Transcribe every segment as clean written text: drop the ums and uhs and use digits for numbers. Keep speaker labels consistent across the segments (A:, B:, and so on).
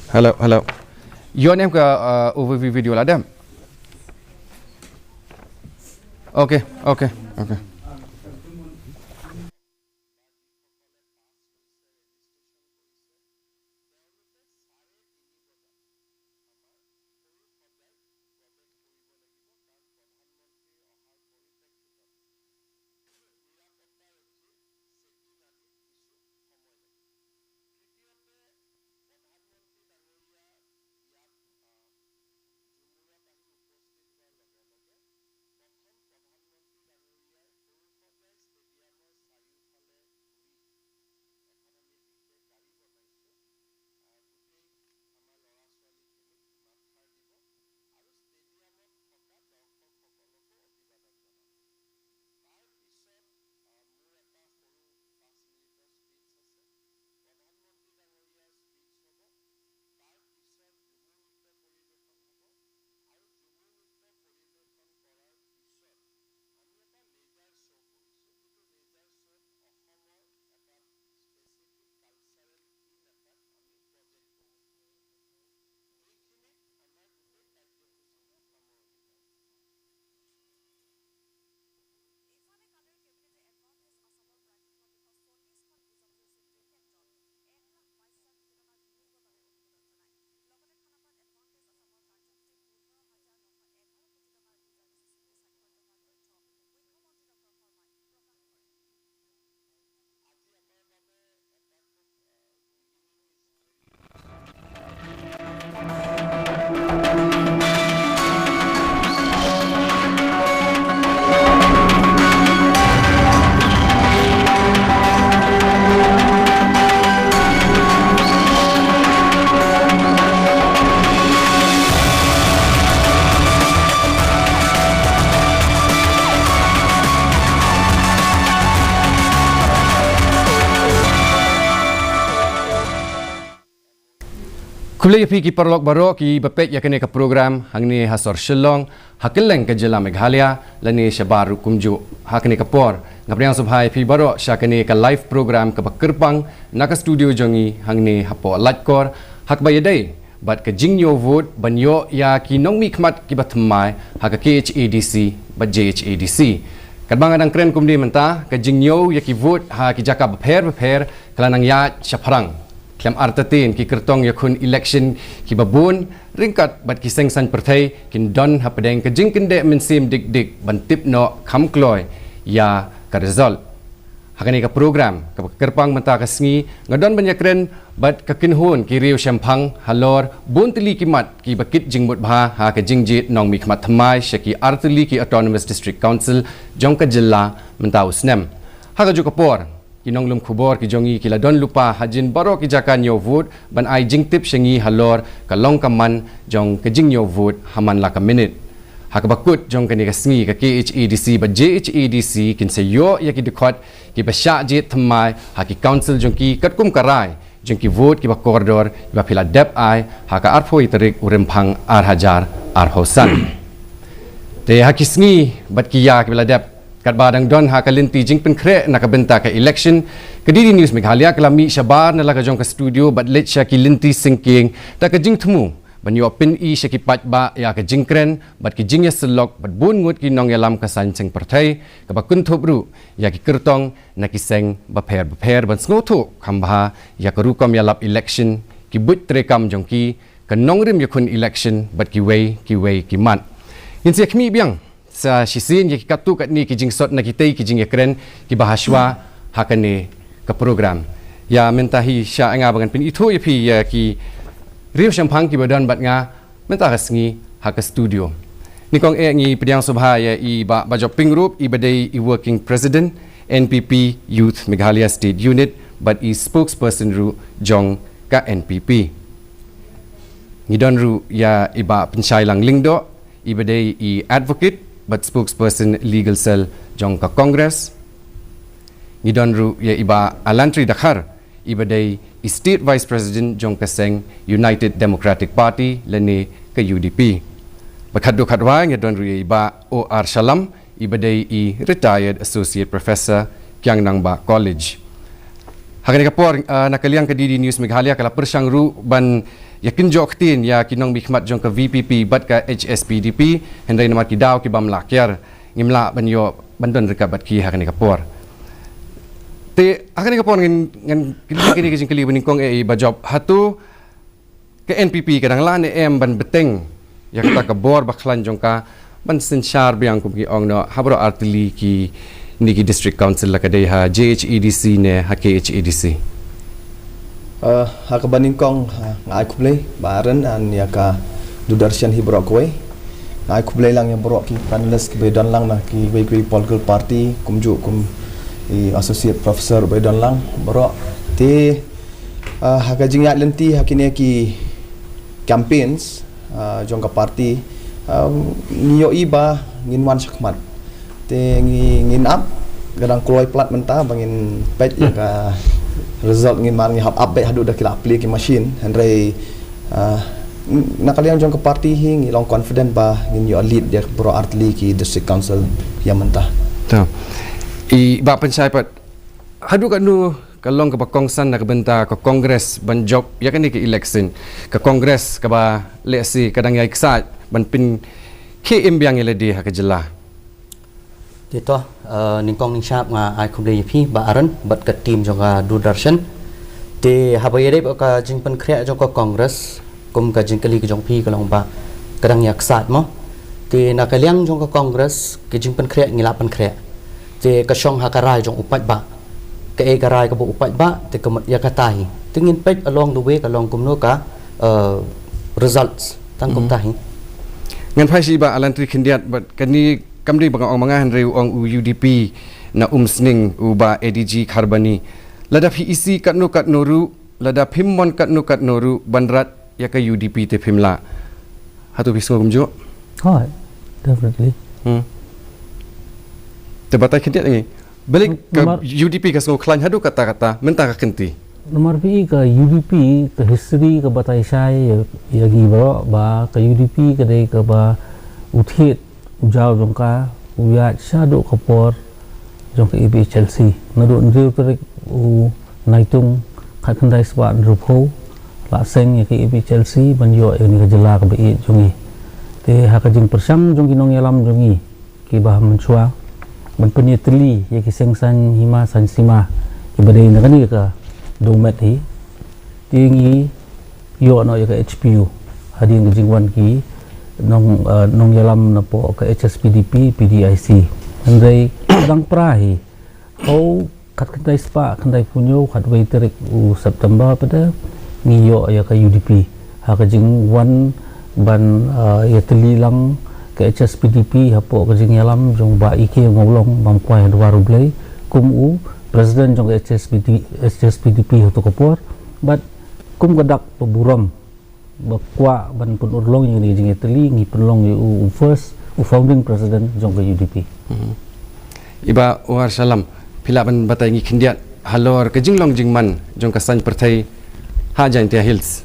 A: Hello, hello. Your name ka overview video lah dem. Okay. Kulay pi ki parlok baro ki bapek ya kene ka program hangni hasor shillong hakeleng ka jela Meghalaya lani shabar kumju hakne ka por ngapriang subhai pi baro shakane ka live program ka bakirpang naka studio jongi hangni hapo latkor hak bayadai bat ka jingyo vote banyo ya ki nongmi khmat ki bathmai haka KHADC bat JHADC kadbang adang kren kumdi menta ka jingyo ya ki vote ha ki jaka bapher kalanang ya shaprang Klem artatin ki kertong yakun election ki babun ringkat bat ki sengsan pertai kin don hapadeng ke jingkin de mensim dik ban tip no kamkloy ya ka result hakani ka program ka kerpang menta ka sngi ngadon banyakren bat ka kinhun ki riu shampang halor bun tili ki mat ki bakit jingbut bha ha ka jingjit nong mi khmat thamai shaki artili ki autonomous district council jong ka jilla menta usnem ha ka jukapor kinong lum khubor ki jongi kila don lupa hajin baro ki jakan yo vote ban ai jingtip shengi halor kalong kaman jong ke jing yo vote haman la ka minute hakabakut jong kani ka sngi ka KHADC ba JHADC kin se yo ya ki dikot ki ba sha jit thamai ha ki council jong ki katkum karai jong ki vote ki ba koridor ba phila dep ai ha ka arphoi tarik uremphang ar hajar ar hosan te ha ki sngi bat ki ya ki bila dep kat badang don ha kalinti jingpen kre nakabenta ka election kadidi news Meghalaya kalami shabar na laka jong ka studio bat let sha kilinti sinking ta ka jing thmu banyo pin i shaki pat ba ya ka jingkren bat ki jingya selok bat bun ngut ki nong yalam ka san cheng parthai ka ba kun thobru ya ki kirtong na ki seng ba pher ban sngotu khamba ya ka rukom yalap election ki but trekam jong ki ka nongrim yakun election bat ki wei ki mat inse khmi biang sa shisin ya katu kat ni kijing sot na kitay kijing yakren ki bahaswa hakane ka program ya mentahi sya nga bangan pin itu ya pi ya ki riu shampang ki badan bat nga menta kasngi haka studio ni kong ngi pediang subha ya i ba job group i badai i working president NPP Youth Meghalaya State Unit but i spokesperson ru jong ka NPP ngidon ru ya iba pensyai lang lingdo i badai i advocate but spokesperson legal cell jong ka Congress ngidon ru ya iba alantri dakhar ibadai state vice president jong ka seng United Democratic Party lene ka UDP bakhaddo khadwa ngidon ru ya iba OR Shalam ibadai i retired associate professor Kyang Ba College hakani kapor nakaliang kadidi news Meghalaya kala persang ru ban yakin joktin ya kinong bikmat jong ka VPP bat ka HSPDP hendai namat ki daw ki bam lakyar ngimla banyo bandon reka bat ki hakani kapor te hakani kapor ngin kini kijing kili bening kong bajob hatu ke NPP kadang lan ban beteng ya kata kabor baklan jong ka ban sensyar biang kum ki ong no habro artili ki niki district council la kadai ha JHEDC ne ha KHEDC
B: haka baningkong ngai kublay baran an ya ka Dudarshan hi borok koi ngai kublay lang yang borok ki panelist ki bedan lang na ki baikui political party kumju kum i associate professor bedan lang borok te haka jingat lenti hakine ki campaigns jongka party ngiyo iba ngin wan sakmat te ngin up gadang kloi plat mentah bangin pet ya ka result ngin man ngihap update hadu dah kila apply ki machine handrai nakaliang jong ke party hing long confident ba ngin yo lead dia pro artli ki district council yang mentah
A: ta I ba pencaipat hadu kat nu kalong ke bakongsan nak benta ke kongres ban job ya kan ni ke election ke kongres ke ba lesi kadang ya exat ban pin KM biang eledi ha ke jelah
C: Tito ningkong ning syap nga ai kublay pi ba aran bat ka team jong Dudarshan te habayere ka jingpan khrea jong ka kongres kum ka jingkali ka jong pi kalong ba kadang yak sat mo te nakaliang jong ka kongres ke jingpan khrea ngilapan khrea te ka syong hakarai jong upat ba ka garai ka bu upat ba te ka ya katahi tingin pet along the way kalong kumno ka results tang kum tahi
A: ngan phai si ba alantri khindiat bat kani kamri bang ong mangahan reu ong UDP na umsning uba ADG Kharbani ladap HEC katnu katnoru ladap himmon katnu katnoru banrat ya ka UDP te phimla hatu biso kumjo
D: definitely
A: te batai khindiat ni balik ka UDP ka so klan hadu kata-kata mentah ka kenti
D: nomor pi ka UDP ka history ka batai sai ya gi ba ka UDP ka dei ka ba uthet ujau jongka uya shado kapor jongka ibi Chelsea nado ndriu terik u naitung khatandai swa ndrupo la seng ya ke ibi Chelsea banyo ni ka jela ka bi jongi te ha ka jing persam jongi nong yalam jongi ki bah menchua ban penyetli ya ki sengsan hima san sima ibadai na kani ka domet hi tingi yo no ya ka HPU hadin jingwan ki nong yalam na po ka HSPDP PDIC andai kadang prahi au kat kandai spa kandai punyo kat wei terik u September pada ngiyo ya ka UDP ha ka jing wan ban ya telilang ka HSPDP ha po ka jing yalam jong ba ike ngolong bangkwai dwaru blai kum u president jong HSPDP ha to kopor but kum gadak peburam bakwa ban pun urlong yang ni jing Italy ngi penlong u first u founding president jong UDP
A: iba war salam pila ban batai ngi khindiat halor ke jinglong jingman jong ka san perthai ha jain tia hills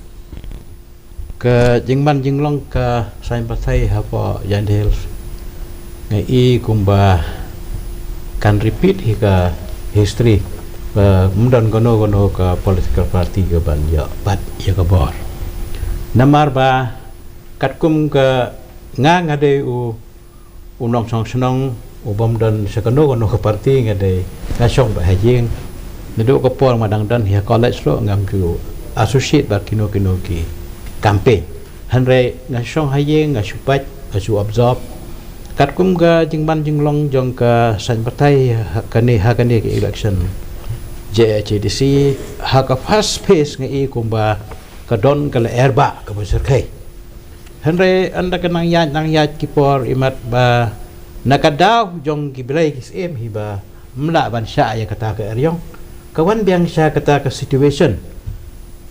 E: ke jingman jinglong ka san perthai ha po jain hills ngai i kumba kan repeat hi ka history mudan gono ka political party ke ban ya bat ya ka bor namar ba katkum ke ngang ade u unong song senong ubam dan sekano ke parti ngade ngasong ba hajing nedu ko por madang dan hia college lo ngam ku associate ba kino ki campaign hanre ngasong hajing ngasupat ngasu absorb katkum ga jingban jinglong jong ka san partai kani ki election JHDC ka first phase ngai kumba kadon kala erba ka besar kai henre anda kenang ya kipor imat ba nakadaw jong giblay kisem hiba mla ban sya ya kata ka eryong kawan biang sya kata ka situation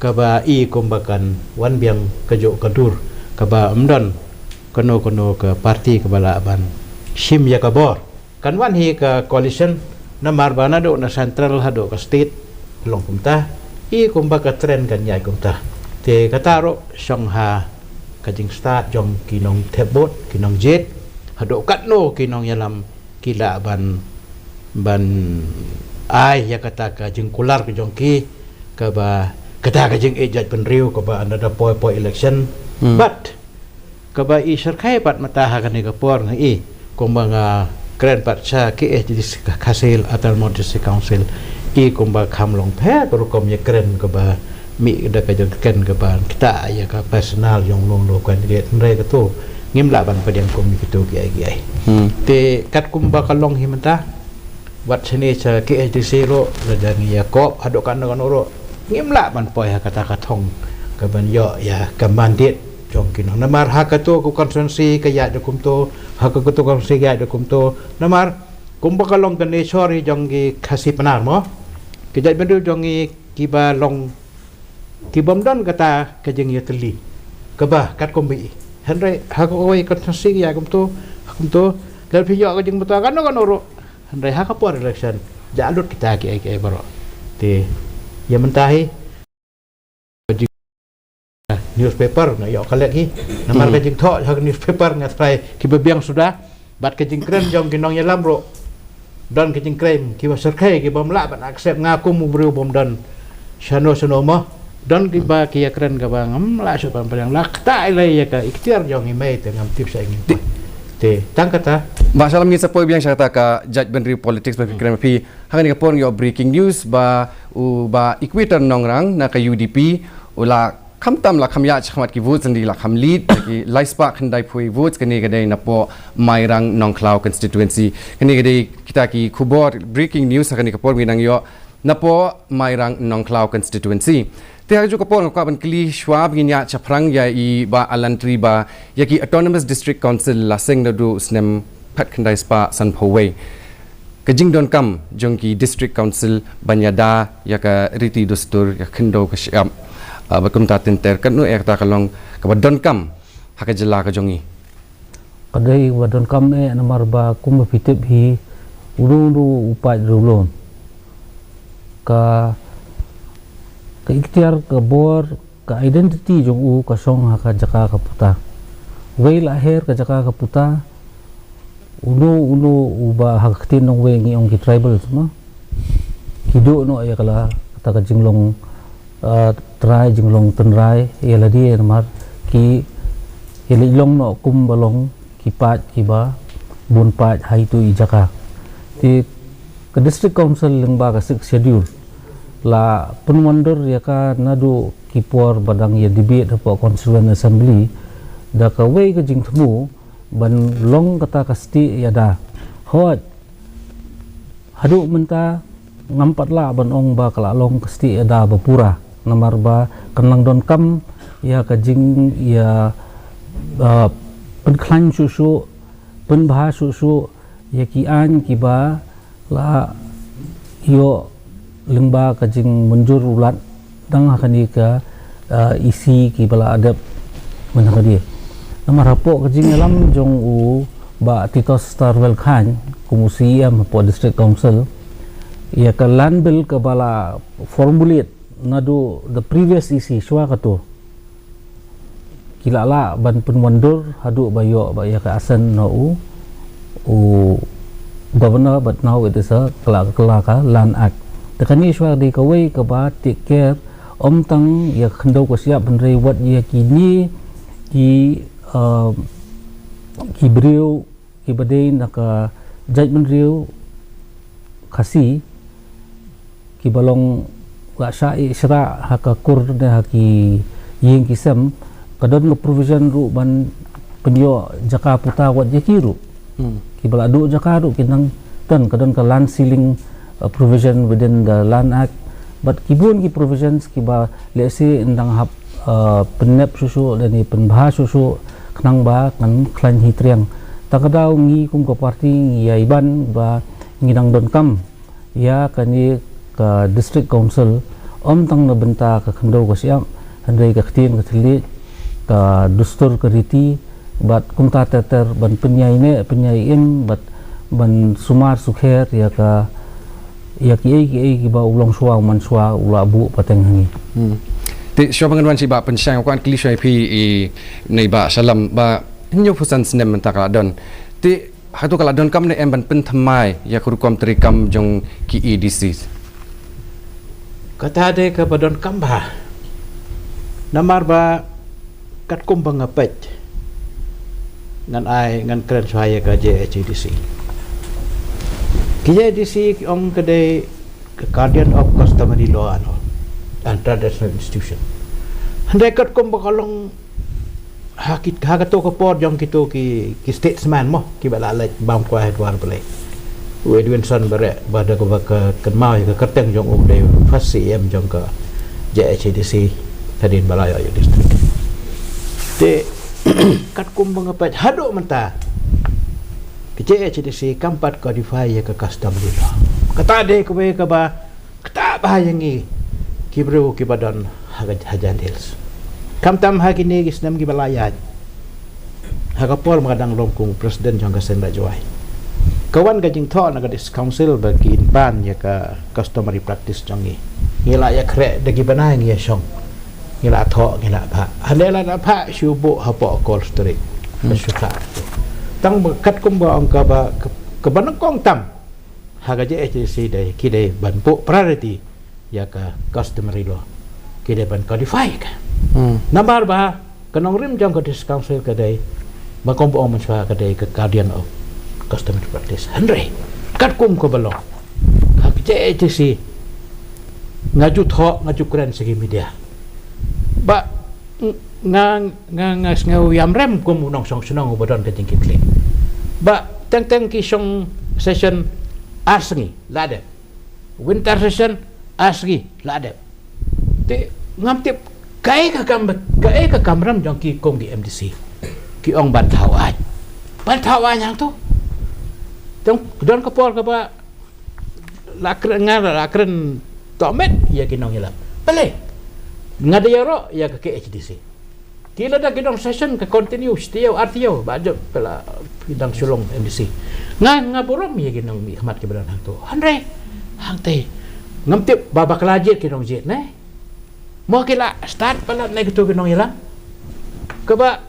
E: ka ba i kombakan wan biang kajo kadur ka ba amdon kono ka parti ka bala ban sim ya kabor kan wan hi ka coalition na marbana do na central hado ka state long kumta i kombaka trend kan yai kumta te kataro songha kajing start jong kinong tebot kinong jet hado katno kinong yalam kila ban ai ya kata ka jing kular ke jong ki ka ba kata kajing ejat penriu ke ba anda da poi election but ke ba i serkai pat mata ha kan ke por ngai kumba nga kren pat cha ke jadi kasil atau modest council i kumba kamlong phe baru kom ye kren ke ba mi da ka jeng ken ke ba kita ya ka personal yang long lo kan dia nrai ke tu ngim la ban padiam kom mi tu ki ai te kat kumba kalong himenta wat sini cha ke zero la dan ya ko adok kan dengan oro ngim la ban poi ha kata katong ke ban yo ya ka mandit jong kinong namar ha ka tu ku konsensi ka ya de kum to ha ka tu konsensi ya de kum to namar kumba kalong kan ni sorry jong gi khasi penar mo ke jat bendu jong gi kiba long kibom don kata ka jeng ya teli ka ba kat kombi henry ha ko oi konsensi ya kum to dal pi yo ka jeng betul kan oro henry ha ka por election jalut kita ki baro te ya mentahi newspaper na yo kalek hi namar ka jing tho ha newspaper nga trai ki bebiang sudah bat ka jing kren jong kinong ya lamro don ka jing krem ki wa serkai ki bom la ban accept ngaku mu bru bom don shano mo don ki ba ki ya kren ka bang la so pan yang la ta ile ya ka ikhtiar jong i mai te ngam tip sa ingin te tang kata
A: Masalah ni sepoi biang saya ka judge benri politics ba fikran pi hangani ka pon yo breaking news ba equator nongrang na ka UDP ula kamtam la kamya chkhmat ki votes ndi la kham lead ki laispa khandai phui votes kani gadai na po mairang nongklau constituency kani gadai kita ki khubor breaking news hangani ka pon minang yo na po mairang nongklau constituency te ha ju ka pon ka ban kli shwab ginya chaprang ya i ba alantri ba ya ki autonomous district council la sing na du snem pat khandai spa san phowei kajing don kam jongki district council banyada ya ka riti dustur ya khindo ka syam bakum ta tenter kan nu ek ta kalong ka don kam haka jela ka jongi
D: kadai wadon kam namar ba kum pitip hi uru upai rulon ka ikhtiar ka bor ka identity jong u ka song haka jaka ka puta wei lahir ka jaka ka puta ulu uba haktin nong we ngi ong ki tribal semua kido no ya kala kata ka jinglong trai jinglong tenrai ya ladi mar ki long no kum balong ki pat ki ba bun pat hai tu ijaka ti ke district council leng ba ka schedule la penwandor ya ka nadu ki por badang ya debate po constituent assembly da ka we ka jing thmu ban long kata kasti yada hot hadu menta ngampat la ban ong ba kala long kasti yada bapura namar ba kanlang don kam ya kajing ya penklan susu penbah susu ya ki an ki ba la yo lengba kajing menjur ulat dang hakani ka isi ki bala adab menakadi nama rapok kejing alam jong u ba Titos Starwell Khan kumusi am po district council ya ka land bill ke bala formulate nadu the previous isi shwa kato kilala ban penwandur hadu bayo ba ya ka asan no u governor but now it is a kelaka land act tekani shwa di ka way ka ba take care om tang ya khndo ko siap benre wat ya kini ki beriau ki badai naka judgment riu khasi ki balong wa syai syra haka kur de haki yeng kisam kadon lo provision ru ban penyo jaka puta wat yakiru ki baladu jaka ru kinang tan kadon ka land ceiling provision within the land act but kibun ki provisions ki ba let's say endang hap penep susu dan ni penbah susu kenang ba kan klan hitriang takadaw ngi kum ko party ngi iban ba ngidang don kam ya kani ka district council om tang na benta ka khando ko siam handai ka khtin ka thili ka dustur ka riti bat kum ta ter ban penyai im bat ban sumar sukher ya ka ya ki ba ulong suwa man suwa ula bu pateng hangi
A: ti shopangan wan si ba pensyang kan klishay pi nei ba salam ba nyu pusan snem mentakala don ti hatu kala don kam ne em ban pen thamai ya kurukom trikam jong ki edc
E: kata de ka badon kam ba Namar ba kat kum bangapet ngan ai ngan keren saya ka JHDC. JHDC ong kedai guardian of customary law and traditional institution. Handai kat kum bakalong hakit hagato ka por jong kito ki statesman mo ki balalaj bang kwa hedwar bale. Edwinson bare bada ko ka kenmau ka kerteng jong dei first CM jong ka JHDC tadin balaya district. Te kat kum bangapet hado menta ke JHDC kampat codify ka custom law. Kata de ko be ka ba kata bahayangi kibru ki badan hajan hills. Kamtam hakini gisnam ki balaya. Hagapol magadang longkung presiden jong ka senda joai. Kawan gajing tho na gadis council bagi ban ya ka customary practice jong ni. Ngila ya kre dagi banai ngi song. Ngila tho ngila ba. Handela na pa syubu hapo call street. Syuka. Tang kat kum ba ang ka ba kebanang kong tam. Hagaje HDC dai kidai ban po priority ya ka customary law. Kidai ban codify ka. Nambar ba kanong rim jong gadis council kadai makompo om swa kadai ka guardian of customary practice. Andre, kat kum ko balong. Hak JHDC ngaju tho ngaju keren segi media. Ba nga yam rem kum unong song sunong ubadon ka jingkit le. Ba teng ki song session asngi lade. Winter session asngi lade. Te ngamtip kai ka kamram jong ki kong di MDC. Ki ong ban thawai. Ban thawai yang tu Tong don kapor ka ba lakren tomet ya kinong hilap. Pale. Ngadayaro ya ka HDC. Kila da kinong session ka continue stiyo artiyo bajo pala pidang sulong MDC. Nga borom ya kinong hikmat ki badan hang to. Andre hangte ngamtip babak lajit kinong jet ne. Mo kila start pala na gitu kinong hilap. Ka ba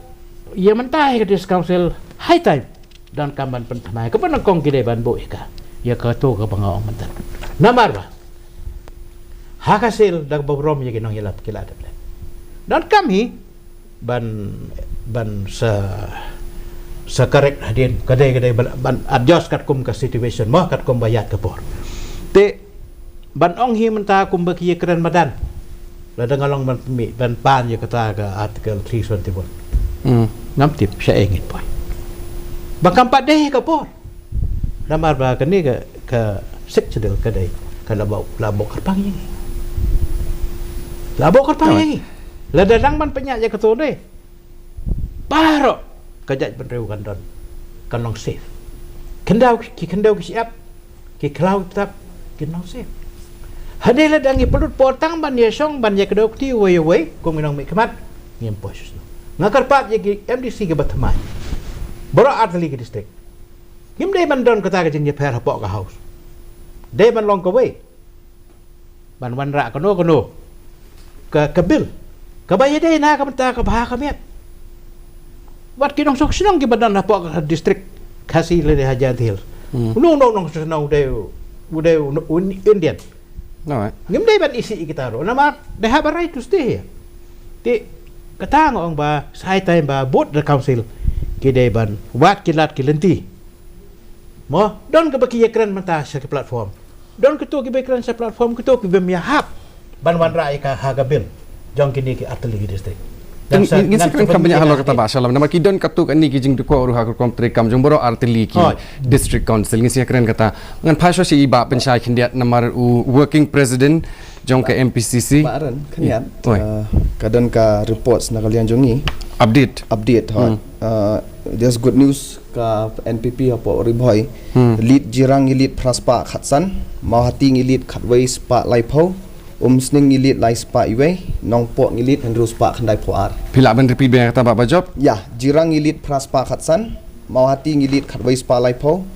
E: ya mentah ka dis council high time dan kamban pentamai kepada kong kide ban boy ka ya ka to ka bangaw mantan namar ba hakasil dag babrom ya ginong hilap kila dable dan kami ban sa correct hadin kadai ban adjust kat kum ka situation mo kat kum bayat ka por te ban ong hi menta kum ba kiye keren madan la dangalong ban pan ya kata ka article 321 ngamtip siya engit boy Bakam padeh ka por. Namar ba kani ka sekcedel kadai ka labo karpang yang. Labo karpang yang. La dadang man penyak ya ketone. Paro kajat benreu kandon. Kanong safe. Kendau ki siap. Ki klau tetap kinong safe. Hadela dangi pelut potang ban ya song ban ya kedok ti we ko minong mikmat ngem pos. Ngakarpat ya MDC ke batamai. Bora arteli ke distrik. Kim day man don kata ke jing je per hapok ka house. Day man long ka we. Ban wan ra kono ka bil. Ka baye day na ka menta ka bah ka miat. Wat kinong sok sinong ki badan hapok ka distrik kasi le hajan hil. No senong day Indian.
A: No.
E: Ngim day ban isi kita ro. Nama they have a right to stay here. Ti kata ngong ba sai time ba both the council kidai ban wat kilat kilenti mo don ka baki ekran mata sa platform don ka to ki ekran sa platform ka to ki bemyahap ban wan rai ka hagabil jong kini ki atli district
A: Ingin sekarang kampanye halal kata bahasa Salam. Nama kidon katuk ani kijing duko uruh aku kontrekam jomboro artili ki district council. Ingin sekarang kata ngan pasal si iba pensyai kindiat namar working president jong ke MPCC.
B: Baran keniat kadang ka reports na kalian jongi
A: update.
B: There's good news ka NPP apo riboy lead jirang ilit praspa khatsan mau hati ngilit khatway spa laipo sning ngilit lai spa iwe nong po ngilit hendru spa khandai poar
A: Pila ban repeat ben kata Pak Job?
B: ya jirang ngilit praspa khatsan mau hati ngilit khatway spa laipo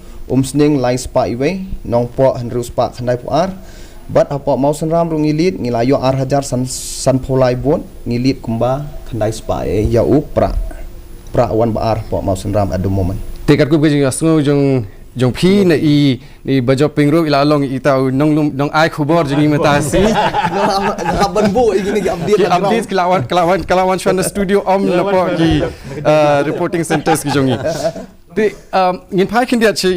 B: sning lai spa iwe nong po hendru spa khandai poar bat apo mau senram ru ngilit ngilayo ar hajar san polai bon ngilit kumba khandai spa ya pra wan baar po mau senram at the moment
A: Tekat ku bijing asngo jong jong phi na ni bajop pingro ila long itau nong ai khubor jengi matasi
B: Haban bu ini update
A: ki update kelawan shwana studio lapo ki reporting centers ki jongi ti ngin phai kin dia che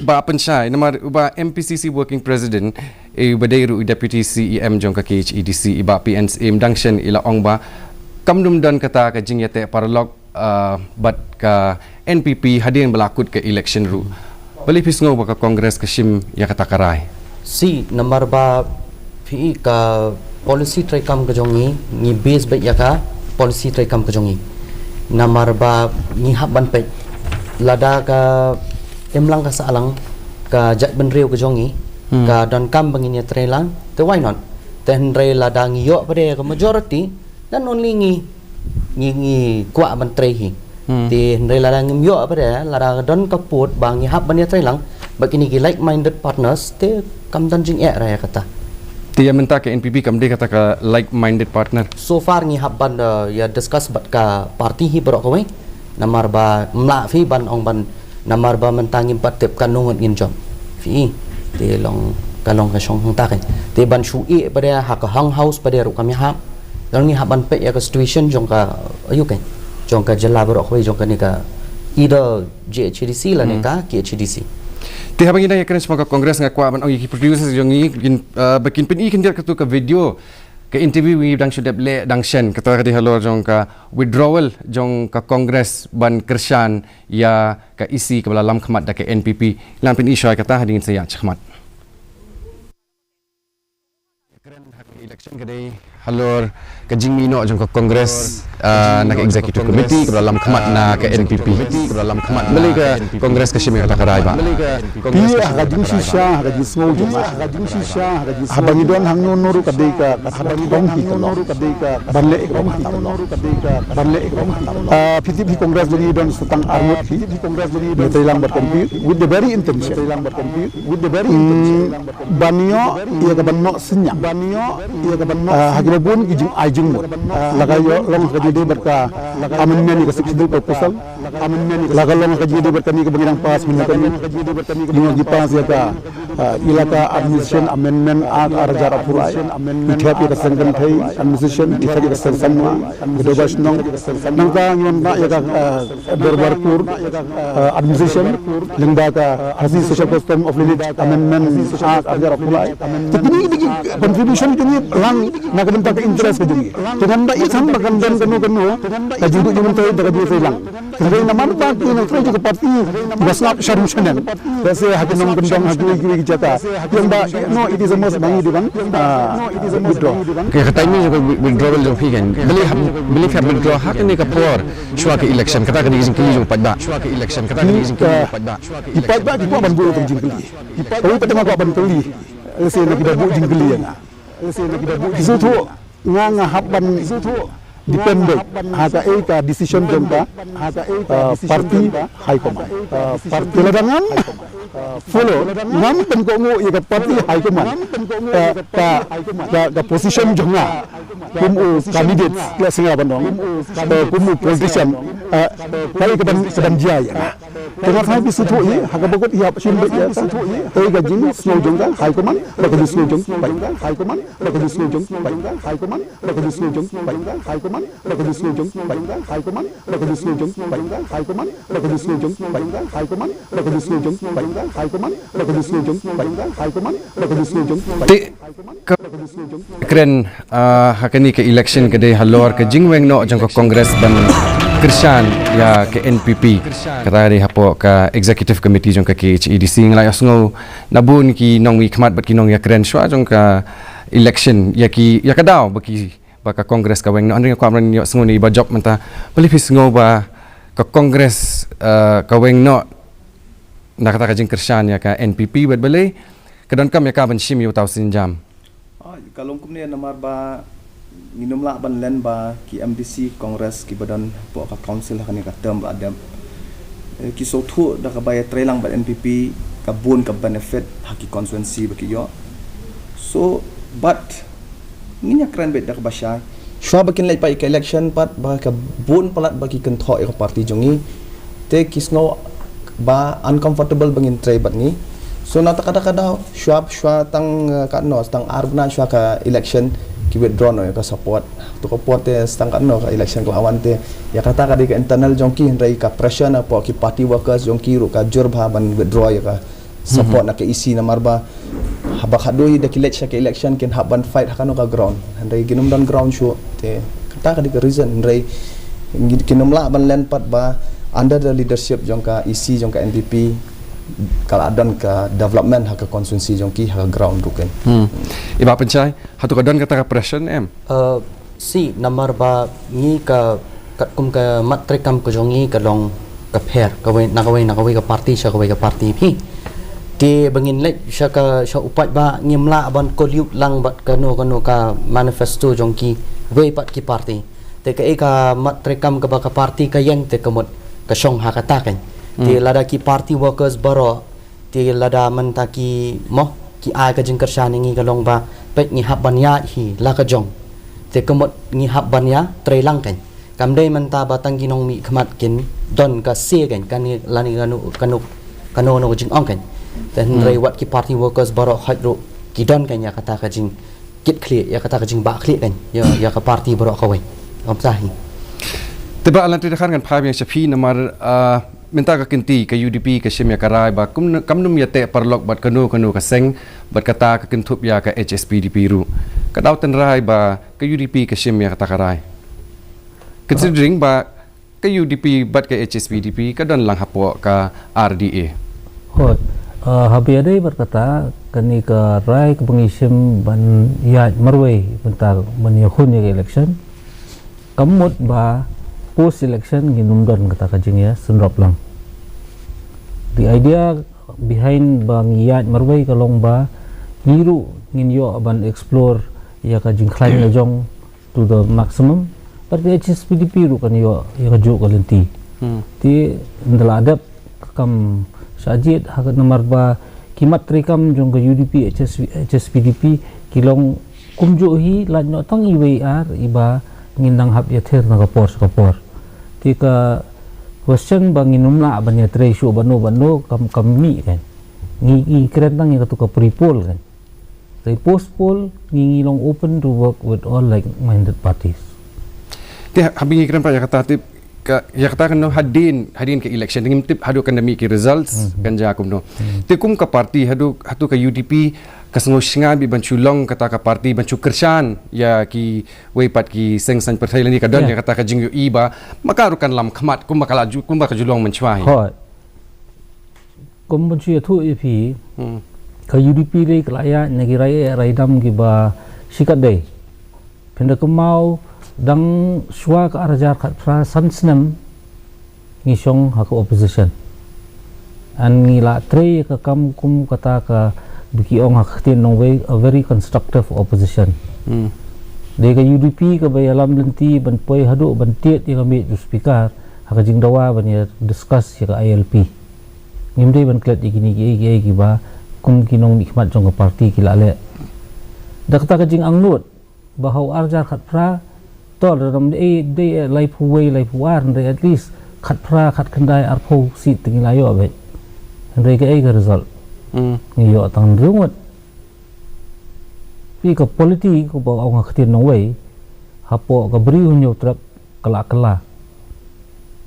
A: ba panchai namar uba MPCC working president badairu deputy CEM jong ka KHEDC iba PNSM dangshen ila ong ba kamdum dan kata ka jingyate paralog bat ka NPP hadirin belakut ke election ru bali pisngo ba ka kongres ka shim ya kata karai
C: si nomor ba pi ka policy try kam ka jongi ni base ba ya ka policy try kam ka jongi nomor ba ni hab ban pe lada ka emlang ka salang ka jat ben riu ka jongi ka dan kam bangin ya try lang te why not ten re lada ngiyo pa de ka majority dan only ngi kwa ban try hi ti re lada ngiyo pa de lada don ka put bang ni hab ban ya try lang begini ki like minded partners te kam dan jing ra ya kata
A: ti minta ke NPP kam de kata ka like minded partner
C: so far ngi habban ya discuss bat ka party hi bro kawai namar ba mla fi ban ong ban namar ba mentangi pat tep kan nungut ngin job fi te long kalong ka shong ta kai te ban shu e pada ha ka hang house pada ru kami ha long ngi habban pe ya ka situation jong ka ayu kai jong ka jela bro kawai jong ka ni ka either JHDC la ni ka KHDC
A: ti habang ina yakran sa mga kongres nga kwa ban ang producers yung bakin pin ikin dia katu ka video ka interview wi dang shudep le dang shen kata ka di halor jong ka withdrawal jong ka kongres ban kershan ya ka isi ka lam khmat da ka NPP lam pin isyo kata hadin saya chkhmat election kadai halor ka jingmino jong ka kongres na ka executive committee ka dalam khmat na ka NPP ka dalam khmat bali ka kongres ka shimi kata karai ba
F: Iya hagajing shisha hagajing small juma habang idon hang nuru kadai ka habang idon hi nuru kadai ka banle ekrom hi nuru kadai ka banle ekrom piti bi kongres jadi idon setang armut hi kongres jadi idon Thailand berkomput with the very intention banyo ia ka banno senya ia ka banno hagibun kijing ajing mo lagayo long kadai berka amannya ni ka siksidul proposal lagal long kadai berka ni ka bangirang pas minakani yung gipas ya ka ilaka administration amendment act arjar apurai ithap ya sangkan thai administration ithap ya sangkan ma gedobas nong nangka ngon ba ya ka darbarpur administration lengba ka hasil social custom of village amendment act arjar apurai jadi ini contribution ini lang nakadam ta interest ka jadi dengan ba isam bakan dan kanu kajudu jumun tay daga dia silang kaya naman ba kini traje ka parti basap sharushanan kasi hakin nong bendong hagi jata yang ba no it is a most bangi di bang withdraw
A: kaya kata ini juga withdrawal jong figan beli have withdraw hak ini ka por shwa ka election kata ka digin kili jong padba shwa ka election kata ka digin kili padba
F: ipadba di ko ban bu to jingkeli tapi patama ko ban keli ese na kita bu jingkeli ya itu nga habban dependent haka eka decision jongka party high command party ladangan follow ngam pen ko ngo eka party high command ka position jonga kum candidate la singa bandong kum politician kali kedan jaya tengah hai bisu thu ni haka bagot ia sim be ya ei ga jing snow jongka high command ba ka snow jong ba high command ba ka snow jong ba high command ba ka snow jong ba high command Bagi Sujung, High Command, Bagi Sujung, High Command, Bagi Sujung, High Command, Bagi Sujung, High Command, Bagi Sujung, High Command, Bagi Sujung,
A: keren hakani ke election ke de halor ke jingweng no jang ko kongres ban Krishan ya ke NPP kata di hapo ka executive committee jang ka KHEDC nglai asngo nabun ki nong wi khmat bat ki nong ya keren shwa jang ka election ya ki ya kadao baki ka kongres ka weng no andring ko amran yo sngoni ba job menta pelipis ngo ba ka kongres ka weng no nakata ka jing Krishan ya ka NPP bat bale kadon kam ya ka ban shim yo taw sinjam
B: kalong kum ni namar ba minum la ban len ba ki MDC kongres ki badan po ka council kan ka term ba adam ki so thu da ka bay trelang ba NPP ka bun ka benefit haki constituency ba ki yo so but nginya kran bet dak basya shwa bakin lai pa election pat ba ka bun palat bagi kentho e parti jongi te kisno ba uncomfortable bangin tray bat ni so na kadang-kadang shwa tang kat no tang arbna shwa ka election ki withdraw no ka support to ko pote tang kat no ka election ko awan te ya kata ka di ka internal jongki rai ka pressure na po ki party workers jongki ru ka jur bha ban withdraw ya ka support na ka isi na marba habak hadoi da ki election kin haban fight hakano ka ground rai ginum dan ground show te kata ka di ka reason rai kinum la ban len pat ba under the leadership jongka isi jongka NDP kalau adon ke development hak konsumsi jongki hak ground ruken
A: Iba pencai hatu kadon kata ka pressure em
C: si nomor ba ni ka kum ka matrikam ko jongi ka long ka pher ka we na ka party sha ka we ka party phi ti bangin le sha ka sha upat ba ngimla ban ko liuk lang bat ka no ka manifesto jongki we pat ki party te ka matrikam ka ba ka party ka yang te kamot kasong hakatakan ti lada ki party workers baro ti lada mentaki mo ki ai ka jing kersan ngi kalong ba pek ni hab banya hi la ka jong te kemot ngi hab banya trelang kan kamdai menta batang ginong mi khmat kin don ka se kan kan lani kanu no jing ong kan then rei wat ki party workers baro haidro ki don kan ya kata ka jing kit clear ya kata ka jing ba clear kan ya ka party baro ka we am sahi
A: Tiba alam tidak kan paham yang sepi nomor minta ke kinti ke UDP ke Shimya Karai ba kamnum ya te parlok bat kanu ka seng bat kata ke kintup ya ke HSPDP ru kadau tenrai ba ke UDP ke Shimya kata Karai considering ba ke UDP bat ke HSPDP ka don lang hapo ka RDA
D: hot habi ada berkata kani ke rai ke pengisim ban ya marway bentar menyahun ya election kamut ba post election ginumdon kata kajing ya sendrop lang the idea behind bang yat marway kalong ba ngiru ngin yo ban explore ya kajing climb na jong to the maximum but the HSPDP ru kan yo ya kaju kalenti ti ndala adap kam sajid hakat nomor ba kimat trikam jong ke UDP HSPDP kilong kumju hi lanyo tang IWR iba ngindang hap ya ther na kapor tika question bang inumla banya tresyo bano kami kan ngi keren tang yang katuka pre-poll kan dari post-poll ngi long open to work with all like-minded parties
A: Ti habing keren pa ya kata kan no hadin ke election ngim tip hadu kan demi ki results kan ja kum no ti kum ka party hatu ka UDP kasngo singa bi banchulong kata ka party banchu kersan ya ki weipat ki sengsan pertai lani ka don ya kata ka jingyu iba makarukan lam khamat kum bakajulong menchwai
D: hot kum banchu ya thu epi ka UDP le klaya nagi raidam ki ba sikat dei penda kemau dang swa ka arajar khat pra sansnem ngisong hak opposition an ngila tre ka kam kum kata ka biki ong haktin nong way a very constructive opposition de ka UDP ka bay alam lenti ban poi hadu ban tiet ya kami ju speaker haka jing dawa ban ya discuss ya ka ILP ngimde ban klet igini gi ba kum kinong nikmat jong ka party kilale dakta ka jing anglut bahau arjar khat pra to dalam de life way life war at least khat pra khat kandai arpo sit tingilayo be ndai ka result ngiyo tang rungut pi ka politi ko ba ang khatin nong way hapo ka bri hunyo trap kala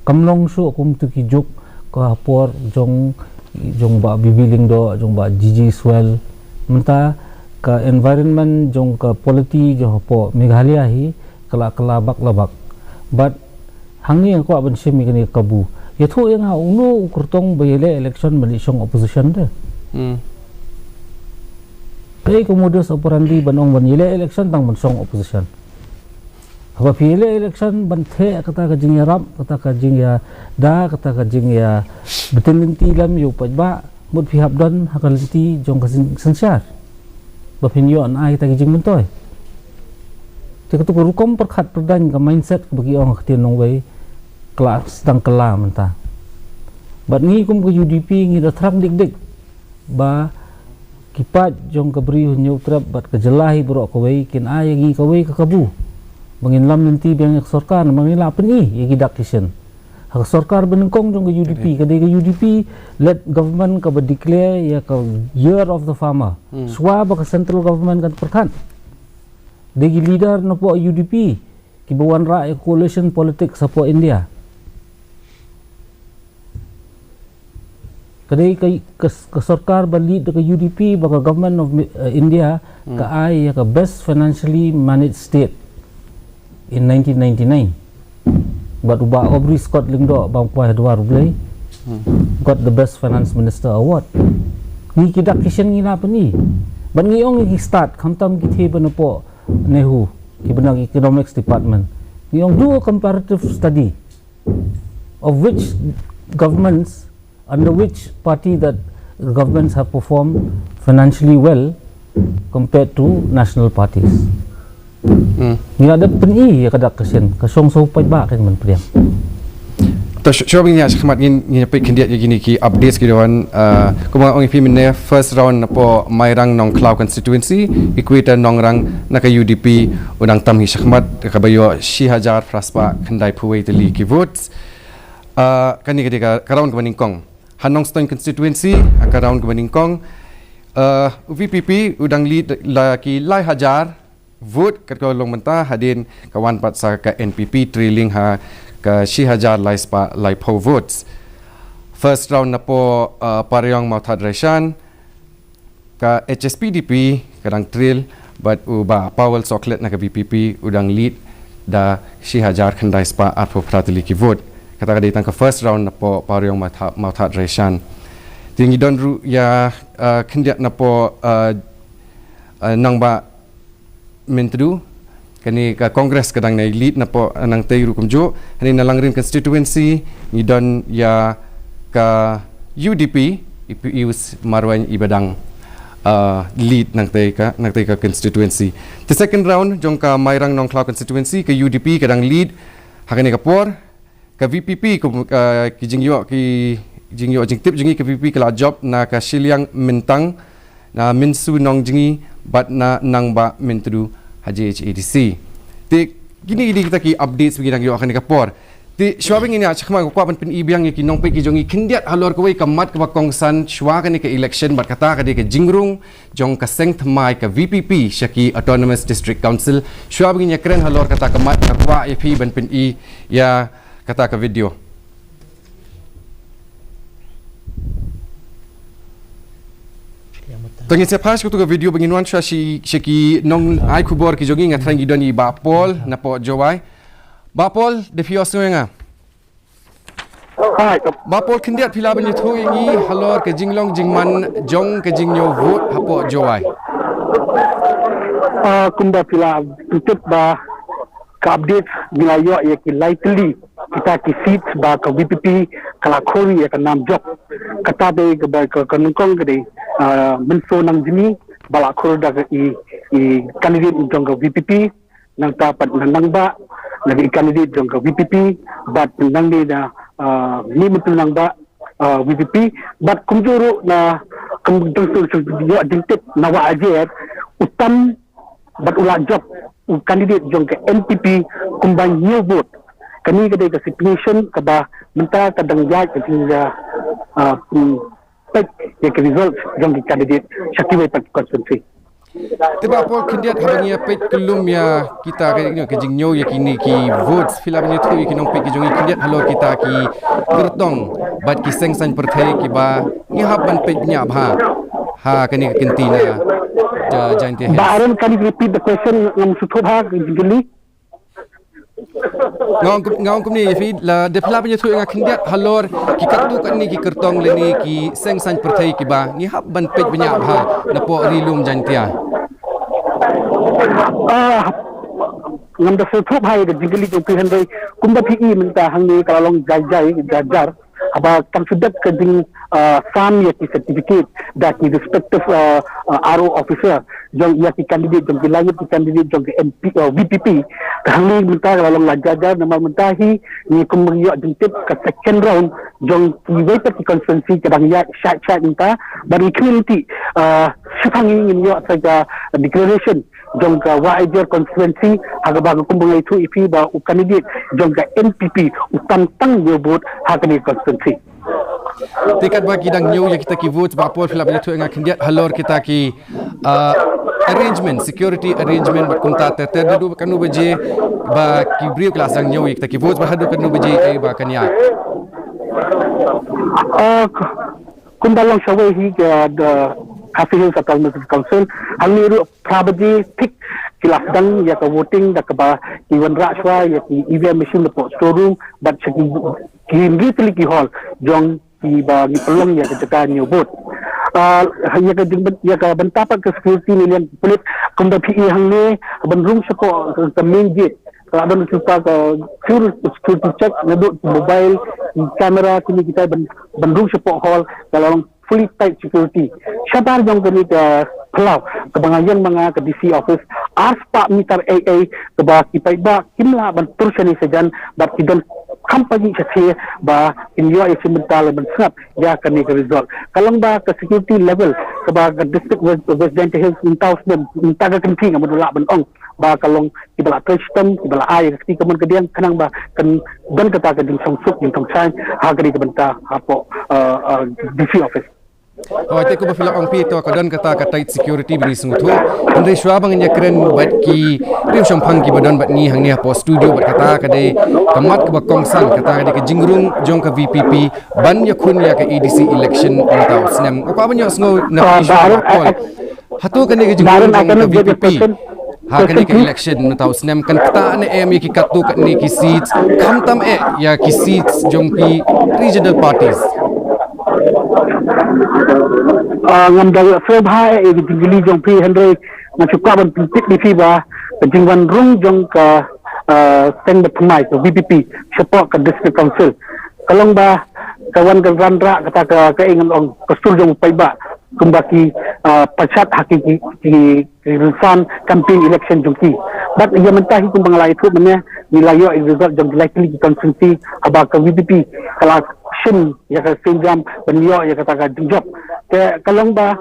D: kamlong su kum tu ki juk ka hapor jong ba bibiling do jong ba jiji swell menta ka environment jong ka politi jo hapo Meghalaya hi kala bak labak but hangi ko ban semi kani kabu ya tho yang ha uno ukurtong bayele election manisong opposition de kaya modus operandi banong banile election tang bansong opposition apa pile election banthe kata ka jing yarap kata ka jing ya da kata ka jing ya betul linti lam yu pajba mut pihap don hakalenti jong ka sensyar bapinyo an ai ta jing mentoy tika tu rukom perkhat perdan ka mindset bagi orang khatin nong wei kelas tang kala menta bat ngi kum ke UDP ngi da thrang dik ba kipat jong kabri hunyo trap bat kejelahi bro kawai kin ay gi kawai ka kabu mangin lam nanti biang sorkan mangila peni yagi dakisyen hak sarkar benengkong jong ke UDP kadai ke UDP let government ka declare ya ka year of the farmer swa ba ka central government kan perkan degi leader no po UDP ki bawan ra coalition politik sa po India kadai ke sarkar ba lead ke UDP ba ka government of India ka ai ya ka best financially managed state in 1999 but uba Aubrey Scott Lingdo bang puai dua rublai got the best finance minister award ni kidak kishen ngina pa ni ban ngiyong start kamtam kithe ban po nehu ki banang economics department ngiyong do a comparative study of which governments under which party that governments have performed financially well compared to national parties. Ni ada peni ya kadak kesen kasong so pai ba kan man priam.
A: To showing ya khmat ngin pe kindiat gini ki updates ki dawan kuma ong pi minne first round po Mairang Nong Klau constituency equator Nongrang naka UDP udang tam hi khmat ka bayo 6000 praspa khandai phuwei teli ki votes kani ka karound ka ningkong Hanong Stone constituency ka round ka ningkong VPP udang lead la ki lai hajar vote kat ko long menta hadin kawan pat sa ka NPP trailing ha ka 6000 lai spa lai pho votes first round na po Paryong Mauthad Reshan ka HSPDP kadang trail but uba Powell Soklet na ka VPP udang lead da 6000 khandai spa arpo pratili ki vote kata ka ditang ka first round na po Paryong Mauthad Reshan tingi don ru ya khandiat na po nang ba mentru kani ka Congress kadang na lead na po nang Teiru Kumjo hani na langrin constituency ni don ya ka UDP ius marwan ibadang lead nang Tei ka constituency the second round jong ka Mairang Nong Klau constituency ka UDP kadang lead hakani ka por ka VPP ki jingyo jingtip jingi ka VPP kala job na ka Shiliang Mintang na Minsu Nong jingi bat na nang ba mentru HADC ti gini kita ki updates bagi nang yo akan kapor ti shwabing ini achkhma ko pan pin ibiang ki nong pe ki jongi kindiat halor ko ka mat ka kongsan shwa kan ka election bat kata ka de ka jingrung jong ka seng thmai ka VPP shaki autonomous district council shwabing ini kren halor kata ka mat ka kwa ep ban pin i ya kata ka video Tengah sepas ko tu video benginuan shaki nong ai kubor ki jogi ngatang gidoni bapol na po jowai bapol de fios nga bapol kindiat pila ban yuthu ingi halor ke jinglong jingman jong ke jingyo vote hapo jowai
F: Kumba pila tutup ba ka update bilayo ya ki likely kita ki seat ba ka VPP kala khori ya ka nam job kata de ba ka nungkong gede menso nang jini bala khor da i candidate jong ka VPP nang tapat nang ba lagi candidate jong ka VPP but nang de da ni betul nang ba VPP but kumjuru na kumjuru yo dintit nawa aje utam but ula job candidate jong ka NPP kumbang new vote kani kadai ka situation kaba menta kadang ya ketingga pek ya ke result jong ka candidate syakiwai pat constituency
A: tiba pol kindiat habangia pek kelum ya kita ke jingnyo ya kini ki votes filam ni tu ki nong pek ki jongi kindiat halo kita ki gertong bat ki sengsan perthai ki ba ni haban pek nya bha ha kani kentina jante
F: Baron, can you repeat the question ng sutobha gili
A: ngong kum ni fi la de pla pnya thu nga kindiat halor ki katu kan ni ki kertong le ni ki sengsan perthai ki ba ni haban pek nya bha na po rilum jantia
F: ngam da sutobha ga gili to pihandai kumba phi minta hangni kalalong jai jajar aba kam sudat ka ding sam ya ki certificate that the respective RO officer jong ya ki candidate jong langit ki candidate jong MP VPP kahli minta kalalong lajajar nama mentahi ni kumyo jintip ka second round jong ki ki constituency kadang ya shat minta bari community sipangi ni yo sa declaration
G: jongka waijer konstituensi hagabaga kumbang itu ipi ba kandidat jongka NPP utam tang nyebut hakani konstituensi.
A: Tikat bagi dang new yang kita ki vote bapol filap itu dengan kandidat halor kita ki arrangement security arrangement berkumta terdedu kanu beje ba ki brief kelas dang new kita ki vote ba hadu kanu beje ba kanya.
G: Kumbalang syawai hi hasil settlement council hangiru prabadi pick kilas dang ya ka voting da ka ba iwan rashwa ya ki EVM machine lepo storeroom but ki ritli ki hall jong ki ba ni pelong ya ka jaka new vote ya ka bentapak ke security nilian pelit kumda PE hang ne benrung sepo ke main gate kalau kita ke security check ngeduk mobile kamera kini kita benrung sepo hall kalau fully tight security. Syabar jong kini ke Pelau, ke Bangayan mga ke DC office, arspa meter AA ke ba kita ba kimla bentur seni sejan bat kidon kampanye cece ba inyo ay simental bensap ya kini ke result. Kalau ba ke security level ke ba ke district West Hills intaus dan intaga kenting amadula benong ba kalong ibala system ibala ay ketika man kedian kanang ba kan dan kata ke ding songsuk yung tongsay hagari ke benta apo DC office.
A: Oh, itu aku berfilak orang pito kadang kata tight security beri sungguh tu. Andai syuabang yang keren buat ki riu syampang ki badan buat ni hang ni apa studio buat kata kadai kamat ke bakongsan kata kadai ke jingrung jong ke VPP ban ya kun ya ke EDC election entau senam. Apa banyak sungguh nak syuabang call. Hatu kan ke jingrung jong ke VPP. Hakani ke election entau senam kan kata ane em ki katu kat ni ki seats kamtam ya ki seats jong ki regional parties.
G: Ngam dari Sebhai digili jong pi Henry macuka ban pitik di fiba jingwan rung jong ka teng betmai ke VPP support ke district council kalong ba kawan ke randra kata ke ingan ong kestul jong paiba kumbaki pasat hakiki ki rifan campaign election jongki but ia mentahi kumbang lai itu menya nilayo result jong likely constituency aba ke VPP kalau shin ya ka sinjam benyo ya kata ka job ke kalong ba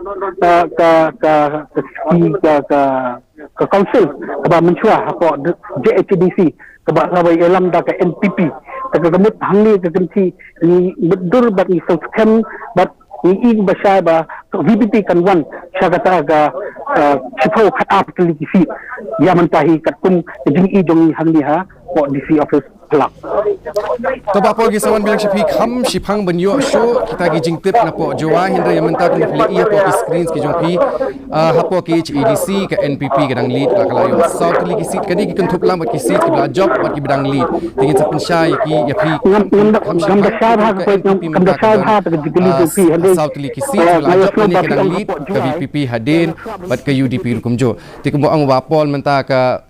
G: ke council ba mencua apa JHDC ke ba sabai elam da ke NPP ke kemut hangni ke kenti ni bedur bat ni scam bat ni basya ba VPP kan wan sya kata ga chipau kat up televisi ya mentahi katum jing i jong hangni ha po DC office kelak.
A: Toba po gisawan bilang sipi kham sipang benyo show kita gi jingtip na po jowa hindra yang mentak na pili iya po ki screens ki jongpi hapo ki EDC ke NPP ke dang lead la kalayo south li ki seat kadi ki kentup lam ki seat ki bla job bat ki bidang lead tingin sa pensya ki ya pi
G: ngam da syar ha ko ngam da syar ha ke digili jongpi hande
A: south li ki seat la job ni ke dang lead ke VPP hadin bat ke UDP kumjo tikumbo ang wapol mentak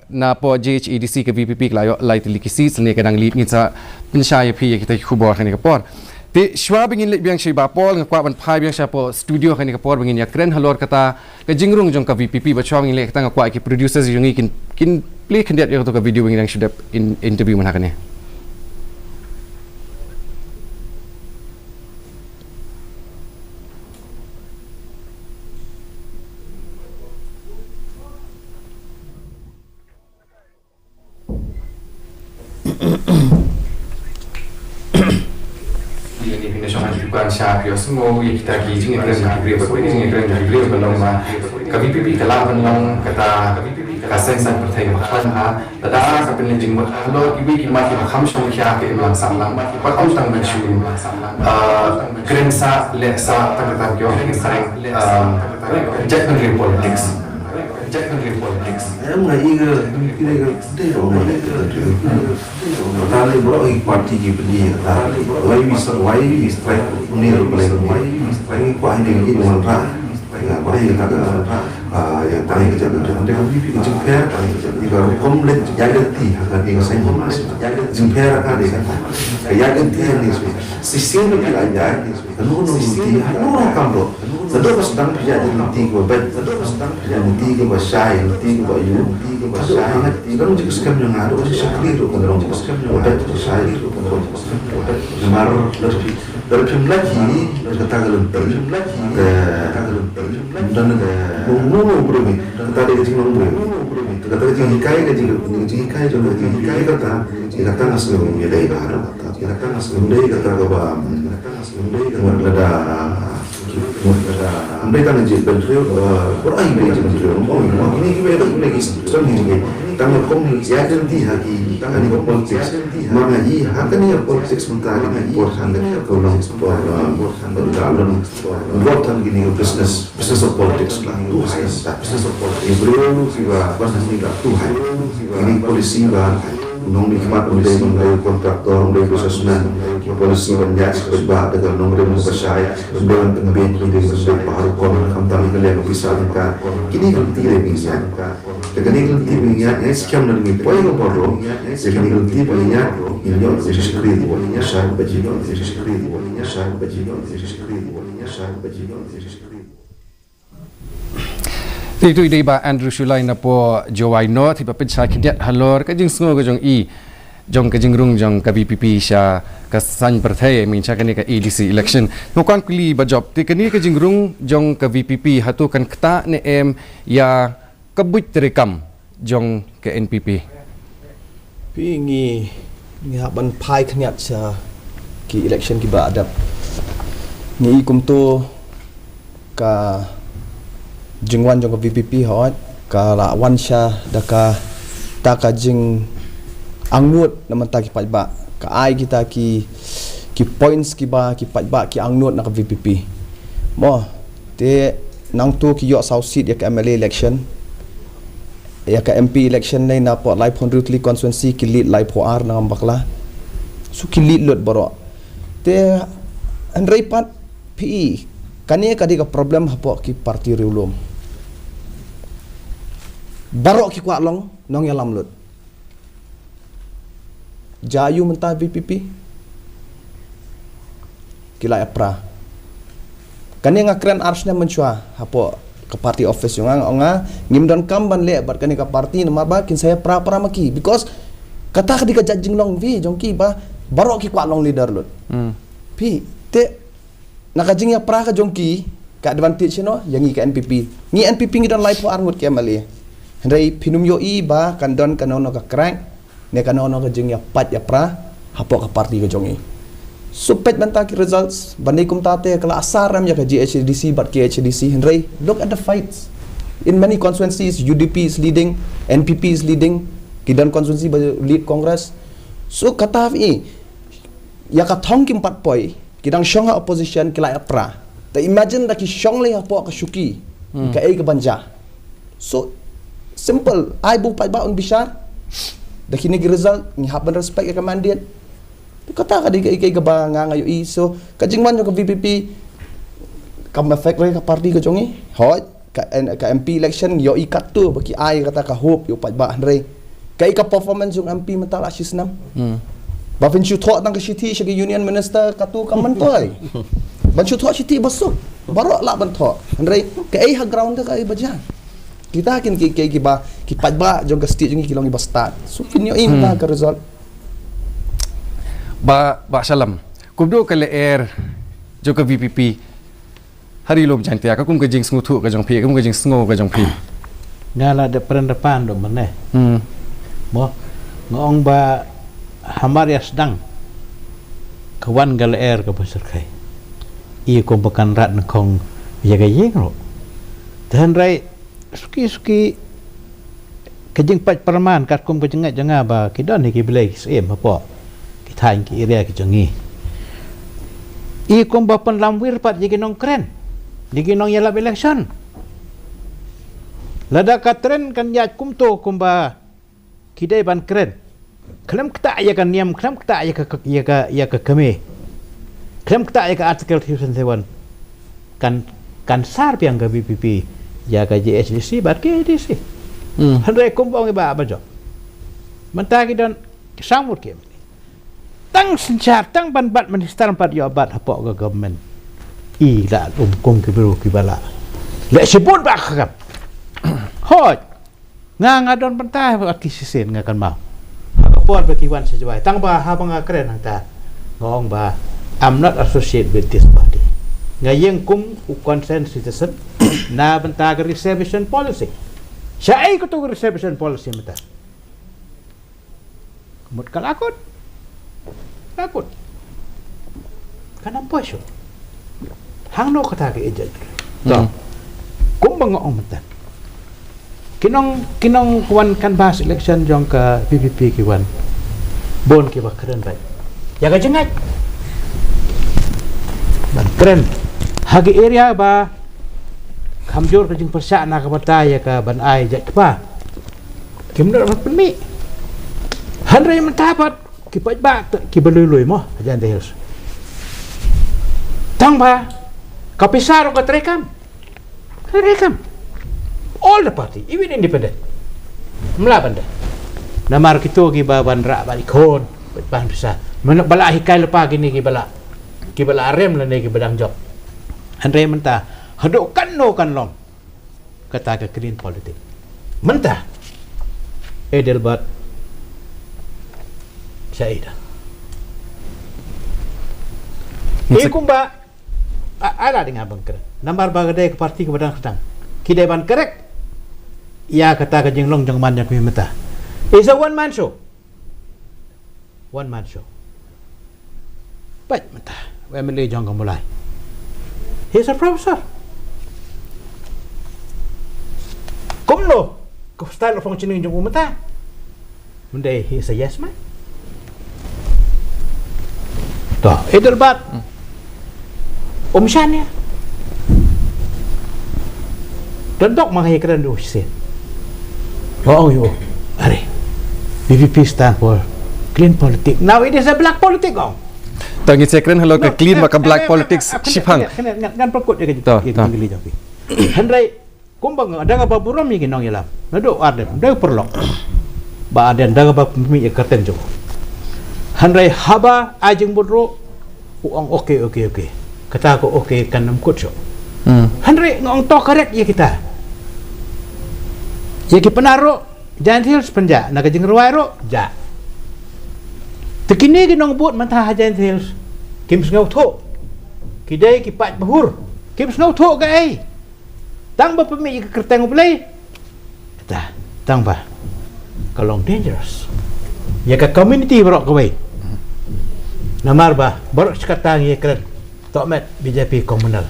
A: na po JHEDC ke VPP kelayo lai telikisi seni kadang lead ni sa pensyaya pi kita kubor kan kapor ti shwa bingin lek biang shi bapol ngakwa ban phai biang sha po studio kan kapor bingin ya kren halor kata ke jingrung jong ka VPP ba shwa bingin lek kata ngakwa ki producers jong kin play kandidat yo to ka video bingin yang sudah interview man hakane. Syah Rio semua kita kijing yang keren nak beri berapa kijing yang keren nak beri belum mah KVPP kalah belum kata kaseng sang pertai makan ha tada sampai lenjing kalau kibi kimat makan semua kia ke imam salam pak om tang mensyur keren sa le sa tang tang kyo kering jet negeri politics.
H: Em ngai ke dei ro ma ta le bro I party ki beli ta why we strike ni ro play why ko ai ni mo ra ya ba ya ka ya ta ni ke ja de ko bi ke jing per ni ga kom le ya de ti ha ga ni sai mo mas ya de jing per ka de ka ya de ti ni si sin ke la ya no ti no kam ro Sedang sedang kerja di nanti ko bet sedang kerja nanti ko basai nanti ko ayu nanti ko basai sekarang juga skam yang ada masih sekali tu kan orang juga skam yang bet basai tu kan orang juga skam namar dari film lagi kata kalau film lagi dan mau berani kata dia cuma mau kata hikai ka hikai jo hikai kata kata naslo mi dai baru kata naslo dai kata ka ba ada mereka nanti berdua orang ini macam berdua ini kita lagi sedang ini tangan komunikasi ada di hati tangan ini politik mana ini hakan ini politik sementara ini important kalau dalam important gini business of politics lah itu business of politics beliau juga bahasa ini Tuhan ini polisi bah nong nikmat untuk kontraktor untuk businessman polisi banyak sebab dengan nong dia mempercayai dengan pembeli dengan baru kon kami kalian bisa kita kini ganti lebihnya kini ganti lebihnya sekian dari poin baru kini ganti lebihnya ini yang jadi sekali saya bajikan jadi sekali saya bajikan jadi sekali saya bajikan jadi sekali
A: Itu ide ba Andrew Shulai na po Jowai no ti papid sa kidyat halor ka jing sngo ka jong i jong ka jing rung jong ka BPP siya ka san partai min cha kani ka EDC election no kan kuli ba job ti kani ka jing rung jong ka VPP hatu kan kta ne em ya kabut terekam jong ka NPP
B: pi ngi haban pai khniat cha ki election ki ba adap ngi kum to ka jingwan jong VPP hot ka la wansha daka ta ka jing angnut naman ta ki pajba ka ai kita ki points ki ba ki pajba ki angnut na ka VPP mo te nang tu ki yo south seat ya ka MLA election ya ka MP election nei na po live honrutli constituency ki lead live ho ar na bakla su ki lead lot baro te andrei pat PE kani ka problem hapo ki parti riulum barok ki kwak long nong ya lam lut jayu mentah VPP kila apra kani ngakren arsnya mencua hapo ke party office yung nga ngimdon kamban le bat kani ka parti nama ba kin saya pra maki because kata ka judging long vi jongki ba barok ki kwak long leader lut pi te nakajing ya pra ka jongki ka advantage no yang i ka NPP ni NPP ngi don live po arngut ke mali Hendai pinum yo i ba kandon kanono ka crank ne kanono ka jing ya pat ya pra hapo ka parti ka jongi supet banta ki results bandai kum tate kala asaram ya ka GHDC but KHDC Hendai look at the fights in many constituencies UDP is leading NPP is leading kidan constituency lead congress so kata i ya ka thong kim pat poi kidang shonga opposition kila ya pra ta imagine da ki shong le hapo ka shuki ka e ka banja so simple ai bu pai ba on bishar da kini result ni happen respect ka mandiat kata ka di ka ba nga ngayo i so kajing man ka VPP kam effect re ka party ka jongi hot ka MP election yo i kat tu baki ai kata ka hope yo pai ba re ka performance yung MP mental asis nam ba fin chu tho tang ka city siya union minister ka tu ka man toy ban chu tho city basuk baro la ban tho re ka ai ha ground ka ai bajan kita akan ki ba ki pajba jong state jong kilong iba start so kinyo ta ka result
A: ba salam kubdo ka leer jong ka VPP hari lom jantia ka kum ka jing sngu ka jong pi kum ka jing sngo ka jong pi
E: ngala de depan do mane mo ngong ba hamar ya sedang kawan gal air ka pasar kai i ko bakan rat kong yaga yeng ro dan rai suki kajing pat perman kat kum kajing janga ba kidan ki belai sem apa kithain ki area ki jangi i kum ba pan lamwir pat jigi nong kren jigi nong yalap election lada katren kan ya kum to kum ba kidai ban kren kelam kta ya kan niam kelam kta ya ka kame kelam kta ya ka article 371 kan sar piang ka BPP ya ka GHDC bat KDC handai kumpang ba ba jo mentagi dan samur ke tang sencar tang ban bat minister empat yo bat hapo ke government i la kong ke biru ki bala le sebut ba kap hot nga don pentai ba ki sisen nga kan mau ka buat bagi wan sejawai tang ba ha bang keren hangta ngong ba I'm not associated with this party ngayeng kum concerned citizen na bentag reservation policy Saya ikut tu reservation policy mata. Mut kalakot. Lakot. Kanang po siya. Hang no kata ke ejat. So, kung bangong mata. Kinong kuan canvas election jong ka PPP kiwan. Bon ki ba keren ba. Ya ka jengat. Dan keren. Hagi area ba kamjor ka jing persa na ka bataya ka ban ai jat pa. Kimno rat pemi. Hanre mentapat ki pa ba ki belui mo ajan hills. Tang ba kapisaro ka trekam. Trekam. All the party, even independent. Melaban dah. Namar kita ki baban rak balik kon, ban bisa. Bala hikai lepa gini ki bala arem la ne ki badang job. Andre mentah, hadok kan no kan long. Kata ke clean politik. Mentah. Edelbat Syaidah. Kumba ada dengan abang keren. Namar bagadai ke parti ke badang sedang. Kidai ban kerek. Ya kata ke jenglong jang man yang mentah. It's a one man show. One man show. Baik mentah. Emily jang mulai. He's a professor. Kumlo. Style of functioning jang mentah. Mendai he's a yes man. Toh, Edelbat. Syania. Tentok mengakhiri keren dulu sih. Oh, yo, are. PPP stand for clean politics. Now it is a black politics, oh.
A: Tangi sekren halo ke clean maka black politics sipang.
E: Kan perkut dia gili joki. Hendrai kumbang ada apa buram ni ginong yalam. Nado ada, dah perlok. Ba ada dah apa mi kerten jo. Hendrai haba ajeng bodro uang oke. Kata aku oke kan namkut jo. Hendrai ngong to korek ya kita. Jadi penaro Giant Hills penja, nak jeng ruai ro ja. Tekini ginong buat mentah Giant Hills. Kim sengau tho. Kidai kipat bahur. Kim sengau tho ke ai. Tang ba pemi ke kerteng play. Dah, tang ba. Kalong dangerous. Ya ka community berok kawai. Namar ba, berok sekatang ye keren. Tok met BJP komunal.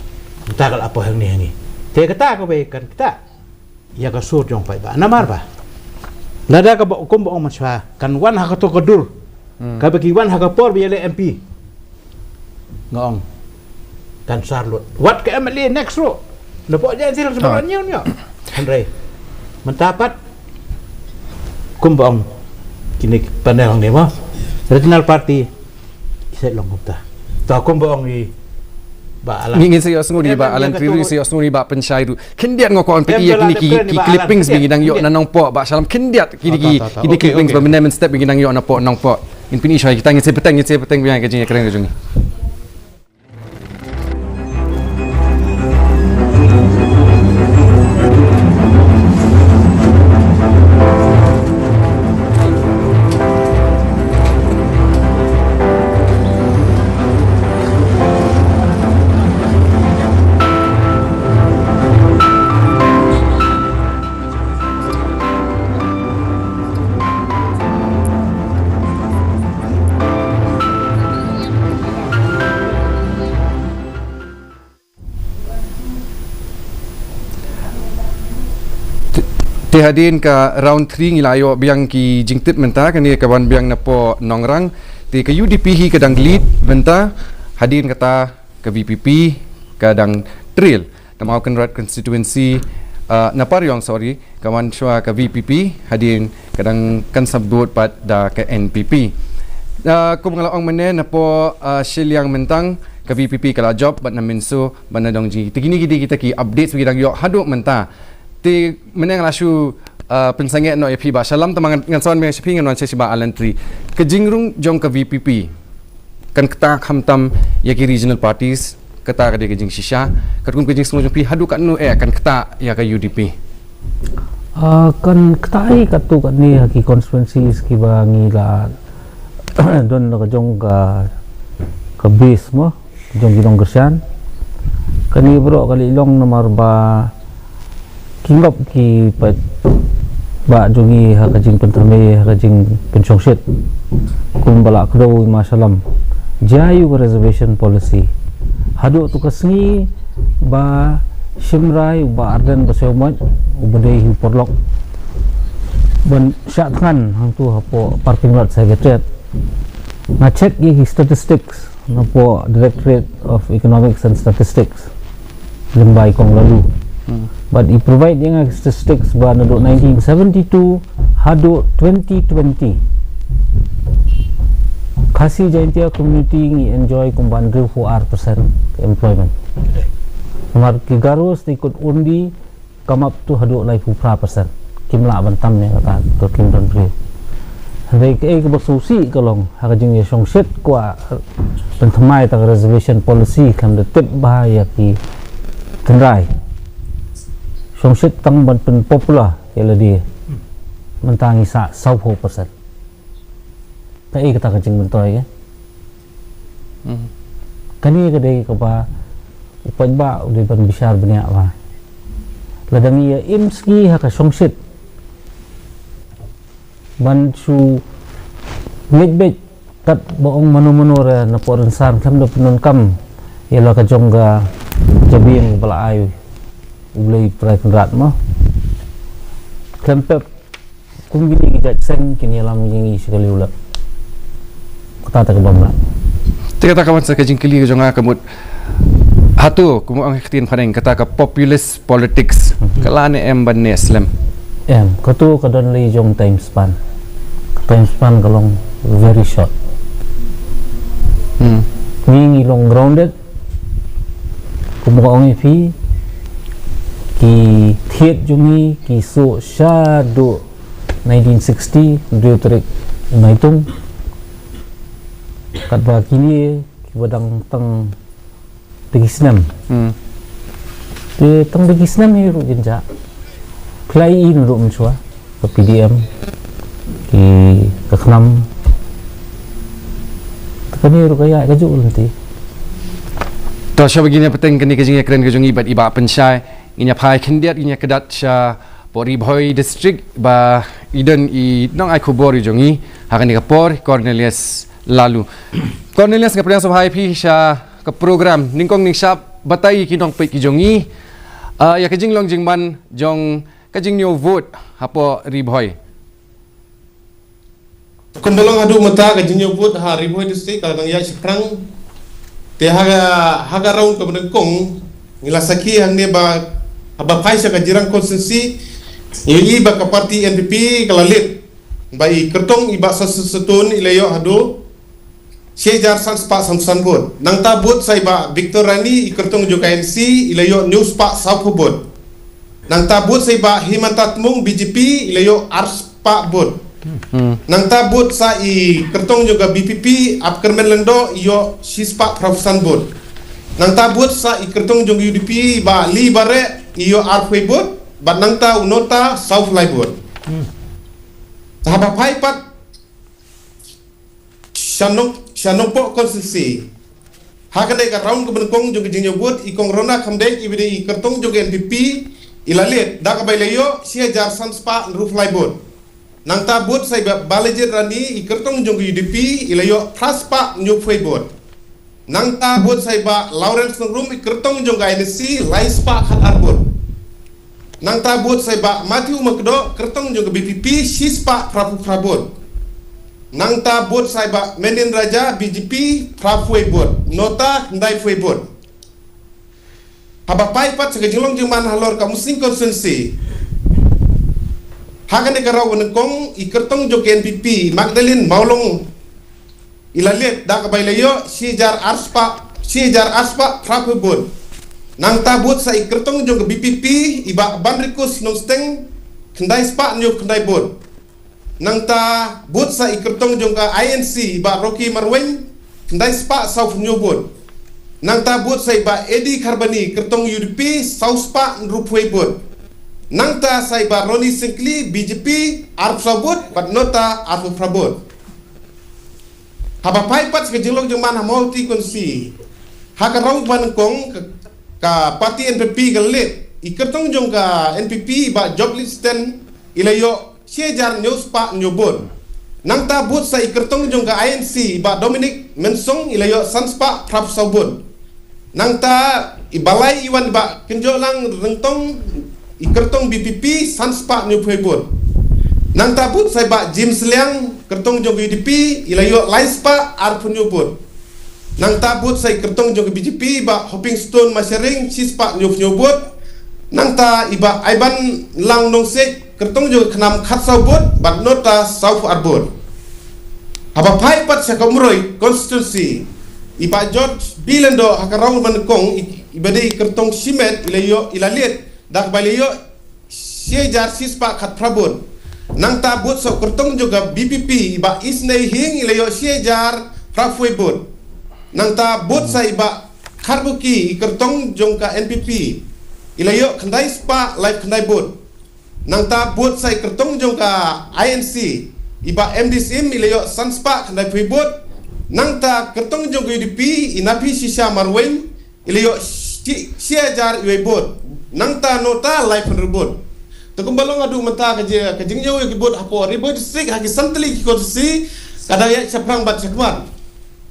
E: Entah kalau apa yang ni. Dia kata kawai kan kita. Ya ka sur jong pai ba namar ba nada ka ba kum ba on maswa kan wan ha ka to kodur ka bagi wan ha ka por bi le MP ngong kan sarlut wat ka MLA next ro na po jan sil sebab nyo andre mentapat kum ba on kini panel ni ma regional party isa long kupta to kum ba on ni ngin saya sungguh ba alan triwi saya sungguh ba pensyai tu kendiat ngokon pi ki clippings bi nang yo nanong po ba salam kendiat ki clippings ba menem step bi nang yo na po nang po in pini syai kita ngin saya petang bi yang kajing keren kajung hadin ka round 3 ngilayo biang ki jingtit menta kan ni kawan biang napo nongrang ti ke UDP hi kadang lead menta hadin kata ke VPP kadang trail namau kan rat constituency napariong sorry kawan shwa ke VPP hadin kadang kan sebut pat da ke NPP ku mengalong menen napo shiliang mentang ke VPP kala job bat naminso banadong ji tigini kita ki update bagi yo haduk menta ti meneng lasu pensangit no FP ba salam temangan ngan sawan me shiping ngan sesiba alantri ke jingrung jong ke VPP kan kata khamtam ya ki regional parties kata ka de jing shisha katun ke jing semua jong pi hadu kan no kan kata ya ka UDP
D: kan kata katu kan ni ki constituency ki ba ngila don ka jong ka base mo jong gidong gersan kani bro kali long nomor ba kinggap ki pat ba jongi hakajing pentame hakajing penchongshit kum bala kdo masalam jayu reservation policy hadu tu kasngi ba shimrai ba arden ba seumat ubadei hu porlok ban syatkan hang tu hapo parking lot secretariat ngecek gi statistics napo Directorate of Economics and Statistics lembai kong lalu but he provide yang statistics ba nado 1972 hado 2020 Khasi Jaintia community ngi enjoy kumban 4% employment Mar Kigaros ikut undi come up to hado 4% kimla bantam ne kata to kim dan pri Hari ke bersusi kalong hakajing ye songset kwa pentamai ta reservation policy kam de tip bahaya ki kendrai songset tang ban pen popular kela dia mentangi sa 20% ta kata kajing bentoy ya kani kedai ke ba upan ba udah ban besar banyak ba ladang ia imski haka songset ban su nitbit tat boong manu-manu ra na po rensan kam do penun kam yelo ka jongga jabing bala ayu ulai prai kendrat mo kempep kum gini gijat sen kini lam jingi sekali ulap kata ta kabamla
A: Kata kawan sa kajing kili jonga kamut hatu kumu ang khtin phaneng kata ka populist politics kalane em ban ne islam
D: katu kadon li jong time span kalong very short ni long grounded kumukaong ipi ki thiet jungi ki so sha do 1960 do trik maitung kat ba kini ki badang tang tegisnam te tang tegisnam hi ru jinja play in ru mchua ke PDM ki kaknam kani ru kaya kaju nanti
A: to sya begini peteng kini kajing kren kajung ibat iba pensyai inya phai khindiat inya kedat sya pori bhoi district ba iden I nong ai khubori jongi hakani kapor Cornelius lalu Cornelius ka priang subhai phi sya ka program ningkong ning syap batai kinong pe ki jongi ya kajing long jingman jong kajing new vote hapo ribhoi
I: Kondolong adu mata ka jinyo put ha riboy district ka nang ya siprang te haga raun ka benengkong ngilasaki hang ne ba aba paisa ka jirang konsensi ili ba ka parti NPP kalalit bai kertong iba sasutun ilayo adu sejar sans pa samsan bot nang tabut sai ba Victor Rani kertong jo KNC ilayo news pa saupubot nang tabut sai ba Himantatmung BJP ilayo ars pa bot nang tabut sa I kertong juga BPP apkermen lendo iyo sispa profesan bot nang tabut sa I kertong juga UDP ba li bare iyo arfwe bot ba nang ta unota south lai bot sahabat paipat syanong po konsensi hakane ka round ke benengkong juga jinyo bot ikong rona kamdek ibide I kertong juga NPP ilalit da ka bailayo sia jar sanspa roof lai bot nang tabut sai balajir rani ikertong jong UDP ilayo traspa new Facebook nang tabut sai ba Lawrence Nungrum ikertong jong INC laispa khat arbut nang tabut sai ba Matthew Makdo kertong jong BPP sispa prapu prabut nang tabut sai ba Menin Raja BJP prapu ebut nota ndai fuebut haba paipat sagajilong jong man halor ka muslim konsensi Hakan negara wenengkong ikertong jo KNPP Magdalene Maulong ilalit da ka bailayo sijar aspa prapebon nang tabut sa ikertong jo BPP iba banrikus nongsteng kendai spa nyo kendai bot nang ta but sa ikertong jo ka INC iba Rocky Marwen kendai spa south nyo bot nang tabut sa iba Eddie Karbani kertong UDP south spa nrupwe bot nang ta sai ba Roni Singkli BJP arp sabut pat nota arp prabot haba paipat ke jilong jong mana mau ti konsi haka raw ban kong ka parti NPP galit ikertong jong ka NPP ba job listen ilayo siejar news pa nyobon nang tabut sa ikertong jong ka INC ba Dominic Mensong ilayo sanspa prap saubon nang ta ibalai iwan ba kenjo lang rentong ikertong BPP sanspa nyobon nang tabut sa ba James Liang kertong jong UDP ilayo laispa arpun nyobon nang tabut sa ikertong jong BJP ba Hopping Stone Masyering sispa nyobot nang ta iba Iban lang nong sek kertong jong kenam khat saubot bat nota South Arbor haba pai pat sa kamroy constituency iba George Bilendo hakarong manekong ibade kertong simet ilayo ilalit dak balayo siejar sispa khat prabon nang tabut sa kertong juga BPP iba isnay hing ilayo siejar prafuebot nang tabut sa iba karbuki kertong jong ka NPP ilayo kandai spa live kandai bot nang tabut sa kertong jong ka INC iba MDSM ilayo sanspa kandai fuibot nang ta kertong jong ka UDP inapi sisa marwen ilayo siejar iwebot nang ta nota live kandai Tukumbalong adu mata kajing nyaw yung kibot hapo ribo distrik haki santali kikonsi kadang ya saprang bat sakman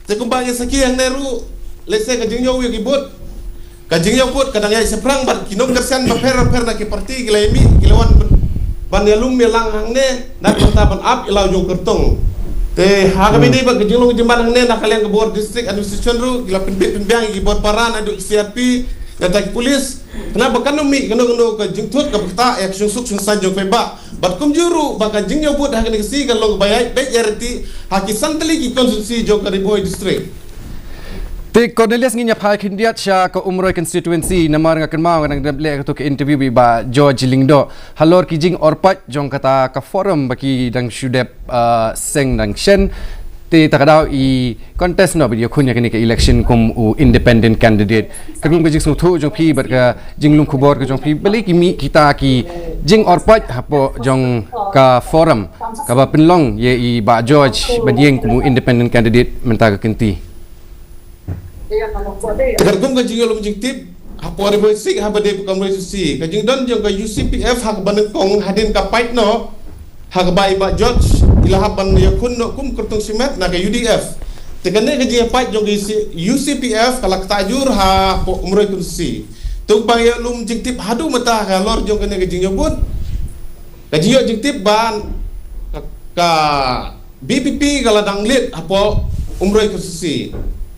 I: tukumbang ya saki yang neru lese kajing nyaw yung kibot kajing nyaw put kadang ya saprang bat kinom gersian baper na ki parti gilemi gilawan ban yalum melang hangne nak taban up ilaw yung kertong te hagami dei ba kajing long jemban hangne nak kalian kebor distrik administration ru gila pinbiang kibot paran adu CRP kata polis kenapa kan umi kena ke jengtut ke peta ya sungsuk sungsan jong peba bat kum juru baka jingyo bud hakene si kalau bayai baik yarti haki santali ki konsumsi jong ka riboy district
A: Te Cornelius nginya phai khindiat sha ko umroi constituency namar ngakan mau nang dable to ke interview bi ba George Lingdo halor ki jing orpat jong kata ka forum baki dang shudep seng dang shen te takadaw I contest no video kunya kini ke election kum u independent candidate kagum ke jing sung thu jong phi bar ka jing lung khubor ke jong phi beli ki mi kita ki jing orpat hapo jong ka forum ka ba penlong ye I ba George badieng kum independent candidate menta ka kenti
I: kagum ke jing lung jing tip hapo riboy sik habade kam si ka jing don jong ka UCPF hak banengkong hadin ka pait no hak bai ba George ilahapan yakun no kum kertung simet na ke UDF tekane ke jing pait jong UCPF kalak tajur ha po umroi kunsi tung bang ya lum jing tip hadu mata ka lor jong kene ke jing yobut ka jing jing tip ban ka BPP galadang lit apo umroi kunsi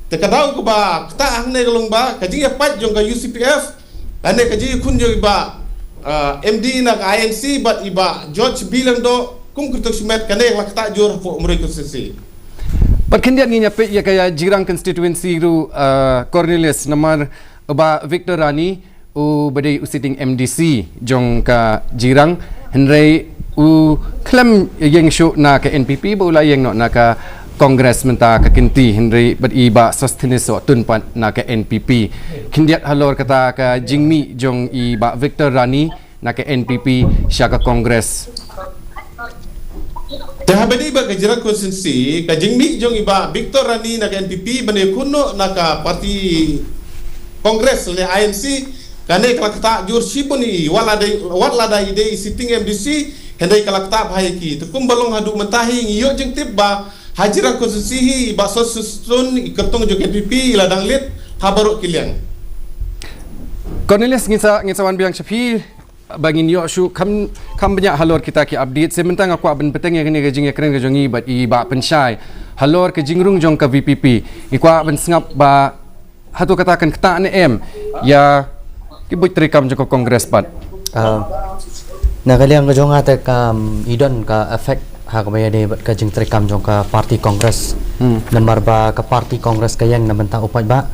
I: tekadau ko ba kta angne galong ba ka jing pait jong ka UCPF ane ka jing kun jong ba MD na INC but iba George Bilando kum kertuk simet kane lak tajur po umroi kunsi
A: Perkendian nginya pe ya kaya jirang constituency ru Cornelius namar ba Victor Rani u badai usiting MDC jong ka jirang henry u klem yang show na ka NPP ba ula yang no na ka Kongres menta ka kinti henry bad iba sustenance so tunpan na ka NPP kindiat halor kata ka jingmi jong iba Victor Rani na ka NPP siya ka Kongres
I: Tahabadi ba kajira konsensi kajingmi jong iba Victor Rani na ka NPP bane kuno na ka parti Kongres le INC kane kalakta jur siponi wala dai ide sitting MDC hendai kalakta bhai ki tukum balong hadu mentahi ngiyo jeng tip ba hajira konsensi ba sosun ikertong jong NPP ladang lit habaruk kiliang
A: Cornelius ngisawan biang Syafi bangin yo shu kam banyak halor kita ki update sementang aku aben peteng yang ni gajing keren gajongi bat I ba pensyai halor ke jingrung jong ka VPP ikwa ben sengap ba hatu katakan keta ne em ya kibut terikam jong Kongres bat
C: na kaliang gajong ate kam idon ka effect hak baya de bat ka jing terikam jong ka parti Kongres namar ba ka parti Kongres kayang na bentang upat ba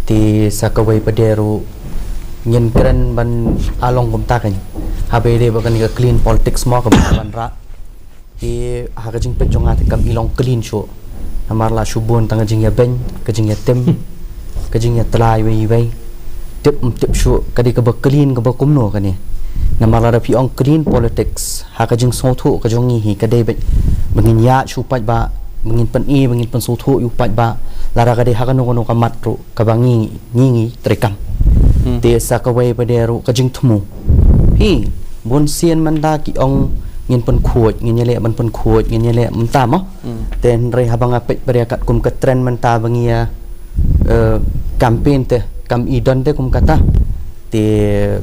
C: ti sakawai pederu nyen keren ban along kumta kan habede bakan ka clean politics mo ka ban ra ti ha ka jing pejong ate kam ilong clean show namar la shubon tang jing ya ben ka jing ya tem ka jing ya tlai wei tip show ka di ka ba clean ka ba kumno ka ni namar la pi ong clean politics ha ka jing so thu ka jong hi ka de bangin ya shu pat ba bangin pan so thu yu pat ba lara ka de ha ka no ka matro ka bangi ngi trekam te sakawai pada ru kajing temu hi bon sien manda ki ong ngin pun khuoj ngin yele man pun khuoj ngin yele mta mo ten re habang apet pada kat kum ke trend menta bangia campaign te kam idon te kum kata te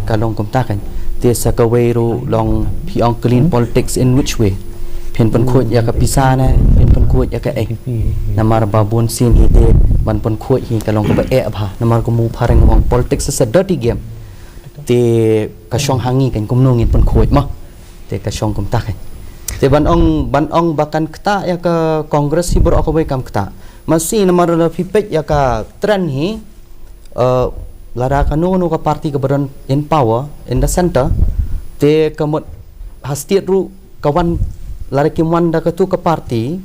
C: kalong kum ta kan te sakawai ru long pi ong clean politics in which way pen pun khuoj ya ka pisa na pen pun khuoj ya ka namar babon sin hi te ban pun khuoj hi kalong ko ba bha namar ko mu phareng wong politics is a dirty game te ka shong hangi kan kum nungin pun khuoj mo te ka shong kum ta kan te ban ong bakan kta ya ka congress hi bor ko bai kam kta masih namar la pipet ya ka trend hi lara ka no ka party ka baron in power in the center te kamot hastiat ru kawan lara kimwan da ka tu ka party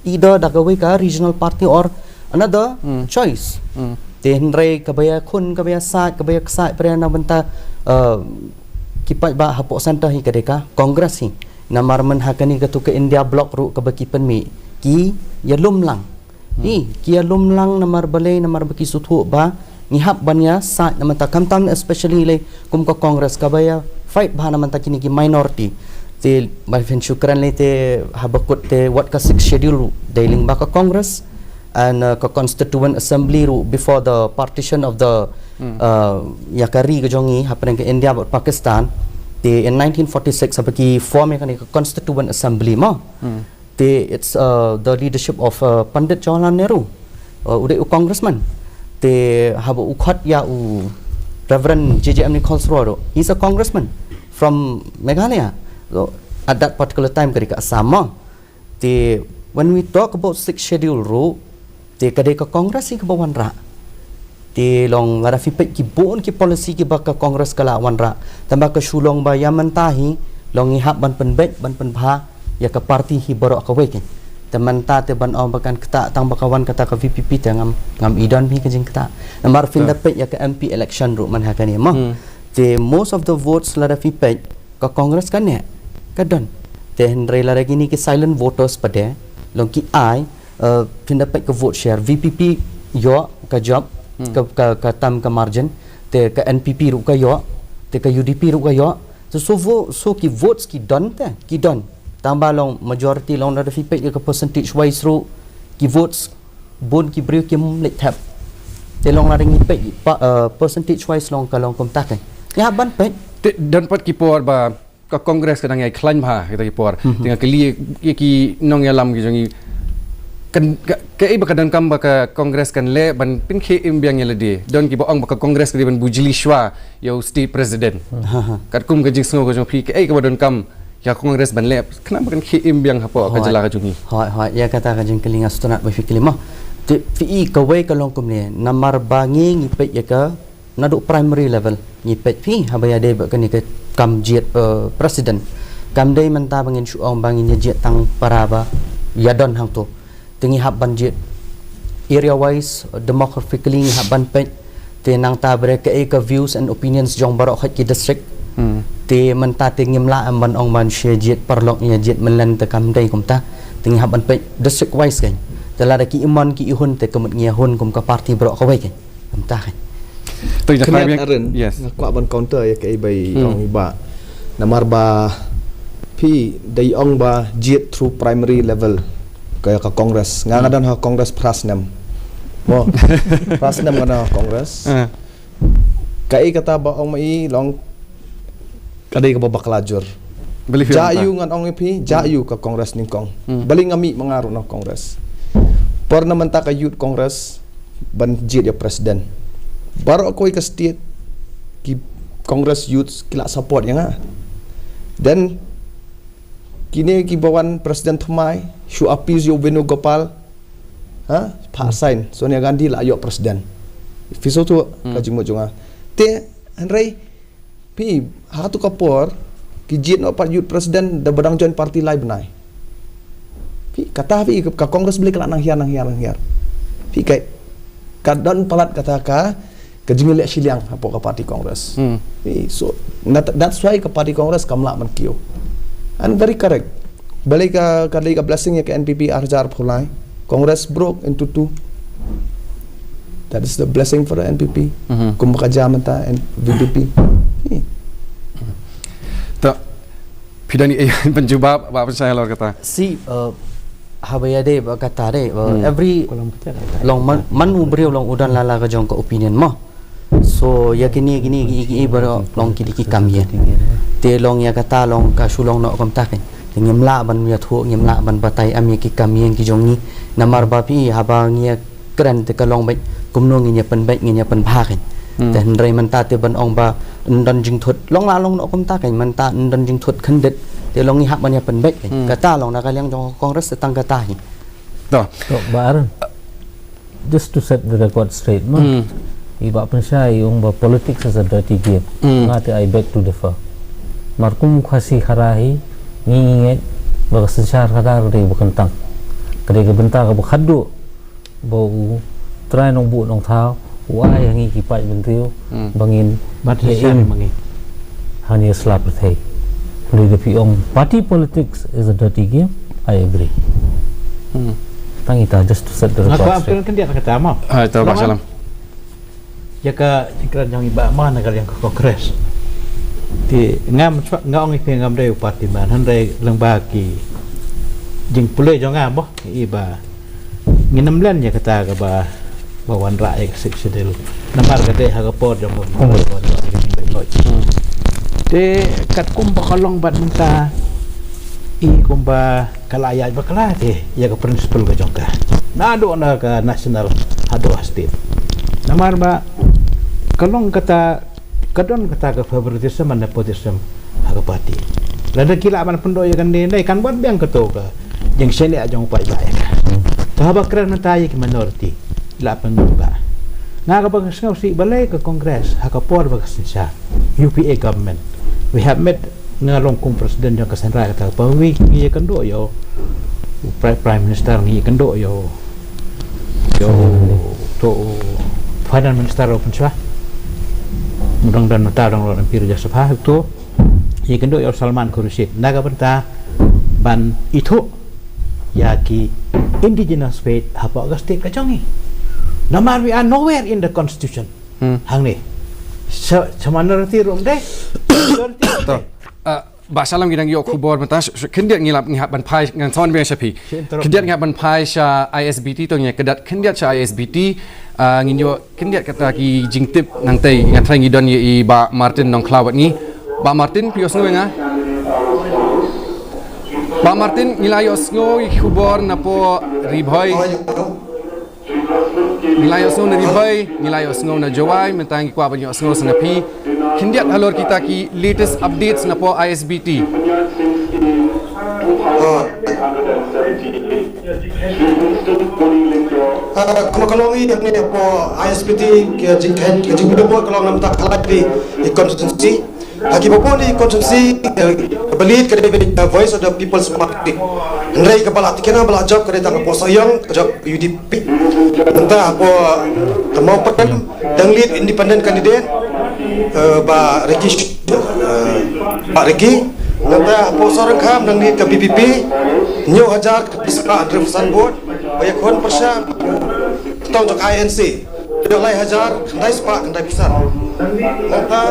C: either da ka bai ka regional party or another choice te henry kabaya khun kabaya sa prena banta kipat ba hapok center hi kadeka congress hi namar man hakani ka tu ka india block ru ka baki penmi ki ya lumlang ki ya lumlang namar balai namar baki suthu ba ngihap banya sa namanta kamtam especially like kum ka congress kabaya fight ba namanta kini ki minority te malfen syukran le te habakut te what ka 6 schedule dealing ba ka congress and ka constituent assembly ru before the partition of the yakari gajongi happening ke india but pakistan te in 1946 habaki form ka constituent assembly mo te it's the leadership of pandit jawaharlal nehru ude congressman te habo ukhat ya reverend JJM Nichols Roy he's a congressman from Meghalaya. So, at that particular time kadika sama te when we talk about 6 schedule ru te kadika congress ki bawan ra te long ngara fipet ki bon ki policy ki baka congress kala wan ra tamba ka shulong ba yaman tahi long ihap ban penbet ban penbha ya ka party hi borok ka wek teman ta te ban om bakan kata tang bakawan kata ka VPP te ngam idon bi kajing kata namar fin dapat ya ka MP election ru man hakani ma te most of the votes la fipet ka congress kan ne kadon te henry la gini ki silent voters pada long ki ai pindapat ke vote share VPP yo ka job ka tam ka margin te ka NPP ru ka yo te ka UDP ru ka yo so ki votes ki don tambah long majority long la fipet ka percentage wise ru ki votes bon ki brio ki mlet tap te long la ringi pe percentage wise long ka long kom tak ya ban pe
A: dan pat kipor ba ka kongres kadang ai klan bha kita kipor tengah keli ki nong yalam ki jongi kan ka iba kadan kam ba ka kongres kan le ban pin khe imbyang yelade don ki ba ong ba ka kongres ka ban bujili shwa yo state president kat kum ka jing sngo ka jong phi ka ai ka don kam ya kongres ban le kenapa kan khe imbyang hapo ka jala ka jongi
C: hoi ya kata ka jing kelinga stunat ba fikli ma te fi ka wei ka long kum ne namar bangi ngi pe ya ka naduk primary level ngi pe fi habaya de ba kan ni ka kam jet president kam dei menta bangin su ong bangin jet tang paraba yadon hang to tingi hab ban jet area wise demographically hab ban pe te nang ta bre ka views and opinions jong barok khat ki district te menta te ngimla am ban ong ban share jet parlok nya jet melan te kam dei kum ta tingi hab ban pe district wise kan tela da ki imon ki ihun te kemut ngia hun kum ka party barok ka wai kan kum ta kan
A: tu jak
B: Kena
A: yang
B: aren
A: yes
B: kwa ban counter ya kai bai ong ba namar ba pi dai ong ba jet through primary level kaya ka congress ngangadan ha congress prasnam mo prasnam ngana congress kai kata ba ong mai long kadai ka babak lajur
A: beli
B: jayu ngan ong pi jayu ka congress ningkong bali ngami mangaru na congress porna menta ka youth congress ban jet ya presiden baru aku ke state ki Congress Youth kila support yang dan kini ki bawan Presiden Thumai Shu Apis Yo Venugopal Pak Sain Sonia Gandhi lah ayok presiden fiso tu kajing mo junga te Henry pi hatu kapor ki jit no part youth presiden da badang join party lai benai pi kata pi ka Congress beli kala nang hiar pi kai kadon palat kata ka kajing lek siliang apa ka party Congress so that's why ka party Congress kamla man kio and very correct balik ka blessing ya ke NPP arjar phulai Congress broke into two That is the blessing for the NPP. Kumakaja mata and VPP.
A: Tak. Pidani penjubab apa saya lor kata.
C: Si habaya de kata de every long man ubrio long udan lala ka jong ka opinion mo. So ya gini baru long kiki kami te long ya kata long ka sulong no kom takin ngimla ban ya thu ngimla ban batai ami ki kami ki jong ni namar bapi habang ya kran te ka long bai kumno ngi pen bai ngi pen phakin te hnrei man ta te ban ong ba ndan jing thut long la long no kom takin man ta ndan jing thut khan det te long ni hak ban ya pen bai kata long na ka yang jong kongres tang kata hi
A: Tak.
D: So, Baran, just to set the record straight, iba pensai yung ba politics is a dirty game. Ngati I beg to differ. Markum kasi harahi ngingit baga sesyar kadar dari bekentang. Kadai kebentar ke bekhadu bau try nong bu nong thao wai hangi kipai bentiu bangin
E: Batisyan mangi.
D: hani slap thai. Dari depi ong party politics is a dirty game. I agree. Tangita just to set the
E: Aku
D: record straight.
E: apa kan dia kata mau.
A: Hai, tahu Pak Salam.
E: Jika jika yang iba mana kalau yang ke kongres. Di ngam ipi ngam dai parti man handai lengbagi. Jing pulai jong ngam boh iba. Nginam len ya kata ke ba bawan rakyat ke sedel. Namar kata hagapor jong boh. De kat kumpa kalong bat minta kumba kalaya bakala te ya ke principal ke jongka nado na ka national hado state namar ba kalong kata kadon kata ke favoritism and nepotism aga parti lada kila man pendo ya kan dai kan buat biang keto ka jeng sene ajong pai ba ya ka ba kran mentai ke minority la pengba na ka bang si balai ke kongres ha ka por ba sinsa UPA government we have met ngalong kum presiden yang kesenra kata pawi ngi kendo yo prime minister ngi kendo yo to finance minister open swa mudang dan nota dong orang pir jasa pah tu ngi kendo yo Salman Khurshid naga benta ban itu ya ki indigenous faith apa ga state kajongi namar we are nowhere in the constitution hang ni minority room deh
A: Ba Salam gidang yo khubor matas kendiat ngilap ngihap ban pai ngan thon be sapi kendiat ngihap ban pai sha ISBT to nya kedat kendiat sha ISBT ngin yo kendiat kata ki jingtip nang tai ngan thang idon ye ba Martin nong klawat ni ba Martin pios ngoenga ba Martin ngilayos ngoi khubor napo ribhoi nilayos ngau na ribhoi nilayos ngau na jawai mentang kwa ban yo ngau sangapi kendiat halor kita ki latest updates na po ISBT.
J: Kalau ini yang ni po ISBT jingkan jingkan po kalau nam tak kalah di constituency. Haki po di constituency belit kerja voice of the people's party. Hendai kepala tikena bela job kerja tang po sayang job UDP. Entah po mau pekan dan lead independent candidate Pak Riki nanti po seorang kam dan lead ke PPP new hajar ke Pisca Adresan Board banyak kon persia tahun untuk INC tidak lagi hajar kendai sepak kendai pisar nanti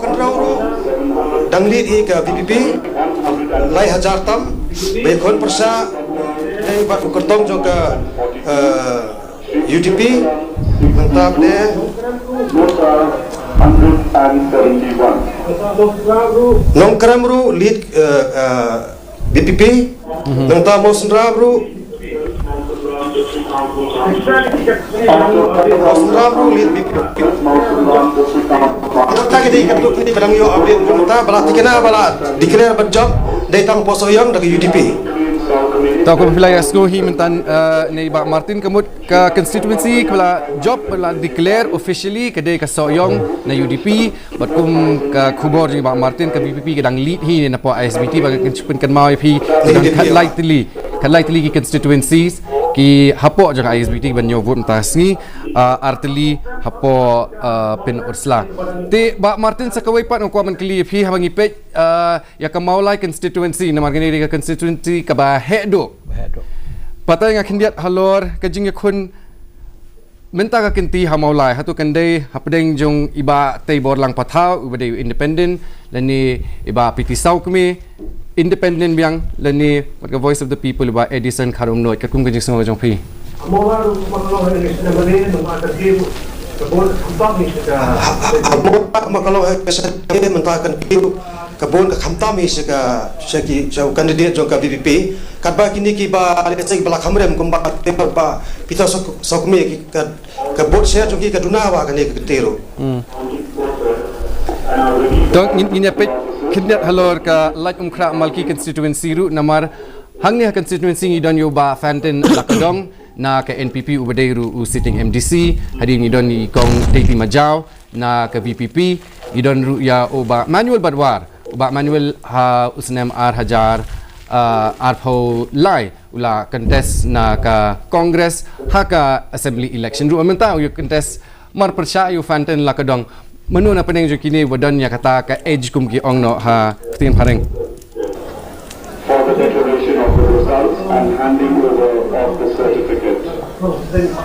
J: kendrauru dan lead ke PPP lagi hajar tam banyak kon persia dari Pak Kertong juga UDP mantap deh. Nongkramru lead BPP, nongta Mosnramru lead BPP. Kita kita ikat tu ni kadang yo update nongta balat kena balat declare berjob datang posoyong dari UDP.
A: Tahu kau pilih asgohi mentan ni Pak Martin kemud ke constituency kala job kala declare officially kedai ke Soyong na UDP batkum ke khubor ni Pak Martin ke PPP kedang lead hi na po ISBT bagi kan mau pi kan likely ki constituencies ki hapo jang ISBT banyo vote mentas ni artili hapo pin ursla te Pak Martin sakawai pat ko man kli pi habangi pe ya ke maulai constituency na margani ke constituency ka ba hedo patay nga kindiat halor kajing yakun menta ka kinti hamaulay hatu kanday hapdeng jong iba tay bor lang pathaw iba day independent lani iba pitisaw kami independent biang lani what ka voice of the people iba Edison Karum Noy kakum kajing semua jong pi
J: Amor kalau kesan mentakan piu kabun ka khamtam hi saka shaki jau candidate jo ka VPP kadba kini ki ba leseng bala khamrem kumba tempa ba pita sokme ki ka bot share jo ki ka dunawa ka ne ka tero
A: dong in pet kindiat halor ka like kra malki constituency ru namar hangni constituency ni don yo ba fanten lakadong na ke NPP ubadairu u sitting MDC hari ni don ni kong Teti Majau na ke VPP ni don ru ya oba manual badwar oba manual ha usnem ar hajar arpo lai ula contest na ka Congress ha ka assembly election ru amenta u contest mar persya yu fanten lakadong menu na peneng jo kini wadon ya kata ka age kum ki ong no ha tim hareng
K: for the declaration of the results and handing over of the certificate.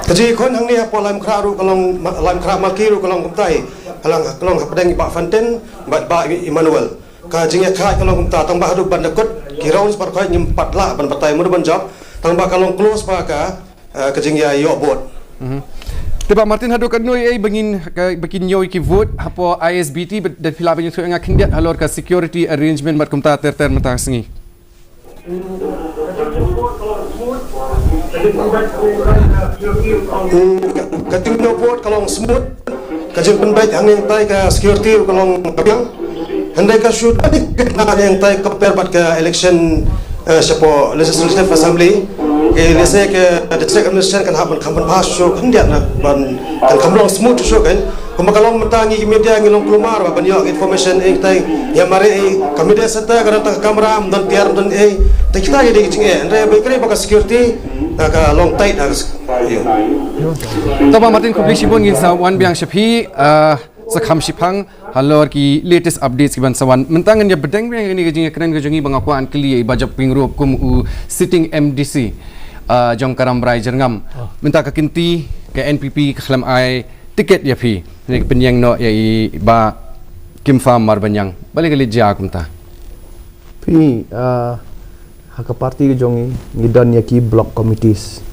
J: Kaji kon hang ni apo lam khra ru kalong lam khra malki ru kalong kumtai halang kalong hapadeng ba fanten ba Emmanuel ka jing ya khra kalong kumta tang ba hadu bandakut ki rounds par khoi nyim patla ban patai mu ban job tang ba kalong close pa ka kajing ya yo bot
A: Tiba Martin hadu kan noi begin yoy ki vote hapo ISBT dan pila banyak tu ngak kindiat halor ka security arrangement mat kumta ter matang sengi
J: kating no bot kalong smooth kajing penbaik hang yang tai ka security kalong kapiang handai ka shoot na yang tai ka perbat ka election siapa legislative assembly ke lese ke district administration kan haban kampan pas show kan dia na ban kan kamlong smooth show kan kumakalong matangi media ngilong kelumar ban yo information tai ya mari media serta kan ta kamera dan tiar dan ta kita jadi cing andre baikre baka security ka long tight
A: Taba Martin publish bon ngin sa wan biang shapi sakham shipang halor ki latest updates ki ban sawan mentangan ya bedeng biang ini kajing keren kajongi bang aku an kli bajak pingrop kum u sitting MDC jong karam brai jerngam minta ka kinti ke NPP ka khlam ai tiket ya pi ni penyang no ya ba kim fam mar banyang balik kali ja kumta
B: pi haka parti jongi ngidon ya ki block committees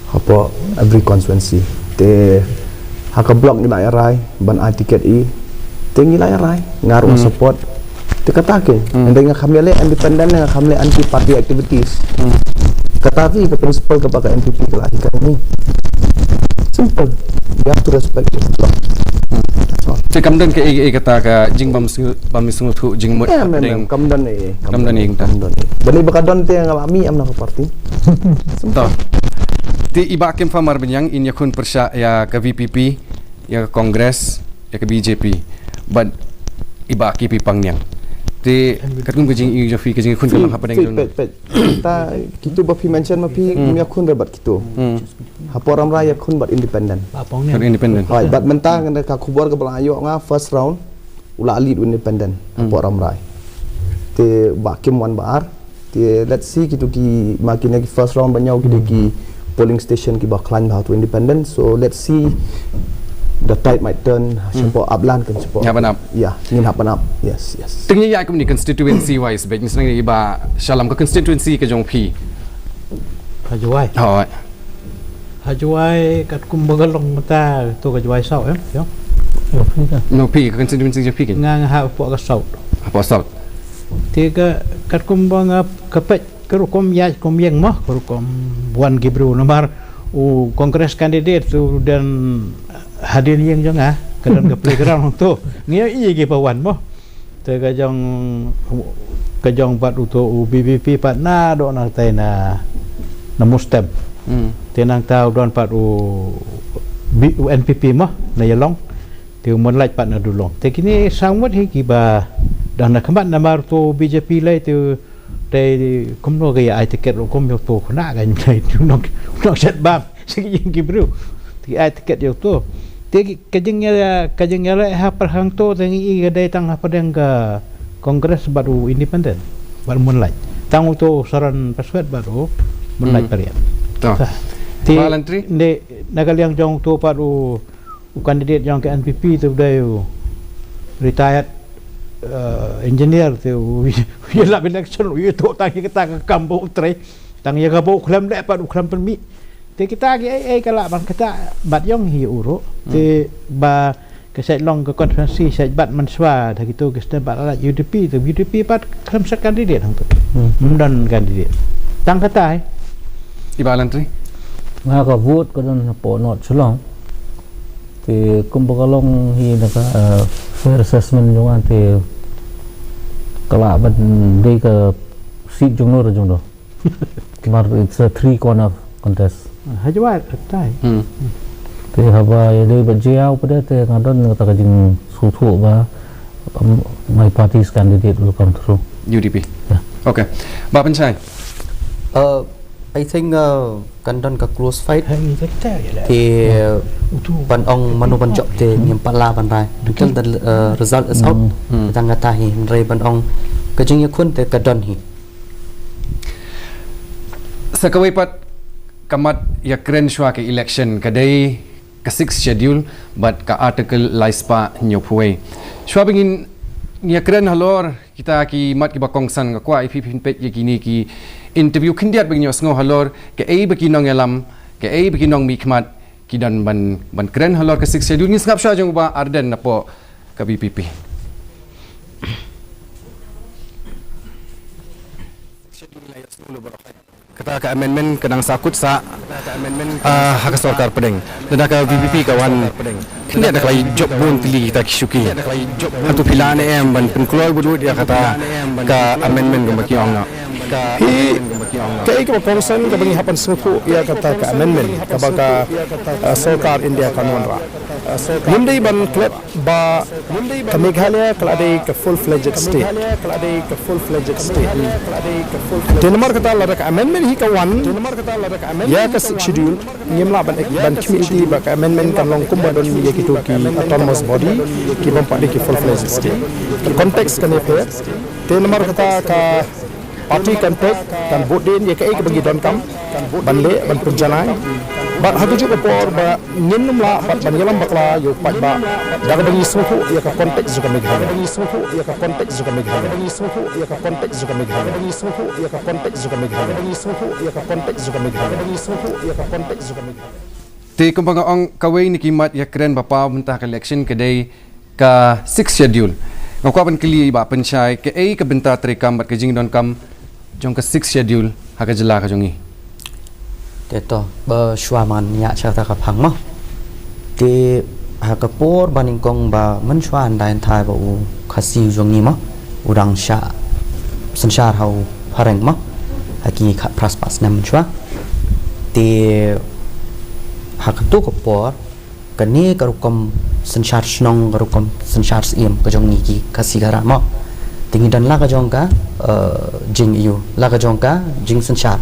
B: apa every constituency te haka block ni lai rai ban ai tiket tengi lai rai ngaru support te katake ndeng khamle independent nga khamle anti party activities katavi ke principal ke baka NPP kelahirkan ini simple you have to respect the block
A: kamdan ke kata ka jing bam sungut thu jing mut
B: deng kamdan
A: kita
B: bani bakadon te ngalami amna ke parti
A: simple ti iba kem famar benyang in yakun persya ya ke VPP ya ke Kongres ya ke BJP but iba ki pipangnyang ti katun kejing i jofi kejing kun kalang apa deng
B: ta kitu ba pi mention ma pi yakun rabat kitu haporam raya kun bat independent
A: independent
B: right but mentang ka khubor ke belayo nga first round ula lead independent haporam rai te ba kim wan bar te let's see kitu ki makine ki first round banyaw ki polling station ki ba climb how to independent so let's see the tide might turn support upland kan support
A: happen up
B: yeah ingin happen up yes
A: tingnya ya kami constituency wise baik misalnya iba shalam ke constituency ke jong pi
E: hajuai kat kumbagalong mata tu hajuai sau yo
A: no pi ke constituency je pi kan
E: ngang ha po ka sau
A: apa sau
E: tiga kat kumbang kapet kerukom ya kom yang mah kerukom buan gibru nomor u kongres kandidat tu dan hadir yang jangan kadang ke playground tu ngia iya ke pawan mo te kajong pat uto BBP pat na do na tai na mustem tenang tau don pat NPP mo na yalong te mon laj pat na dulong te kini sangwat hi ki ba dan na khamat na mar to BJP lai tu te kumno ga ai tiket ro kom yo to khna ga nyai tu nok set bam sigi yang ki bru ti ai tiket yo to te kajingnya le ha perhang to tengi ga dai tang apa deng ga kongres baru independen baru mulai tang to saran paswet baru Benai parian.
A: Toh.
E: Ti
A: Pak Lantri?
E: ne nagaliang jong tu paru kandidat yang ke NPP tu dah retired engineer tu we la election we tu tang kita ke kampung utrai tang ya gabo klam dak pat klam permi te kita ai kala ban kita bat yong hi uro te ba ke sai long ke konferensi sai bat manswa dah gitu ke stem bat UDP tu UDP pat klam set kandidat hang tu mundan kandidat tang kata
A: Iba Lantri?
D: nga ka vote ko don po not sulong te kumbagalong hi naka fair assessment yung ante kala ban dei ka seat jung no jung do mar it's a 3 corner contest
E: hajwa tai
D: te haba ya dei ba jiao pada te ngadon ta ka jing su thu ba my party's candidate will come through
A: UDP. Okay. Ba Panchai?
C: I think kandan ka close fight
E: hai ta ya
C: thì ban ong manu ban chok te ngim pala ban rai until the result is out tang kata hi rai ban ong ka jing yakun te kadon hi
A: Sakaway pat kamat ya kren shwa ke election kadai ka 6 schedule but ka article laispa nyopwe. Shwa bingin ya kren halor kita ki mat ki bakong san ka kwa ipi pet ye kini ki interview kindiat bingin yo sngo halor ke ei bekinong yalam ke ei bekinong mikmat ki dan ban kren halor ka 6 schedule ni ngap shwa jong ba Arden napo ka BPP. Kata ka amendment kadang sakut sa hak sarkar pedeng dan ka BPP kawan kini ada kai job bun tili kita kisuki atau pilan em ban penkeluar budu dia kata ka amendment gumaki ong
B: Kaya ka concern ka bagi hapan suku ia kata ka amendment ka baga sarkar India kanon ra. Hyundai ban klub ba ka Meghalaya kalade ka full fledged state. Denmark kata la ka amendment hi ka wan. Ya ka schedule nyemla ban community ba ka amendment kan long kumba don ya kitu ki autonomous body ki ban padi ki full fledged state. Konteks kan ya Denmark kata ka parti kan tek kan vote din ya kai ke bagi don kam ban le ban punjanai bat ha tuju por ba nyennum la bat ban yalam bakla yo pat ba daga bagi suku ya ka konteks juga Meghalaya bagi suku ya ka konteks juga Meghalaya bagi suku ya ka konteks juga Meghalaya bagi suku ya ka konteks juga Meghalaya bagi suku ya ka konteks juga Meghalaya bagi suku ya ka konteks juga Meghalaya
A: Ti kumbaga ong kaway ni kimat ya kren bapa muntah ka election kadai ka 6 schedule ngakwa ban kili ba Panchai ke ei ka benta trekam bat ka jing don kam jong ka 6 schedule haka jela ka jongi
C: te to ba shwaman ya cha ta ka phang ma te ha ka por baning kong ba man shwan dain thai ba u khasi jong ni ma urang sha sanshar hau phareng ma haki kha pras pas nam chwa te ha ka tu ko por ka ni ka rukom sanshar snong ka rukom sanshar sim ka jong ni ki khasi gara ma tingi dan la ka jong ka jing yu la ka jong ka jing sanshar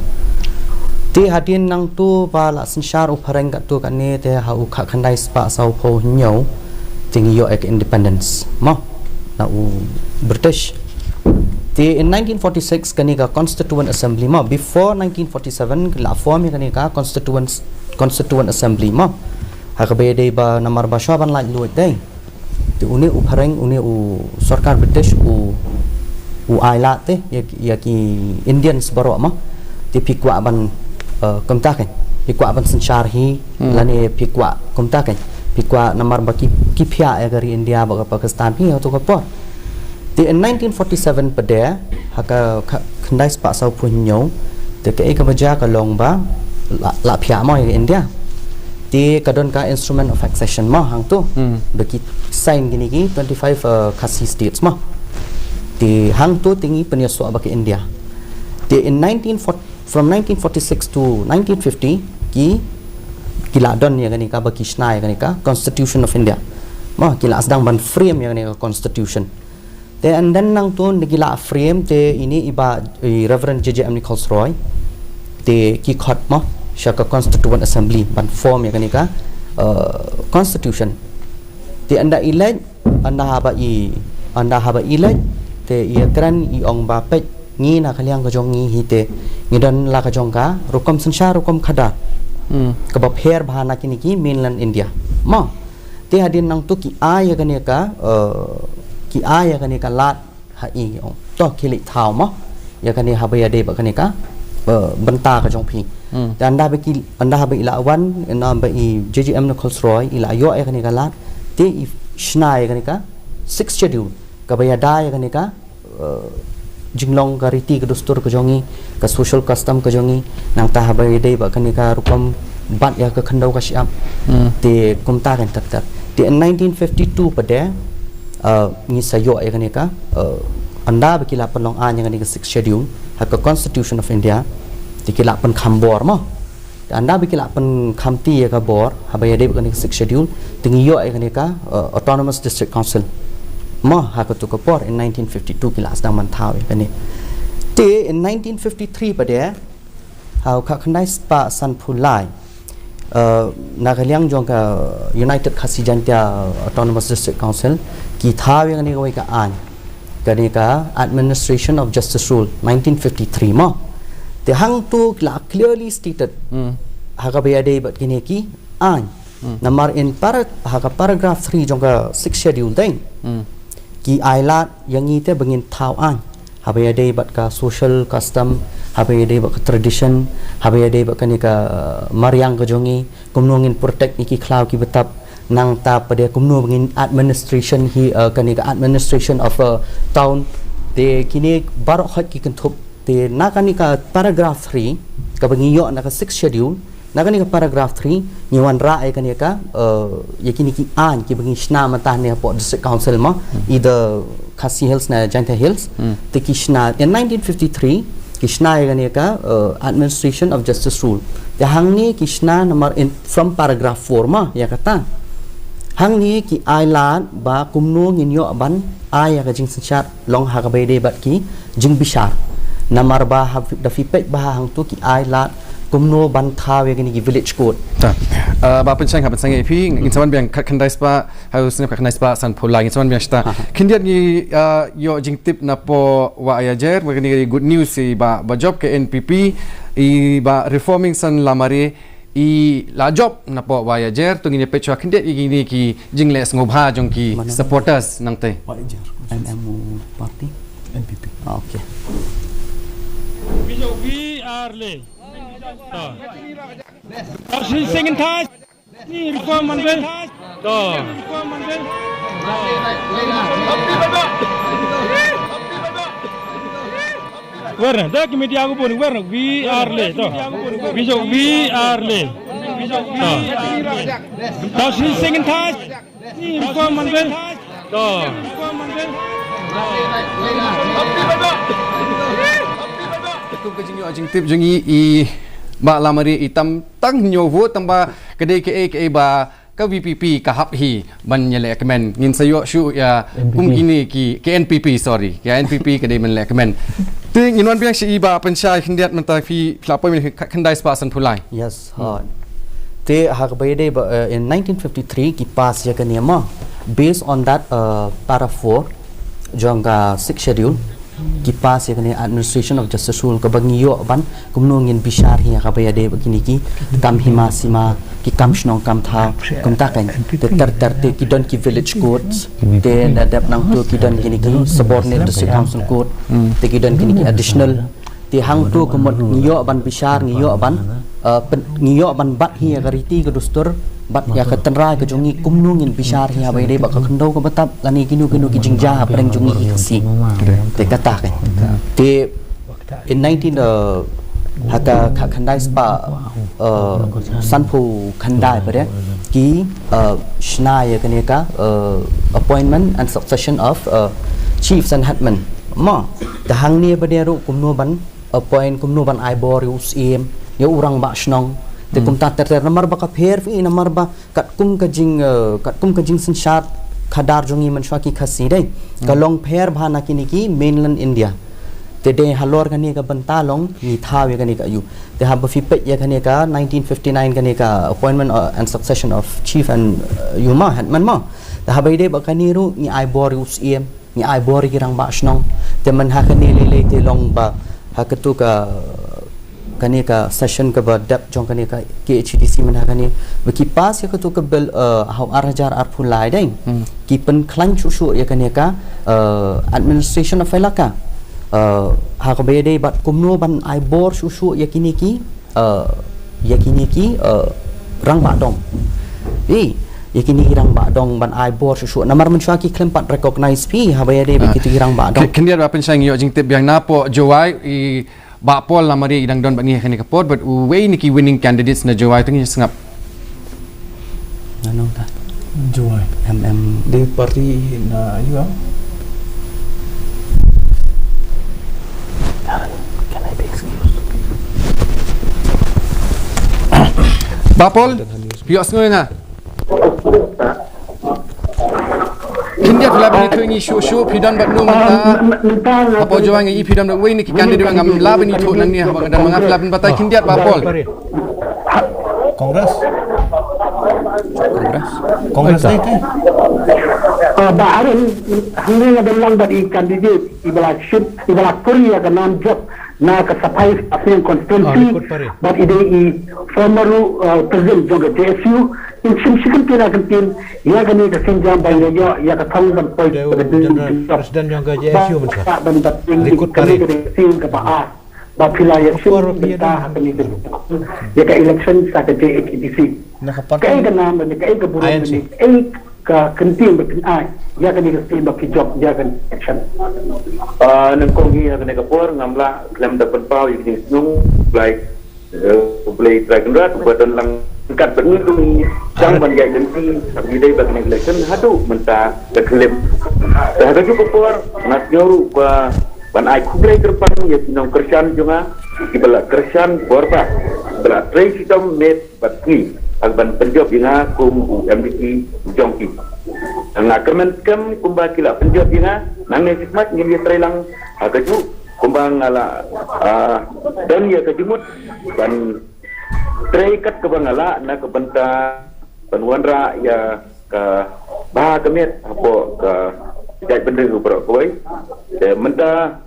C: ti hadin nang tu ba la sanshar u phareng ka tu ka ne te ha u kha khandai spa sau pho nyau tingi yo ek independence ma na u British ti in 1946 kani ka constituent assembly ma before 1947 la form kani ka constituent assembly ma ha ka be de ba namar ba shaban la lu dei ti uni u phareng uni u sarkar British u aila te ya ki Indians baro ma ti pikwa ban komta kan pikwa ban sanchar hi lane pikwa komta kan pikwa namar ba ki phya ya gari India ba Pakistan hi to ko por ti in 1947 pade ha ka khandai spa sau punyo te ke ka baja ka long ba la phya ma India ti kadon ka instrument of accession ma hang tu beki sign gini ki 25 khasi states ma ti hang tu tingi penyusu bagi India ti in from 1946 to 1950 kila don ya gani ka bagi snai gani ka constitution of India ma kila sedang ban frame ya gani ka constitution te and then nang tu gila frame te ini iba Reverend J.J. Nichols Roy te ki khot ma shaka constituent assembly ban form ya gani ka constitution te anda elect anda haba elect te ia kran i ong ba pet ngi na kaliang ka jong ngi hite ngidan la ka jong ka rukom sansha rukom khada ka ba pher bhana kini ki mainland India ma te hadin nang tu ki aya kane ka lat ha i ong to kili thau ma ya kane habaya de ba kane ka benta ka jong phi dan anda ba ila wan na ba i JGM na Rolls-Royce ila yo ya kane ka lat te shna ya kane ka 6 schedule ka ba ya da ya kane ka jinglong ka riti ka dustur ka jongi ka social custom ka jongi nang ta habaya de ba kane ka rukom bat ya ka khandau ka siap te kumta kan tak te 1952 pada ni sayo ya kane ka anda bakila penlong an yang ni 6 schedule hak constitution of India dikila pen khambor mo anda bakila pen khamti ya ka bor habaya de kan 6 schedule tingiyo ya kane ka autonomous district council mo hak tu ka por in 1952 kila sedang mantau ya kane te in 1953 pada how ka khandai spa san phulai nakaliang jong ka United Khasijantia Autonomous District Council ki thaw yang ni ka an kani ka Administration of Justice Rule 1953 mo te hang tu clearly stated haka bayade bat kini ki an namar in haka paragraph 3 jong ka 6 schedule ding ki ailat yang ni te bengin thaw an habayade bat ka social custom habayade bat ka tradition habayade bat kani ka mariang ka jongi kumnongin protect iki klau ki betap nang ta pada kumno bengin administration hi kani ka administration of a town te kini bar hot ki kentup te nakani ka paragraph 3 ka bengiyo na ka 6 schedule nakani ka paragraph 3 nyawan ra ai kani ka yakini ki an ki bengi shna mata ne po district council ma either Khasi Hills na Janta Hills te kishna in 1953 kishna ya kani ka administration of justice rule te hang ni kishna number in from paragraph 4 ma ya kata hang ni ki ailan ba kumno nginyo ban aya ka jing sachat long ha ka bede bat ki jing bishar namar ba ha da fipet ba hang tu ki ailan kumno ban thawe gini ki village code
A: ba pencang ha pencang epi ngin sawan biang khandai spa harus ne khandai spa san pula ngin sawan biang sta kindiat ni yo jing tip na po wa ayajer wa gini good news si ba job ke NPP i ba reforming san lamare i la job na po wa ayajer tu ngin pe chwa kindiat gini ki jingle ngobha jong ki supporters nang te
C: MMU party
B: NPP
C: okay
L: we are le second touch ni reform manvel to warna da committee aku pun warna we are le to we are le to second touch ni reform manvel to
A: Ketum kejing yo jing tip jengi i ba lamari itam tang nyovo tamba kede ke ba ka VPP ka hap hi ban nyele kemen ngin sayo shu ya kini ki NPP sorry ya NPP kede men le kemen ting inwan biang si ba pensyai khendiat menta fi flapoi men khandai spa san phulai
C: yes hard te hak bayde in 1953 ki pass ya kaniyama based on that para 4 jongga 6 schedule ki pass ya kani administration of justice rule ka bangiyo ban kumnongin bishar hi ka bayade begini ki kam hima sima ki kam shnong kam tha kum ta kan ter te ki don ki village codes te na dap nang tu ki don kini ki subordinate district council code te ki don kini ki additional te hang tu kumot ngiyo ban bishar ngiyo ban bat hi ka riti ka dustur bat ya ka tenra ka jongi kumnungin bishar hi bayade ba ka khandau ka batap lani kinu ki jingja preng jongi si te kata kan te in 19 haka khandai spa sanpu khandai pada ki shna ya kane ka appointment and succession of chiefs and headmen ma ta hang ni pada ru kumno ban appoint kumno ban aibor us em ya urang ba shnong te kum ta ter namar ba ka pher fi namar ba kat kum ka jing sanshat khadar jongi man shwa ki khasi dai ka long pher bhana kini ki mainland India te de halor kani ka banta long ni thawe kani ka yu te ha ba fi pe ya kani ka 1959 kani ka appointment and succession of chief and yuma headman ma te ha ba de ba kani ru ni ai bor us em ngi ai bor girang ba snong te man ha kan le te long ba ha ketu ka kani ka session ka ba dap jong kani ka KHDC man ha kani baki pas ya ketu ka bel how arajar arpun lai dai ki pen klan chu ya kani ka administration of ilaka ha ka be dai bat kumno ban ai bor su yakini ki rang ba dong yakini irang ba dong ban ai bor su namar menchua ki klem pat recognize pi ha ba dai begitu irang ba dong
A: kendia apa sang yo jing tip yang napo jowai i ba pol lamari idang don bani kani kapot but we ni ki winning candidates na jowai tu sengap
C: ano ta
B: Jowai di parti na juga
D: Can I be excused?
A: Bapol pios ngoy nga Kindia tu labani tu ini show pidan bat no mata apa jawang ngi pidan we ni kan dia ngam labani tu nang ni abang dan mangap laban batai kindia Bapol
B: Kongres itu
G: Baaran hanggang adalang bagi kandidat ibalah Korea ke nam job na kasapai asing konstitusi but ide i former president juga JSU in simsikan kira kentin ya gani ke senjam bayi ya ke thang ban poi
E: Presiden juga JSU
G: tak bandat ikut kali ke sing ke ba pila ya syur kita kami ya ke election sa ke JHDC kai ke nam dan kai ke buruh ni ka kenting bekin ai ya kan ni ke baki job ya kan action
M: nang kong hi na kapor ngamla klem dapat pau yung nung like play dragon rat badan lang kat benung jang ban gay dan si sabi day bag election hadu menta ke klem dah ka kapor nak nyoru ba ban ai kublay terpang ya sinong kersan junga ibala kersan borba bala tray sistem net batni agban penjob yang kum MDC jongki ang kemenkam kumba kila penjob yang nang sikmat ngi trelang agaju kumbang ala dan ya kejumut ban tray kat ke bangala na ke benta penwanra ya ke bah kemet apa ke jai benda ubro koi menta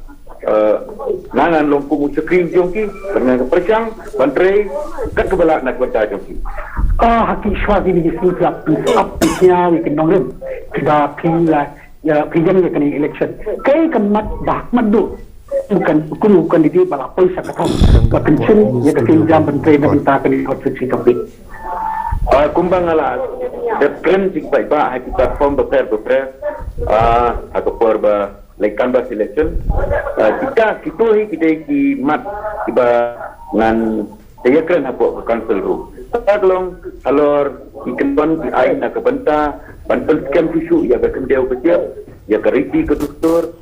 M: nangan longku mucekring jongki dengan persang bantrai kat kebala nak baca jongki
G: haki swati ni siap pisnya weekend nongren kita pila ya pijan ke kini election kai kemat dah madu bukan di bala poisa katong kencin ya ke jam bantrai dan minta kini konstitusi topik
M: kumbang ala dekren sing baik ba kita form beper atau porba like canvas election kita ki mat tiba ngan saya keren apa council room tolong alor ikan di ai nak benta bantul scam isu ya ke kendeu kecil ya ke riti ke doktor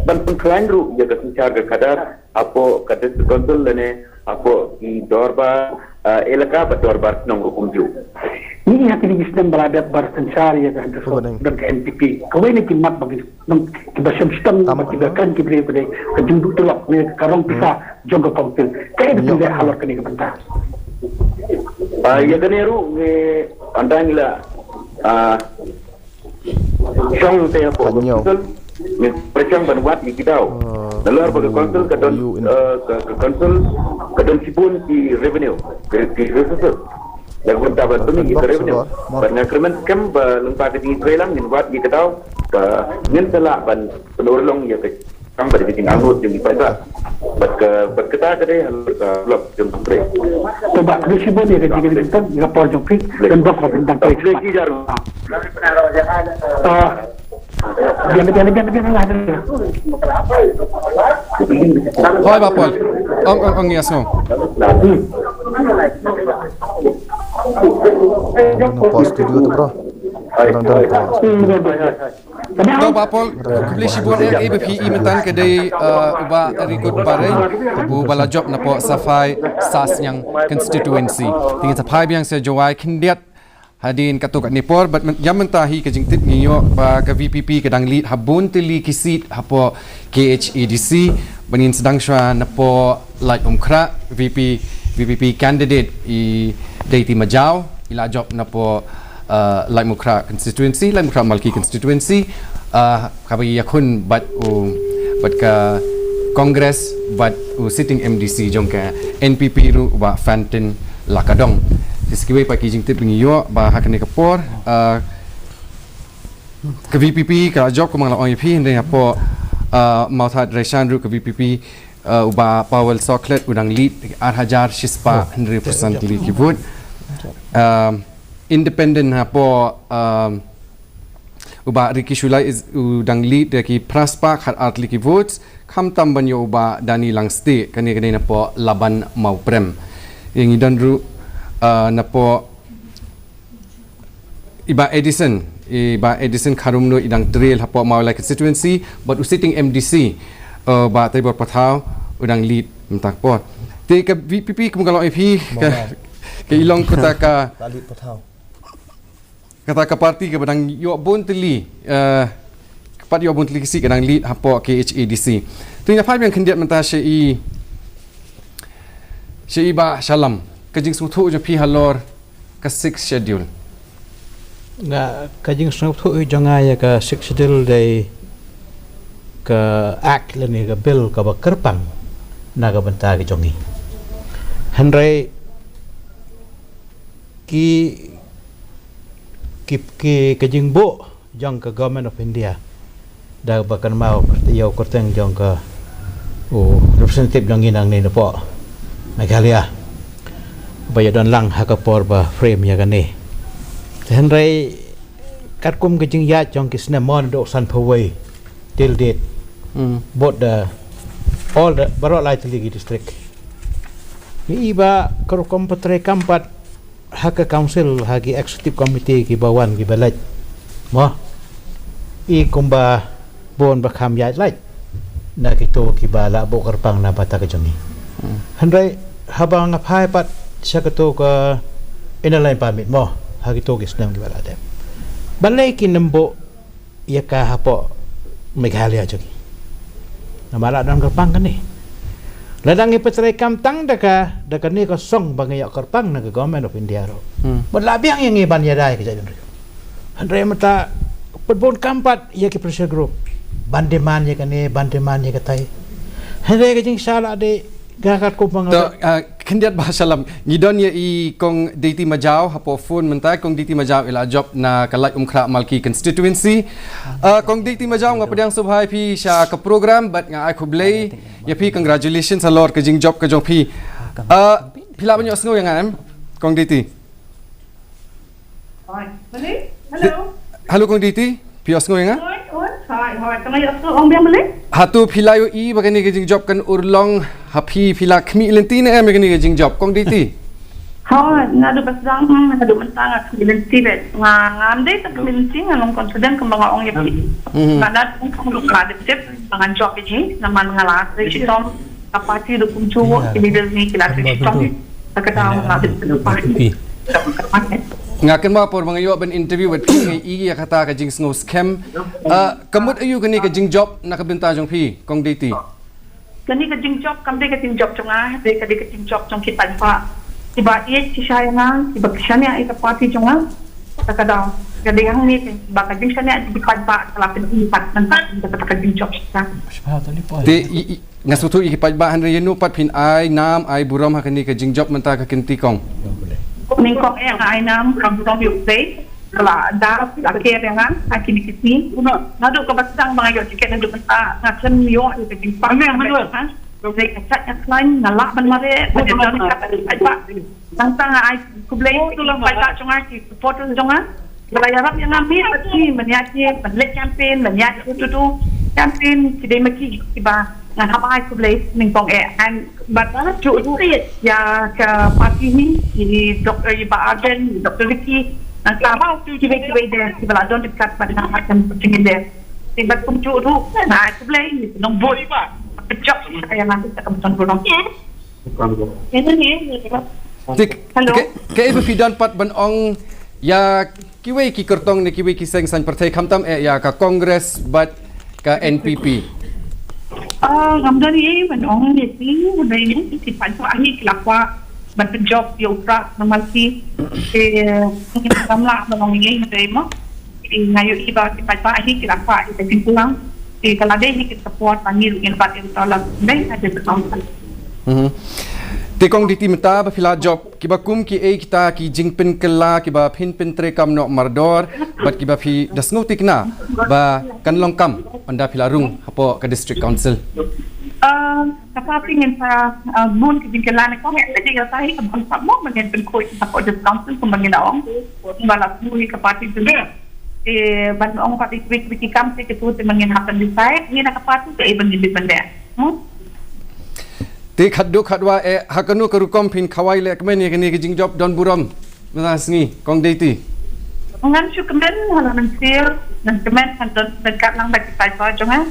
M: bantul klain ru ya ke sincar ke kadar apa kata council lene apa di dorba elaka dorba nong hukum ju
G: ni hati di sistem berada bersencari ya kan dan ke NPP kau ini kimat bagi kibasam sistem kita kan kibri pada kejunduk telok ni karong pisah jogo kontil kayak itu tidak halor kini kebentar
M: ya keneru ni andangila song saya apa konsul ni percang banwat di kitau lalu apa konsul ke konsul sipun di revenue di resources yang bertabat tu ni kita revenue. Banyak kerman kem lembaga di Thailand ni buat kita tahu ngin telah ban penolong ya ke kang pada bikin angut yang dipaisa. Berkata kedai halus blok jom sampai.
G: Coba risibon ni kita kita ngapor jom pik dan blok tentang pik.
M: Lagi jarum.
G: Biar ada.
A: Hoi Bapol ong yasno
B: Pos studio tu bro.
A: Tahu Bapol beli sibuk yang ABPI mentan kedai uba rikut barai bu bala job na po safai sas yang constituency tinggal sapai yang saya jawai kendiat hadin katuk nipor but yang mentahi ke jingtip ngiyo ba ke VPP kedang lead habun tili kisit hapo KHDC benin sedang shwa napo like umkra VPP candidate i deiti majau ila job napo like mukra constituency like mukra malki constituency kabi yakun bat ka Kongres bat sitting MDC jong ka NPP ru ba Fantin Lakadong diskiwe pa kijing tip ngiyo ba hakne kapor ka VPP ka job ko mangla OIP hindi po mauthat reshan ru ka VPP uba Powell Soklet udang lead Arhajar Shispa 100% lead kibut independent po uba Ricky Shulai is udang lead ki Praspa khat atli ki votes kam tamban yo uba Dani Langste kani na po laban mauprem yang idan ru na po iba Edison karumno idang drill hapo Maulai constituency but sitting MDC ba taibor pathaw udang lead mentak po te ka VPP kum kalau IP ka ilong kota ka
B: lead pathaw
A: kata ka parti ke badang yo bon teli kepat yo bon teli si kadang lead hapo KHADC tu nya phai yang kendiat menta syai ba Shalam kajing suthu jo pi halor ka 6 schedule
E: nga kajing suthu jonga ya ka 6 schedule dai ka act le ni ka bill ka ba kerpang na ka benta ki jongi hanrai ki kajing bo jong ka Government of India da bakan mau yo korteng jong ka representative jong inang ni po Meghalaya baya don lang hakapor ba frame ya gani henrai katkum kajing ya jong kisna mon do san phawai till date both the all the Barok Lai Teligi district ni iba korkom patre kampat haka council hagi executive committee ki bawan ki balaj mo I kumba bon ba kham yai lai na ki to ki bala bo karpang na bata ka jongi handai habang aphai pat sakato ka inalai pamit mo hagi to ki snam ki bala dem balai ki nembo yaka hapo Meghalaya jongi na mala dang karpang kan ni ladang ipatray kamtang daka ni ko song bangaya karpang na Government of India ro labiang yang iban yadai ki jadon ro andre mata perbon kampat ya ki pressure group bandeman ya kane bandeman ya katai andre ka jing sala de gakat ko pang
A: to kendiat bahasa lam ngidon ya I kong DT Majau hapo phone mentai kong DT Majau ila job na kalai umkhra malki constituency kong DT Majau nga padang subhai pi sha ka program but nga ai khublei ya pi congratulations a lot ka jing job ka jong pi pila banyo asno yang am kong DT halo kong DT pi asno yang hatu pilayo I bagani ka jing job kan urlong hapi pila khmi lentina em bagani ka jing job kong DT
N: ngadu pasang ngadu mentang akhilensi bet ngamde tak kelinci ngalong confident kembang ong yapi kada kong lu kada tip pangan job ini naman ngalas regitom kapati do kuncu leader ni kilas regitom takata ngadu parti
A: ngakan ma por mangayo ban interview with ngai I ya kata ka jing snow scam kamut ayu kani ka jing job nakabenta jong pi kong DT
N: kani ka jing job kamde ka jing job chonga de ka jing job chong ki panpa iba ie sisaya na iba kisanya ita party chonga takada gadang ni ba ka jing sanya di panpa kalapin ipat nanta ka jing job sa
A: de ngasutu I pajba hanre yenu pat pin ai nam ai buram hakani ka jing job menta ka kinti kong
N: ningkong yang ainam kampung yukse kala dar akhir dengan akini kisi ngadu ka basang mga yo tiket ndu menta ngasen yo ita jing pameng manu kan Jadi kecat yang lain ngalak benmare berjalan kata apa tentang ai kublai tulang baca cungar si supporter jongan belayarap yang ambil pasti meniati menlek campaign meniati tu campaign tidak maki tiba ngan apa ai kublai ningpong and batala cu ya ke parti ni di Dr. Iba Arden Dr. Vicky nang sama tu tiba dia tiba don dekat pada akan pentingin dia tiba kumcu tu nah kublai nombor Pecok saya nanti tak kebetulan burung. Ini ni.
A: Hello. Ke ibu pidan pat ban ong ya kiwe ki kertong ni kiwe ki seng san partai kamtam ya ka Kongres bat ka NPP.
N: Ngamdan ni ban ong ni udah ini si pancu ahi kelakwa ban job yo pra normalti ke kamla ban ong ni demo. ngayo iba kita hi kita apa kita pulang kalau deh kita support panggil yang dapat itu tolong deh ada betul.
A: Tekong di timta ba pila job kiba kum ki kita ki jingpin kela kiba pin trekam no mardor bat kiba phi dasngo tikna ba kanlong kam anda pila rung hapo ka district council
N: kapati ngin sa bun ki jingkelan ko ngi jadi tahi kabang samo mangin pen ko hapo district council kumbangin aong bala puri kapati juga ban ong pati wiki kam se ke tu mangin happen decide ni na kapati ke ibang independent
A: Ti khaddu khadwa hakanu karukom pin khawai le kmen ye kini jing job don buram masngi kong deiti
N: ngan chu kemen hala mensil dan kemen kan dekat lang bagi saya jangan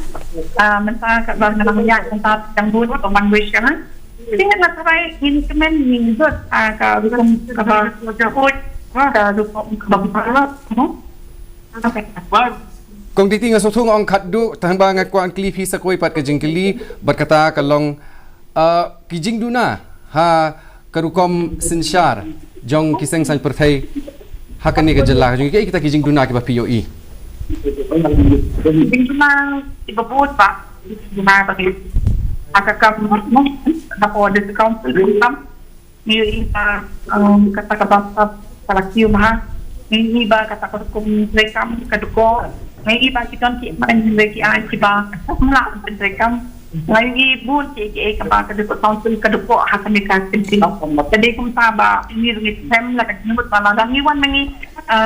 N: menta kat bang nang ya tentang yang bun atau manwish kan tinggal nak try ini kemen ni zot ka bukan ka jahut ka dupo ka
A: kong deiti ngasothung ong khaddu tang ba ngakwan kli phi sakoi pat ka jingkili berkata kalong kijing duna ha karukom sinshar jong kiseng san perthai hakani ka jalla jong kita kijing duna ki ba POE
N: kijing duna ibabot pa duna bagi akakam mo na po the council income ni iba kata kata salakiu maha ni iba kata karukom rekam kaduko ni iba kiton ki man lagi ai kiba mala rekam ngayon bun ke kapag kadukot council kadukot hakan ka sintino jadi kung taba ini ngit sem la kadumot malaga ni wan mangi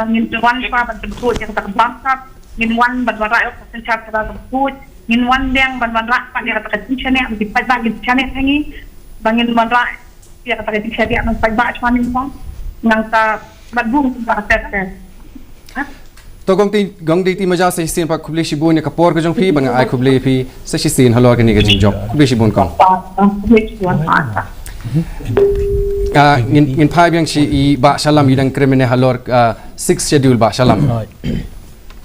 N: ngin wan pa badukot yang takbangkap ngin wan badwara ko sa chat ka badukot ngin wan dang badwara pa ni ka tinchane ang dipat bagin chane tangi bangin badwara ya ka tinchane ang pagba chwanin mo nang ta badbung sa tete
A: to gong di ti maja sa sin pa kubli shibun ya kapor ka jong phi bang ai kubli phi sa sin halor ka ni ka jing job kubli shibun kong in phai byang shi I ba shalam yidang kremene halor 6 schedule ba shalam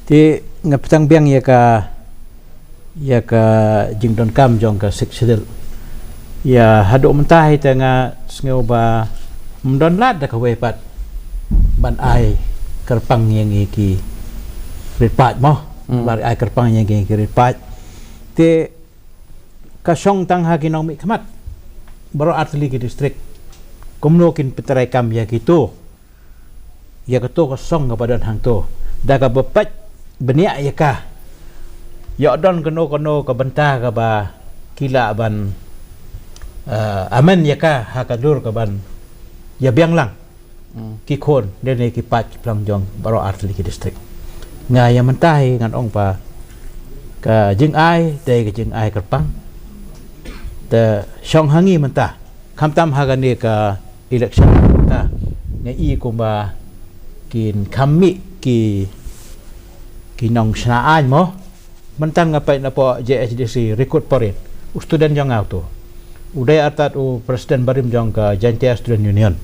E: ti ngaptang byang ya ka jingdon kam jong ka 6 schedule ya hado mentai tanga ngeu ba mdon lat da ka we pat ban ai kerpang yang iki ripat mo bar ai kerpang yang ki ripat te kasong tang ha kinong mi khamat baro atli ki district kumno kin petrai kam ya gitu ya keto kasong ka badan hang to da ka bepat benia ya ka ya don kono ka benta ka ba kila ban aman ya ka ha ka dur ka ban ya biang lang ki khon dene ki pat plang jong baro atli ki district nga yang mentahi ngan ong pa ka jing ai de ka jing ai kerpang te shong hangi mentah kamtam hagani ka election ta nga I kumba kin kami ki nong snaan mo mentang ngapai na po JSDC record porin student jong auto uday atat u president barim jong ka Jantia Student Union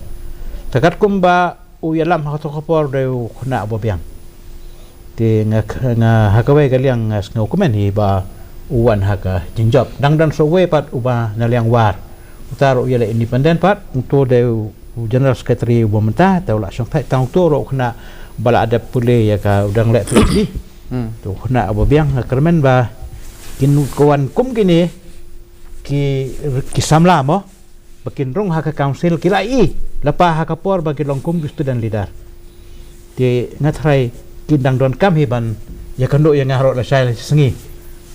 E: takat kumba u yalam ha to kapor de khna bobiang ti nga hakawai kaliang ngau komen hi ba uwan haka jinjob dang dan so we pat uba naliang war utaro yele independent pat untuk de general secretary bomenta ta la song thai tang to ro khna bala ada pule ya ka udang le tu tu khna abobiang kermen ba kin kawan kum kini ki samla mo bakin rong haka council kilai lapa haka por bagi longkum student leader ti ngatrai kidang don kam hiban ya kendo yang ngaro la sai sengi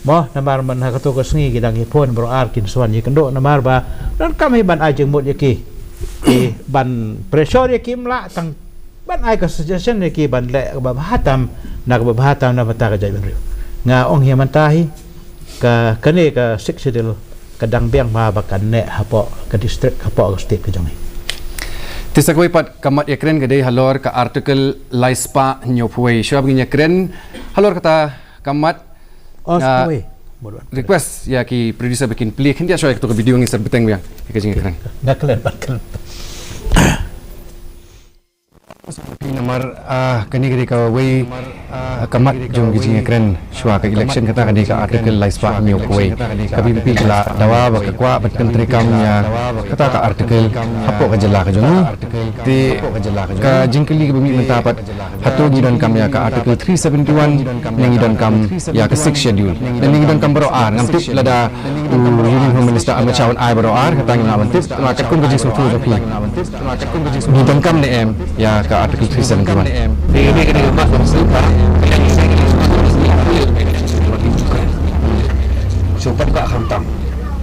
E: mo namar man ha kato ko sengi kidang hipon bro ar kin swan ya kendo namar ba don kam hiban ajeng mot yaki ban pressure yaki mla tang ban ai ka suggestion yaki ban le ba hatam na ba hatam na bata ka jai ben nga ong himan tahi ka kane ka sexidil kadang biang ma bakan ne hapo ka district hapo ka state ka jong
A: tisakoi pat kamat yakren gede halor ka article laispa nyopwe shab ginya kren halor kata kamat request ya ki producer bikin play kan dia shoy to video ngi serbeteng yang ka jinga kren
E: naklen bakal
A: nomor kani gede ka we kamat jong gijing kren shwa ka election kata kani ka article lais pa nyo koi ka BPP kala dawa ba ka kwa bat country kam nya kata ka article hapo ka jela ka jong ti ka jingkeli ka bumi mentapat hato gidan kam ya ka article 371 yang gidan kam ya ka 6 schedule dan yang gidan kam baro ar ngam tip lada union home minister Ahmad Chawan ai baro ar kata ngam tip ma kat kun gijing sutu jopi gidan kam ne em ya ka article 371
O: Sobat Pak Hantam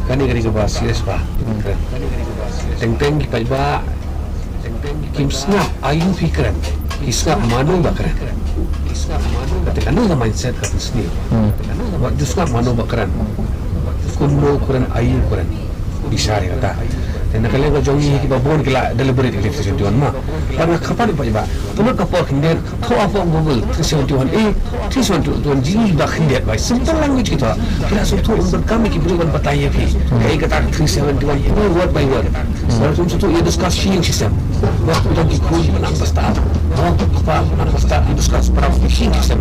O: kani kani ke serius Pak teng-teng kita ba kim snap ayu pikiran kisah manu bakaran ketika nu mindset kat sini buat jusna manu bakaran kuno kuran ayu kuran isari kata dan kalau kau jongi kita bon kila deliberate election tuan mah karena kapan pak iba tuan kapal kinder kau apa google election tuan election tuan jini dah kinder baik simple language kita kira suatu untuk kami kita berikan batanya pi kayak kata election tuan word by word sebab suatu ia discussion system waktu kita ikut menang pesta waktu kapal menang pesta discuss para fishing system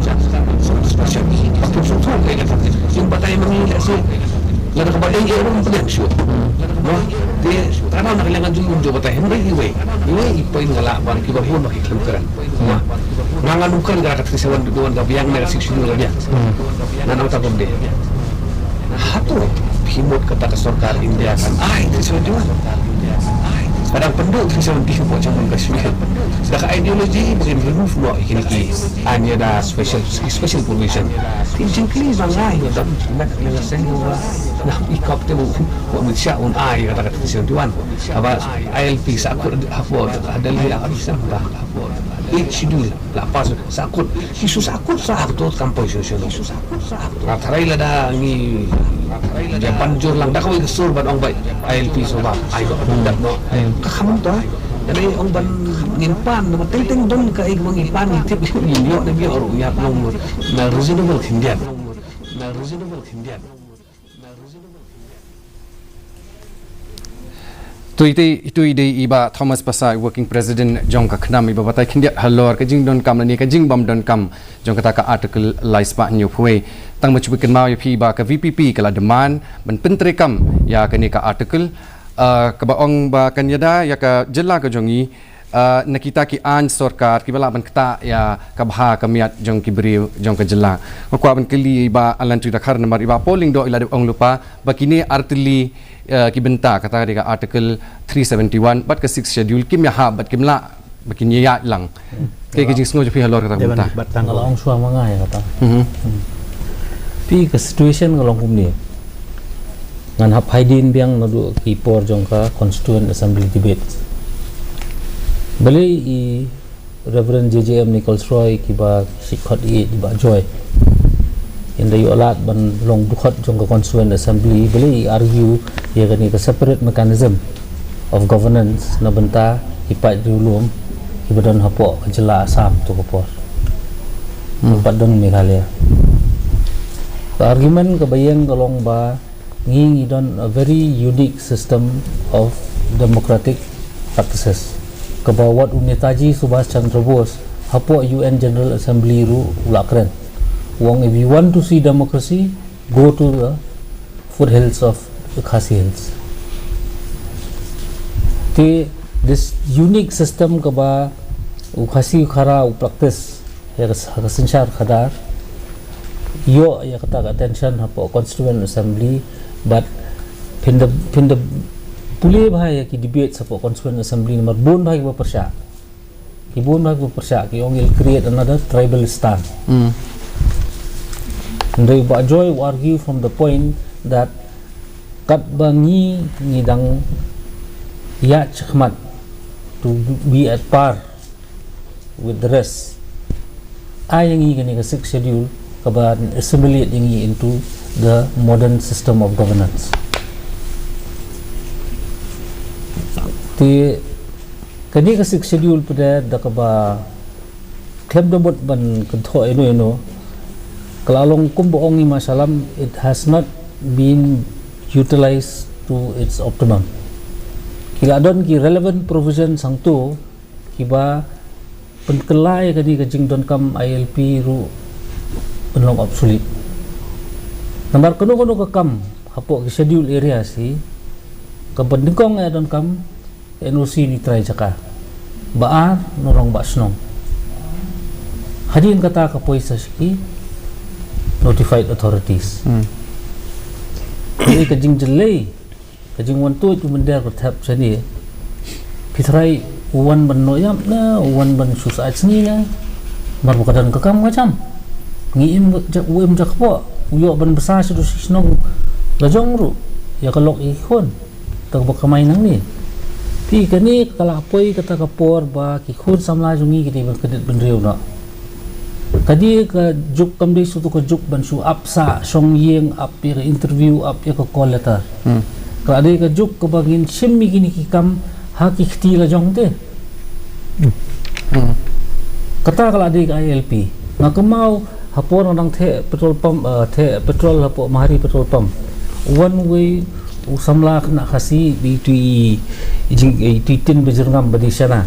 O: discussion waktu suatu kayak kata yang batanya mengilah sih lada kapal yang orang pegang sure dia tanah nak kelangan jumlah jumlah batah hendak iwe ipoin galak bar kiba pun bagi kelukaran nangan nukan gara kata sewan duan gabiang nak siksu gabiang nanau tak bende hatu himut kata kesorkar India kan itu sewan duan kadang penduk sewan di buat campur Kashmir dah ideologi mungkin remove no kini hanya dah special provision jingkli bangai dan nak sengaja nah ikap tu buat Malaysia ai kata sewan duan apa ILP sakut apa ada lagi harus sampai schedule lapas sakut isu sakut tu kampung sosial isu sakut ratharai lada ni dia panjur lang dah kau kesur ban ong baik ILP sebab ai kau hendak no kamu tu jadi ong ban ngimpan nama teng don ka ig mangimpan tip ni yo na biar ya long na reasonable hindian
A: itu ide iba Thomas Pasai working president jong ka khnam iba batai khindia halor ka jing don kam ni ka jing bam don kam jong kata ka article lais pa new phuai tang machu ken mau phi ba ka VPP kala demand ban pentre kam ya ka ni ka article ka ba ong ba kan yada ya ka jela ka jongi nakita ki an sarkar ki bala ban kata ya ka bha ka miat jong ki beri jong ka jela ko ban kali iba alan tu dakhar number iba polling do ila ong lupa bakini artili ki benta kata dia article 371 bat ke 6 schedule kim ya ha bat kim la bakin ya lang ke ke jing sngo je pi halor kata benta
D: kalau ong suang mangai kata pi ke situation kalau kum ni ngan hap haidin biang nadu ki por jong ka constituent assembly debate bale i Reverend JJM Nichols Roy ki ba sikhot i ba joy in the alat ban long dukhot jong ka constituent assembly beli argue ya kan ka separate mechanism of governance na benta ipat dulum ibadan hapo jela Assam tu ko padon Meghalaya the argument ka bayang kalong ba ngi don a very unique system of democratic practices ka bawat Netaji Subhash Chandra Bose hapo UN General Assembly ru ulakren wong if you want to see democracy go to the foothills of the Khasi Hills this unique system ka ba Khasi khara practice ya kasensyar khadar yo ya kata attention hapo constituent assembly but pinda pule bahaya ki debate hapo constituent assembly nomor bon bahaya ba persya ki bon bahaya ba persya ki ong will create another tribal stand and they joy argue from the point that kat bangi ngidang ya chkhmat to be at par with the rest ayang i gani ka 6 schedule kaban assimilate yangi into the modern system of governance ti kani ka 6 schedule pada dakaba klem dobot ban kentho eno kalalong kumboong ni masalam it has not been utilized to its optimum kila don ki relevant provision sang tu kiba penkelai kadi kajing don kam ILP ru penlong obsolete. Nambar kono ke kam hapo ke schedule area si kabandingkong don kam NOC ni try jaka. Baar norong ba snong. Hadin kata kapoi sa siki notified authorities. Jadi kajing jelai kajing wantu tu benda bertahap sini pitrai uwan ban noyam na uwan ban susah sini na mar bukadan kekam macam ngiem uem jak po uyo ban besar sudah sinong lajong ru ya kalau ikon tak bakamai nang ni pi kani kala apoi kata kapor ba kikun samla jungi kini ban kedit ban riu na kadi ka juk kamdei sutu ka juk ban su apsa song yeng ap ya interview ap ya ka call letter kalau ada ka juk ka bangin simmi kini kikam haki khti la jong te kata kalau ada ka ILP ngakamau hapon orang the petrol pump the petrol hapo mahari petrol pump one way usamla kena khasi di tin bejirngam badi sana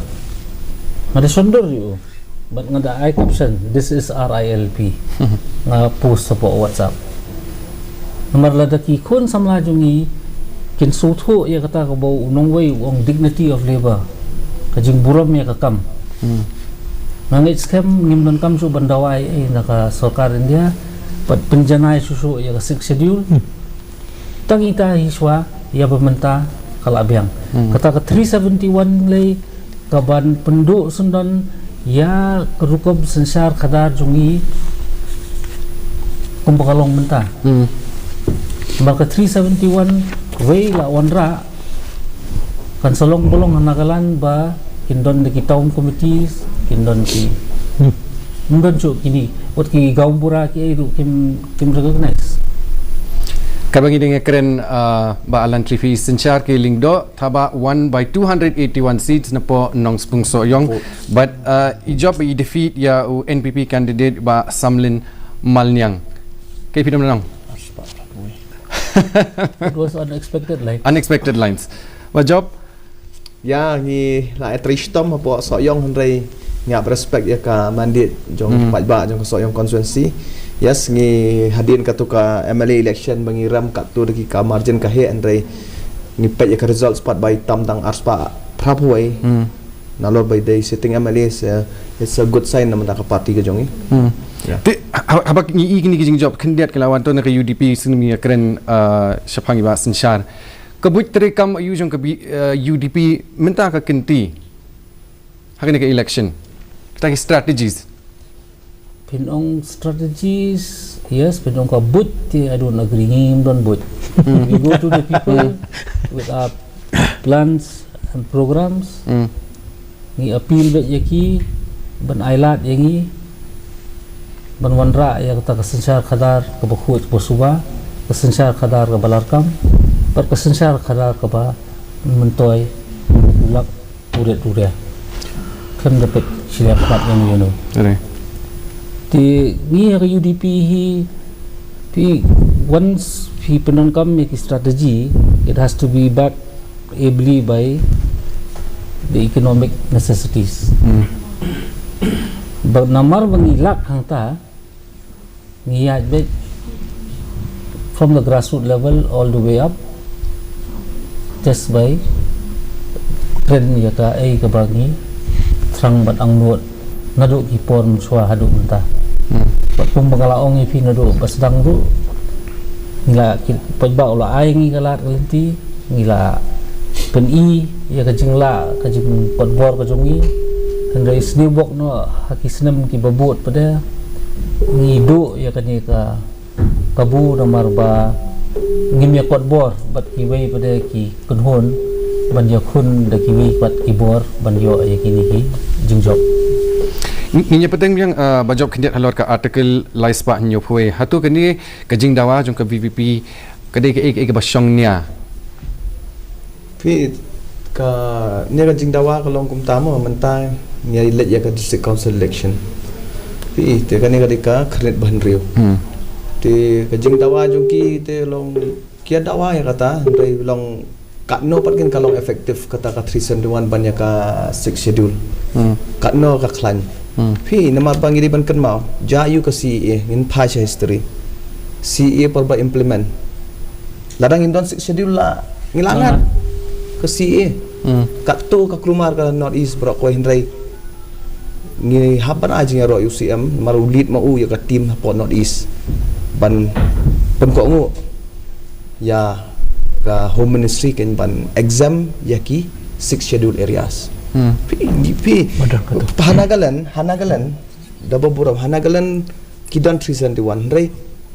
D: ada sondor yo but ngada I caption this is RILP nga post sa po WhatsApp nomor ladaki kun samla jungi kin sutho ya kata ka bau unong way ang dignity of labor kajing buram ya kakam ngangit scam ngimdon kam su bandawai naka sarkar India pat penjanai susu ya ka schedule tangita hiswa ya pementa kalabiang kata ka 371 lay kaban penduk sundan ya kerukob sensar kadar jungi kumbakalong menta maka 371 way la wanra kan solong bolong nagalan ba kindon de kitawm committees kindon ki ndon chu kini wat ki gaumbura ki iru kim recognize
A: kabang iding keren ba alan trifi senchar ke lingdo thaba 1 by 281 seats na po nong spung soyong but ijob i defeat ya NPP candidate ba Samlin Malnyang kay pidam nang
D: it was unexpected
A: lines wa job
B: ya ni la etristom po soyong hendrai ngap respect ya ka mandate jong pajba jong soyong constituency yes ngi hadin katuka MLA election mengiram katu deki ka margin ka he andrai ni pet ya ka results part by tam tang arspa prapway nalo by day sitting MLA it's a good sign naman ka party ka jongi
A: habak ni kini kijing job kandidat kelawan to na ka UDP sinumi keren syaphangi ba senchar kabut terekam ayu jong ka UDP minta ka kenti hakini ka election kita strategies
D: pinong strategies yes pinong ka but I don't agree him don't but we go to the people with our plans and programs ni appeal bet yaki ban ailat yangi ban wanra ya kata kesensar khadar ka bakhut posuba kesensar khadar ka balarkam par kesensar khadar ka ba mentoy ulak uret kan dapat silap kat yang you know ni ke UDP he once he penangkam make strategy it has to be backed ably by the economic necessities but namar mengilak hangta ngiyat bet from the grassroots level all the way up just by trend ya ka ai ka bangi trang bat ang nuot nadu ki pon swa hadu menta pat pung bagalaong ipi nadu basdang du ngila pajba ula ai ngi galat lenti ngila pen i ya kajing la kajing potbor ka jongi hendai snibok no haki snem ki babut pada ngidu ya kani ka kabu namar ba ngimya potbor bat ki wei pada ki kunhon banjo khun da ki wei pat ki bor banjo ya kini ki jingjok
A: Ninya peteng yang bajob kandidat halor ka artikel laispa nyopwe hatu kani kajing dawa jong ka VVP kadai ke ek basyong nia
B: pi ka nia kajing dawa kalong kum tamo mentai nia elect ya ka district council election pi te kani ka kredit ban riu te kajing dawa jong ki te long kia dawa ya kata ndai long kat no patkin kalong efektif kata ka 371 banyak ka 6 schedule kat no ka klan phi nama bangiri ban kan mau ja yu ka CEA in phasha history CEA perba implement ladang indon schedule la ngilangan ke CEA kat tu ka kelumar ka North East bro ko hindrai ngi haban aja ngaro UCM maru lead mau ya ka team hapo North East ban pen ko ngu ya ka home ministry kan ban exam yaki 6 schedule areas pi Hanagalan double buram Hanagalan kidan 371 rai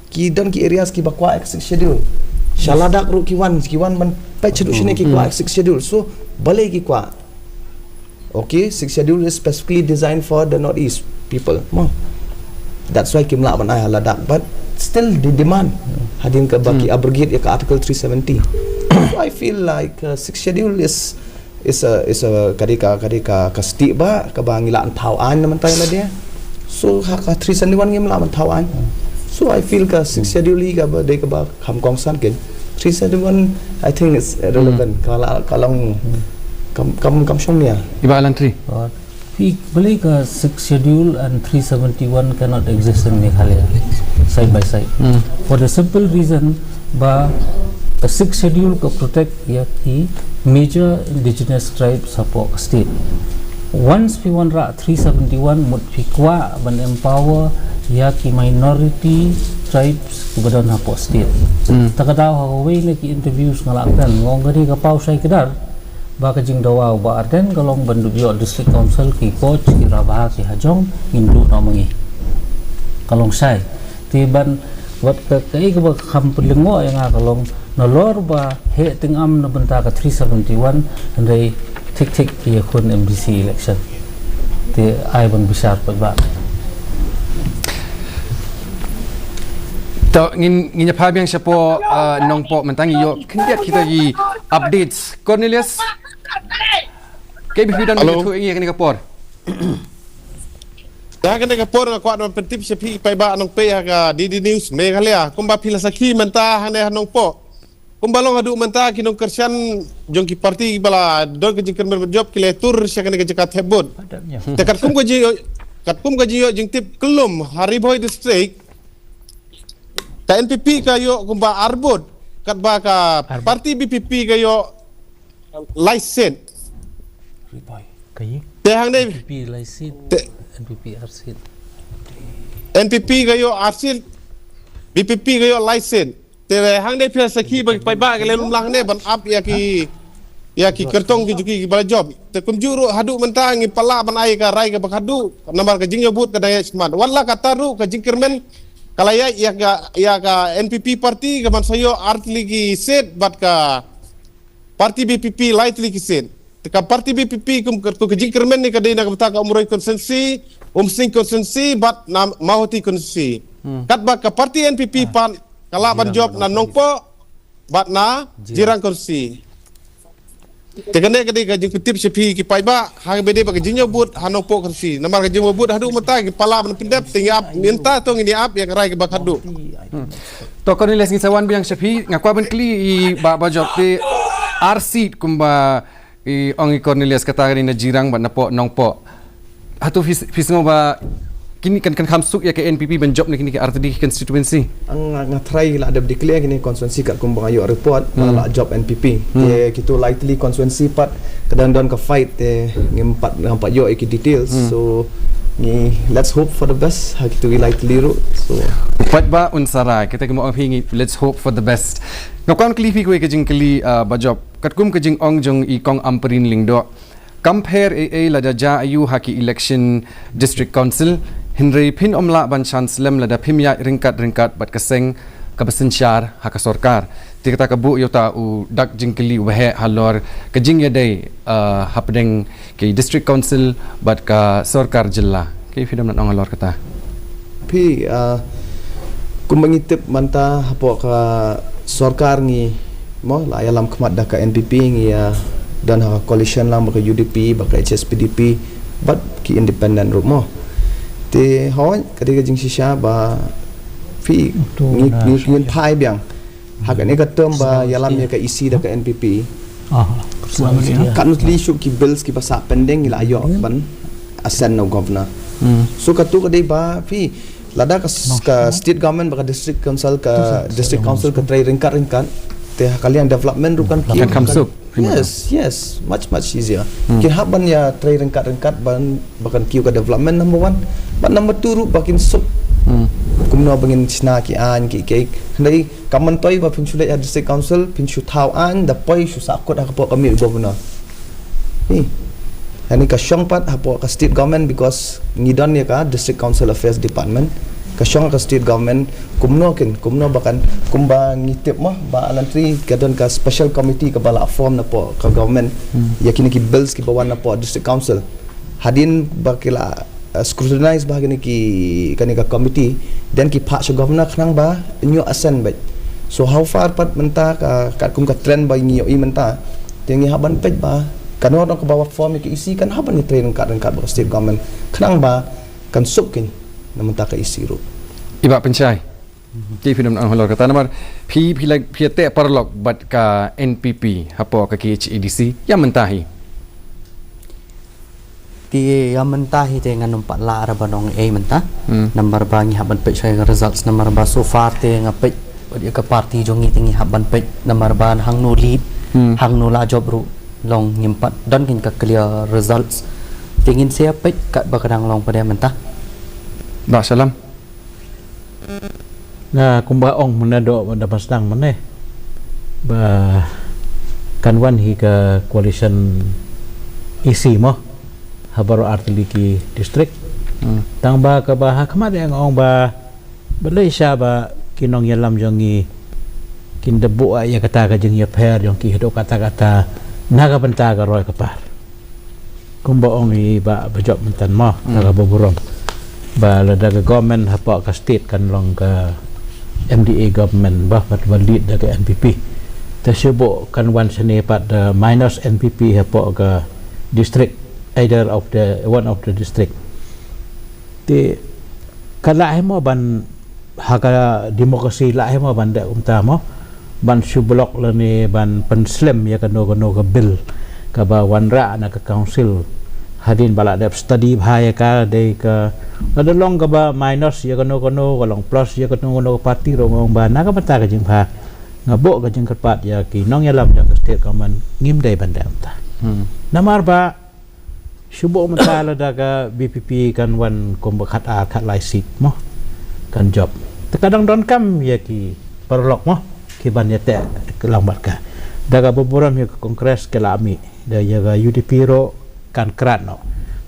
B: kidan ki areas ki bakwa 6 schedule shaladak ru kiwan man patch ru shine ki kwa 6 schedule so bale ki kwa okay 6 schedule is specifically designed for the Northeast people that's why kimla ban ai haladak but still the demand hadin ka baki abrogate ya ka article 370 so I feel like 6 schedule is a kadika ka sti ba ka bangilaan tawaan naman tayo na dia so ka 371 ngim la man tawaan so I feel ka 6 schedule ka ba de ka ba kham kong san ken 371 I think is relevant kalong kam shong ya
A: Iba Alantri
D: balik 6 schedule and 371 cannot exist in Meghalaya side by side for the simple reason ba the 6 schedule ka protect ya ki major indigenous tribes support state once we want 371 mut fikwa ban empower ya ki minority tribes ku badan hapo state takadaw haway na ki interviews ngalakdan ngong gadi ka pau sai kedar ba ka jing dawa ba arden kalong bandu dio district council ki coach ki rabah ki hajong hindu na mangi kalong sai tiban wat ka kai ka ba kham pelengo yang kalong nolor ba he tingam na benta ka 371 andai tik ki khun MDC election ti ai ban besar ba
A: to ngin pabiang siya po nong po mentang iyo kendiat kita i updates Cornelius kay bifidan mo ito ingi kani kapor
I: ya kani kapor nga kwa man pentip siya pi pa ba anong pe ka DD News Meghalaya kumba pila sakhi menta hane hanong po kumbalong adu menta kinong kersian jongki parti bala don ke jingker job kile tur siya kani jakat hebod tekat kum ko jiyo jing tip kelum Hariboy district ta NPP kayo kumba arbod kat ba ka parti BPP kayo license
D: kayi
I: tehang ne
D: NPP license NPP arsit
I: NPP kayo arsit BPP kayo license tehang ne pila sakhi ba ba kelum lang ne ban up ya ki kertong ki juki bala job te kumjuru hadu mentangi pala ban ai ka rai ka bakadu namar ka jingyo but ka daya smart wala ka taru ka jingkermen kalau ya ka NPP parti kaman sayo artli ki set bat ka parti BPP lightly ki set ka parti BPP kum ke jingkermen ni ka dina ka bata ka umurai konsensi sing konsensi bat na mahoti konsensi kat ba ka parti NPP pan kala ban job na nongpo bat na jirang konsensi tegane ka ka jing tip sepi ki pai ba ha bede ba ka jinyo but hanong po konsensi namar ka jinyo but hadu mata ki pala ban pindap tingap minta tong ini ap ya rai ka bakadu
A: to Cornelius ngi sawan biang sepi ngakwa ban kli i ba job te RC kumba i ongi Cornelius kata ni na jirang ban na po nong po hatu fisngo ba kini kan khamsuk ya ke NPP ban job ni kini ke RTD constituency
B: ang ngatry la ada declare kini constituency kat kumbang ayo report la job NPP ye kitu likely constituency pat kadang don ka fight ngimpat nampak yo iki details so ni let's hope for the best ha kitu likely ro so
A: pat ba unsara kita mo ang hingi let's hope for the best ngakon klifi ko ke jing kli ba job katkum ke jing ong jong i kong amperin lingdo compare la ja ayu haki election district council Henry pin omla ban chance lem lada pimya ringkat bat kaseng kabasensyar haka sorkar tikata kabu yota u dak jingkeli wehe halor kajing yadai hapdeng ke district council bat ka sorkar jilla ke fidam nan halor kata
B: pi kumbangitip manta hapo ka sorkar ngi mo la alam kmat da ka NPP ngi ya dan haka coalition lang baka UDP baka HSPDP but ki independent ro mo te hoi kadika jing shisha ba fi ngin phai biang haka ne ka term ba yalam ya ka isi da ka NPP kan li shuk ki bills ki basa pending ila ayo ban ascend no governor. So katu kadai ba pi lada ka state government ba ka district council ka try ringkat te kalian development rukan
A: Kan kamsuk.
B: Yes, much easier. Kin haban ya try ringkat ban bakan kiu ka development number 1, but number 2 ru bakin sup. Kumno bangin sna ki an ki ke ndai kaman toy ba pinchule ya district council pinchu thau an da poi su sakot ha po kami governor. Ni ani ka syongpat ha po ka state government because ngidon ya ka district council affairs department ka syong ka state government kumno bakan kumba ngitip mah ba alantri kadon ka special committee ka bala form na po ka government yakini ki bills ki bawan na po district council hadin bakila scrutinize ba ki ka committee then ki pak sa governor khnang ba new ascend ba so how far pat menta ka kum ka trend ba ngi i menta tengi haban pej ba kanor ka bawa form ki isi kan haban ni train ka ba state government khnang ba kan sup kin na menta ka isi ro
A: Iba pencai. Ti film ang holor kata namar pi te parlok bat ka NPP hapo ka KHADC yang mentahi.
C: Ti yang mentahi te ngan numpak la ara banong mentah. Nambar bangi haban pej saya results nambar ba so far te ngapej dia ka parti jongi tingi haban pej nambar ban hang no lead hang no la job ru long nyempat dan kin ka clear results. Tingin saya pej kat bakadang long pada mentah.
A: Ba salam.
E: Nga kumba ong menado dapat sedang mana ba kanwan hi ke coalition isi mo habaro artiliki district tang ba ka ba kamat yang ong ba Malaysia ba kinong yalam jongi kin debu ya kata ka jeng ya per jong ki hedok kata naga benta ka roy kapar kumba ong hi ba bejok mentan mo naga boborong ba ladaga government hapa ka state kan long ka MDA government bah pat valid daga NPP tersebut kan wan sene pat minus NPP hapa ka district either of the one of the district ti kala mo ban haka demokrasi la mo ban da umtamo ban sublok lani ban penslim ya kan no ka bill ka ba wanra na ka council hadin bala dep study bhaya ka de ka ada long ka ba minus ya kono kolong plus ya kono parti ro ngong ba na ka mata ka jing pha ngabo ka jing kerpat ya ki nong ya lam jang state kaman ngim dai bandam ta namar ba subo mata la daga BPP kan wan kom khat a khat lai sit mo kan job terkadang don kam ya ki perlok mo ki ban ya te lambat ka daga boboram ya kongres ke lami da ya ga UDP ro kan krat no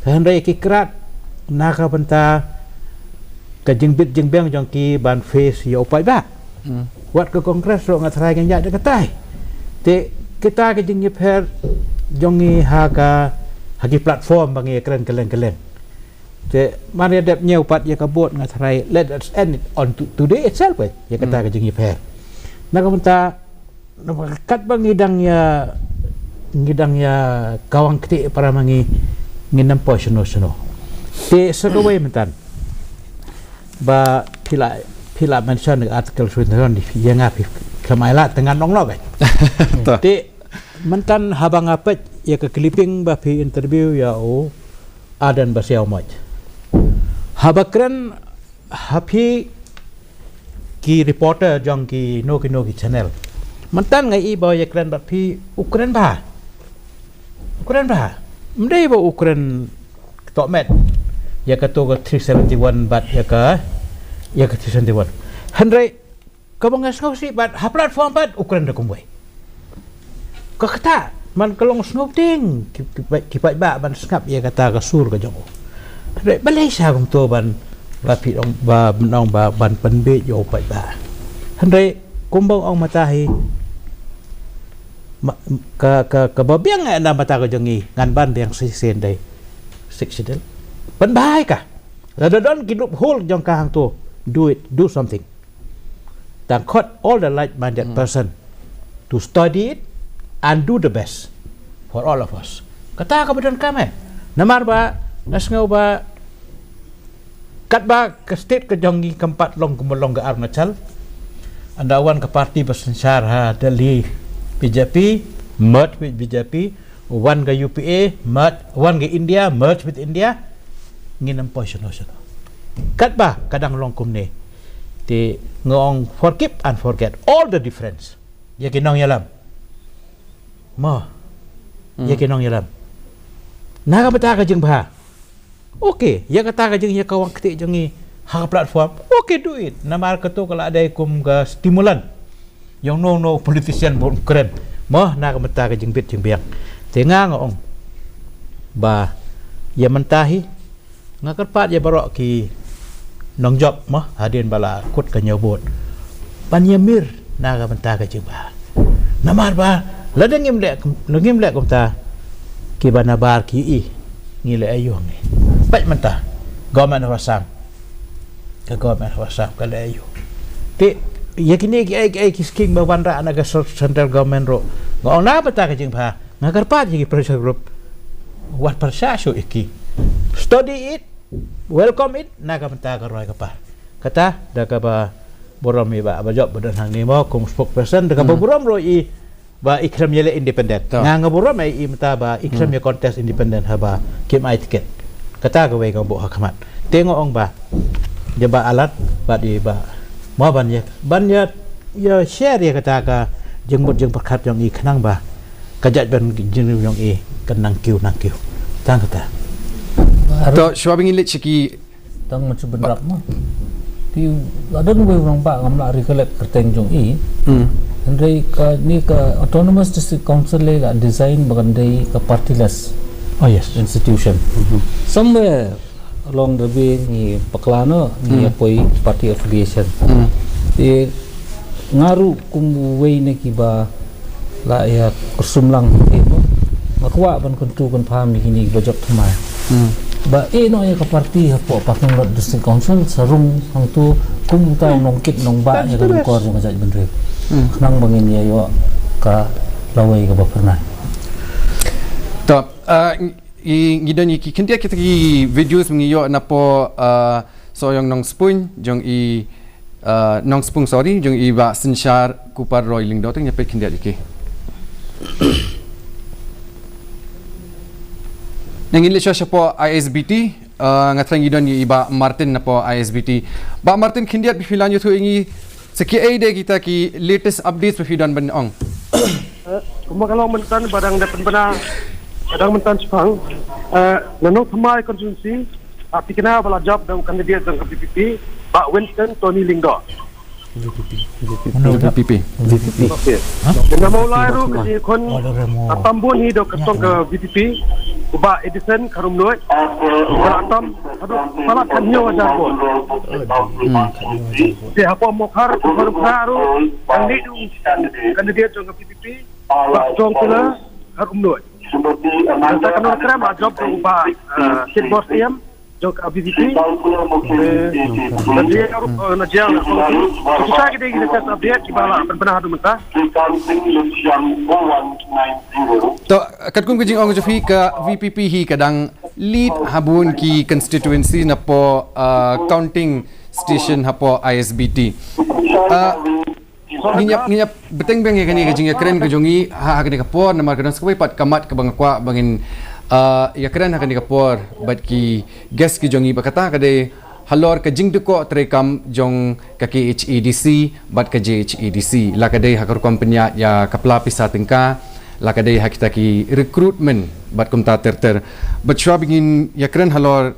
E: hendai ki krat naka benta ka jengbit jengbeng jong ki ban face ya upai ba wat ke kongres ro ngatrai kan ya de katai te kita ke jeng per jongi ha ka hagi platform bangi keren keleng te mari dep nyeu pat ya kabot ngatrai let us end it on today itself ya kata ke jeng per naka benta kat bangidang ya kawang keti para mangi nginam po sino te segawai mentan ba pila mention artikel sunan di yang api kemaila dengan nonglog te mentan habang apet ya ke clipping ba pi interview ya o adan ba siaw moj habakran happy ki reporter jong ki no ki channel mentan ngai i ba ya kran ba pi Ukraine ba mdai ba Ukraine tomet ya ka to 371 bat ya ka 371 handrai ka bangas ngau si bat ha platform bat Ukraine da kumbai ka kata man kalong snop ting ki pai ba ban skap ya kata ka sur ka jong handrai Malaysia kong to ban ba pi ong ba nong ba ban penbe yo pai ba handrai kumbang ong matahi ka babiang na mata ko jongi ngan ban yang sisen dai sexidel ban bahai ka la don kidup hole jong ka hang to do something dan cut all the like minded person to study it and do the best for all of us kata ka badan kame namar ba nasngau ba kat ba ke state ke jongi keempat long kumolong ga Arnachal andawan ke parti bersensar ha Delhi BJP merge with BJP, one ke UPA merge, one ke India merge with India, nginam poison kat ba kadang long kum ne ti ngong forgive and forget all the difference ya kinong yalam mo ya kinong yalam naga bata ka jeng ba okay ya kata ka jeng ya kawang keti jengi ha platform okay do it namar ketu kalau ada kum ga stimulan yang no politician bon keren mo naga bata ka jeng bit jeng biang tenga ngong ba ya mentahi ngakarpat ya barok ki nong job mah hadin bala kut ka nyobot pan yamir naga benta ka jeba namar ba ladang ngim lek kum ta ki bana bar ki i ngile ayo ni pat menta government wasam ka le ayo ti yakini ki ai ki sking ba wan ra naga central government ro ngong na benta ka jeba ngakarpat ki pressure group wat persasyo iki study it welcome it naga benta ka roy ka kata da ka ba borom ba job badan hang ni mo kum spokesperson da ka ba borom roy ba ikram yele independent nga borom ai imta ba ikram ya contest independent ha ba kim ai ticket kata ka we ka bo hakamat tengo ong ba ja ba alat ba di ba mo ban ya share ya kata ka jeng perkat yang i khnang ba kajat ban jeng yang i kenang kiu tang kata
A: to shwabing ilit chiki
D: tang macam benak mah ti ada nunggu orang pak ngamla recollect kerteng jong i andai ka ni ka autonomous district council le ga design bagandai ka partyless institution somewhere along the way ni paklano ni apoi party affiliation ti ngaru kumway ne kiba la ya kursumlang imo makwa ban kuntu kun pham ni bajok thamai ba no ya ka parti hapo pakang district council sarung hang tu kum ta nongkit nong ba ya kan kor jong ajak benre nang bangin ya yo ka lawai ka ba pernah
A: to ngidon ki kendia kita ki videos mengiyo napo soyong nong spoon jong i nong spoon sorry jong i ba sinshar kupar roiling doteng nyapet kendia ki nang ilit siya po ISBT ngatrang idon ni iba Martin na po ISBT ba Martin kindiat bifilan yuto ingi seki ide kita ki latest updates bifidan ban ong
J: Kumakalong mentan barang dapat benar kadang mentan sepang nanok thamai konsumsi api kena bala job dan kandidat dan PPP Pak Winston Tony Lingdo
A: VPP.
J: Okey. Dengan mulai tu kerja kon tambun ni dok ketong ke VPP ubah Edison Karumnoy atam aduh salah kanyo ajar pun. Siapa mokhar baru kandidat jong ke VPP Pak Jong Kula Karumnoy. Saya kenal kerem job ubah Sit Boss PM jok VPP dan dia najang susah kita test update di bala pernah hadu mentah
A: to kat kum kejing ong jofi ka VPP hi kadang lead habun ki constituency na po counting station hapo ISBT nginya beteng beng ya kani kejing ya keren kejongi ha kani kapor namar kadang sekai pat kamat ke bangakwa bangin ya keren akan dikapor bat ki guest ki jongi bakata kade halor ka jingduko trekam jong ka KHEDC bat ka JHEDC la kade hakar kompanya ya kapla pisa tingka la kade hakita ki recruitment bat kumta terter bat shwa bingin ya keren halor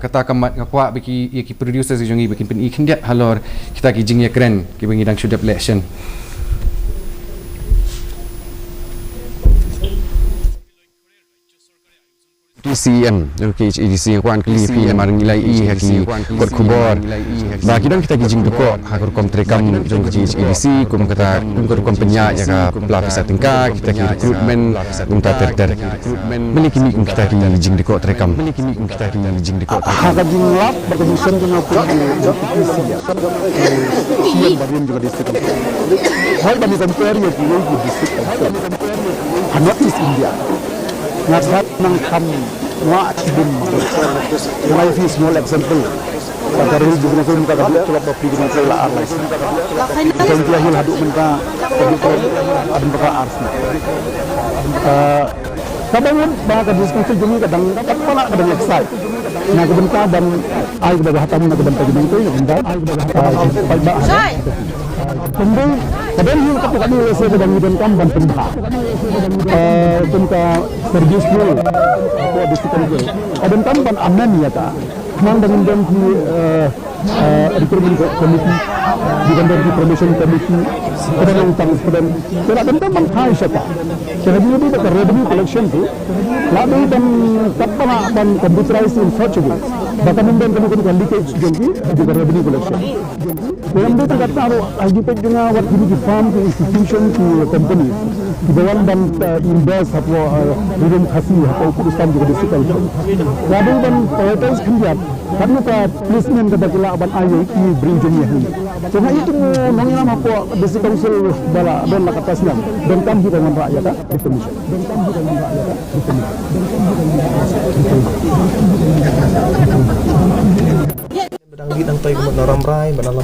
A: kata kamat ngakwa biki ya ki producers jongi bikin pen ikindiat halor kita ki jing ya keren ki bingin dang shudap election DCM KHEDC kuan klipi lemar nilai i haki kot kubor ba kidang kita kijing deko hakor kom trekam jong KHEDC kum kata kum kompenya ya ka pelapis tingka kita ki recruitment unta terter meliki mi kita ki jing deko trekam meliki mi kita ki jing deko
F: haka jinglap berkomunikasi dengan job PC siap bagian juga district hal bagi compare ya di district Hanoi East India ngasat nang kam wa tibum mulai fi small example pada rule juga film kata dia coba kopi dengan saya arlas dan dia hil haduk minta ada berapa ars kadang bahkan diskusi jumi kadang pala kadang website na kebenta dan ai kepada hatamu na kebenta jadi itu kebenta baik kemudian kadang ini kita kami rasa sedang dibentam dan pembah tentang servis dulu atau disiplin dulu bentam dan aman ya tak memang dengan di recruitment committee di di promotion committee kemudian tentang student tidak bentam dan hai siapa jadi ini kita revenue collection tu lalu dan kapana dan computerized in such a way bahkan kemudian kami leakage jadi juga revenue collection dalam itu kata agipet juga what we farm to institution to companies di bawah dan invest atau belum kasih atau urusan juga disiplin lalu dan prioritas kemudian karena placement kata kila aban ayo ini bring dunia ini cuma itu nongnya nama apa desi council bala dan la atasnya dan kan kita dengan rakyat definition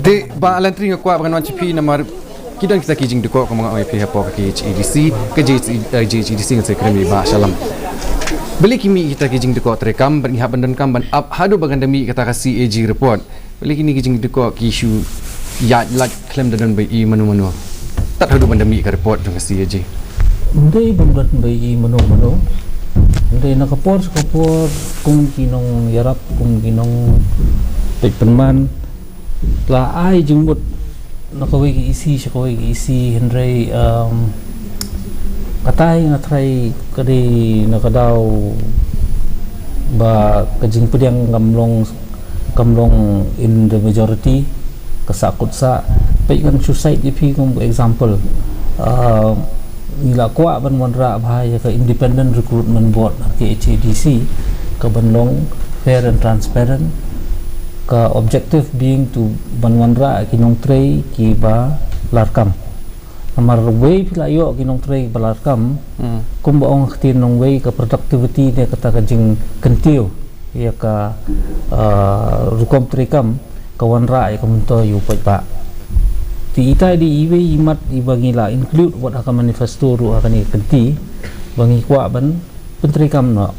A: Di ba alantri ngakwa bangan cipi namar kidang kita kijing deko ko mga OIP hapo ka HEDC ke HEDC ngai kremi ba salam beli kimi kita kijing deko terekam ban ihap dan kam ban up hadu bagandami kata ka CAG report beli kini kijing deko ki issue ya lat claim dan bai manu tak hadu bandami ka report jong ka CAG
D: Hindi bangat bai manu hindi nakapor kung kinong yarap kung kinong penman la ai jengmut nakawai isi sakawai isi henry katay ngatray kadi nakadaw ba kajing pediang kamlong in the majority kasakot sa paikan suicide ipi kung example nila kwa ban wanra bahaya ka independent recruitment board ke HEDC ka banlong fair and transparent ka objective being to banwanra kinong tray ki ba larkam amar way pilayo kinong tray ba larkam kung baong tin nong way ka productivity ne kata kajing kentio ya ka rukom trikam ka wanra ka munto yu pa ti itai di iwe imat ibangila include what aka manifesto ru akan kenti bangi kwa ban pentrikam no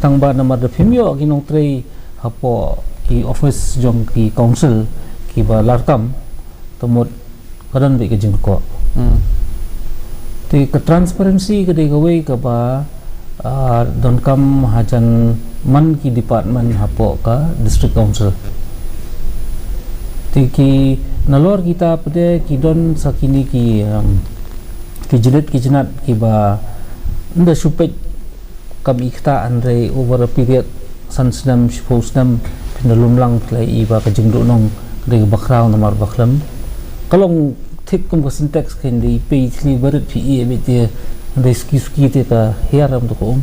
D: tang ba namar de pimyo kinong tray hapo ki office jong ki council ki ba larkam temut kadan be kejing ko ti ke transparency ke de gawe ke ba don kam hajan man ki department hapo ka district council ti ki nalor kita pede ki don sakini ki jelit ki jenat ki ba nda supet kam ikta andre over a period sansdam shposdam pinalum lang play iba kajing nong dari background nomor baklam kalau tik kum syntax kan di page ni barat pi ebit dia rescue kita ka hiaram to ko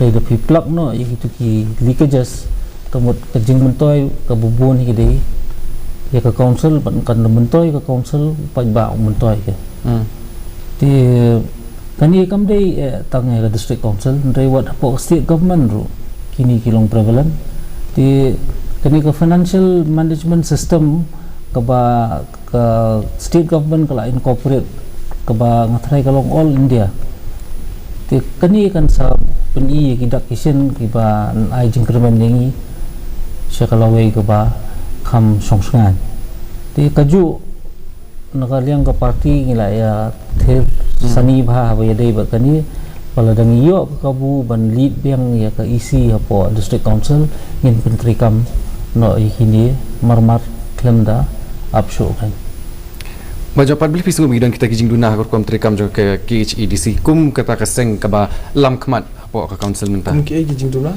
D: dari the plug no gitu ki leakages temut kajing mentoy ka bubun ki dei ya ka council ban kan mentoy ka council pa ba mentoy ke ti kani kam dei tang ka district council dari what po state government ru kini kilong prevalent di kini ke financial management system ke ba ke state government kala incorporate ke ba ngatrai kalong all India ti kini kan sa peni kidak kisen ki ba ai jingkremen yangi sekalawai ke ba kam songsangan ti kaju nakaliang ke parti ngila ya thir sani bha ba ya dei ba kani pala dang iyo kabu ban lead biang ya ka isi hapo district council ngin pentrikam no ikini marmar klemda upshow kan
A: Majapat beli pisung bidang kita kijing duna kor kom trikam jo ke HEDC kum kata keseng ke ba lam kmat hapo ka council minta
B: kum ki kijing duna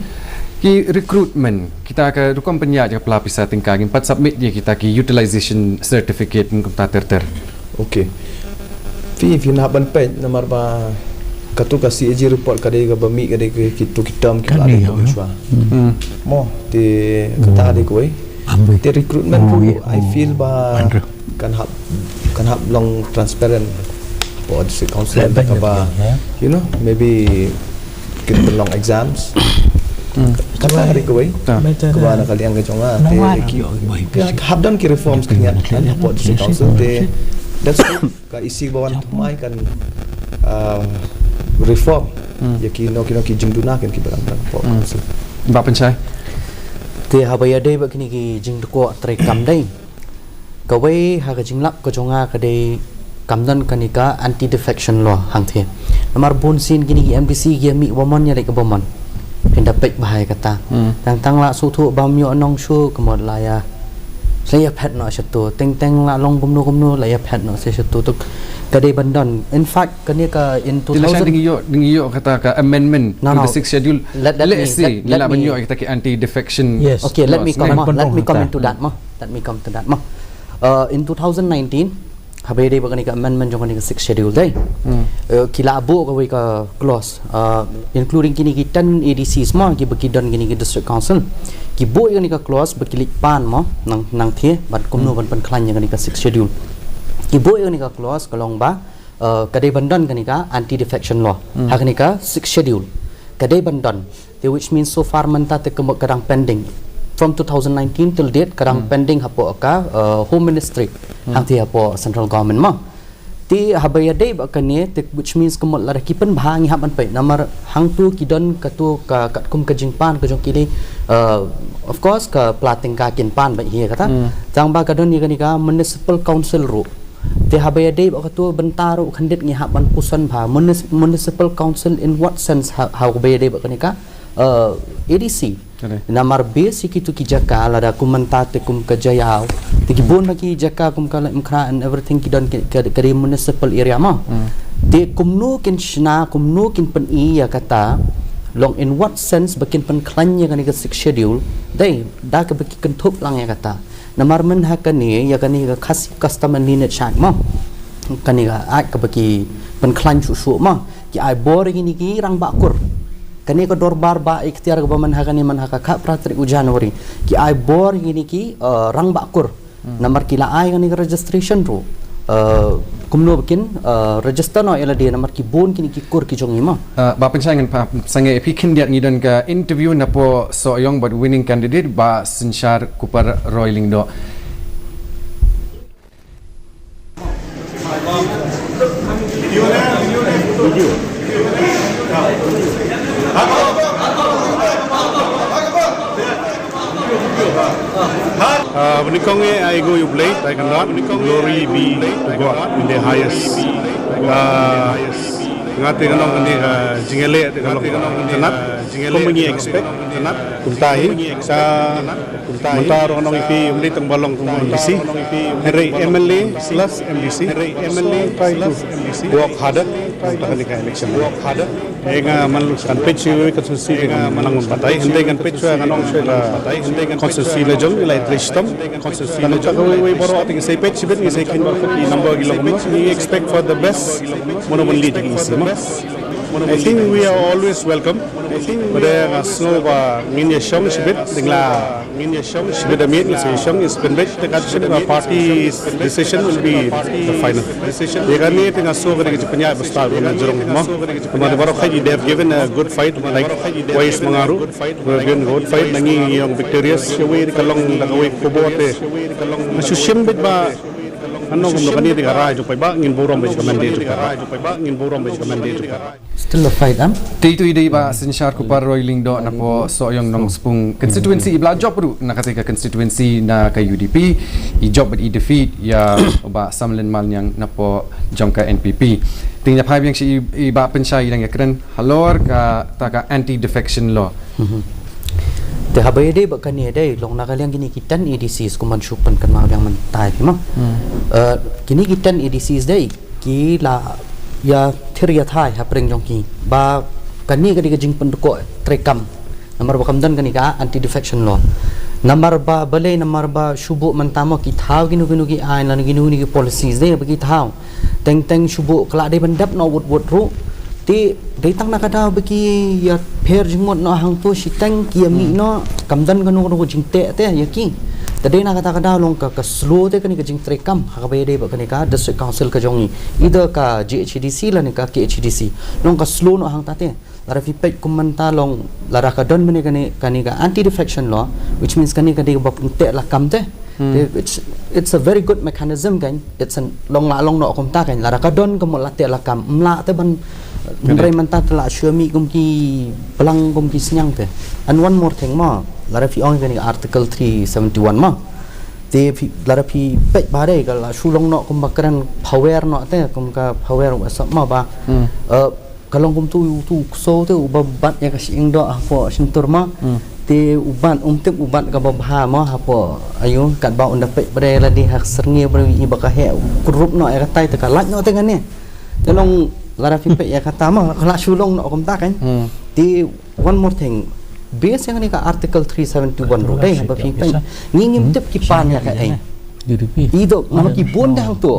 A: ki recruitment kita ke dukom penya ja pelapis tingkang empat submit dia kita ki utilization certificate kum ta ter
B: okay fi na ban pe nomor ba katu kasi CAG report kadai ka bami kadai ke kitu kitam ki ada ko chwa mo te kata de koi te recruitment I feel ba kan hab long transparent for the council ka ba you know maybe kita long exams kata hari koi ka ba na kaliang ka jonga te hab dan ki reforms kanya for the council te that's ka isi bawan mai kan reform ya kino ki jingduna kan ki barang po
A: Mbak Pencai
C: Te habaya dei ba kini ki jing ko trekam dei. Kawai ha ka jinglap ko jonga ka dei kamdan kanika anti defection law hang the. Namar bun sin kini ki MDC gi mi waman ya ka bomon. Pinda pek bahai kata. Tang la su thu bam yo nong shu kemod la ya. Saya pet no satu. Teng la long gumno la ya pet no se satu tu ka dei bandon. In fact kanika in 2000
A: dingi yo kata ka amendment to the sixth schedule. Let's see nila banyo kita ki anti defection.
C: Yes. Okay, let me comment to that ma. In 2019 habay day bakanika amendment jong kanika 6th schedule day kilabo ka ka clause including kini ki 10 ADCs mo ki bakidon kini ki district council ki boy kanika clause bakilik pan mo nang the bat kumno ban pan klan kanika 6th schedule ki boy kanika clause kalong ba kadai bandon kanika anti defection law ha kanika 6th schedule kadai bandon which means so far manta te kadang pending from 2019 till date kadang pending hapo ka home ministry hang ti hapo central government ma ti habaya dei ba kane which means kemot la kipen bhangi haban pe namar hang tu kidon katu ka kum ka jingpan ka jong kili of course ka plating ka kin pan ba hi kata jang ba kadon ni kanika municipal council ru ti habaya dei ba katu bentaru khandit ngi haban pusan bha municipal council in what sense how habaya dei ba kanika ADC namar basic itu ki jaka lada kumentate kum kejayau tikibun bagi jaka kum kala imkra and everything kidon ke municipal area ma te kumno kin shna kumno kin pen I ya kata long in what sense bakin pen klanya kan ke 6 schedule dai da ke baki kentup lang ya kata namar men hakani ya kani ka khas customer ni net chat ma kani ka ai ke baki pen klan su ma ki ai bor ini ki rang bakur kani ko dorbar ba ikhtiar ko man hakani man hakaka pratri January ki ai bor ini ki rang bakur namar kila ai kani registration ro kumno bikin register no ela dia namar ki bon kini ki kur ki jong ima
A: ba pensangan pa sange epi kindiat ngidon ka interview na po soyong but winning candidate ba sinshar kupar roiling do
F: Menikong I go you play, I cannot. Glory be to God in the highest. Ngati kanong kani jingele te kanong tanat. Kung mengi expect tanat kuntahi sa kuntaro kanong ipi umli tang balong kung MDC. Henry MLA plus MDC. Try to work harder. Takani ka election. Work harder. Nga man pitch we constituency nga manangon patay hindi kan pitch kanong sila constituency la jong ila listom constituency la jong we boro ating say pitch bit ni say kin bar fati number gilong we expect for the best mono lead isima I think we are always welcome but nga snow ba ngin ya shong sibit dingla sibit amit say shong is been bit the party decision will be the final decision yagani tinga so gani panya basta na jorong mo kuma baro khaji they have given a good fight like Wais Mangaru given good fight nangi yung victorious we kalong lagaway kubote masushim bit ba ano kung kani di garay jo pa ngin burom ba
C: still a fight
A: Tito ide ba sinshar kupar roiling do na po soyong nong spung constituency ibla job ru nakatika constituency na kay UDP I job but I defeat ya ba samlen mal yang na po jong ka NPP tingnya phai yang si iba pensai yang kren halor ka taka anti defection law
C: te habay day ba kani day long nakaliang gini kitan ADCs kuman syupan kan mga yang mentay ma kini kitan ADCs day kila ya thiria thai hapreng jong ki ba kani kadi kajing penduko trekam nomor bakamdan kani ka anti defection law nomor ba balay nomor ba syubu mentamo ki thau ginu ki ai lan ginu ni policies day bagi thau teng syubu kala day bandap no wot ru ti dei tang nakada bagi ya pher jingmot no hang to sitang ki mi no kamdan kanu ko jingte te yaki tadi nakata kada long ka slow te kani ka jing trekam hakabe dei ba kani ka district council ka jongi either ka GHDC la ni ka KHDC long ka slow no hang tate lara fipet kumanta long lara ka don mene kani ka anti defection law which means kani ka dei ba te la kamte it's a very good mechanism kan it's an long no kumta kan lara ka don ko la te la kam mla te ban Ndray manta tala syami kumki pelang kumki senyang te and one more thing ma lara fi ong kani article 371 ma te lara fi pek bare kala sulong no kum bakran power no te kum ka power asap ma ba kalau kum tu so te ubat ya ka sing do apo sintur ma te ubat tip ubat ka babha ma apo ayo kat ba unda pek bare la di hak serngi bare i bakahe kurup no ya katai te kalak no te ngane telong lara fi pek ya kata ma kala sulong no kum ta kan te one more thing base yang ni ka article 371 ro dai ba fi pen ngim tip ki pan ya ka ai ido nama ki bon dah tu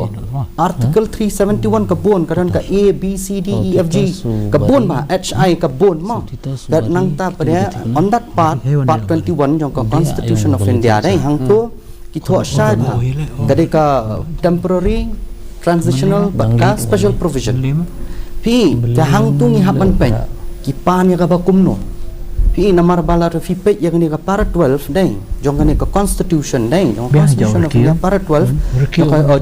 C: article 371 ka bon karan ka a b c d e f g ka bon ma h i ka bon ma dat nang ta pada on that part 21 jong ka constitution of india dai hang tu ki tho sha ka dai ka temporary transitional but ka special provision pi ka hang tu ngi hapan pen ki pan ya ka ba kumno pi namar bala fi pet yang ni ka para 12 dai jong ni ka constitution dai jong constitution of India para 12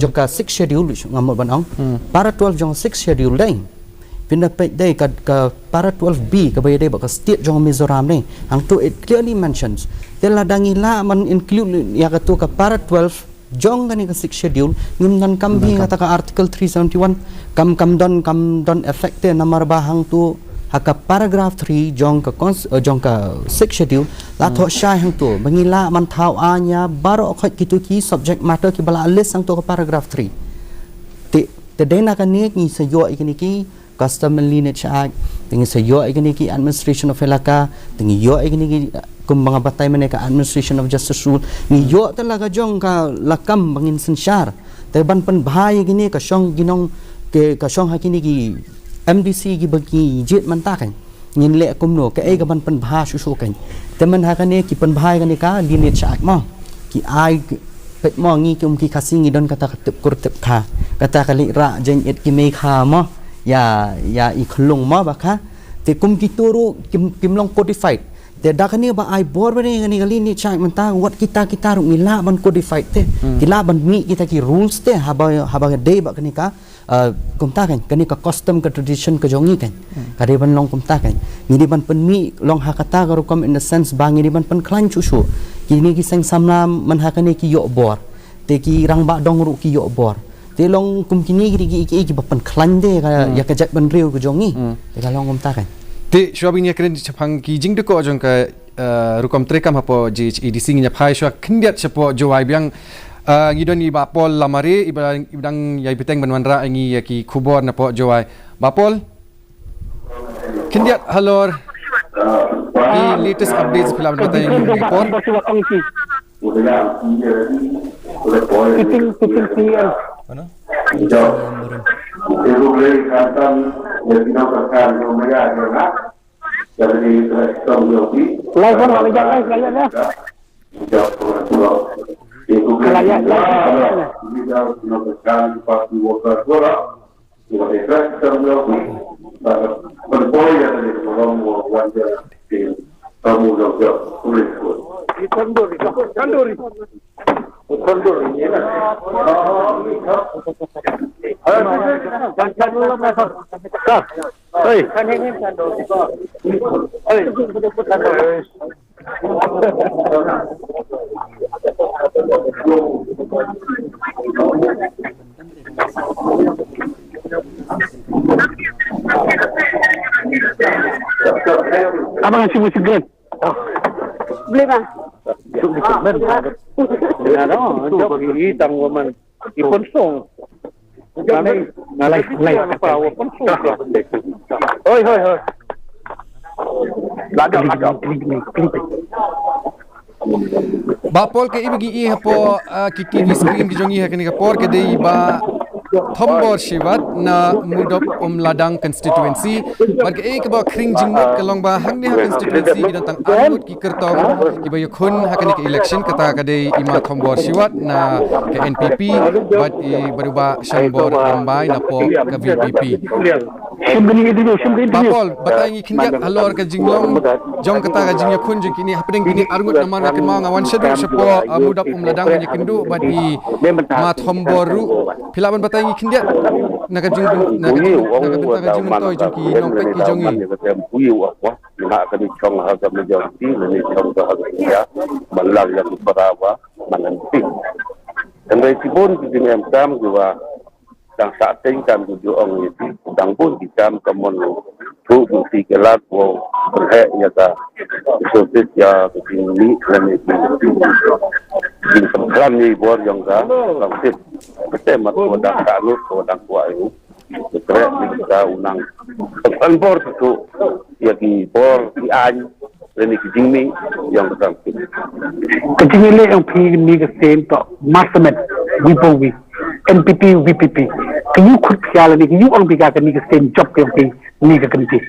C: jong ka 6 schedule ngamul banang para 12 jong 6 schedule dai pinda pet dai ka para 12b ka bay dai ba ka state jong Mizoram dai hang tu it clearly mentions tela dangila man include ya ka tu ka para 12 jong ni ka 6 schedule ngim nan kambi ngata ka article 371 kam don effect namar bahang tu haka paragraph 3 jong ka 6 schedule la tho shy hang tu bangila man thau anya baro khot kitu ki subject matter ki bala list sang tu ka paragraph 3 te dena ka ni sayo ikini ki custom and lineage act tingi sayo ikini ki administration of elaka tingi yo ikini ki kum mga batay man ka administration of justice rule ni yo talaga jong ka lakam bangin sensyar te ban pan bhai ikini ka syong ginong ke ka syong hakini ki MDC ki bagi jet manta kan ngin le kumno ke ai ka ban pan bha su kan teman ha kan ki pan bhai kan ka lineage act ma ki ai pet mo ngi kum ki kasingi don kata ketep kurtep kha kata kali ra jen et ki me kha ma ya i khlung ma ba kha te kum ki turu kim long codified te da kan ba ai bor ba ni lineage act manta wat kita ru ngila ban codified te kila ban mi kita ki rules te haba day ba kan ka kumta kan kani ka custom ka tradition ka jongi kan kare ban long kumta kan ngidi ban penmi long hakata ka rukom in the sense bang ngidi ban pen klan chusu kini ki sang samna man hakane ki yo bor te ki rang ba dong ru ki yo bor te long kum kini ki ban klan de ka ya ka jak ban riu ka jongi te ka long kumta kan
A: te shobing ya kren chapang ki jing de ko jong ka rukom trekam hapo JHEDC nya phai shwa khindiat chapo jowai biang ngidon ni bapol lamari ibang yai piteng banwanra ngi ki khubor na po jowai bapol kindiat halor ki latest updates filam batay ngi por
H: mana
G: Abang ngasih musik grand.
P: Boleh bang?
G: Itu bagi tanggung man. Ipon song. Nalai apa? Ipon song. Hoi. Lada.
A: bapol ke ibigi i hapo ki TV screen ki jongi ha kani ka por ke dei ba Thombor Shivat na Mudok Ladang constituency barke ek ba khring jingmut kalong ba hangni ha constituency ki tang anut ki kertong ki ba yakhun hakani ke election kata kadai ima Thombor Shivat na ke NPP bat i baruba Shambor Rambai na po ka VPP bapol batangi khinjat halor ka jinglong jong kata ka jing yakhun jing kini hapeng kini argut naman ka ma ngawan sedu sepo Mudok Ladang ni kindu bat i ma Thombor ru philaban batangi khindiat naga jing toy jong ki nong pek ki jongi
M: nak kami chong harga majoriti ini chong harga ya balang yang berawa menanti dan dari pun di MKM juga dan saat ini kami tujuh orang itu dan pun kita kemun tu bukti kelat wo berhak ya ta sosial ya ini dan itu di tempat ni buat yang ka langsir betul mat wadang kalut wadang kuat itu betul kita unang tempor itu ya di bor di an dan di jingmi yang betul
G: kejingile yang pi ni ke sen to mastermind wipowi NPP VPP kayu khut khya ni kayu ong biga ka ni ke sen job yang pi ni ke kenti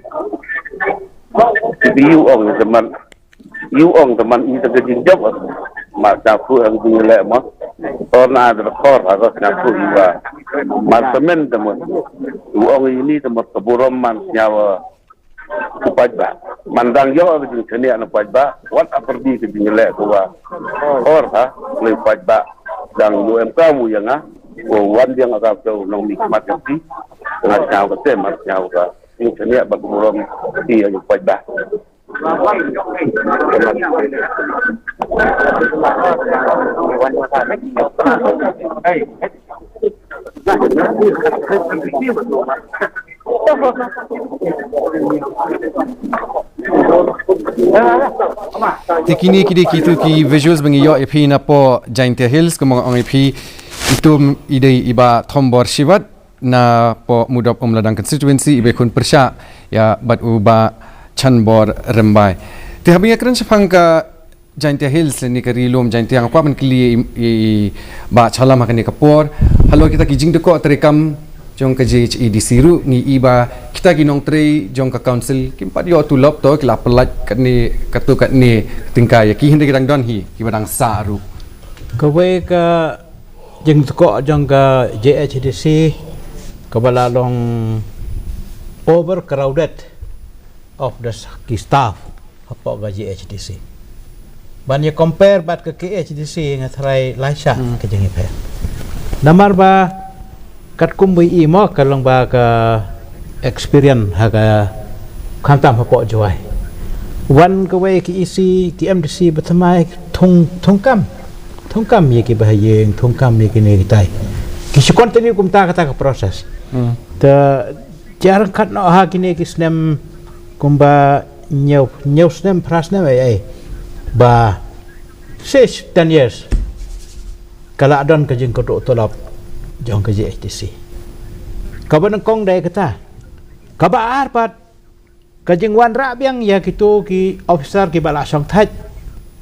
M: you ong teman ini terjadi job mak cafu yang dinilai mah torna ada rekor harus cafu iwa mastermind teman you ong ini teman keburom man nyawa upajba mandang yo abis ini anak upajba what aperdi ke dinilai tua or ha le upajba dan UMK mu yang wan yang agak jauh nong nikmat yang dengan nyawa teman nyawa ini seni bagi keburom di upajba
A: Tikini kitu ki visuals bengi yo EP na po Giant Hills kemong ang EP itu ide iba Thombor Shivat na po mudop Ladang constituency ibe kun persya ya bat uba Chanbor Rembai. Tihabinya keren sepang ka Giant Hills ni ka rilom Giant yang apa man kli i ba chalam hakani kapor. Halo kita kijing deko terekam jong ka JHEDC ru ni iba kita ginong tre jong ka council kimpat yo tulop to kila pelat kani katu kat ni tingkai ya ki hindi kitang don hi ki badang sa ru.
E: Kawe ka jeng deko jong ka JHEDC kabalalong overcrowded of the staff apa gaji HDC. Banyak compare bat ke HDC ngatrai laisa ke jengi pe. Namar ba kat kumbui imo kalong ba ka experience haga kantam apa joai. Wan ke we ki isi ki MDC betamai thongkam ye ki bahayeng thongkam ye ki ne kitai. Ki continue kum ta kata ke proses. Ta jarang kat no ha kini ki snem kumba nyau snem prasnem ai ba 6-10 years kala adon ka jeng kodok tolap jong ka JHDC kaban kong dai kata kaba arpat ka jeng wan ra biang ya kitu ki officer ki bala song thaj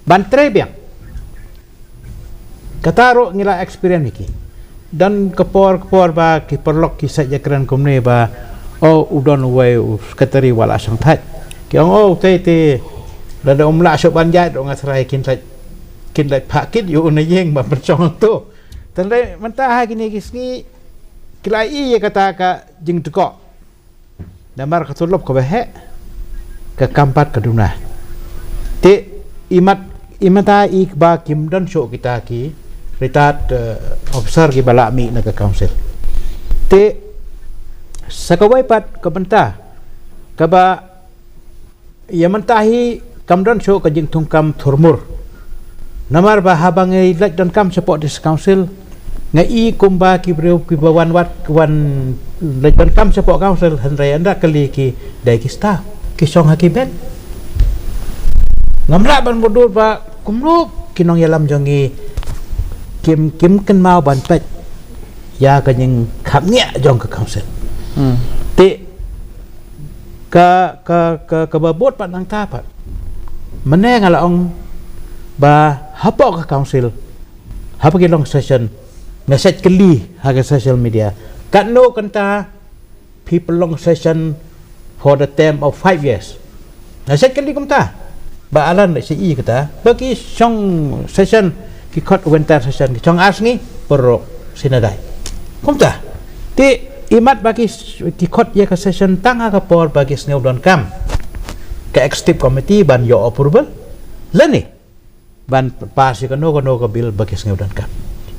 E: ban tre biang kataro ngila experience iki dan kepor ba ki perlok ki saja keren komne ba udon way sekretari wala sang thaj ki te lada umla so banjat dong asrai kin lai phakit yu na yeng ba percong tu tandai mentah gini kisni kilai ye kata ka jing teko namar katulop ko behe ke kampat kaduna te imata ikba kim dan so kita ki retired officer ki bala mi na ka council te sakawai pat kabenta kaba ia mentahi kamdon show ka jing tungkam thurmur namar ba habang ilak dan kam support this council ngai kumba ki breu ki bawan wat wan dan kam support council hanrai anda kali ki dai ki staff ki song hakiben ngamla ban bodur ba kumlu kinong yalam jongi kim ken mau ban pet ya ka jing kham ngia jong ka council te ka babot pat nang tapat meneng ala ong ba hapok ka council hapok long session message keli haga social media kan no kanta people long session for the term of 5 years message keli kumta ba alan si i kata bagi song session ki khot winter session ki song asngi perok sinadai kumta te imat bagi kikot ya ke session tanga ka por bagi sneu don kam ke executive committee ban yo approval lani ban pas ka no ka bill bagi sneu don kam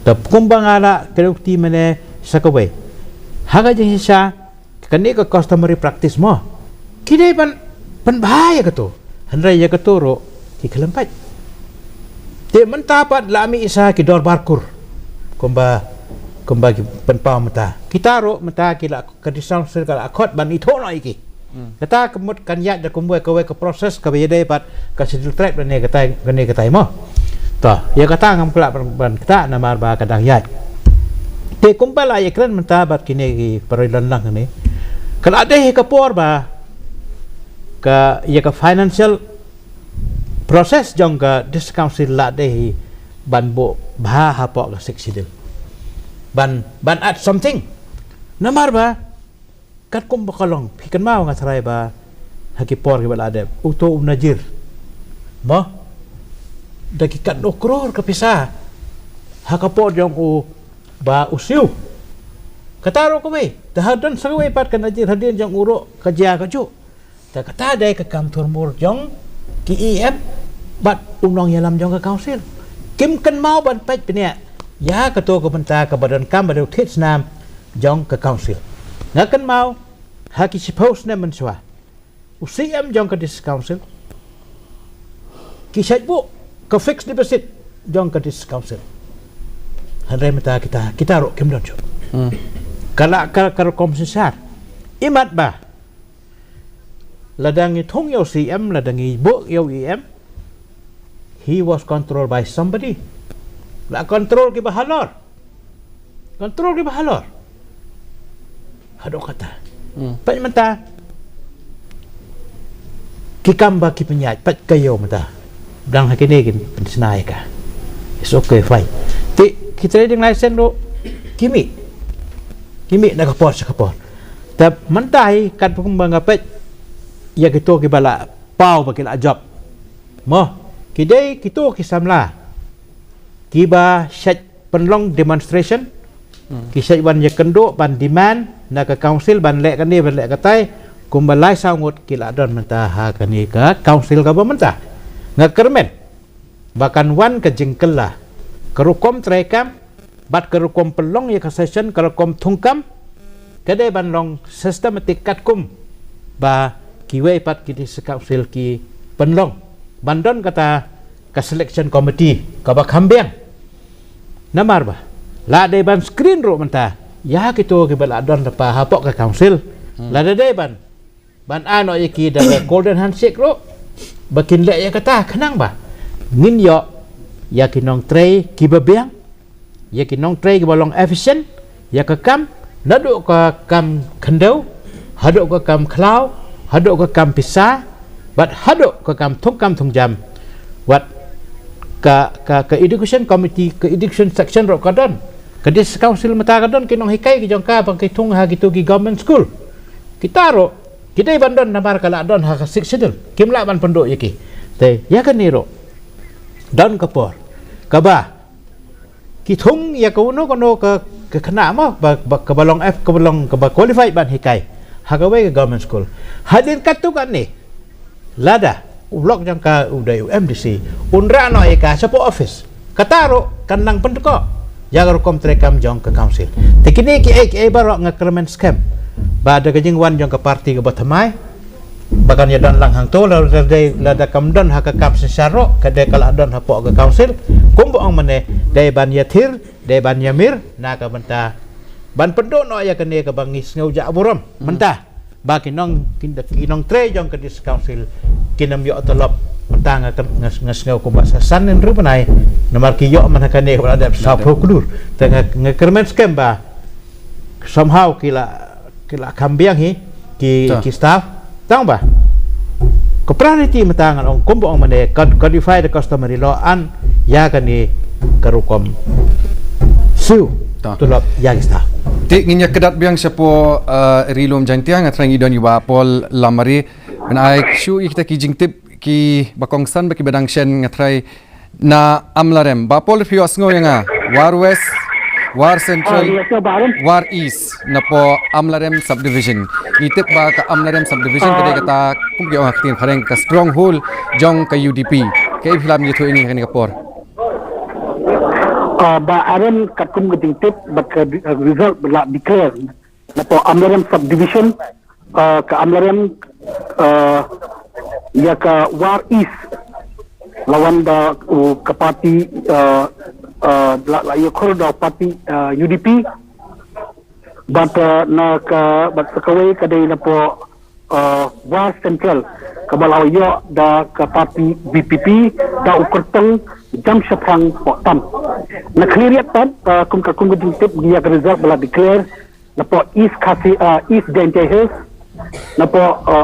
E: tap kumbang ala kerukti mene sakawai haga jeng sa kani ka customary practice mo kidai ban pen bahaya ke tu handrai ya ke tu ro ki kelempat te mentapat lami isa ki dor barkur komba ki pen pa mata kita ro mata ki la kadisang sel kala akot ban itho no iki kata kemut kan ya da kumwe ke proses ke bede pat ka sidul trap ne kata mo to ya kata ngam kala ban kata namar ba kadang ya te kumpala ya kran menta bat kini ki perilan lang ni kalau ada ke por ba ka ya ka financial proses jong ka dis council la de ban bo ba ha po ka seksidel ban at something namar ba kat kum bakalong pikan mau ngatrai ba haki por ke bala de uto najir mo daki kat kror ka pisa hakapor jong u ba usiu kataro ko we tahadan sawe pat kan najir hadin jong uro kajia kaju ta kata dai ka kam turmur jong ki em bat unong yalam jong ka council kim kan mau ban pet penia ya ketua kementar ke badan kam badan Vietnam jong ke council ngakan mau haki suppose ne menswa usiam jong ke dis council ki bu ke fixed deposit jong ke dis council handai mata kita ro kim don jo kalau komisar imat ba ladangi thong yo CM ladangi bo yo EM he was controlled by somebody la kontrol ke bahalor hado kata pat mata kikamba ki penyat pat kayo mata dang hakini kin pensenai ka it's okay fine ti kita trading license do kimi na kapor tap mentai kat pembang pet ya gitu ki bala pau bakil job mo kidai gitu ki samla kiba syat penlong demonstration kisah ban ya kendo ban demand na ke council ban lek kan ni ban lek katai kumbalai sangut kila don menta ha kani ka council ka menta ngakermen bahkan wan ke jengkel lah kerukom trekam bat kerukom pelong ya ke session kerukom tungkam kedai ban long systematic katkum ba kiwe pat kiti council ki penlong bandon kata ka selection committee ka ba kambeng namar ba la de ban screen ro menta ya kito ke bala don pa hapok ka council la de ban ano yaki da golden handshake ro bakin le ya kata kenang ba ngin yo ya kinong tray ki babeng ya kinong tray ki balong efficient ya ka kam nadu ka kam kendau hadu ka kam klau hadu ka kam pisa bat hadu ka kam thung jam wat ka education committee ke education section ro kadon ke dis council mata kadon kinong hikai ki jongka bang ki tung ha gitu ki government school kita ro kita bandon namar kala don ha section kimla ban penduk yaki te ya kan ni ro don kapor kaba ki tung ya ko no ke kena mo ba ke balong F ke balong ke ba qualified ban hikai ha ka we government school hadin katu kan ni lada ulok jangka udah UMDC unra no eka sapo office kataro kanang pendeko jagar kom trekam jong ke council tekini ki baro ngakremen scam bada kajing wan jong ke parti ke batamai bakan ya dan lang hang to lada kamdon ha ka kap sesaro kade kala don ha po ke council kumbo ang mane dai ban yathir dai ban yamir na ka banta ban pendo no ya kene ke bangis ngau ja buram mentah bagi kinong tre jong ke dis council kinam yo tolop mentang ngasngau ko basasan en rupanai nomor ki yo man hakane ko ada sapo kudur tengah ngekermen scam ba somehow kila kambiang hi ki staff tang ba ko priority matang ang kombo ang mane codify the customary law an ya kani karukom su tolop ya staff
A: Tik nginya kedat biang siapo rilom jantiang atrang idon iba pol lamari men ai shu kita ki jingtip ki bakongsan baki badang shen ngatrai na amlarem ba pol fios ngo yanga war west war central war east na po amlarem subdivision itip ba ka amlarem subdivision kade kata kumgi ang aktin phareng ka stronghold jong ka UDP kay filam yitho ini kani kapor
G: ba aron katkum geding tip but result la declare na po amlarem subdivision ka amlarem ia ke War East lawan da ke parti la ia koridor parti UDP but na ka but sekawai kadai na po War Central kabalau yo da ke parti BPP da ukurteng jam syafang po tam na clear tan kum jintip dia ke result bala declare na po East Dainty Hills na po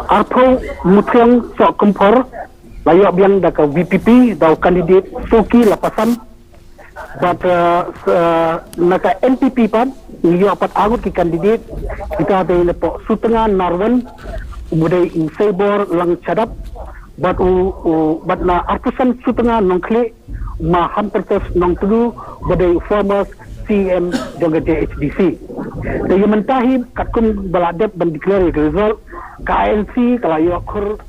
G: arpo mutyang so kumpor layo biang da ke VPP da kandidat Soki Lapasan but na ka NPP pan iyo apat agut ki kandidat kita ada na po Sutenga Narwan budai in Sabor lang cadap but na arpusan Sutenga nongkle ma hampertes nong tudu budai former CM jangka JHDC. Jadi mentahi katun baladep dan declare result KNC kalau yo kur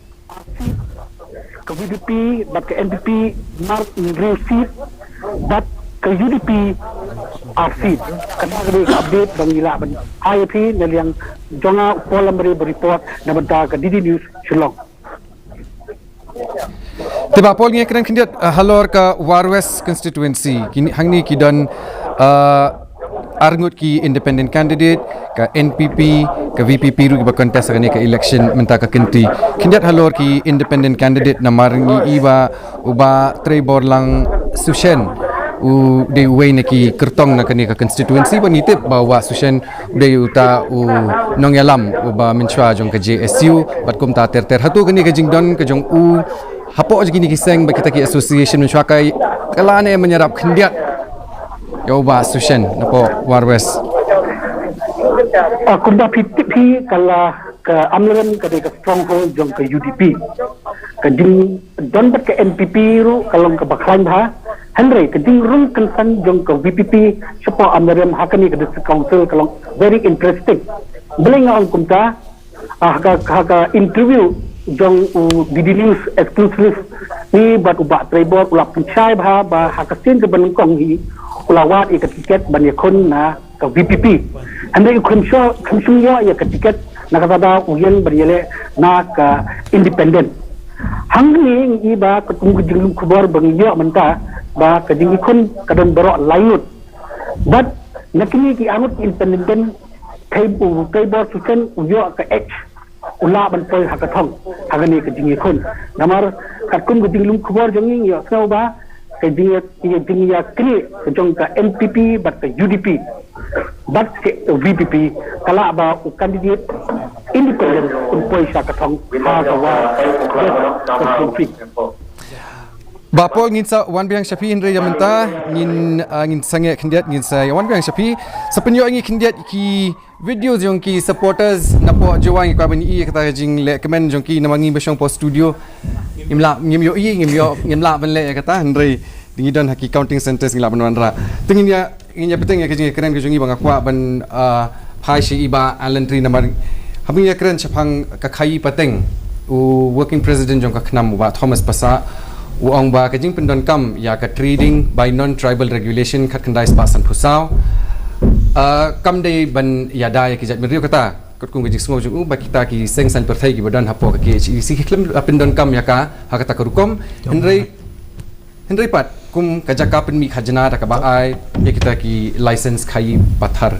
G: ke VDP but ke NPP mark receipt but ke UDP RC kata kami update bang gila ban IAP yang jonga pola report na benda ke Didi News Shillong.
A: Tiba Paul ngi kren kindiat halor ka War West constituency kini hangni kidan arngut ki independent candidate ka NPP ka VPP ru ba contest ka ni ka election menta ka kenti kindiat halor ki independent candidate na maringi iba uba Trevor lang Sushen u de way na ki kertong na kani ka constituency ba nitip bawa Sushen de uta u nongyalam uba menchwa jong ka JSU bat kum ta ter hatu kani ka jingdon ka jong u hapo aja gini kiseng ba kita ki association menchwa kai kalane menyerap kindiat yo ba Sushen napo War West
G: kumda PTP kala ke amlan ke stronghold jong ke UDP ke ding don ke NPP ru kalau ke baklan ha Henry ke ding rung kensan jong ke VPP sepo amlan hakani ke council kalau very interesting beling ang kumta ha interview jong Didi News exclusive ni bat ubak Trevor ulap pencai ba hakasin ke benengkong hi ulawat ikat tiket banyak kon na ke VPP. Anda konsum yo ya ke tiket na kata uyan berjele na ke independent. Hang ni iba ketunggu jenglum kubur bang yo menta ba ke jingi kon kadang berok layut. But nakini ki anut independent kai bor sukan yo ke H ula ban poi hakatong hagani ke jingi kon. Namar katkum ke jenglum kubur jengi yo sau ba ke jingi ya kini jong ke NPP bat ke UDP bat ke VPP kala ba kandidat independent untuk isa katong hagawa
A: Bapo ngin sa wan biang Shafi Indra Yamenta ngin sange kandidat ngin sa wan biang Shafi sepenyo ngi kandidat ki videos jong ki supporters napo jawang ka bani kata jing le comment jong ki namangi besong post studio imla ngimla ban le kata Andre dingi dan haki counting centers ngila ban wanra tengin ya penting ya kejing keren kejungi bang akwa ban phai shi iba alentri namar habing ya keren chapang ka khai pateng u working president jong ka khnam ba Thomas Pasa u ong ba kejing pendon kam ya ka trading by non tribal regulation khat kandai pasan phusau kam dei ban ya da ya kijat meriu kata kot kung kejing semua jong ba kita ki seng san perthai ki badan hapo ka ki si klem pendon kam ya ka hakata karukom Henry Pat kum kajaka pen mi khajana ta ka ba ai ya kita ki license khai pathar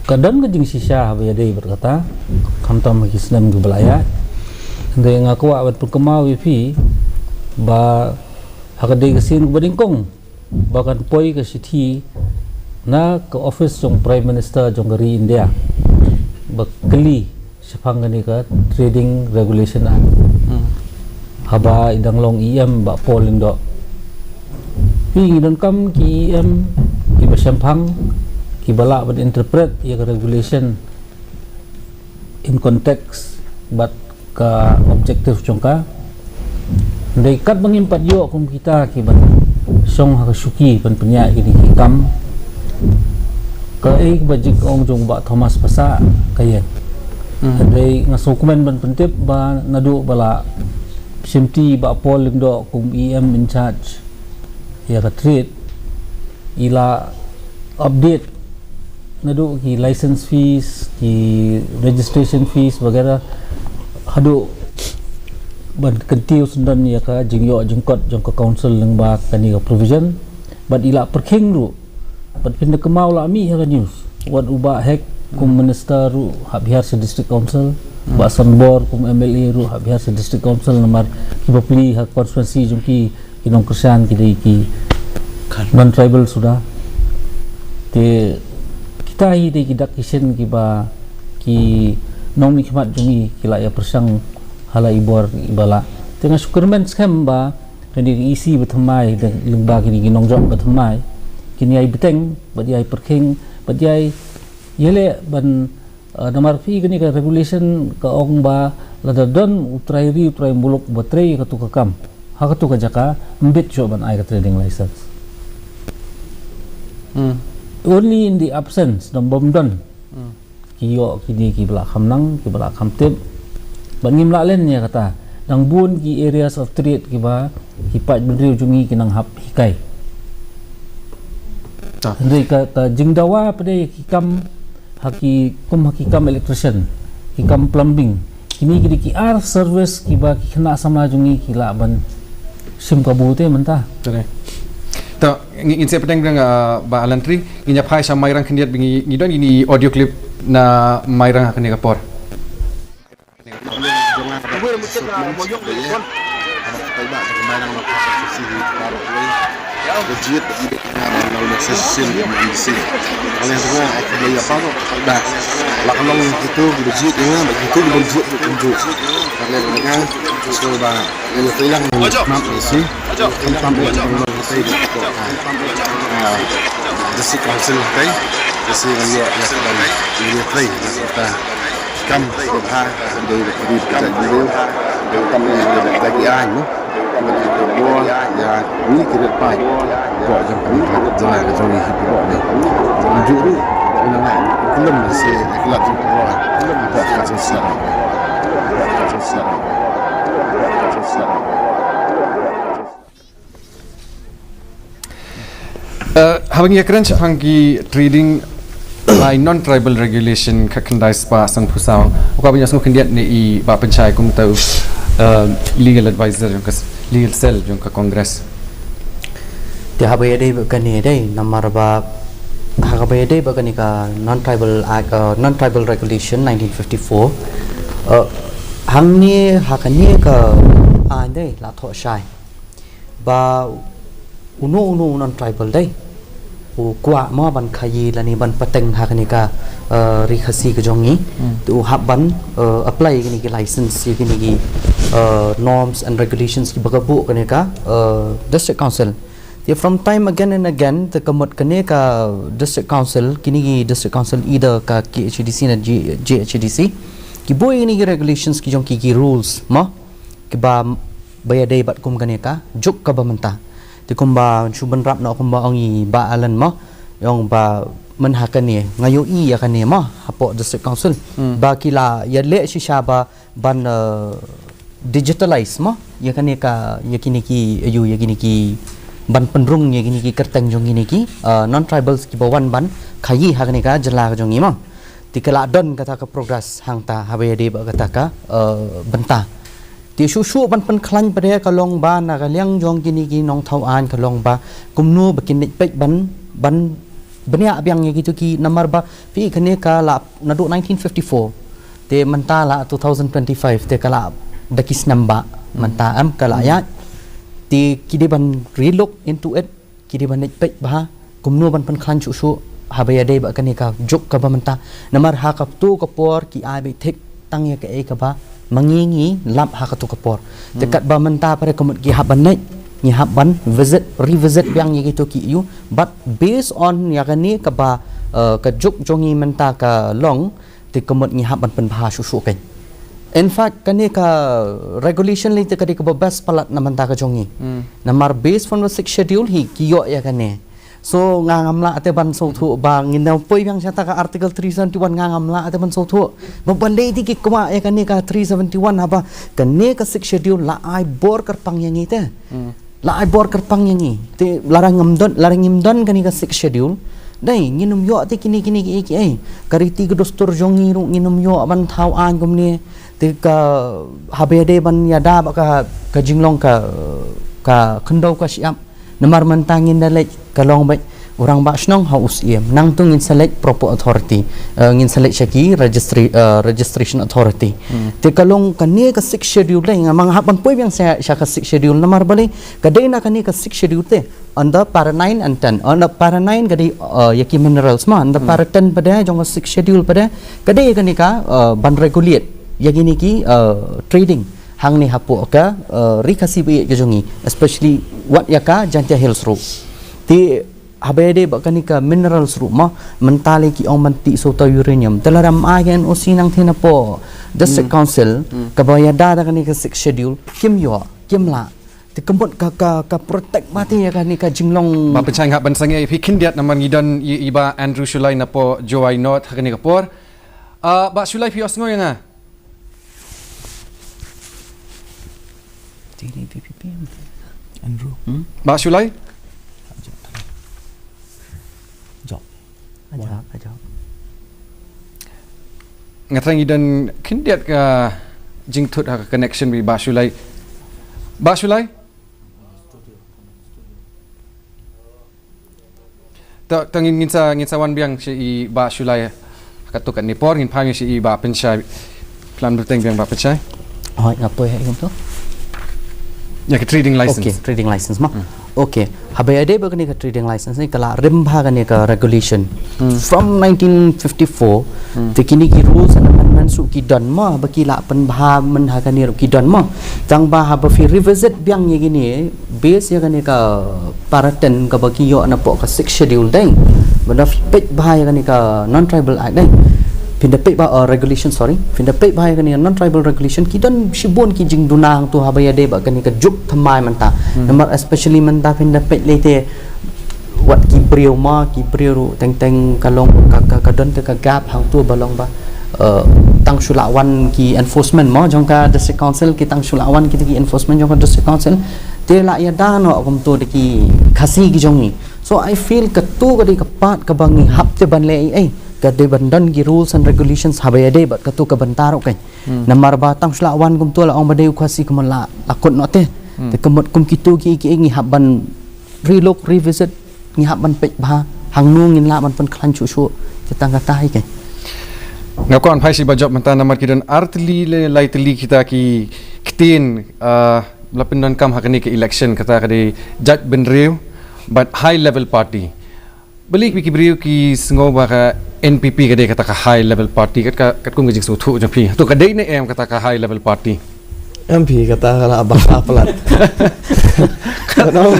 D: kadang kejing sisa habis ada berkata kamtam Islam ke belaya ndai ngaku awat perkemau wifi ba hakade kesin beringkong bahkan poi ke city na ke office jong prime minister jong dari India bakli sepang ni ka trading regulation haba idang long EM ba polling do pi don kam ki EM ki basampang ki bala bad interpret ya regulation in context but ka objective jongka ndai kat mengimpat yo kum kita ki ban song ha suki pan penya ini hikam ka bajik ong jong ba Thomas Pasa kayen ndai ngasukumen ban pentip ba nadu bala simti ba polling do kum EM in charge ya ka trade ila update nadu ki license fees ki registration fees वगैरह hadu ban kentiu sundan ya ka jingyo jingkot jongka council lengba kani ka provision bat ila perking ru bat pinda kemau la mi ha news wat uba hek kum minister ru hak bihar se district council ba sanbor kum MLA ru hak bihar se district council nomor kibapli hak konstituensi jongki kinong kersan kidai ki non tribal sudah te kita hi de kidak kisen kiba ki nong nikmat jumi kila ya persang hala ibor ibala tengah syukurman skam ba kini isi bertemai dan lembah kini nongjok bertemai kini ai beteng bagi ai perking bagi ai yele ban nomor fi kini ka regulation ka ong ba lada don utrai muluk batrai ka tu ka kam ha ka tu ka jaka mbet jo ban ai ka trading license only in the absence dom bom don kiyo kini ki bala khamnang ki bala khamtep bangim la len ya kata dang bun ki areas of trade ki ba ki pat bendri ujungi kinang hap hikai ndai ka ta jingdawa pada ki kam haki electrician ki kam plumbing kini ki ar service ki ba ki kena samla jungi ki la ban sim ka bu te mentah
A: ta ngin se pedang ba alantri inya phai sa mairang khendiat bingi ngidon ini audio clip na mairang hakne kapor
Q: legit dengan sesin ambisi oleh semua aku beli apa tu dah lakukan itu legit dengan begitu berjut tunjuk karena dengan coba ini hilang map isi sampai sampai di district council kai isi yang ya sedang ini play kita kam berhak dari kita video dari kami bagi anu buat ya ini kira pai buat jam jalan ke jauh hidup ni jangan juru ini nak belum masih kelak tu buat sosial
A: habang ya keren hangki trading by non tribal regulation kakandai spa sang pusau ko abnya sang kendiat ni i ba pencai kum tau legal advisor yang legal cell yang ke Kongres.
C: Dia habai dei bakani dei namar ba habai dei bakani ka non tribal regulation 1954 hangni hakani ka an dei la tho shai ba uno non tribal dei kwa ma ban khayi lani ban pateng hakani ka rikhasi ka jongi tu habban apply kini ki license kini ki norms and regulations ki bagabu kane ka district council dia from time again and again the kamot kane ka district council kini ki district council either ka KHDC na JHDC ki boy ini ki regulations ki jong ki rules ma ki ba bayadai bat kum kane ka juk ka ba menta ti kum ba chuban rap na kum ba ongi ba alan ma yong ba menhakani ngayo i ya kane ma hapo district council ba kila ya le shisha ba ban digitalize ma ya kane ka ya kini ki ayu ya kini ki ban penrung ya kini ki kerteng jong kini ki non tribals ki bawan ban khayi hakane ka jala ka jong i ma ti kala don kata ka progress hangta habe de ba kata ka benta ti shu ban pen khlan pade ka long ba na ka liang jong kini ki nong thau an ka long ba kumnu bakin pek ban benia abyang ye gitu ki namar ba pi kane ka la nadu 1954 te menta la 2025 te kala dakis namba menta am kala ya ti kidi ban relook into it kidi ban pek ba kumnu ban pen khan chu habaya de ba kane ka juk ka ba menta namar ha ka tu ka por ki ai be thik tang ye ka e ka ba mangingi lap ha ka tu ka por te kat ba menta pare komut ki haban nei ni haban revisit yang ye gitu ki you but based on ya kani ka ba ka juk jongi menta ka long ti komut ni haban pen bha su kan in fact kani ka regulation li te kadi ka best palat na menta ka jongi namar based from the 6th schedule hi ki yo ya kani so ngangamla ate ban so thu ba nginaw poi yang sata ka article 371 ngangamla ate ban so thu babandai ti ki kuma ya kani ka 371 haba kani ka 6th schedule la ai bor kar pang yang ite la ai bor kar pang yang te larang ngimdon kani ka 6th schedule dai nginum yo te kini ki ai kariti ka dostor jongi ru nginum yo ban thau an gumni te ka habede ban yada ba ka jinglong ka khendau ka siap namar mentangin dalek ka long ba orang ba snong haus iem nang tu ngin select proper authority ngin select syaki registration authority te kalong kani ka 6 schedule le ngamang hapan poi yang saya ka 6 schedule namar bali kadai na kani ka 6 schedule te under para 9 and 10 under para 9 kadai yaki minerals ma under para 10 pada jong 6 schedule pada kadai kani ka ban regulate yaki ni ki trading hang ni hapu ka rikasi bi ke jongi especially what yaka janja hills ro ti habede bakani ka minerals rumah mentali ki ong manti soto uranium telaram agen osinang thina po district council ka bayada da kani ka 6 schedule kim yo kim la te kembot ka protect mati ya kani ka jinglong
A: ba pencai ngap ban sangai phi kindiat naman ngidon iba Andrew Shulai na po Joy Not hakani ka por ba Shulai phi osngo yang
B: Andrew
A: ba Shulai
C: aja
A: ngatang idan kindiat ka jingtut ha connection bi ba Shulai tangin ngin sa wan biang si ba Shulai katuk ni por ngin phang si ba penchai plan berteng biang ba penchai
C: hoi ngapo hai ngom to
A: ya ke trading license
C: okay trading license ma okay habade ba kani ka trading license ni kala rimba kani ka regulation from 1954 te kini ki rules and amendments su ki don ma ba ki la pen bha man ha kani ki don ma tang ba ha ba fi revisit biang ye gini base ya kani ka paraten ka ba ki yo na po ka 6 schedule deng ba page bha ya kani ka non tribal act deng pinda page ba regulation pinda page ba ya kani non tribal regulation ki don shibon ki jing dunang tu habaya de ba kani ka juk thamai manta number especially manta pinda page lete wat ki brio ma ki brio teng kalong ka don te ka gap hang tu balong ba tang shulawan ki enforcement ma jong ka district council ki tang shulawan ki enforcement jong ka district council te la ya da no kom to de ki khasi ki jong ni so I feel ka tu ka di ka pat ka bangi hap te ban le ai ka de bandan ki rules and regulations habaya de ba ka tu ka bantaro kai namar ba tang shulawan kom to la ong ba de khasi kum la lakot no te te kemot kum kitu ki ngi hab ban relook revisit ngi hab ban pek ba hang nu ngin la ban pen klan chu te tang ka tai kai
A: ngakon phai si bajop manta namar kidan artli le laitli kita ki kitin lapin kam hakani ke election kata kadi Judge Benriu but high level party balik ki briu ki sngo ba ka NPP kadi kata ka high level party kat kum ngijing su thu jam phi to kadai ne em kata ka high level party
B: MP kata kala abang apalat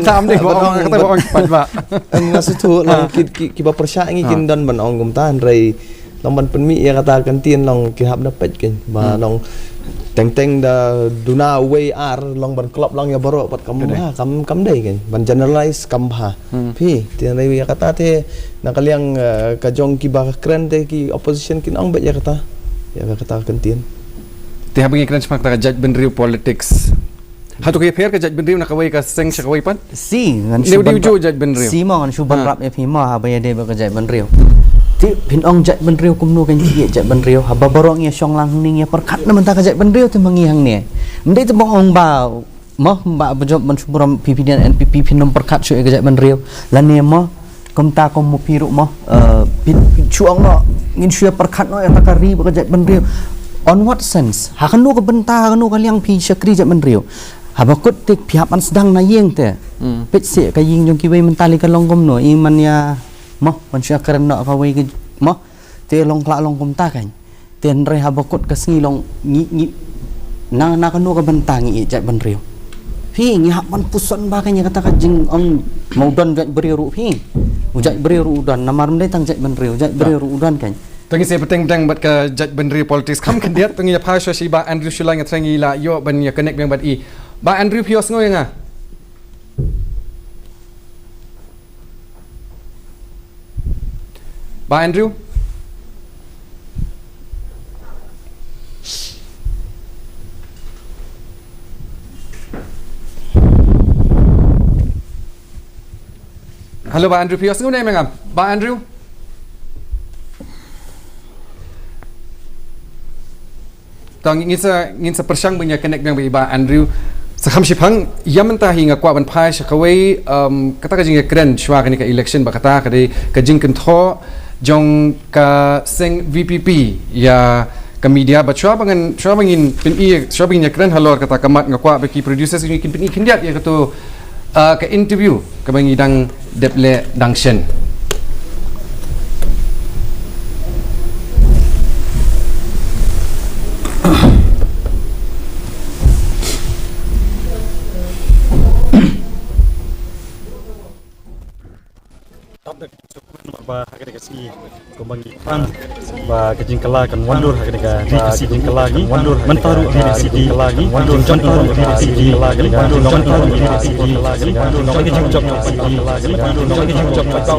A: tam dei kata bo pat ba
B: maksud tu lang ki ba persya ngi kin don ban ong gum tan rei long ban penmi ya kata kan tien long ki hab dapat kin ba long teng da duna way ar long ban klop long ya baro pat kam dei kin ban generalize kam ha phi tien rei ya kata te nakaliang ka jong ki ba kren te ki opposition kin ong ba ya kata kan tien
A: te habang ikran smak ta Judge Benriu politics hatu kay fair ka Judge Benriu nakaway ka seng sa kaway pan
C: si ngan
A: suban Judge Benriu
C: si mo ngan suban rap e phi mo habaya de ba ka Judge Benriu ti pin ong Judge Benriu kum nu kan ji Judge Benriu haba borong ya song lang ning ya perkat na man ta ka Judge Benriu te mangi hang ne mdai te bong ong ba mo ba job man suburam pimpinan NPP pinom perkat su ka Judge Benriu lan ne mo kom ta kom mo piru mo chuang no ngin syua perkat no ya ta ka ri ba ka Judge Benriu on what sense hakanu ka benta hakanu ka liang pi syakri Judge Benriu habakut tik pihapan sedang na yeng te pet se ka ying jong ki wei mentali ka long kom no iman ya mo man sya karen no ka wei mo te long kla long kom ta kan ten re habakut ka sngi long ngi na kanu ka benta ngi Judge Benriu phi ngi hapan puson ba ka nya kata ka jing ong mau don Judge Benriu phi Judge Benriu don namar mdai tang Judge Benriu Judge Benriu don kan
A: tangi se peteng bat ka Judge Benriu politics kam kan dia tangi ya phasha si ba Andrew Shulai ngatrangi la yo ban ya connect bang bat I ba Andrew pios ngoy nga ba Andrew halo ba Andrew pios ngoy ngam ba Andrew tang ngin sa persang banyak connect dengan iba Andrew Sakam Shipang yaman tahi nga kwa ban phai shakawai kata ka jing kren shwa ka ni ka election ba kata ka de ka jing kan tho jong ka seng VPP ya ka media ba shwa bangin pin shwa bangin ya kren halor kata kamat nga kwa ba ki producers ni kin pin kindiat ya kato ka interview ka bangi dang deple dangshen
L: ba hakadagasi kumbangi pan ba kajingkala kan wandur hakadaga kajingkala gi wandur mentaru di lagi wandur contoh di lagi wandur contoh di lagi wandur kajingkop lagi wandur kajingkop kau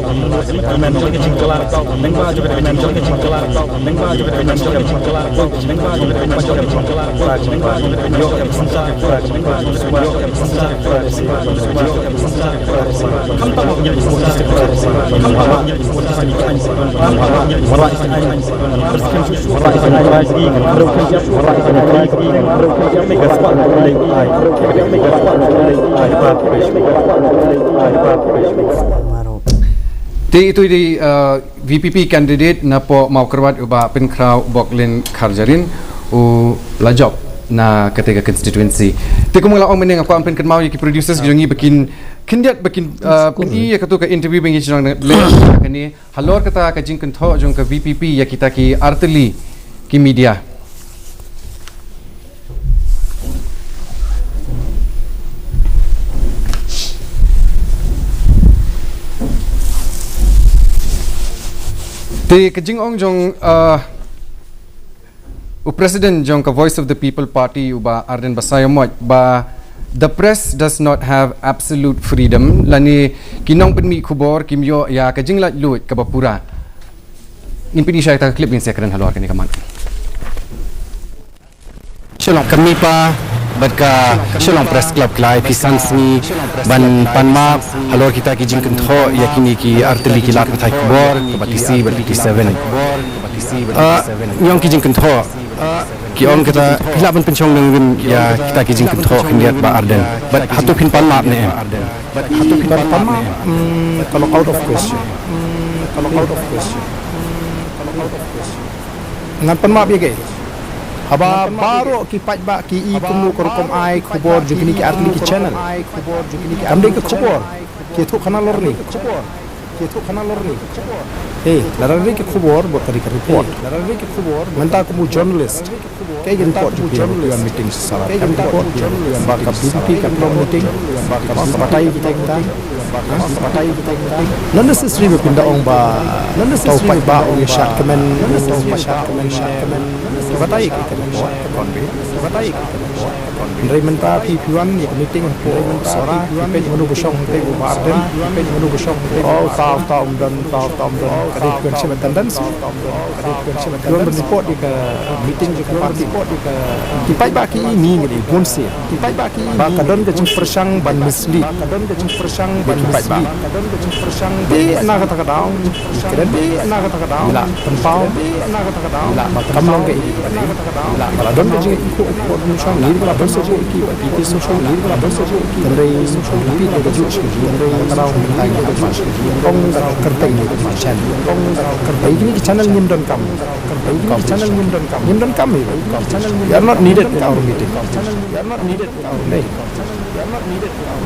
L: men kajingkala kau nengba juga men kajingkala kau nengba juga men kajingkala kau nengba juga men kajingkala kau nengba juga yo sensa nengba juga yo sensa kam tahu jadi
A: itu di VPP candidate na po mau kerwat uba penkrau boklin karjarin u lajok na ketiga constituency. Ti ko mula ong meneng ako ang penkenmau yaki producers gijongi bikin kindiat bikin pini ya katu ka interview bengi jong na kani halor kata ka jingken tho jong ka VPP ya kita ki arteli ki media. Ti ka jing ong jong President jong ka Voice of the People Party uba Arden Basayamot ba the press does not have absolute freedom lani kinong penmi kubor kimyo ya ka jinglat lut ka bapura impini siya ta clip in sekren halor kani kaman Shalom kami pa badka Shalom Press Club klai pisansmi ban panma halor kita ki jingken tho yakini ki arteli ki lat thai kubor ka batisi bat 57 nyong ki jingken tho ki on kata hilaban pencong dengan ya kita ki jingken tho kindiat ba Arden but hatu pin panma ne hatu pin panma kalau out of question ngan panma bi ge haba baro ki paj ba ki I kumnu korkom ai khubor jugini ki artli ki channel amde ki khubor ki thu khana lor ni larari ki khubor bo tari ka report menta ko mu journalist kay gen report ju yan meeting sara kam report yan ba ka BPP ka meeting ba ka patai kita non necessary be pinda ong ba non necessary ba ong shot kamen patai kita patai Ndrai menta P1 ya meeting ko sara pe menu busong pe bu Arden pe menu busong taw dan kadi kun se attendance kun report di ke meeting di ke party di pai ba ki ni ngi gon se di pai ba ki ba kadon ke chung persang ban misli ban pai ba di na kata daun keren di na kata daun la tempau la kamlong ke la kadon ke chung ko musang ni la so ki ba ki social media ba so ki ndai social media ke ju ndai tarau mentai kong kerteng ni channel kong kerteng ini channel nyimdon kam channel nyimdon kam ni channel you are not needed in our meeting you are not needed in our meeting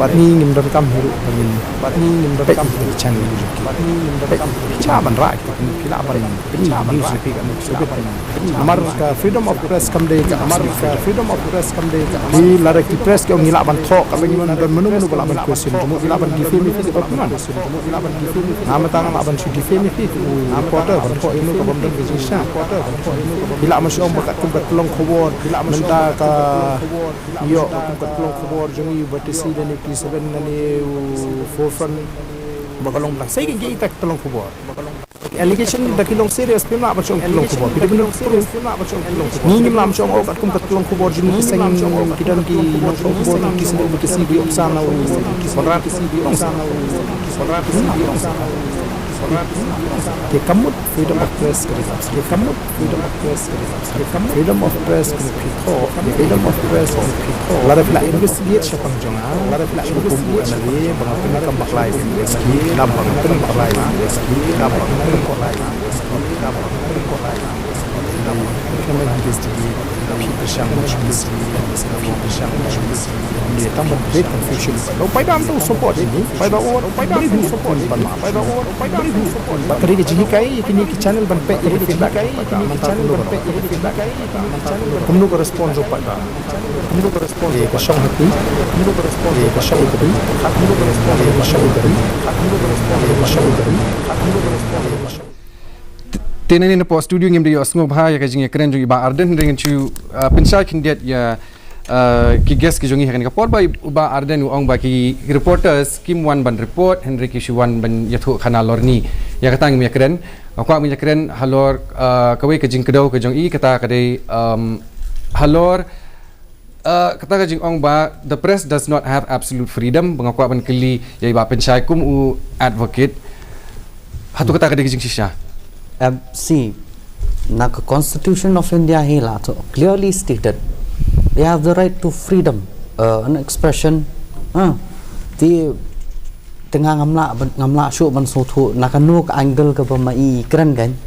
A: bat ni nyimdon kam hiru pengin bat ni nyimdon kam channel bat ni nyimdon kam cha ban rai pila ban cha ban rai amar ka freedom of press kam de freedom of press kam de di larek di press ke ngila ban tho ka bengi dan menu bala ban question mo ngila ban di film fi ko nan nama tang ban di film fi reporter ban tho ini ka bomdan ke sha bila masih om bakat kumbat pelong khobor bila menta ka yo kumbat pelong khobor jongi batisi dan 87 nani forefront bakalong lang say gi tak pelong khobor allegation da kilong serious pina ba chong kilong khobor pina ni nim lam chong o kat kum kat kilong khobor jini sing kidan ki long khobor ki sing ki si bi opsana o ki sonra ki si bi opsana
B: They come with freedom of press ke dalam they come with freedom of press ke dalam freedom of press ke people freedom of press ke people lara pula investigate siapa jonga lara pula investigate anali bang kena kambak lain investigate dalam bang kena kambak lain investigate dalam bang kena kambak lain investigate dalam bang kena kambak lain kena investigate people shang people shang dia tambah great confusion pai dam tu support ini pai dam tu support ban ma pai dam tu support bakari ke jihi kai kini ki channel ban pe ke feedback kai kini ki channel ban pe ke feedback kai kumnu ko response jo pai dam kumnu ko response ke shong hati kumnu ko response ke shong hati kumnu ko response ke shong hati kumnu ko response ke shong hati kumnu ko response ke shong
A: Tena ni po studio ngim dia osngo bahaya ka jinge keren jungi ba Arden dengan cu pensai kindiat ya ki guest ki jungi kan ka por ba Arden ong ba ki reporters kim wan ban report Henry ki shuwan ban yathu khana lorni ya kata ngim ya keren aku mi ya keren halor kawai ka jing kedau ka jong I kata kadai halor kata ka jing ong ba the press does not have absolute freedom bangaku ban keli ya ba pensai kum u advocate hatu kata kadai jing shisha
C: See, the Constitution of India clearly stated they have the right to freedom an expression. Di tengah ngamla show ban sotu nakanu ka angle ka ba mai kran gan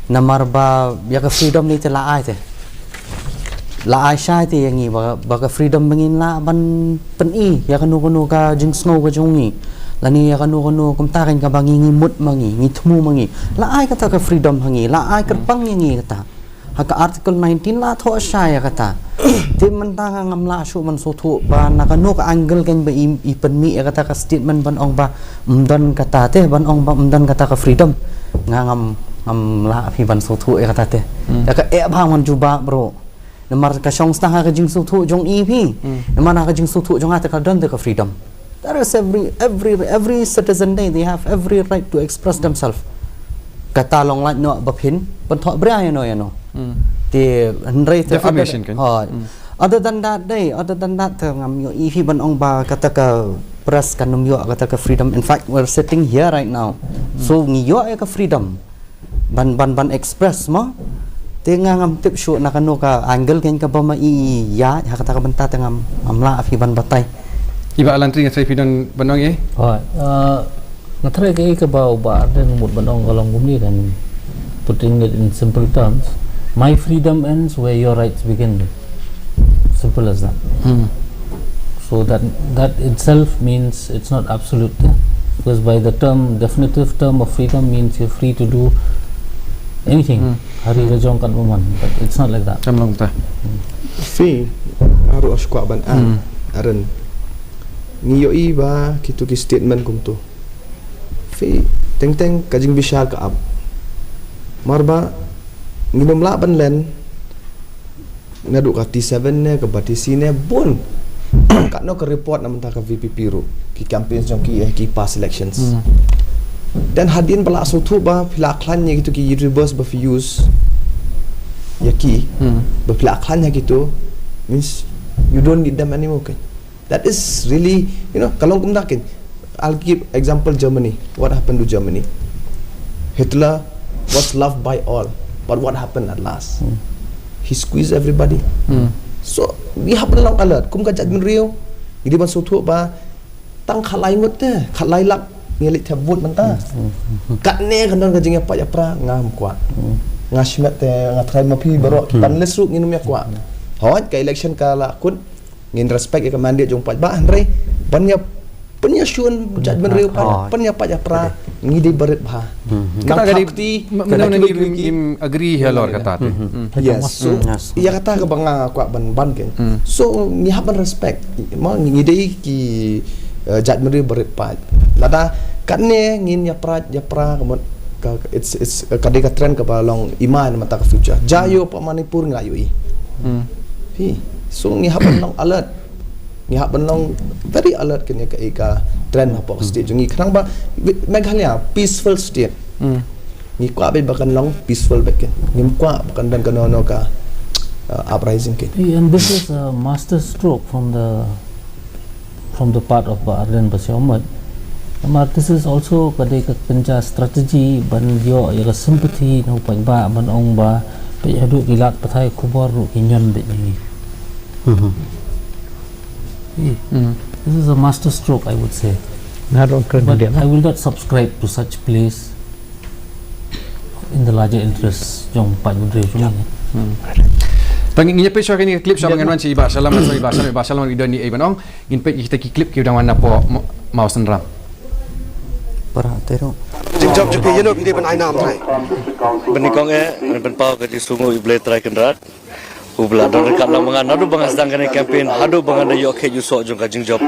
C: namar ba ya ka freedom ni te la ai te la ai shai te yangi ba ka freedom bangin la ban pen I ya kanu ka jing snow ka jongi lani ya kanu kumta kan ka bangi ngimut mangi ngithmu mangi la ai kata ka freedom hangi la ai kerpang yangi kata haka article 19 la tho shaya kata ti mentang ngamla shu man so thu ba nakanu ka angle kan ba I penmi kata ka statement ban ong ba umdan kata te ban ong ba umdan kata ka freedom ngam la phi ban so thu kata te ya ka bang man juba bro namar ka shong sta ka jing so thu jong I phi namar ka jing so thu jong ata ka don ka freedom. There is every citizen day they have every right to express themselves. Kata long like no bapin, but thought bray no. The
A: defamation kan.
C: Other than that ngam yo if ban ong ba kata ka press kanum yo kata ka freedom. In fact, we're sitting here right now. So ngi yo ka freedom. Ban express mo. Te ngam tip show nakano ka angle ken ka ba ma I ya kata ka banta ngam amla afi ban batay.
A: Iba alantri ngatrai pidon banong ye?
D: Ngatrai ke ba Arden mut banong kalong gumni kan putting it in simple terms. My freedom ends where your rights begin. Simple as that. So that itself means it's not absolute. Because by the definitive term of freedom means you're free to do anything. Hari rajong kan uman, but it's not like that.
A: Samlang ta.
B: Fi haru askwa ban Aren niyo iba kitu ki statement kum tu fi teng kajing bisa ka ab marba nginom la ban len ngadu ka T7 ne ka batisi ne bon ka no ka report na mentaka VPP ru ki campaign jong ki past elections dan hadin bala so tu ba pila klan nya gitu ki reverse ba use ya ki ba pila klan nya gitu means you don't need them anymore kan. That is really, kalau kumdakin, I'll give example Germany. What happened to Germany? Hitler was loved by all, but what happened at last? He squeezed everybody. So we have a long alert. Kum kajat min rio, ini ban sutu ba, tang khalai ngot te, khalai lak, ngelit tabut menta. Kat ne kandon kajing apa ya pra ngam kuat, ngashmet te ngatrai mapi barok, pan lesuk nginum ya kuat. Hot ka election kala kun. Ngin respect ke mandate jong pat ba Andre banyak penyusun jat menriu panya pak japra ngidi berit bah
A: kata gadi menang agree helor kata tu
B: yes so iya kata ke banga aku ban kan so ni haban respect mau ngidi ki jat menriu berit pat lada katne ngin japra kemot it's kadika trend ke balong iman mata ke future jayo pak Manipur ngayui so ni haban long alert ni haban long very alert kena ke ika trend apa state jungi kerang ba Meghalaya peaceful state ni kwa be bakan long peaceful back ni kwa bakan dan kanono ka uprising ke
D: and this is a master stroke from the part of Arden Basi Ahmad But this is also kadai ka penja strategy ban yo ya ka sympathy no pan ba ban ong ba pe hadu ilat pathai kubor ru kinyon de ni. This is a master stroke, I would say. But I will not subscribe to such place in the larger interest jong pan budre chung.
A: Pangin niya pe siya kini clip siya mangan si Iba Salam so Iba Salam idon ni Ibanong gin pe kita ki clip ki dang wana po mau senram.
J: Jing job jupi yeno bide ban ainam trai.
R: Benikong ben pau ke di sungu ible trai kendrat. Ubla don rekat lang mga nadu bangas dang kene campaign hadu bangan yo ke yuso jong ka jing job.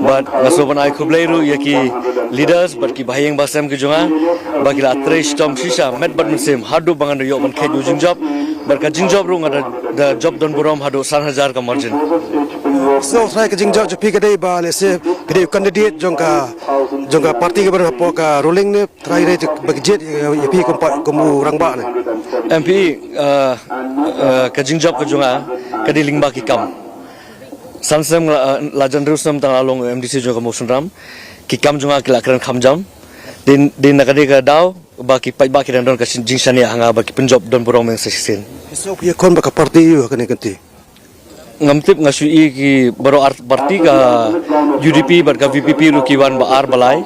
R: But ngaso ban ai kublai ru yaki leaders but ki bahayang basam ke jonga bagi la tres tom shisha met bat musem hadu bangan yo ban ke jing job. But ka jing job ru ngada job don burom hadu 1000 ka margin.
J: So try ke jing job jupi kadai ba le se kadai candidate jong ka parti ke ber po ka ruling ne try re bagi jet yapi ko rang ba ne.
R: MP ka jing job ka jonga kadai lingba ki kam. Sansem lajan rusam tang along MDC jo ka motion ram ki kam jonga ki lakran kham jam din nakade ka daw baki pai baki dan don ka jing shani hanga baki penjob don borong meng sesin.
J: So ye kon ba ka parti yo ka ne kanti.
R: Ngamtip ngasui ki baro parti ka UDP bar ka VPP ru ki wan ba ar balai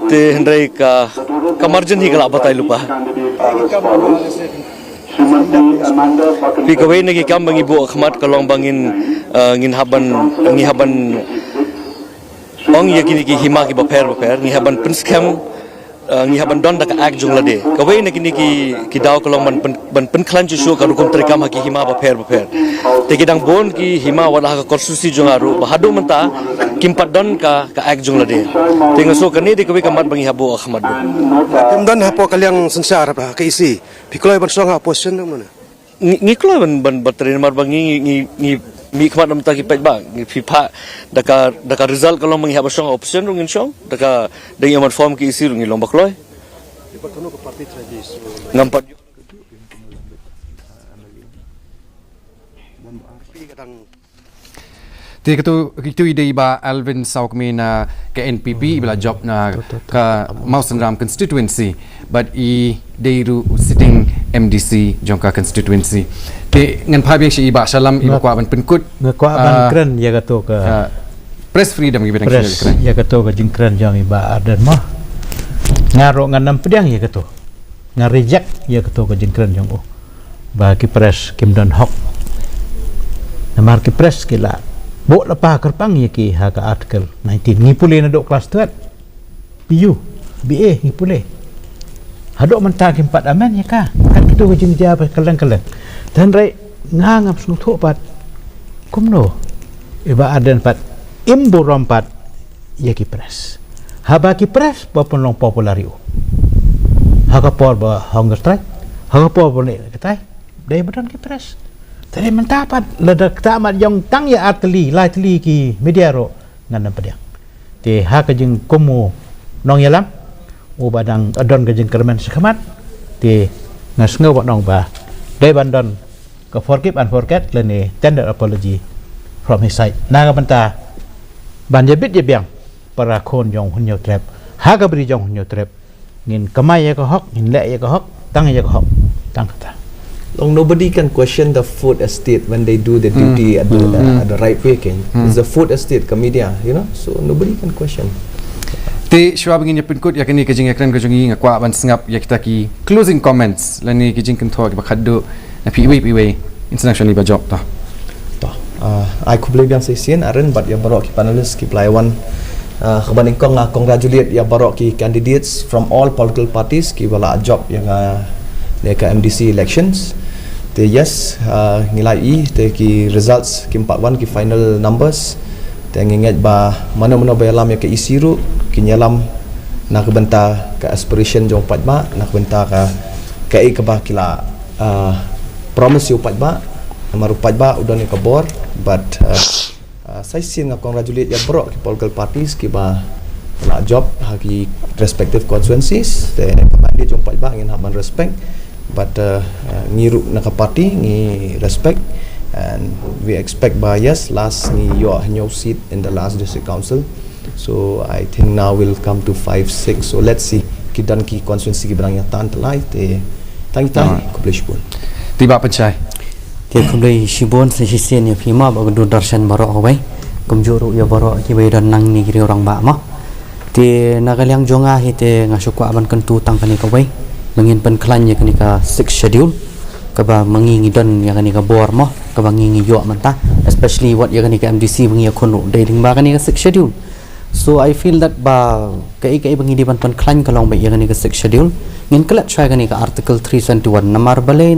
R: te hendrai ka margin hi kala batai lupa. Pi kawai nagi kam bangi bu akhmat kalong bangin ngin haban ong yakini ki hima ki baper ngi haban penskam ngi haban don dak ak jung lade kawai nagi ki daw kalong ban pen klan chu ka rukum trekam ki hima baper te ki dang bon ki hima wala ka konstitusi jung aru bahadu menta kimpat don ka ak jung lade te ngaso kani di kawai kamat bangi habu akhmat
J: Kem dan hapo kalyang sensar ba ka isi pikloi ban songa position mana
R: ngi kloi ban batrin mar bangi ngi mi khmat nam ta ki pet ba ngi fifa daka result kalong mangi habasong option rungin song daka dai aman form ki isi rungi lomba kloi ngampat
A: Ti itu ide Iba Alvin Saukmi na ke NPP bila job na ka Mausenram constituency but they sitting MDC jongka constituency te ngan phabiang si Iba Salam Iba kwa ban penkut
E: kwa ban kren ya gato ka
A: press freedom gi bedang
E: kren ya gato ka jing kren jang Iba Arden mah ngaro ngan nam pedang ya gato nga reject ya gato ka jing kren jang ba ki press kim don hok namar ki press kila Bok lepas kerpang ya ki haka artikel 19 ngipule na dok kelas 3 PU BA ngipule hadok mentah ki 4 aman ya ka kan kita jing jawab keleng-keleng dan rai ngangap sunu thok pat kumno Iba Arden pat imburom pat ya ki press haba ki press popon long populario haka por ba hunger strike haka por boleh ketai dai badan ki press tadi mentapat ledak tamat yang tang ya arteli lai teli ki media ro ngan pediang te ha ka jing komo nong yalam o badang adon ka jing kerman sekamat te ngasngo ba nong ba dai bandon ka forgive and forget lene tender apology from his side naga banta banja bit je biang para kon jong hunyo trap ha ka bri jong hunyo trap ngin kamai ya ka hok ngin le ya ka hok tang ya ka hok tang kata
B: Nobody can question the food estate when they do the duty at the right way. It's the food estate media, so nobody can question.
A: Te shwa bangin ya penkut ya kini kajing ekran kajing ngakwa ban sengap ya kita ki closing comments lani kajing kentho ki bakhaddo na piwe international ba job ta.
B: I kublai biang sesien aren but ya barok ki panelists ki plaiwan khabaning kong congratulate ya barok ki candidates from all political parties ki wala job yang neka MDC elections te yes ngilai te ki results ki 41 ki final numbers te nginget ba mana-mana bayalam ya ke isiru ki nyalam nak benta ke aspiration jong patba nak benta ke ke ba kila promise yu patba maru patba udah ni kabor but saya sin ngak congratulate ya bro ki political parties ki ba la job haki respective constituencies te kamandi jong patba ngin haban respect but ngiru nak party ngi respect and we expect by yes last ni your seat in the last district council So I think now we'll come to 5-6. So let's see. Kidan ki konstituensi ki berang yang tan telai te tang kublai shibun.
A: Tiba pencai.
C: Te kublai shibun se sisen ya phima ba du darshan baro awai. Kumjuru ya baro ki bai dan nang ni kiri orang ba ma. Te nagaliang jonga hi te ngasukwa aban kentu tang kani ka wai. Mengin pen klan ya kani ka 6 schedule. Ka ba mengingi don ya kani ka bor mo. Ka ba ngingi yo manta. Especially what ya kani ka MDC mengi kono dating ba kani ka 6 schedule. So I feel that ba kai bangi di ban klan kalong ba yang ni ka 6 schedule ngin kala try gani ka article 371 namar balay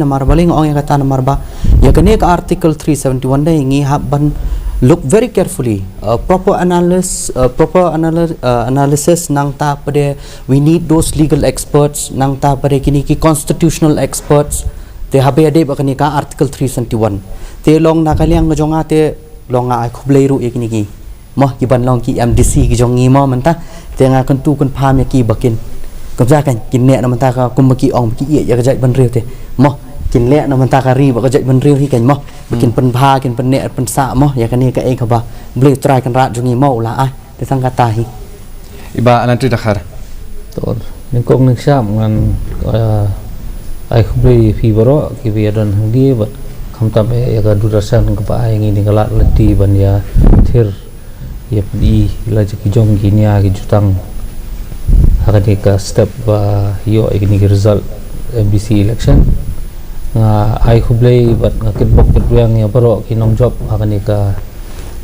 C: ngong yang kata namar ba ya gani ka article 371 dai ngi ban look very carefully proper analysis nang ta pade we need those legal experts nang ta pade kini ki constitutional experts te habe ade ba kani ka article 371 te long nakaliang jonga te longa ai khublei ru ekni ki mo ki ban long ki MDC ki jong ngi mo man ta te nga kan tu kan pham ya ki bakin kam ja kan kin ne na man ta ka kum ki ong ki ye ya jai ban riu te mo kin le na man ta ka ri ba ka jai ban riu hi kan mo bakin pen pha kin pen ne pen sa mo ya kan ni ka e ka ba blei try kan ra jong ngi mo la ai te sang kata hi
A: Iba anantri dakhar.
D: Tor ning kong ning syam ngan ai khublei phi baro ki bi dan hangdi ba kham ta be ya ka du darshan ka pa ai ngi ni galat lati ban ya thir ya di la ki jong ginia ki jutang hakani ka step ba yo igni ki result MBC election nga ai khublei bat nga kit bok kit yang ya baro ki nong job hakani ka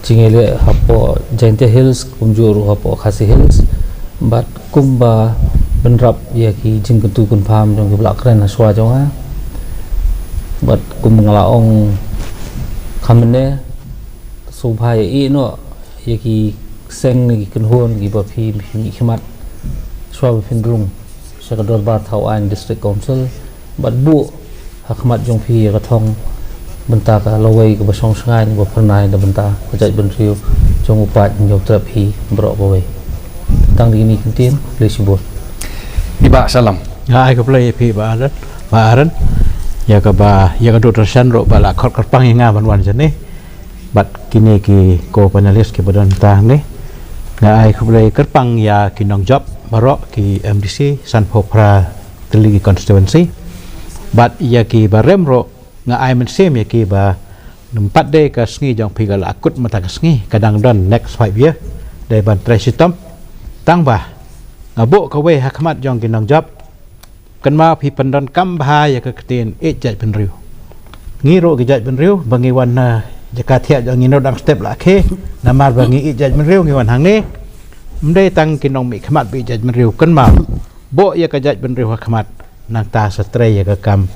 D: chingele hapo Jainte Hills kumjuru hapo Khasi Hills bat kumba benrap ya ki jingkutu kun pham jong ki blak ren aswa jonga bat kum ngalaong khamne subhai i no yaki seng ni kan hon gi ba phi mi khmat swab phin rung sakador ba thau an district council bat bu hakmat jong phi ka thong benta ka lawai ka basong sangai ni ba pernai da benta ka jai ben riu jong upat njok trap hi bro ba wei tang di ni kentin le sibot
A: Iba salam.
E: Ai ka play phi ba aran ya ka ba ya ka do tersan ro ba la khot pang nga ban jane bat kini ki ko panelis ki badan tang ni nga ai khublei kerpang ya ki nong job baro ki MDC San Phopra Teligi constituency bat ya ki barem ro nga ai men sem ya ki ba nempat de ka sngi jong pi gal akut mata ka sngi kadang don next 5 year de ban tresitam tang ba ngabo ka we hakmat jong ki nong job kan ma pi pandon kam ba ya ka kten e jaj ben riu ngi ro ki jaj ben riu bangi wan jika tiap jang ino dang step lah ke namar bangi i judgment riu ngi wan hang ni mdai tang kinong mi khmat bi judgment riu kan ma bo ya ka judgment riu khmat nang ta satre ya ka kam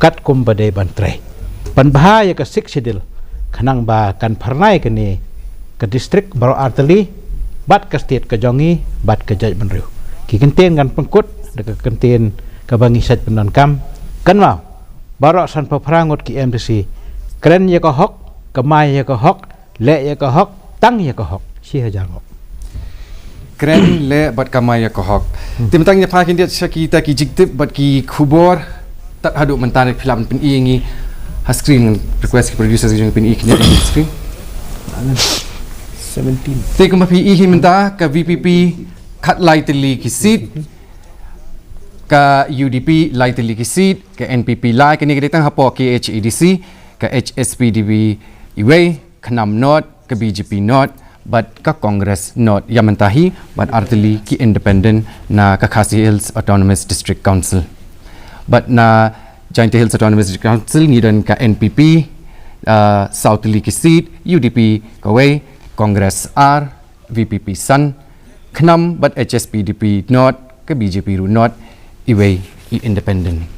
E: kat kum bade ban tre pan bha ya ka 6 schedule khanang ba kan pharnai ka ni ka district baro arteli bat ka state ka jongi bat ka judgment riu ki kenten kan pengkut de ka kenten ka bangi sat penon kam kan ma baro San Phopra ngot ki MDC kren ya ka hok kemai ya ke hok, le ya ke hok, tang ya ke hok, si hajar hok.
A: Keren le bat kamai ya ke hok. Timtang nya pakin dia kita ki jiktip bat ki khubor tak haduk mentan film pin i ngi ha screen request ki producer jeng pin i kini screen 17 te kuma pi i menta ka VPP khat lai tili ki seat ka UDP lai tili ki seat ka NPP lai kini kita hapo ki HEDC ka HSPDB Iway, Khanam not, ke BJP not, but ka Congress not. Yamentahi, but artili ki independent na ka Khasi Hills Autonomous District Council. But na Jainte Hills Autonomous District Council ngidan ka NPP, Southli ki seat, UDP ka way, Congress R, VPP Sun, Khanam but HSPDP not, ka BJP ru not, Iway independent.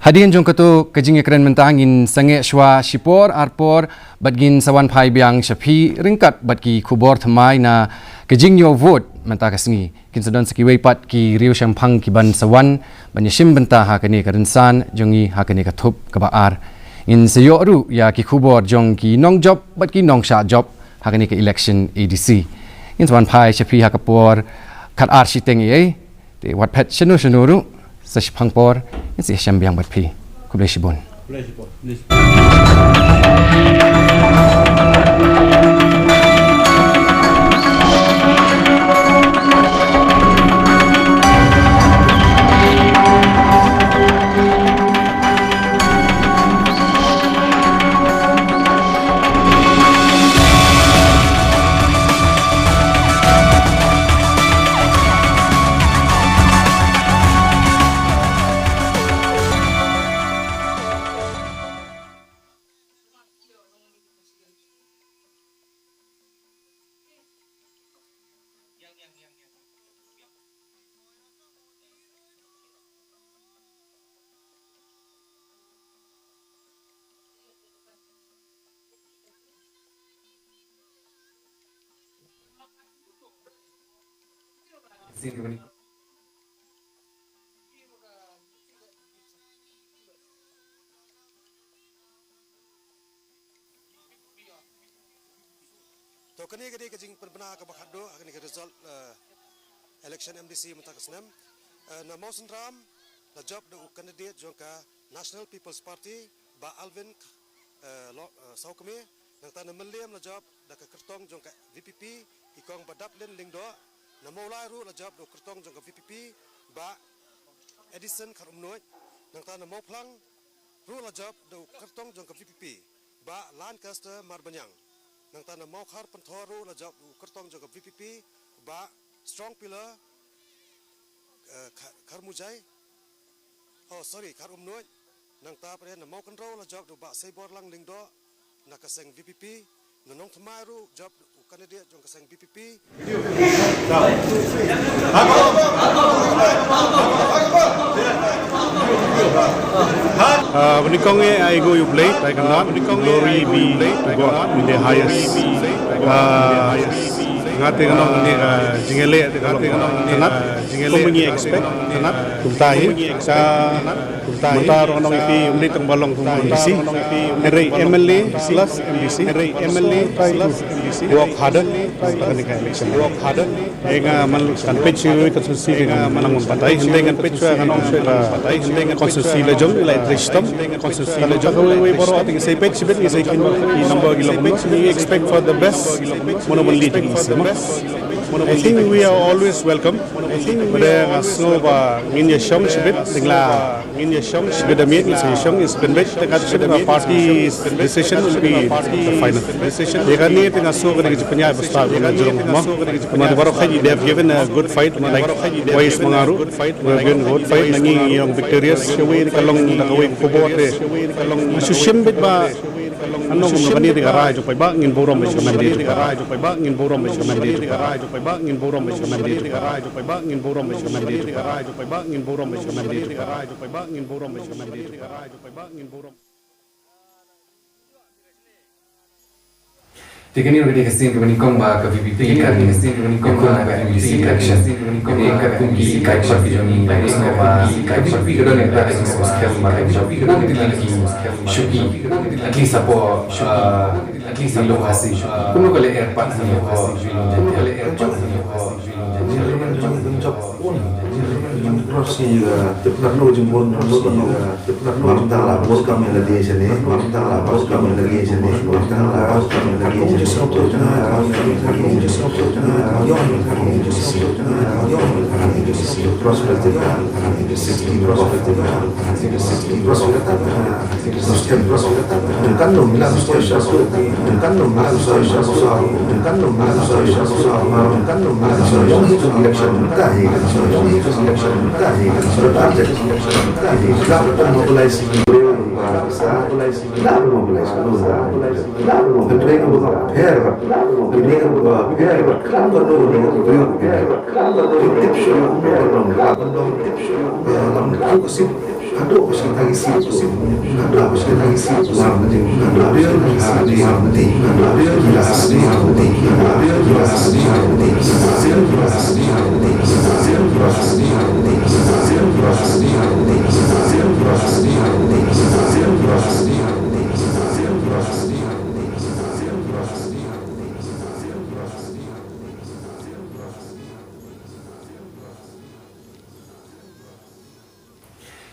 A: Hadirin jong kato kajing ekran mentangin sange shwa shipor arpor badgin sawan phai biang shapi ringkat badki khubor thamai na kajing yo vote menta kasngi kin sadon saki weipat ki riu shampang ki ban sawan banyashim benta ha kani karinsan jongi ha kani kathup kabaar in sayo ru ya ki khubor jong ki nong job badki nong sha job ha kani ka election ADC in sawan phai shapi ha kapor khat ar shiteng ei te wat phet shanu ru Sashpangpor, it's a Shambiang Batpi, Kubleshibun.
J: To kani gadi kajing perbena ka bakhado kani result election MDC mutakasnam na Mausen Ram la job de candidate jongka National People's Party ba Alvin Saukme nang tan meliam la job da ka kertong jongka VPP ikong badap len lingdo na maulai ru la job do kertong jongka VPP ba Edison Karumnoy nang tan mau plang ru la job do kertong jongka VPP ba Lancaster Marbanyang nang tanah mau khar penthoru la job kertong jaga VPP ba strong pillar khar mujai khar umnoy nang ta pre na mau control la job ba seibor lang lingdo na kaseng VPP nonong thmairu job candidate jong kaseng VPP
F: Menikong I go you play, I cannot. Glory be to God in the highest. Ngati kanong ni jingele kanat jingele expect kanat kumtai sa mutaro kanong ipi umli tong balong tung MDC ere MLA plus MDC ere MLA plus MDC work harder kani ka election work harder enga man kan pitch konstitusi dengan manang patay hindi kan pitch kanong sila patay hindi kan konstitusi la jom ila system konstitusi la jom we boro ating say pitch bit is a number gilong we expect for the best mono lead I think we are always welcome. Pada ngaso ba nginya shom shibit tingla nginya shom shibit damit is shom is benbet tekat shibit party decision will be the final decision. Dekani ngaso ka ngi panya basta na jurong mo. Kuma baro khaji they have given a good fight like Wais Mangaru. We have given good fight nangi yung victorious shaway kalong nakaway kubote kalong sushimbit ba ano kung nabani di karay jo paiba ngin borom ba kamandi di karay jo paiba ngin borom ba kamandi di karay jo paiba ngin borom ba kamandi di karay jo paiba ngin borom ba kamandi di karay jo paiba ngin borom ba kamandi di karay jo paiba ngin borom ba kamandi di karay jo paiba ngin borom
A: Tikani udah dikasih ke menikong ba ke VPP kan dikasih ke menikong ba ke MDC election ini ke kunci kai parti joni ini ba kai parti kedon yang tak kasih skema market shopping kedon lagi shopping lagi sapo lagi sapo hasil kuno kali airport ni kuno kali airport ni
H: Rosi juga tepat lo jemput Rosi juga tepat lo jemput lah bos kami lagi sini bos kami lagi sini bos kami lagi sini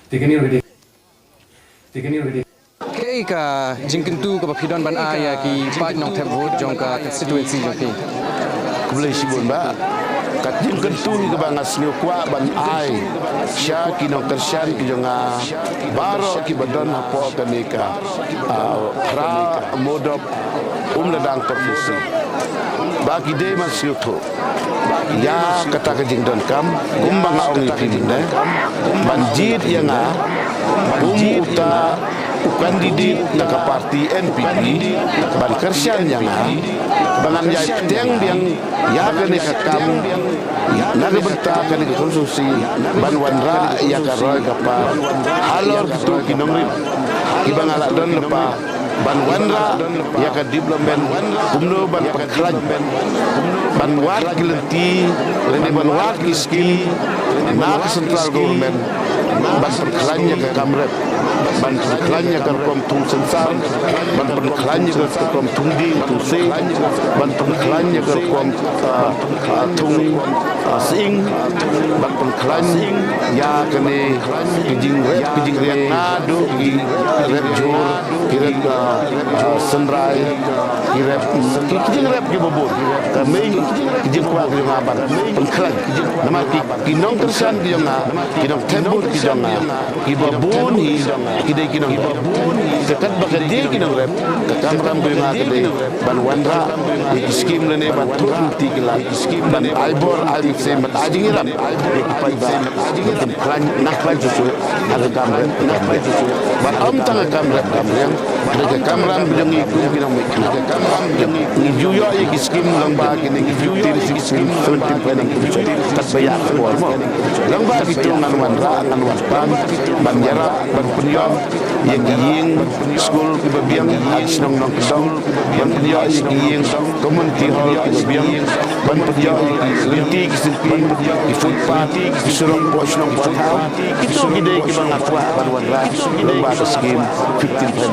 A: Kei ka jingkin tu ka pidon ban aya ki pat nong thep vote jong ka constituency jong ki.
Q: Boleh sibun ba kat jing kentu ke bangas ni kwa ban ai sya ki no tersian ki jonga baro ki badan apo kanika pra modop ledang provinsi bagi de masih tu ya kata ke jing don kam kumbang ong ipin ne banjir yang uta kandidat nak parti NPP ban kersian yang bangan ya tiang yang ya kene kakam nak benta kene konsumsi ban wanra ya karoy kapa halor tu kinongri ibang ala don lepa ban wanra ya ka diplomen kumno ban pakraj ban wat kilenti lene ban wat kiski nak central government ban perkelanya ke kamret ban perkelanya ke kom tung sensar ban perkelanya ke kom tung di tung se ban perkelanya ke kom tung sing ban perkelanya ya kene kijing riang ngadu ki rep jor ki rep senrai ki rep kijing rep ki bobor kami kijing kwa ki ngaban perkelan nama ki nong tersan ki jonga ki nong tembur ki jonga ki babun ki de ki nong babun sekat bagat de ki nong rep ka kamram ko nga de ban wandra ki skim lene ban turti ki la skim ban albor ali se mat ajing ram ki pai ba ajing klan nak klan susu ada kamre nak klan susu ban am tang kamre kamrem de kamram jongi ku ki nong ki kamram jongi ni juyo ki skim lang ba ki ni juyo ki skim 17 planning ku tat baya ko lang ba ki tu ngan wandra ngan waspan ban jarap ban punyom yang giing school ki babiang nong nong kedong ban punya giing community hall ki babiang ban punya lenti ki simpi ki footpath ki surong pos nong patau itu gide ki bang akwa ban wandra lomba skim 15 plan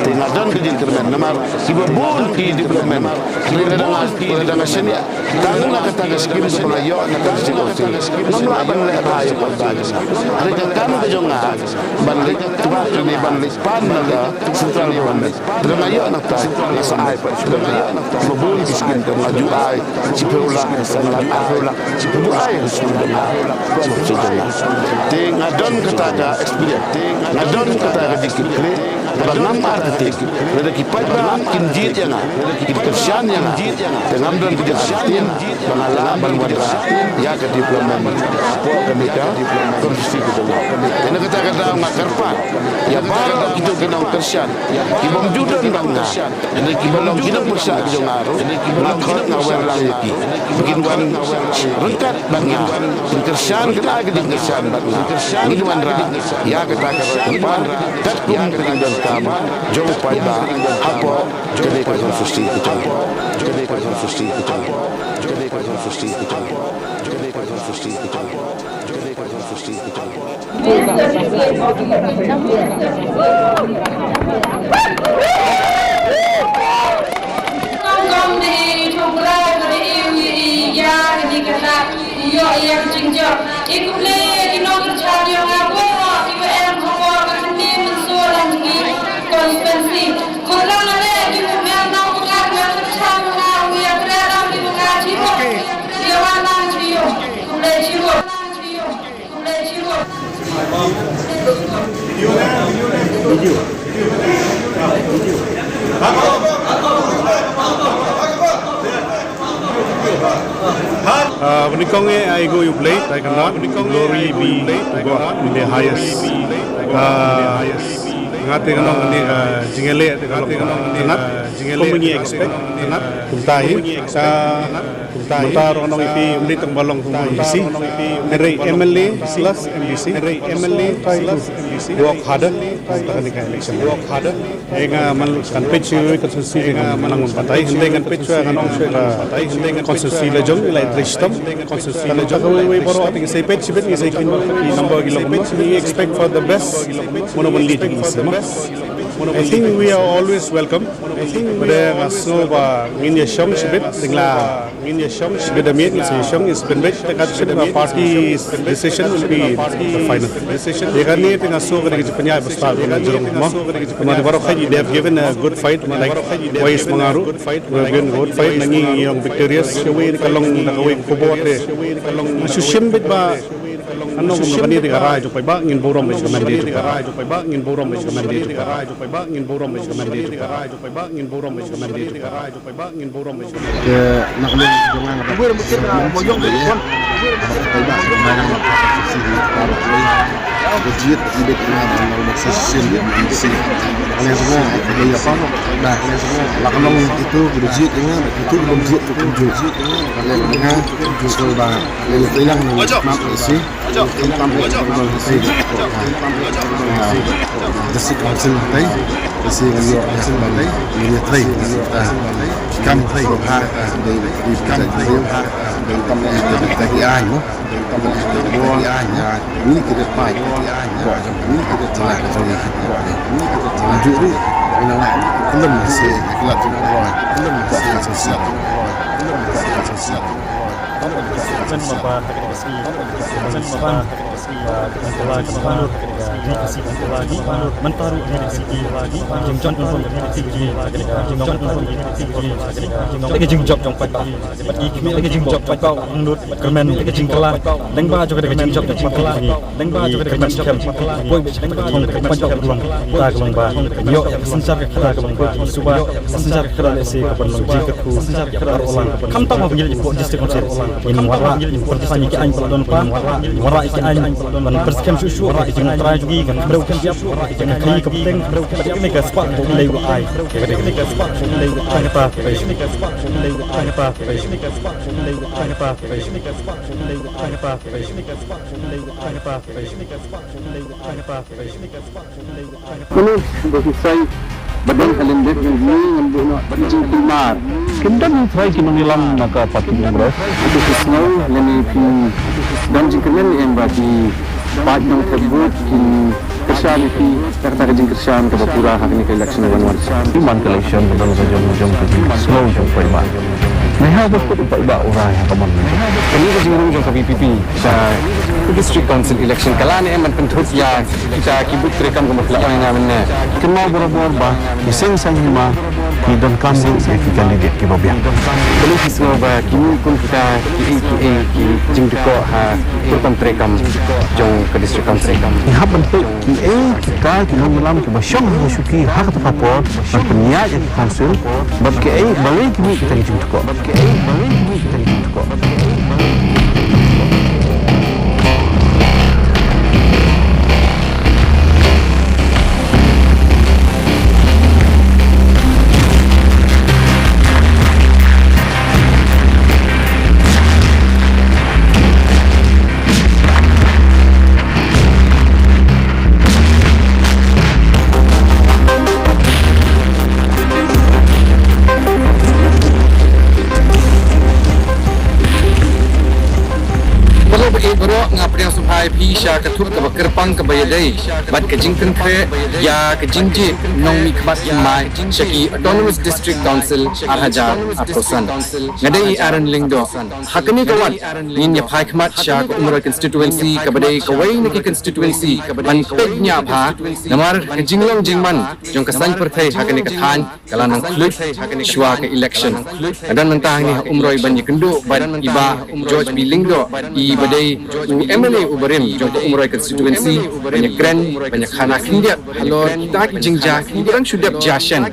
Q: tengah dan ke jengkermen namar ki babun ki diplomen ledang seni tangan nak kata skim tu pengayo nak kasi nomla ban le ayo pagbago reka kam ke jonga ban le tuwa ni ban le pan na central government dengan ayo nak ta sa ai pa babun ki skim tu ngaju ai cipeula sanlan aula cipeula ai te ngadon kata ga experience ngadon kata ga dikikre banam arti ada kipat ba kinjit yang kersian yang dengan dan kejadian bangala banwadra ya ke diplomen po kemika konstitusi kita ini kata makarpa ya baru itu kena kersian kibom judon bangga ini kibolong kita persa jongaru nakot ngawel lagi bikin wan rengkat bangga kersian kena ke kersian bangga ini wanra ya kata pan tak kum keringan kama jauh pada apa jadi konstitusi kita jadi konstitusi kita jadi konstitusi kita jadi konstitusi kita jadi konstitusi kita
L: Menikong I go you play, I cannot. Glory be to God in the highest. Ngate kanong ni jingele kanat komuni expect kanat kuntai sa montaro kanong ipi ulit ang balong kung MBC Ray MLA plus MBC Ray MLA walk harder kani ka election walk harder nga man kan pitch kan susi nga manangon patay hindi kan pitch kanong patay hindi kan konsusi la jong ila tristam konsusi la jong we baro ating say pitch bit say kin number gilong we expect for the best mono leading
F: I think we are always welcome. But ngaso ba ngin ya shom shibit tingla shibit damit shom is been bit the party decision will be the final decision. Dekani ngaso ka di panya basta ng jurong mo. Mga baro kay they have given a good fight like Wais Mangaru. We have given good fight nangi yung victorious way kalong nakaway kubot kalong sushim bit ba ano kung kanina di garay jo ba ngin borong mes kamandi jo garay jo ba ngin borong mes kamandi jo garay jo ba ngin borong mes kamandi jo garay jo ba ngin borong mes kamandi jo garay jo ba ngin borong mes ke nakalung jangan gue mungkin boyong de kon legit ibet na ng magsasisyon ng sila. Kaya semua ay apa dah kaya semua lakanong itu legit nga itu legit legit kaya justru ba lelang ng map isi yung tampil ng isi dasi council tay dasi ngayo sa balay ni tray kam tray ha di kam tray ha ng tampil ng tagian mo ini kita pai ini kita telah jadi ini lah belum masih kelak tu belum masih sosial
L: Sen mapa teknikasi sen mapa teknikasi manur teknikasi lagi manur mentaru teknikasi lagi jingjon pun teknikasi jingjon pun teknikasi lagi jingjok jong pat lagi kimi lagi jingjok pat kau menurut kermen lagi jingkela lengba juga lagi jingjok jingkela lengba juga lagi jingjok boy lengba panjok ruang kita kelongba yo sencar kita kelongba suba sencar kita lesi kapan jingkeku sencar kita ulang kam tak mau menjadi distrik konsep ini wara pertanyaan ki an pelon pan wara ki an ban perskem susu wara ki jeng trai jugi kan brau kan siap jeng kai kapteng brau kan siap mega spak bo lei wa ai ke mega spak bo lei wa ai pa pe mega spak bo lei wa ai pa pe mega spak bo lei wa ai pa pe mega spak bo lei wa ai pa pe mega spak bo lei wa ai pa pe mega spak bo lei wa ai pa pe mega spak bo lei wa ai pa
G: Ini bagi saya badan kalender ini yang berjing timar.
D: Kita ni try kinonilang naka patung bro.
G: Itu snow leni pi dan jingkemen yang bagi padang tersebut kin kersan pi serta jingkersan ke Bapura hari ini ke election one
D: Iman ke election betul jom slow jom perba. Nah, betul perba orang yang kaman.
B: Kini ke jingkemen jom ke PPP sa district council election kalane eman pentut ya kita kibut rekam ke maklak yang namanya
D: Kenal berabur bah, iseng sahima dan kamu sebagai kandidat ke babian.
B: Kini kisah bah kini pun kita jingdeko ha kurang rekam jong ke district council rekam.
D: Ihap bentuk kita malam ke basyong masuki hak terpapor dan peniat yang council bab ke balik kini kita jingdeko.
B: Pisha ketuk ke kerpang ke bayadai bat ke jingkan kre ya ke jingji nong mi kbat mai shaki autonomous district council arhaja aprosan ngadai aran lingdo hakani kawat nin ya phai khmat sha ko umra constituency ke badai ke wai niki constituency ban pegnya bha namar ke jinglong jingman jong ke san perthai hakani ke than kalanang khlut shwa ke election dan mentang ni umroi ban yikendu ban iba George B Lingdo I badai MLA ubarim jong umroi constituency banyak grand banyak khana kindia halo tak jingja orang sudah jashan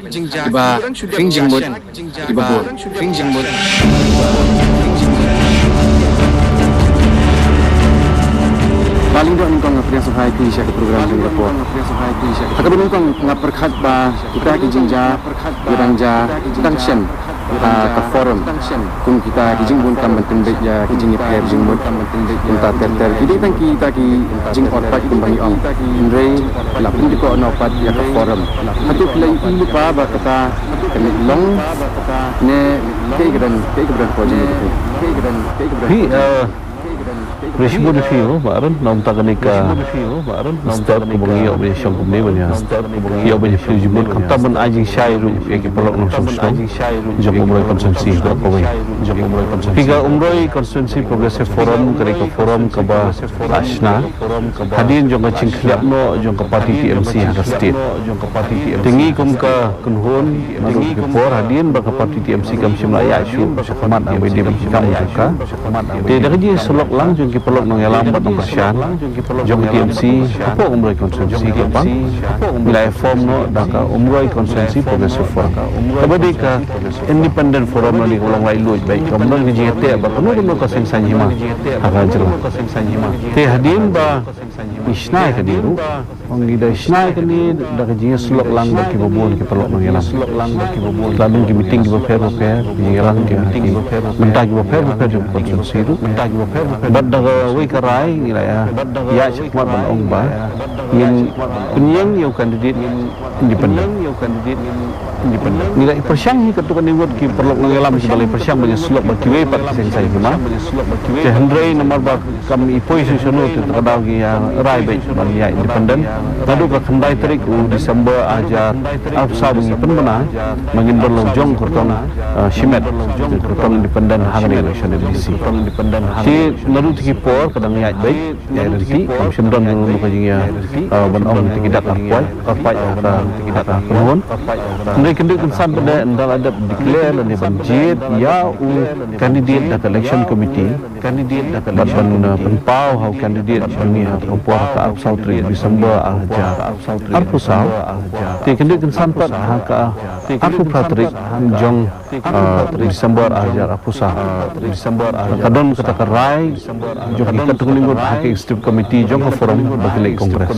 B: iba fingjingmut iba bor fingjingmut paling dok ningkong ngapria suhai ki syak program jing lapor hakab ningkong ngaperkhat ba kita ki jingja geranja junction ka forum kum kita ki jingbun tam mentendek ya ki jingi pair jingbun tam mentendek unta terter kidi tang kita ki jing orpat kumbani ong indre la pun di ko no pat ya ka forum hatu play ilu pa ba kata kene long ne ke gedan ko jing hi
S: Risbu di fiu, baran nom tak kenika. Start kubungi yo be shong kumne banya. Yo be fiu jumut kata men ajing syairu ya ki perlu nom sumsum. Jom umroi konsumsi berapa we. Tiga umroi konsumsi progressive forum kenika forum kaba asna. Hadin jong kacing khiap no jong ka parti TMC ada state. Tinggi kum ka kunhun maru ki por hadin ba ka parti TMC kam simla ya syu sakamat ang wedi kam ka. Te dagi selok lang jong ki pelok nang yalam bat nang persian jong TMC apa umroi konsumsi ke bang nilai form no daka umroi konsumsi progressive forum kabadi ka independent forum ni ulang lai luj baik kamnon ki jete ba kono no ka sing sanjima aga jero te hadin ba isnai ka diru ongi da isnai ka ni daka jinga selok lang ba ki bobon ki pelok nang yalam lalu ki meeting ki baper ki yalam ki mentag ki baper jong konsumsi ru bad daga wei karai nilai ya chakmat ban ong ba yin penyeng yo kandidat independen nilai persyang hi ketukan niwat ki perlu ngalam ki balai persyang banyak sulok ba kiwe pat sen sai kuma te hendrei nomor ba kam ipoi susuno tu kadau ki ya rai bai ban ya independen tadu ka khandai tarik Disember ajar afsa bangi penbena mangin berlojong kurtong simet kurtong independen hangri election DC si naru tiki por kadang ya baik ya rezeki kam simdon nulu ka jinga ban ong tikidak arpai ada tikidak kunun mereka kendik insan pada ndal ada declare dan banjir ya candidate dak election committee ban penpau hau candidate bangi perempuan ka Arpusau 3 Disember aja Arpusau ti kendik insan pada ka Arpu Pratrik jong Disember aja Arpusau kadon kata kerai jong ikat tunglingot hak executive committee jong forum bagi kongres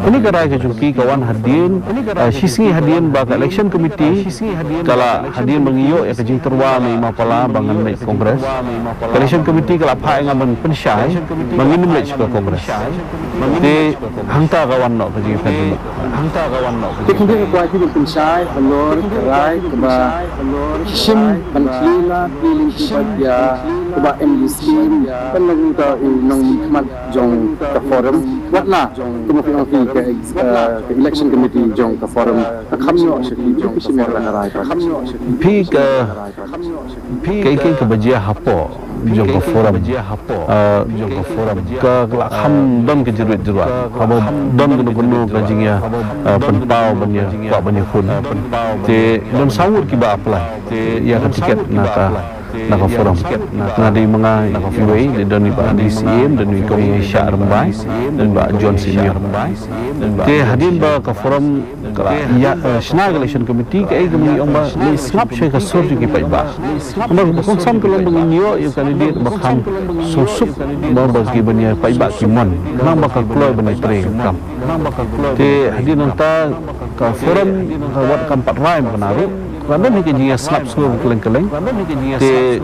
S: ini kerai ke jongki kawan hadin sisi hadin bagi election committee kala hadin mengiyo ya kejing terwa ni mapala bangan naik kongres election committee kala apa yang aman pensyai menginim lek ke kongres di hangta kawan no kejing hadin
T: teknik kuasi pensyai pelor kerai keba sim panlila pilih ya keba MDC penang ta nong mat jong ke forum watla kemudian ke election committee jong ke forum khamno shiki jong simar la
S: pi ke bajia hapo jong ke forum ke kham don ke jeruat khabo don gunu kajingya penpau banya kwa banya khun te don sawur ki ba apply te ya tiket naka forum ngadi mengai wei de doni ba DCM dan wi kong Sya Rembai dan ba John Senior te hadin ba ka forum kala ya National Election Committee ke gemi ong ba ni snap she ka sur ki pai ba amar ba kong sam kolong bangio yu candidate ba kham susuk ba ba ki bania pai ba ki mon nang ba ka kloy bani tre kam te hadin nta ka forum ka wat kam pat rai menaru Randa ni kejia slap seluruh keleng-keleng. Te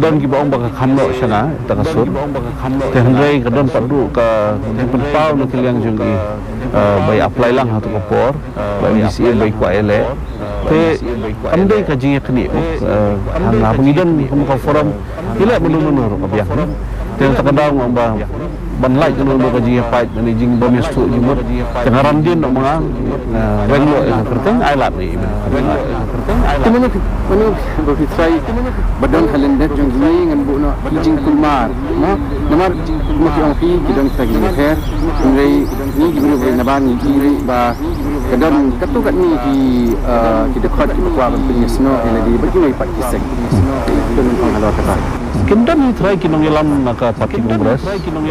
S: don ki baong baka khamno syanga ta kasur. Te hendrai ka don padu ka penpau no kiliang jungki bai apply lang hatu kopor, bai MDCA bai kwa ele. Te andai ka jinga kini hang pengidon ka forum ile menunu ro ka biang. Te takadang amba banlai kalau lo kaji pait ni jing bom yestu jimut tengaran din no mga renglo kerteng ailat ni
T: temen berfitrai badang kalender jong ni ngan bu no jing kulmar no namar maki ang fi kidang tagi her ngai ni gibru be naban ni ba kadang katukat ni ki dekat ki kwa ban penyesno eladi bagi mai pat kisek don pangalo kata
S: Kendan ni try kinong ilam naka parti kongres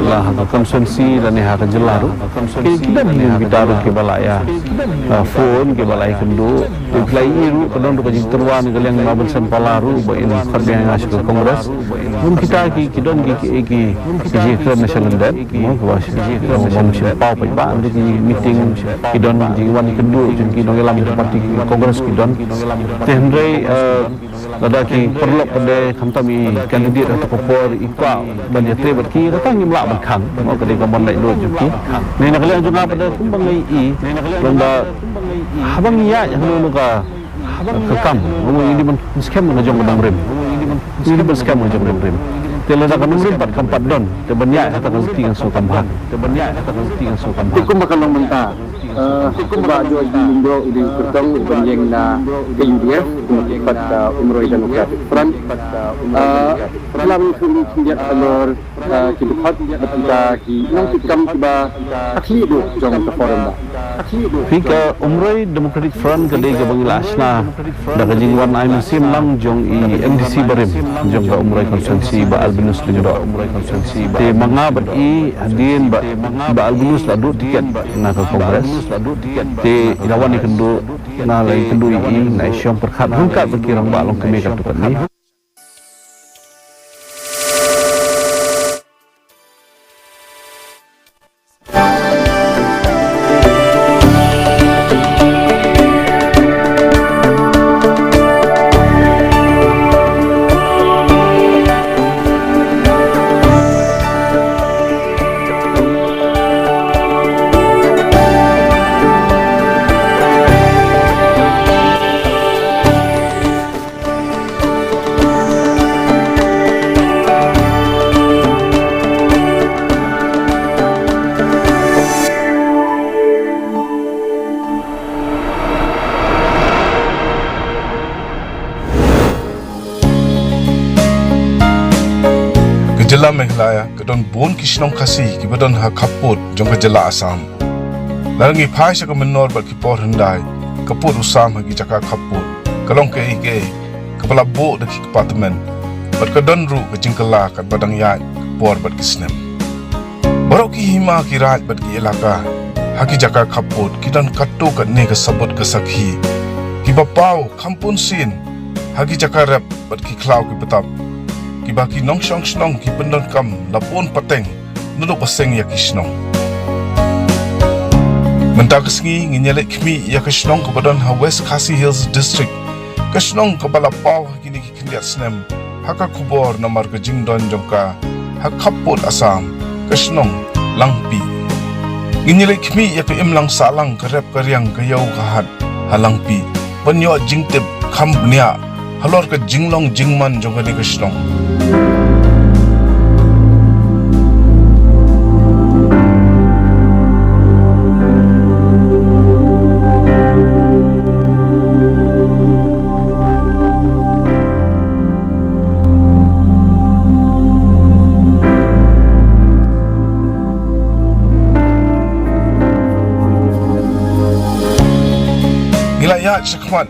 S: lah haka konsensi dan haka jelaru kita ni kita ru ke balaya phone ke balaya kendu play iru kadang ru kajing terwan kaliang maben sen palaru ba ini parbiang as ke kongres mun kita ki kidon ki national debt mo ko mo simpau pa ba andi meeting kidon ji wan kendu jun kinong ilam parti kongres kidon tendrei ada ki perlu pada kami kandidat atau kopor ikwa banyak terlibat ki datang ni melak berkang mau kedai kawan naik dua juki ni nak lihat juga pada kumbang i lomba habang iya yang lu ka kekam ini scam ngajong badang rem ini scam ngajong rem Tela nak kanu rimpat kampat don. Tebanyak kata kan tinggal so kampan.
T: Tikum bakal mentah. Tikum ba jo di Indo di Kertong banjeng na ke UDF tempat Umroh Democratic Front. Dalam kemudian alor kibat ketika ki nang tikam tiba akli do jong ke forum ba.
S: Fika Umroh Democratic Front kedai ke bangil asna dah kajing warna ai musim lang jong i MDC barim jong ke Umroh konsensi ba albinus lingdo Umroh konsensi te manga bat i hadin ba albinus la do tiket na ke kongres te lawan ni kendu na lai kendu i na syong perkhat hangkat berkirang ba long kemi kat tempat ni.
U: Jela Meghalaya kedon bon kisnong kasih kibadon ha kaput jong ke jela Assam. Larangi phai sa ka menor bat ki por hendai kaput usam hagi jaka kaput kalong ke ike kepala bo de ki apartment bat kedon ru ke jingkala kat badang yai por bat kisnem. Barok ki hima ki raj bat ki elaka hagi jaka kaput kidan katu kat ne ke sabut ke sakhi ki bapau kampun sin hagi jaka rap bat ki klau ki betap ki baki nong snong ki pendon kam lapon pateng nuduk paseng ya kisnong mentak sengi nginyalek kmi ya kisnong ke badan ha West Khasi Hills District kisnong ke balapau kini ki kindiat snem haka kubor namar ke jingdon jongka ha kapot Assam kisnong langpi nginyalek kmi ya ke imlang salang ke rep karyang ke yau kahat halangpi penyo jingtip khambnia halor ke jinglong jingman jongka ni kisnong. Ngilayak sekmat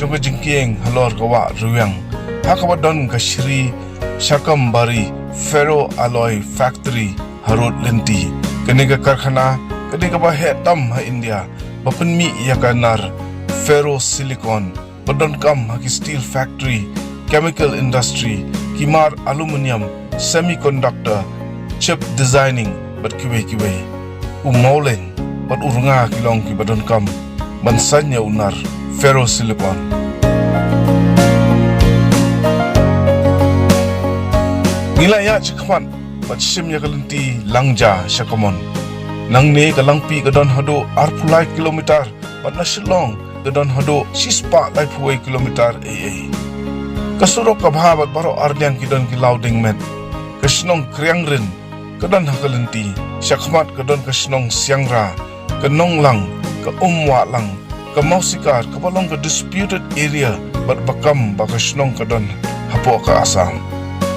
U: jongka jingkieng halor kawa ruyang hakabadon ka Shri Shakambari Ferro Alloy Factory Harut Lenti keniga karkhana keniga ba hetam ha India bapenmi ya kanar ferro silicon badon kam ha steel factory chemical industry kimar aluminium semiconductor chip designing bat kiwe umaulen bat urunga kilong ki badon kam bansanya unar ferro silicon. Nilaya cikman batsim ya kalenti langja syakamon nang ne kalangpi kadon hado arpulai kilometer bat nasilong kadon hado sispa lai puai kilometer kasurok kabha bat baro ardiang kidon kilauding met kasnong kriangrin kadon hakalenti syakmat kadon kasnong siangra kanong lang ke umwa lang ke mausikar ke balong ke disputed area bat bakam bakasnong kadon hapo ke Assam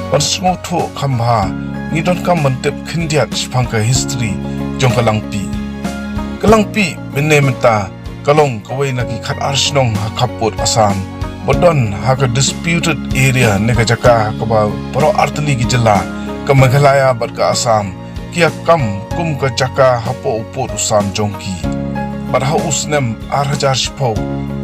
U: ban smoto kambha ngidon kam mentep khindiat spangka history jong kalangpi benne menta kalong kawai naki khat arsnong hakaput Assam bodon haka disputed area nega jaka kaba pro artli gi jela ke Meghalaya bat ke Assam kia kam kum ke jaka hapo uput usam jongki pada usnem arhajar shpo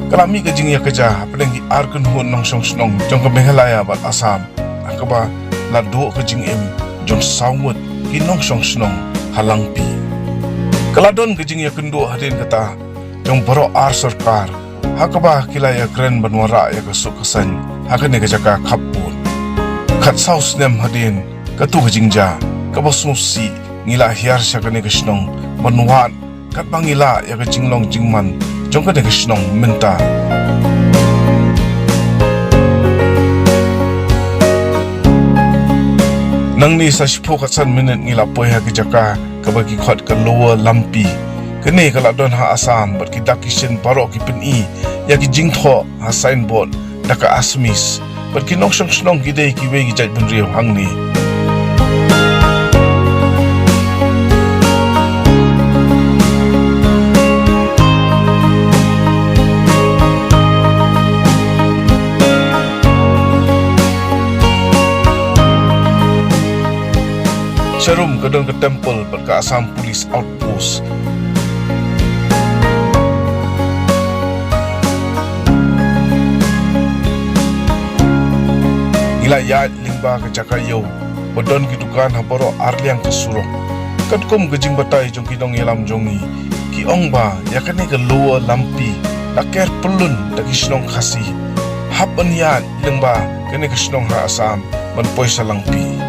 U: kalami ke jingya keja pelengi arkun hun nong snong jong ke Meghalaya bat Assam akaba lado ke jingem jong sawut ki nong snong halangpi kaladon ke jingya kendo hadin kata jong baro ar sarkar hakaba kilaya kren banwara ya kesuk kesan hakane ke jaka kapun khat saus nem hadin katu ke jingja kabasmusi ngila hiar syakane ke snong banwan kat bangila ya ke jinglong jingman jong ke snong menta nang ni sa 10 minit ngila poi ha kijaka ka bagi khot ka lower lampi kene kala don ha asam ber ki dakishin paro ki peni ya ki jingtho ha signboard daka asmis ber ki nong snong ki dei ki we ki jat bun riu hang ni Sharum kedon ke temple berka Assam Police Outpost. Ila ya lingba ke cakayo, bedon ki dukan haboro arliang ke surong. Kat kum ke jing batai jong ki dong yelam jongi, ki ong ba ya kene ke lower lampi, laker pelun daki snong khasi. Hapan ya lingba kene ke snong ha Assam man poi salangpi.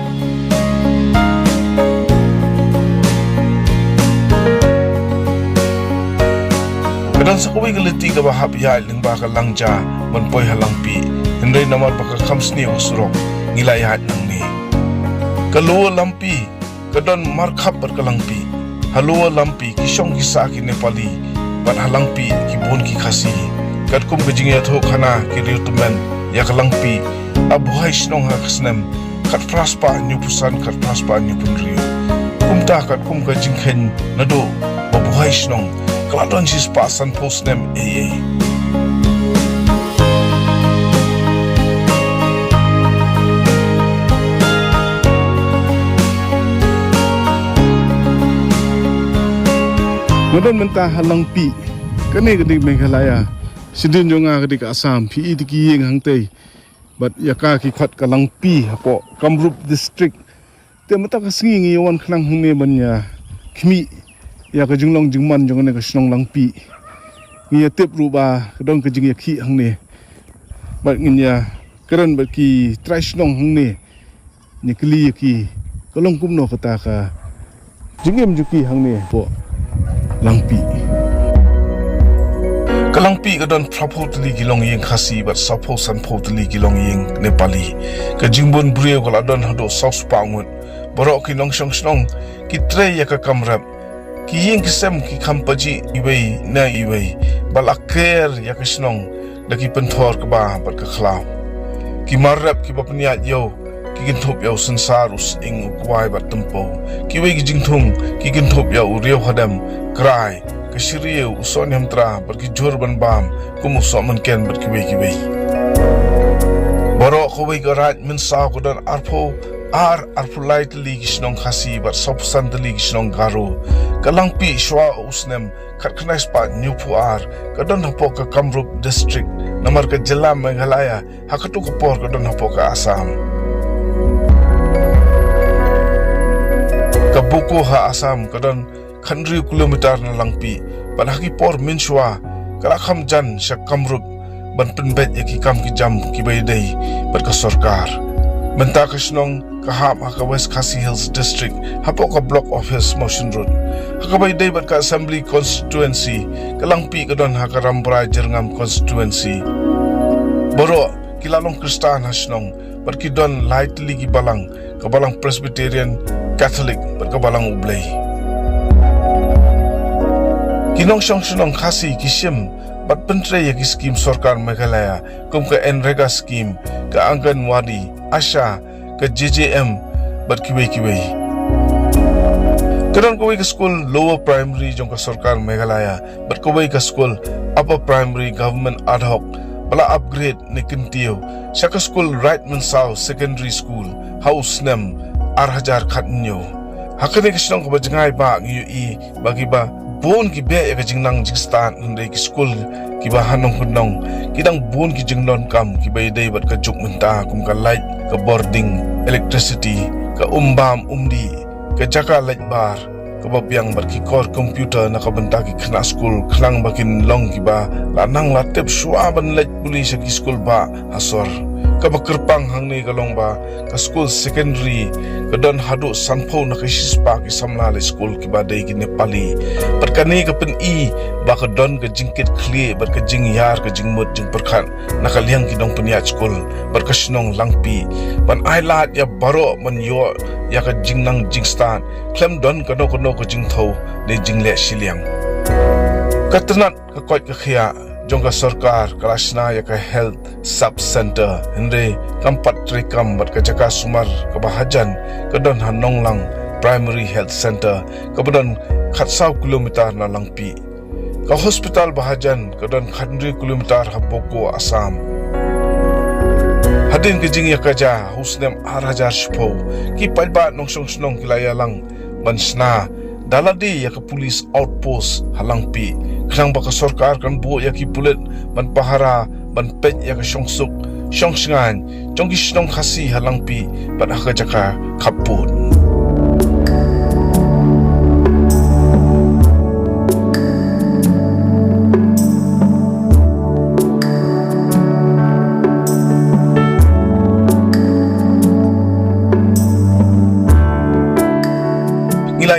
U: Kadang sakaway galiti ka bahap ya lingba ka langja man poi halangpi. Henday naman baka kamsni o surok nilayat nang ni. Kaluwa lampi kadon markhap berkalangpi. Haluwa lampi kisyong kisa ki Nepali ban halangpi ki bon ki khasi. Kad kum kajing yat ho khana ki riutumen ya kalangpi abuhay snong ha kasnem kat praspa nyupusan kat praspa nyupun riu. Kumta kat kum kajing khen nado babuhay snong Keladon sis pasan postnem AA. Ngadon mentah halang pi. Kene kedik Meghalaya. Sidin jonga kedik Assam pi diki yeng hangtei. Bat yaka ki khat kalang pi hapo Kamrup district. Te mata ka singi ngiwan khnang hune banya. Khmi ya ka jinglong jingman jong ne ka snong lang pi ngi tep ruba kadong ka jing ya khi hang ne ba ngin ya karan ba ki trai snong hang ne ni kli ki kolong kum no kata ka jingem juki hang ne po lang pi kalang pi kadon prapo tli gilong yeng khasi bat sapo san po tli gilong yeng Nepali ka jingbon brio kala don hado south pangut borok ki nong snong ki tre ya ka kamrap ki yeng kisem ki kampaji iwei na iwei balaker ya kisnong daki penthor ke ba bar ke khlau ki marrap ki bapniat yo ki ginthop yo sansarus ing ukwai bat tempo ki wei ki jingthung ki ginthop yo riau hadam krai ke shiriu uson hamtra bar ki jor ban bam kum uson man ken bar ki wei borok ko wei garat min sa ko dan arpo arpulai teli kisnong khasi bar sopsan teli kisnong garo kalang pi shwa usnem khatkhnais pa nyupu kadon hapo ka Kamrup district namar ka jilla Meghalaya hakatu ka por kadon hapo ka Assam ka buko ha Assam kadon 100 kilometer na langpi ban haki por min shwa kala kham jan sha Kamrup ban penbet yaki kam ki jam ki baydai bar ka sarkar benta kisnong kahap haka West Khasi Hills District hapo ka Block Office Motion Road haka baydai bat ka Assembly Constituency kalangpi kadon haka Rambrai Jerngam Constituency boro kilalong Kristan hasnong bat ki don lightly gi balang ka balang Presbyterian Catholic bat ka balang Ublay kinong syong khasi kisim bat pentre yaki skim sarkar Meghalaya kum ka Enrega scheme ka Anganwadi Asha ke JJM bat kiwei kadang kawai ke school lower primary jong ka sarkar Meghalaya bat kawai ke school upper primary government ad hoc bala upgrade ni kintio sya ka school Rightman South secondary school house nem arhajar khatnyo hakane kisnong ka bajangai ba ngi bagi ba bon ki be ya jingnang jingstan ndai ki school ki ba hanong kunong kidang bon ki jinglon kam ki bai dai bat ka juk menta kum ka light ka boarding electricity ka umbam umdi ka jaka light bar ka babyang bar ki core computer na ka benta ki khna school khlang bakin long ki ba lanang latep shwa ban light puli sa ki school ba hasor Kamakerpang hang ni kalong ba ka school secondary kadon hadu sangpau na kisispa ki samlale school ki badai ki Nepali perkani ka pen I ba ka don ka jingkit kli bar ka jing yar ka jing mut jing perkhan nakaliang ki dong peniat school bar ka snong langpi ban ai lat ya baro man yo ya ka jing nang jing stan klem don ka no ka jing thau ne jing le siliang katnat ka koi ka khia jongka sarkar kalasna ya ka health sub center hendre kampat trikam bat ka jaka sumar ka bahajan ka don hanong lang primary health center ka badon khatsau kilometer na langpi ka hospital bahajan ka don 100 kilometer haboko Assam hadin ke jing ya ka ja husnem 8000 shpo ki padba nong song snong kilaya lang bansna daladi ya ka police outpost halangpi kang baka sarkar kan bu ya ki pulit ban pahara ban pet ya ka shongsuk shongsingan jongki snong khasi halangpi ban ha jaka khaput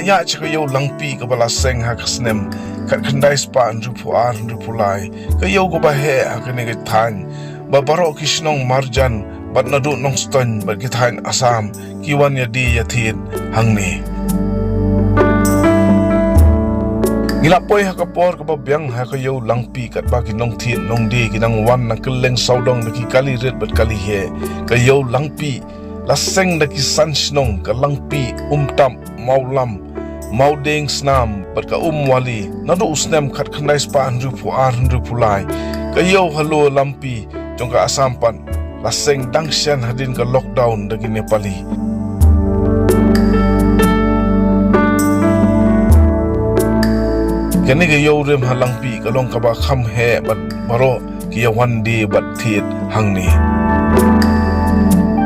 U: ya chika yo langpi ka bala seng ha kasnem kat khandai spa rupu ar rupu lai ka yo go ba he ha ka ne than ba baro kishnong marjan bat nadu nong ston ba ki than Assam kiwan ya di ya thin hangni ngilapoi ha ka por ka ba byang ha ka yo langpi kat ba ki nong thin nong di ki nang wan na keleng saudong na ki kali ret bat kali he ka yo langpi la seng na ki san snong ka langpi tam maulam maudeng snam berka wali nado usnem khat khandai spa rupu ar rupu lai kayo halo lampi jongka Assampan laseng dangshan hadin ka lockdown dagi Nepali kani kayo rem halangpi kalong ka ba kham he bat baro kiya one day bat thit hangni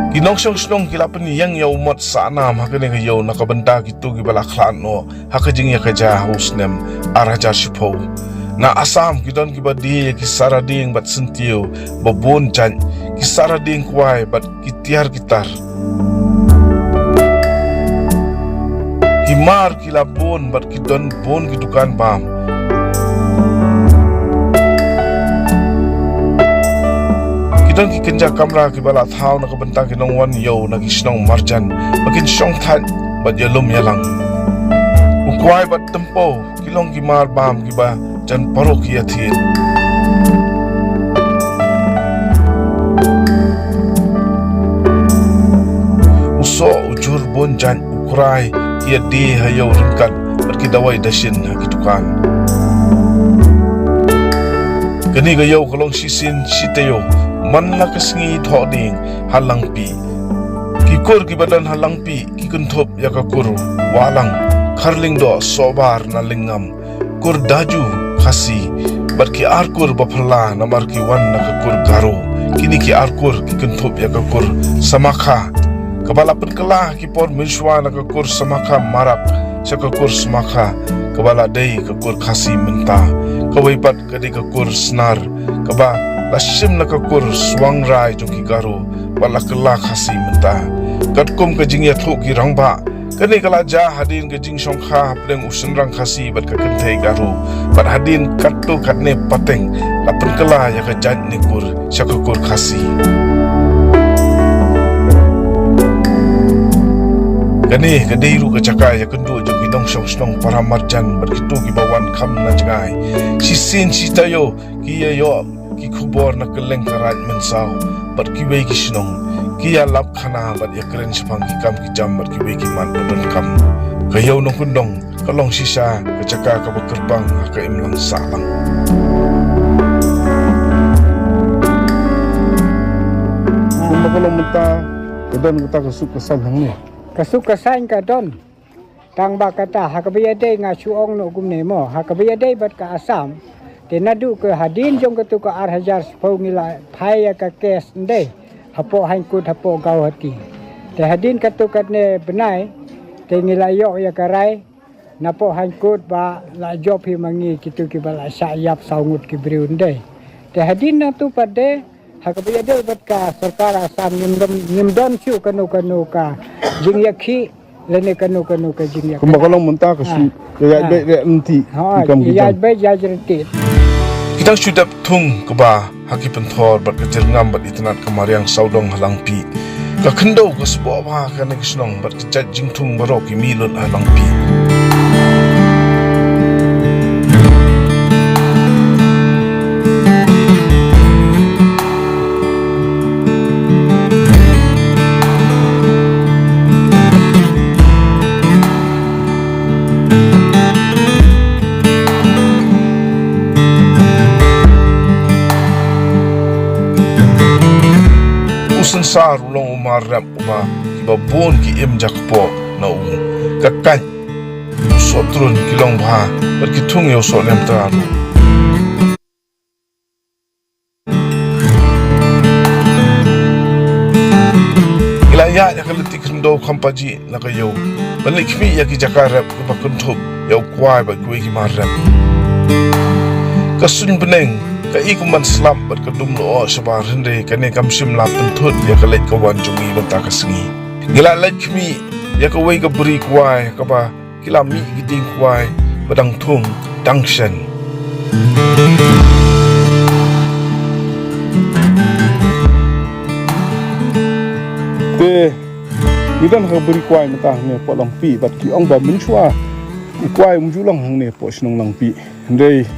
U: Kinong snong kilapan yang yaw mat sana makanya kayo nakabenta gitu gibala klan no hakajing ya kaja husnem araja shipo na Assam kidon kibadi ya kisara ding bat sentiyo babon jan kisara ding kwai bat kitiar gitar kimar kilabon bat kidon bon kidukan bam Kidon ki kenja kamera ki bala thau na kabenta ki nong wan yo na ki snong marjan bakin shong than bat yalum yalang ukwai bat tempo kilong ki mar bam ki ba jan paro ki athir uso ujur bon jan ukrai ki di hayo ringkat bat ki dawai dashin ha ki tukan kani gayo kalong sisin sitayo man la kasngi thoding halangpi kikur ki badan halangpi ki kunthop ya ka kuru walang kharling do sobar na lingam kur daju khasi bar ki arkur baphala namar ki wan na ka kur garo kini ki arkur ki kunthop ya ka kur samakha kabala pen kala ki por miswa na ka kur samakha marak saka kur samakha kabala dei ka kur khasi menta kawai pat kadi ka kur snar kaba lasim na kakur swang rai jongki garo wala kala khasi menta katkum ka jingya thok ki rangba kani kala ja hadin ka jing songkha pleng usun rang khasi bat ka kenthai garo bat hadin katto katne pateng lapun kala ya ka jan ni kur shakakur khasi kani ka deiru ka chaka ya kundu jongki dong song snong para marjan bat kitu ki bawan kham na jangai sisin sitayo ki yo ki khubor na keleng karat mensau bat ki wei ki snong ki ya lap khana bat ya kren sepang ki kam ki jam bat ki wei ki man badon kam ka yau no kundong kalong sisa ka chaka ka bakerbang ka imlang salang
F: kalau menta kedon kita kesuk kesan hang ni
K: kasuk kesan kadon tang ba kata hakabiya dei nga suong no gumne mo hakabiya dei bat ka Assam tenadu ke hadin jong ketu ka arhajar sepau ngila phaya ka kes ndei hapo hankut hapo gau hati te hadin ketu katne benai te ngila yo ya karai napo hankut ba la job hi mangi kitu ki bala sayap saungut ki briun dei te hadin na tu pade hakabia de bat ka sarkar Assam nimdom chu kanu ka jing yakhi lene kanu ka jing yakhi
F: Kumbakalong munta kasi kaya be nanti ikam
K: ya
F: kita.
K: be ya jrentit
U: Kitang syudap tung keba haki pentor bat kecil ngam bat itanat kamariang saudong halang pi. Ka kendau ka sebuah bah kana kisnong bat kecaj jing tung barok ki milun halang pi. Sensar ulong umar rap uba kiba bon ki im jakpo na u kakan sotrun kilong bha berkitung yo so lem taru ilaya ya kalati kendo kampaji na kayo balik mi ya ki jakarap kiba kuntup yo kwai ba kwe ki mar rap kasun beneng ka ikuman slam berkedum lo sebar hende kane kamsim la pentut ya kalet kawan jungi benta kasengi gila lakmi ya ka wei ka beri kwai ka ba kila mi giding kwai badang tung dangshan
F: Te midan ka beri kwai mata ne polong pi bat ki ong ba minchwa kwai mjulang hang ne po snong lang pi ndei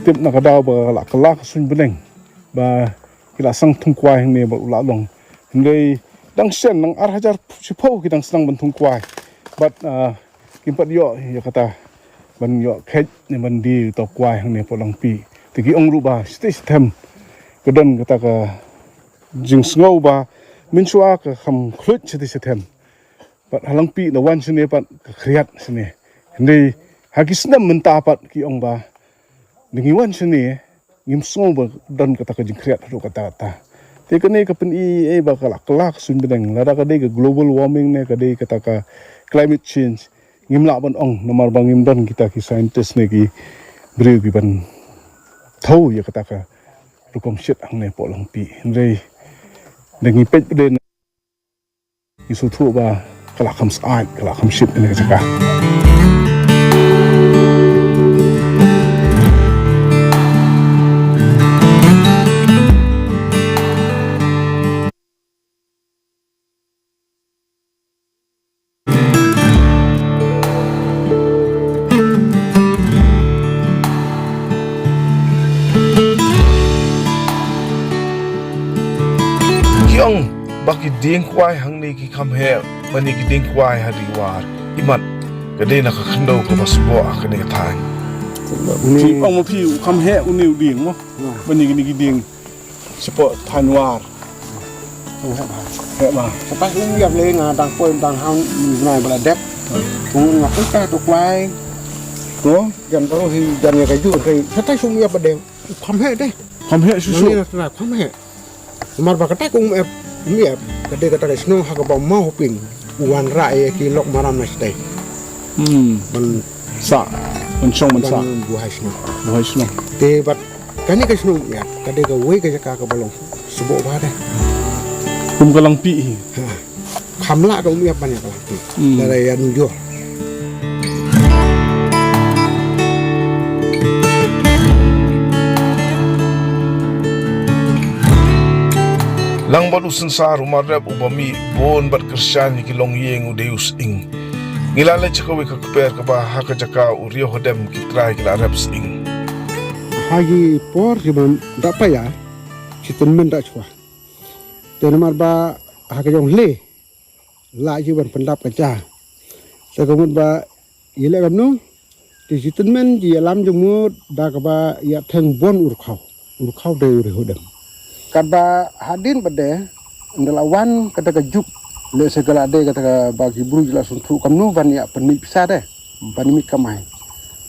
F: tip nak daw ba la kala sun beneng ba kila sang tung kwai hang ne ba ula long ndei dang sen nang ar hajar sipo ki dang sang ban tung kwai but kimpat yo ya kata ban yo khet ne ban di to kwai hang ne polong pi ti ki ong ru ba system kedan kata ka jing sngo ba min chua ka kham khlut chiti system but halang pi na wan sine pat ka khriat sine ndei hakisnam menta pat ki ong ba Nengiwan sini, ngim semua dan kata kerja kreat tu kata. Tapi kene kapan bakal kelak sun bedeng. Lada kadai ke global warming ne kadai kata ka climate change. Ngim lak ban ong nomor bang ngim dan kita ki scientist ne ki beri ki ban tahu ya kata ka rukom shit ang ne polong pi. Ndai dengi pet beden isu tu ba kelak kam saat kelak kam shit ne kata.
U: Baki ding kwai hang ni ki kam he mani ki ding kwai hari war imat kade na ka khndo ko basbo akane ka thang
F: Uni ong pi kam he uni ding mo bani ki ding sepo thanwar he ba
N: Pas ung yap le nga tang poin tang hang ngai bala dep ung ngak ka to kwai
F: ko
N: gan to hi gan ya kayu kai satai sung yap badeng kam he de
F: susu
N: na kam he mar ba katai ung miap kade kata ke sno ha ka ba mau ping uan ra e ki lok maram na stay ban
F: sa ban chong ban sa
N: bu hai sno te bat kani ke sno ya kade ka we ke ka balong subo ba de
F: kum kalang pi
N: khamla ka miap ban ya kalang pi dari yan yo
U: lang balu sensar umarap ubami bon bat kersan ki long yeng udeus ing ngilala chakawi ka kuper ka ba haka jaka urio hodem ki trai ki arab ing
N: hagi por jiban dapa ya chitun men da chwa ten mar ba haka jong le la jiban pendap ka cha ta ko ba ile kam nu ti chitun men ji alam jmu da ka ba ya theng bon ur khau de ur hodem kada hadin bade ndelawan kata ka juk le segala de kata ka bagi buru jelas untuk kamnu ban ya penip bisa deh ban mi kamai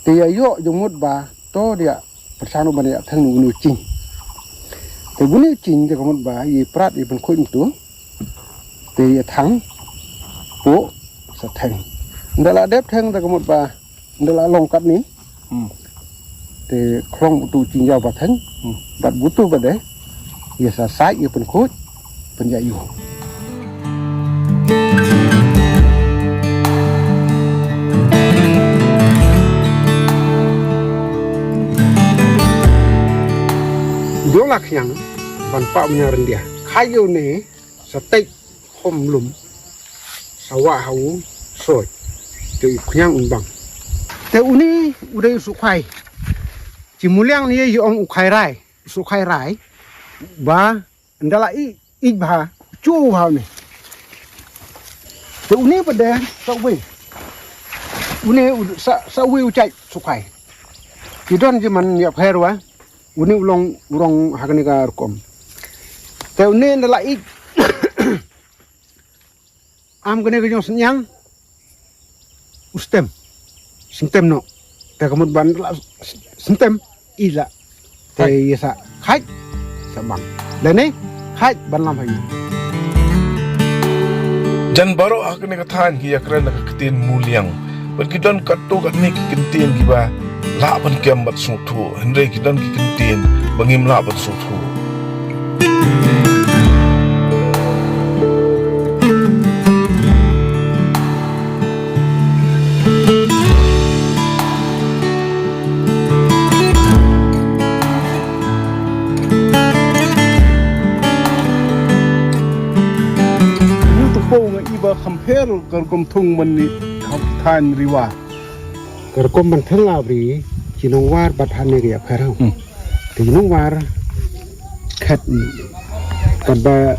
N: te ya yo jumut ba to dia persanu ban ya thang nu cing te guni cing ke kamut ba yi prat yi ban khoi tu te ya thang po sa thang ndela dep thang ta kamut ba ndela long kat ni te klong tu cing ya ba thang bat butu bade biasa sai ia pun khut penjayu Dolak yang banpa punya rendia kayu ni setek hom lum sawah hau soi tu kunyang umbang te uni udah sukai cimuliang ni yong ukai rai sukai rai ba ndala i ba chu hau ni te uni pada sawi uni sawi ucai sukai kidon jaman ya herwa uni urong hakani ka kom te uni ndala i am kene ke jong senyang ustem sintem no te kamut ban la sintem ila te yesa khai sabang lene khai ban lam hayu
U: jan baro akne kathan ki yakran ka ketin muliang berkidon katu kat ni ki kentin ki ba la ban kem bat suthu henre kidon ki kentin bangim la bat suthu
N: compare kerkom thung man ni than riwa kerkom man thela bri kinong war bat hane ya kharau kinong war khat kad ba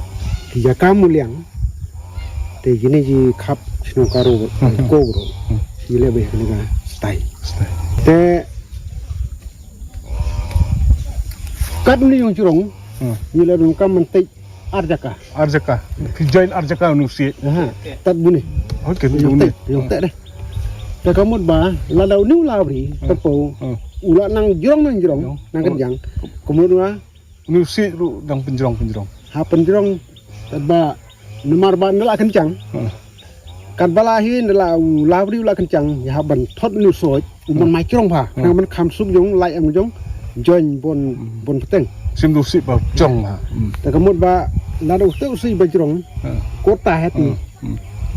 N: ya kamuliang te gini ji khap kinong karo ko ro sile be ni ga style te kad ni yung churong ni la dum kam man te Arjaka join Arjaka nusi tat buni okay buni yung te deh te kamut ba la daw niu la bri tepo ula nang jirong nang kenjang kemudian nusi ru dang penjrong ha penjrong tat ba nomar ba nela kencang kan balahi nela la bri ula kencang ya ban thot nu soj man mai krong pha nang man kham suk jong lai am jong join bon peteng sim du si ba jong ha te kamut ba la do teu si ba jong kota hati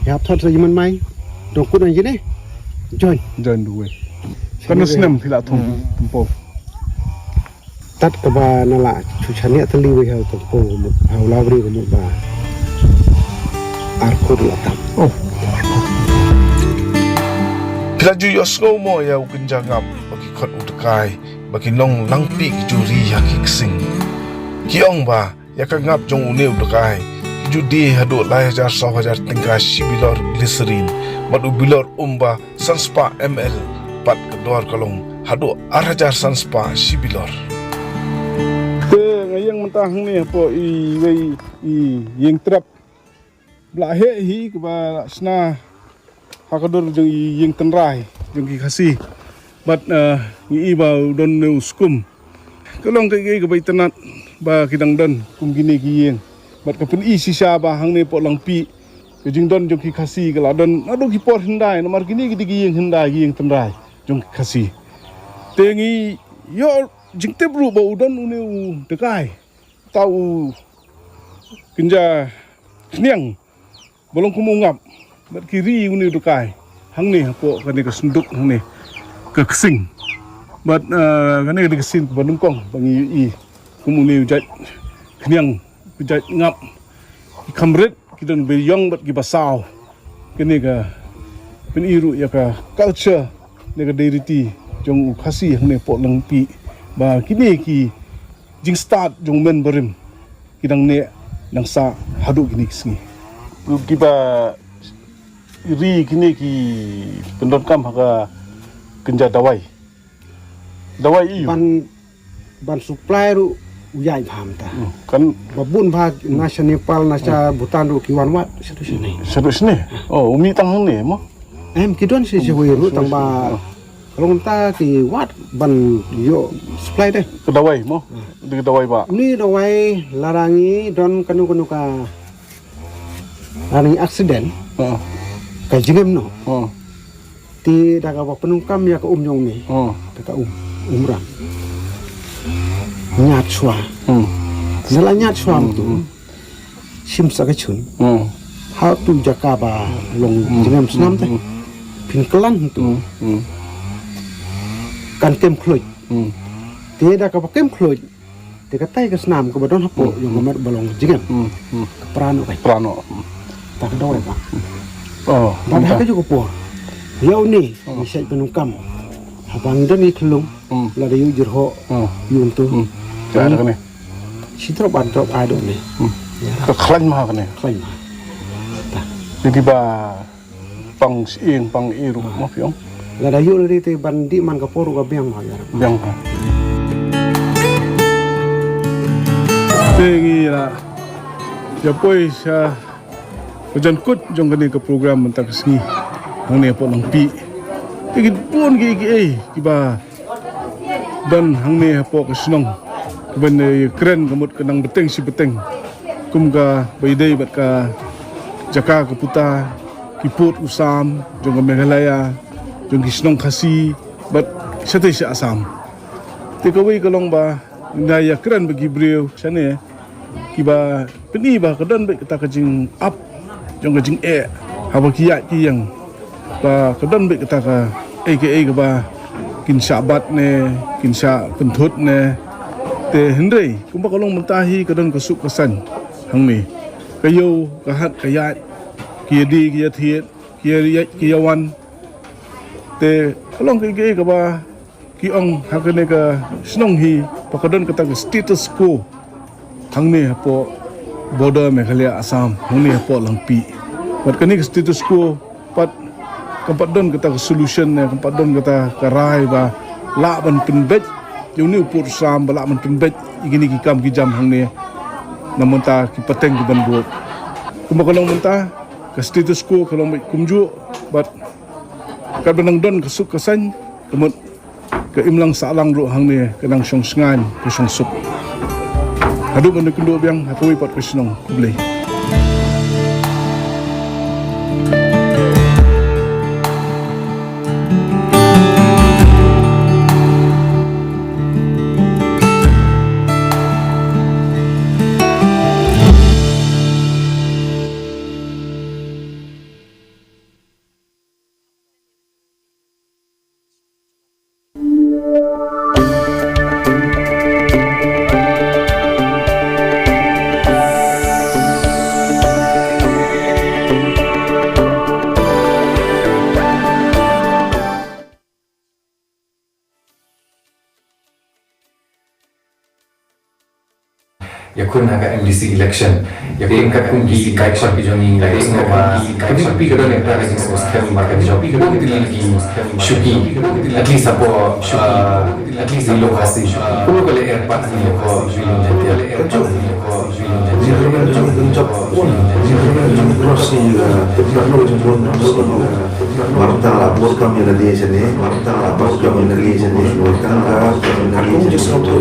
N: ya thot sa man mai do kun an jine join du we kan snem thila thum po tat ka ba nala chu chania tali we ha to po mu ha la bri ko mu ba ar ko la ta oh
U: kila ju yosgo mo ya ukinjangap bagi khot utkai bagi nong langpi ki juri ya kiksing kiong ba ya kangap jong uneu dekai judi hadu lai hajar 100,000 tingka sibilor glycerin madu bilor umba sanspa ml pat kedor kalong hadu 1,000 sanspa sibilor
N: te ngayang mentah ni po i yeng trap blahe hi ba sna hakador jong yeng tenrai jong ki khasi but ngi ba don ne uskum kalong kai ga bai tanat ba kidang don kum gini giyeng bat kapun isi sya ba hang ne po lang pi jing don jong ki khasi kala don adu ki por hindai nomor gini gidi giyeng hindai giyeng tenrai jong khasi tengi yo jing te bru ba udon unu dekai tau kinja niang bolong kumungap bat kiri unu dekai hang ne po kani ka sunduk hang ne ka ksing bat kani ka kesin ba nungkong bangi i kumuni ujat kniang ujat ngap kamret kidon be yong bat ki basau kene ga pen iru ya ka culture ne ga deity jong khasi hne po lang pi ba kini ki jing start jong men barim kidang ne nang sa hadu kini kisngi ki ba ri kini ki pendon kam ha kenja dawai iu ban supply ru uyai pham ta kan babun bha nasa Nepal nasa Bhutan ru kiwan wat sedu sini oh umi tang ne mo em kidon si hui ru tang ba long ta ki wat ban yo supply deh ke dawai mo di dawai ba ni dawai larangi don kanu ka larangi accident ka jingem no ti daga ba penungkam ya ka umnyong ni ka umrang nyat chua Nalanya suam tu sim sakachun. How tu jakaba long jengam senam teh. Pin kelan tu. Kan kem kloy. Tiada ka kem kloy. Te katai ke senam ke badon hapo yang gamar balong jengam. Prano kai.
F: Prano.
N: Tak doi pak.
F: Oh,
N: Pada ka juga po. Yau ni misai penungkam. Habang dan ni kelung. La de yu jirho. Yum tu.
F: Ada kan ni.
N: Sitro bantrop ado ni.
F: Ke klan mah kan ni.
N: Klan.
F: Jadi pang siing pang iru mah piong.
N: La da yu le te bandi man ka poru ka biang mah ya.
F: Biang ha. Tengi lah. Ya pois Hujan kut jong kini ke program mentak sengi. Hang ni apa lang pi. Tingin pun kiba. Dan hang ni apa ke senang. Kiban keren kamut kenang beteng si beteng. Kum ka baidai bat ka jaka ke puta kiput usam jong ke Meghalaya jong ki senang khasi bat satai si Asam. Tikawai kalong ba naya keren bagi beliau sana kiba peni ba kedan baik kita kajing up jong kajing haba kiat ki yang ba kedan baik kita ka aka ke ba kin syabat ne kin sya pentut ne te hendai kumba kalong mentahi kedan kesuk kesan hang ni kayo kahat kayat kiadi kiat kiawan te kalong ke ba ki ong hakane ka snong hi pakadon kata status quo hang ni po border Meghalaya Assam hang ni po langpi pat kani status quo pat kampat don kata solution ne kampat don kata karai ba la ban penbet juni upur sam ba la ban penbet igini ki kam ki jam hang ni namun ta ki pateng ki ban buat kumakalong menta ka status quo kalong kumju bat kadang don kesuk kesan kemut ke imlang salang ro hang ni kenang song sengan ke song sup hadu ban kundu biang hatui pat kesnong kublai
A: yakun haga MDC election yakun ka kungi kai shot ki joni lagi no ba kami pi kadon ekta lagi system market job pi kadon lagi shuki at least apo shuki at least lo kasi kuno kole air pass ni ko jilin jantia air pass ni ko jilin jantia job
H: cross ni no jemput marta la bos kami na dia sini marta la bos kami na dia sini kan ka aku just auto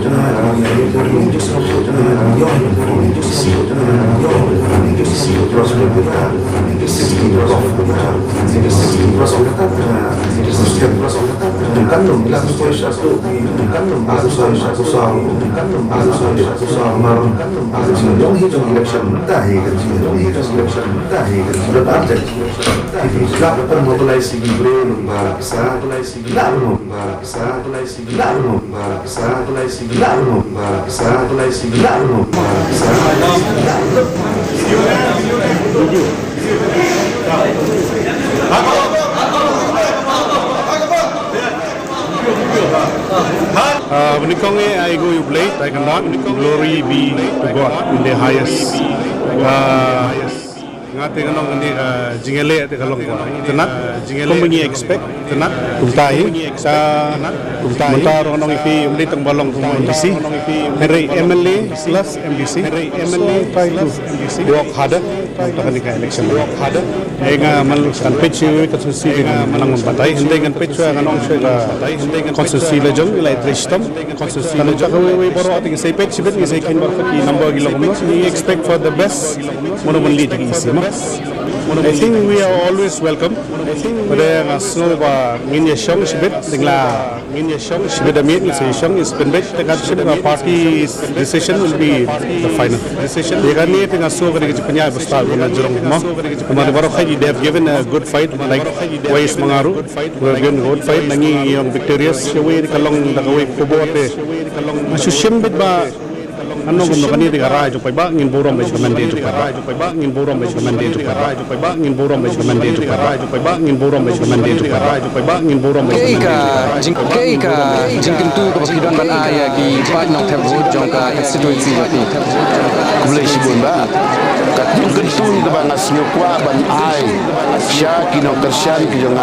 F: Menikong I go you play, I cannot. Glory be to God in the highest. Ngate kanong ni jingele te kalong ko. Tenat, kumbingi expect, tenat, kumtai, mentaro kanong ipi umli tang balong kung MDC. Henry MLA plus MDC. So try to work harder untuk kanika election. Work harder. Nga maluskan pitch konstitusi manang membatai hindai kan pitch kanong siya konstitusi lejong ilai tristam konstitusi lejong we boro ating say pitch bit say kin barfaki number gilo kumno we expect for the best mono man lead isi ma I think we are always welcome. Pada ngaso ba ngin yashong shibit dingla shibit amit decision is been made. The party decision will be the final decision. Dia ni tengah so kerja penyai besar guna jurong mo. Kemarin baru kali they have given a good fight like Wais Mangaru. We have given good fight. Nangi yang victorious. Shawai kalong dagawai kubot eh. Masuk shimbit ba. Ano kung nakani di garay jo ba ngin burom ba kamande jo ba ngin burom ba kamande jo ba ngin burom ba kamande jo ba ngin burom ba kamande jo ba ngin burom ba
A: Keika jingkin tu ko pidon ban aya ki pat nok thab ho jong ka constituency ni
Q: Kulay sibun ba? Katong kentun ke ba ngasnyo kwa ban ay siya kinong kersyan kijong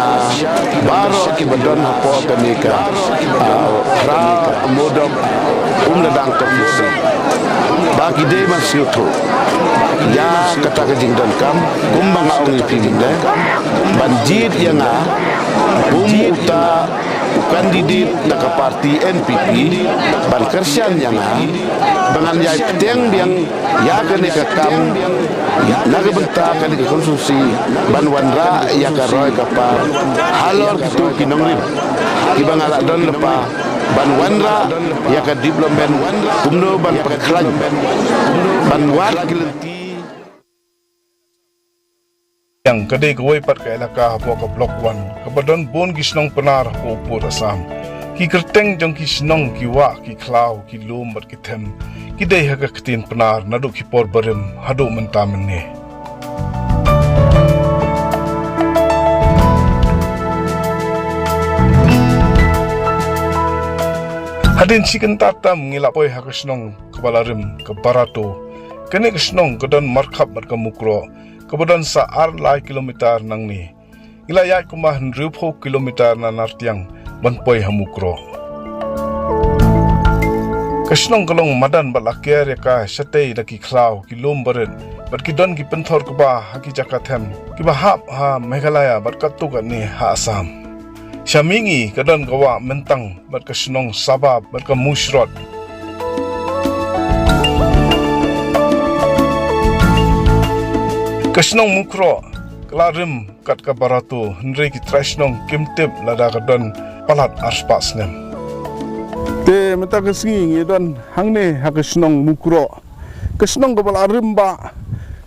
Q: baro ki badon hapo kanika ra modok ladang konfusi bagi de masih tu ya kata kejing dan kam kumbang aung ipilin deh banjir yang uta kandidat nak parti NPP ban kersian yang dengan ya teng yang ya kene kam naga benta kene konsumsi ban wanra ya karoy kapar halor tu kinongri ibang ala don lepa ban wanra ya ka diplomen kumno ban paklan ban wat kilenti
U: yang kedai gawai pat ka elaka hapo ka blok 1 kabadon bon gisnong penar hapo upur Asam ki kerteng jong ki snong ki wa ki klau ki lum bat ki them ki dei haga ketin penar nadu ki por barim hadu mentamen ne hadin chicken tatam ngilapoi haga snong kabalarim ke barato kene ke snong kedon markhap bat ka mukro kemudian sa lai kilometer nang ni ilayat kumah 10 kilometer na nartiang banpoi hamukro kasnong kalong madan balakyer ka satay daki klau kilom baren bat kidon ki penthor kuba haki jakathem ki bahap ha Meghalaya bat katuga ni ha Assam syamingi kadon gawa mentang bat kasnong sabab bat ka mushrot kasnong mukro klarim kat ka barato hendri ki trasnong kimtip lada kadon palat arspasnem
F: te meta kesingi ngidon hangne ha kasnong mukro kasnong ka balarim ba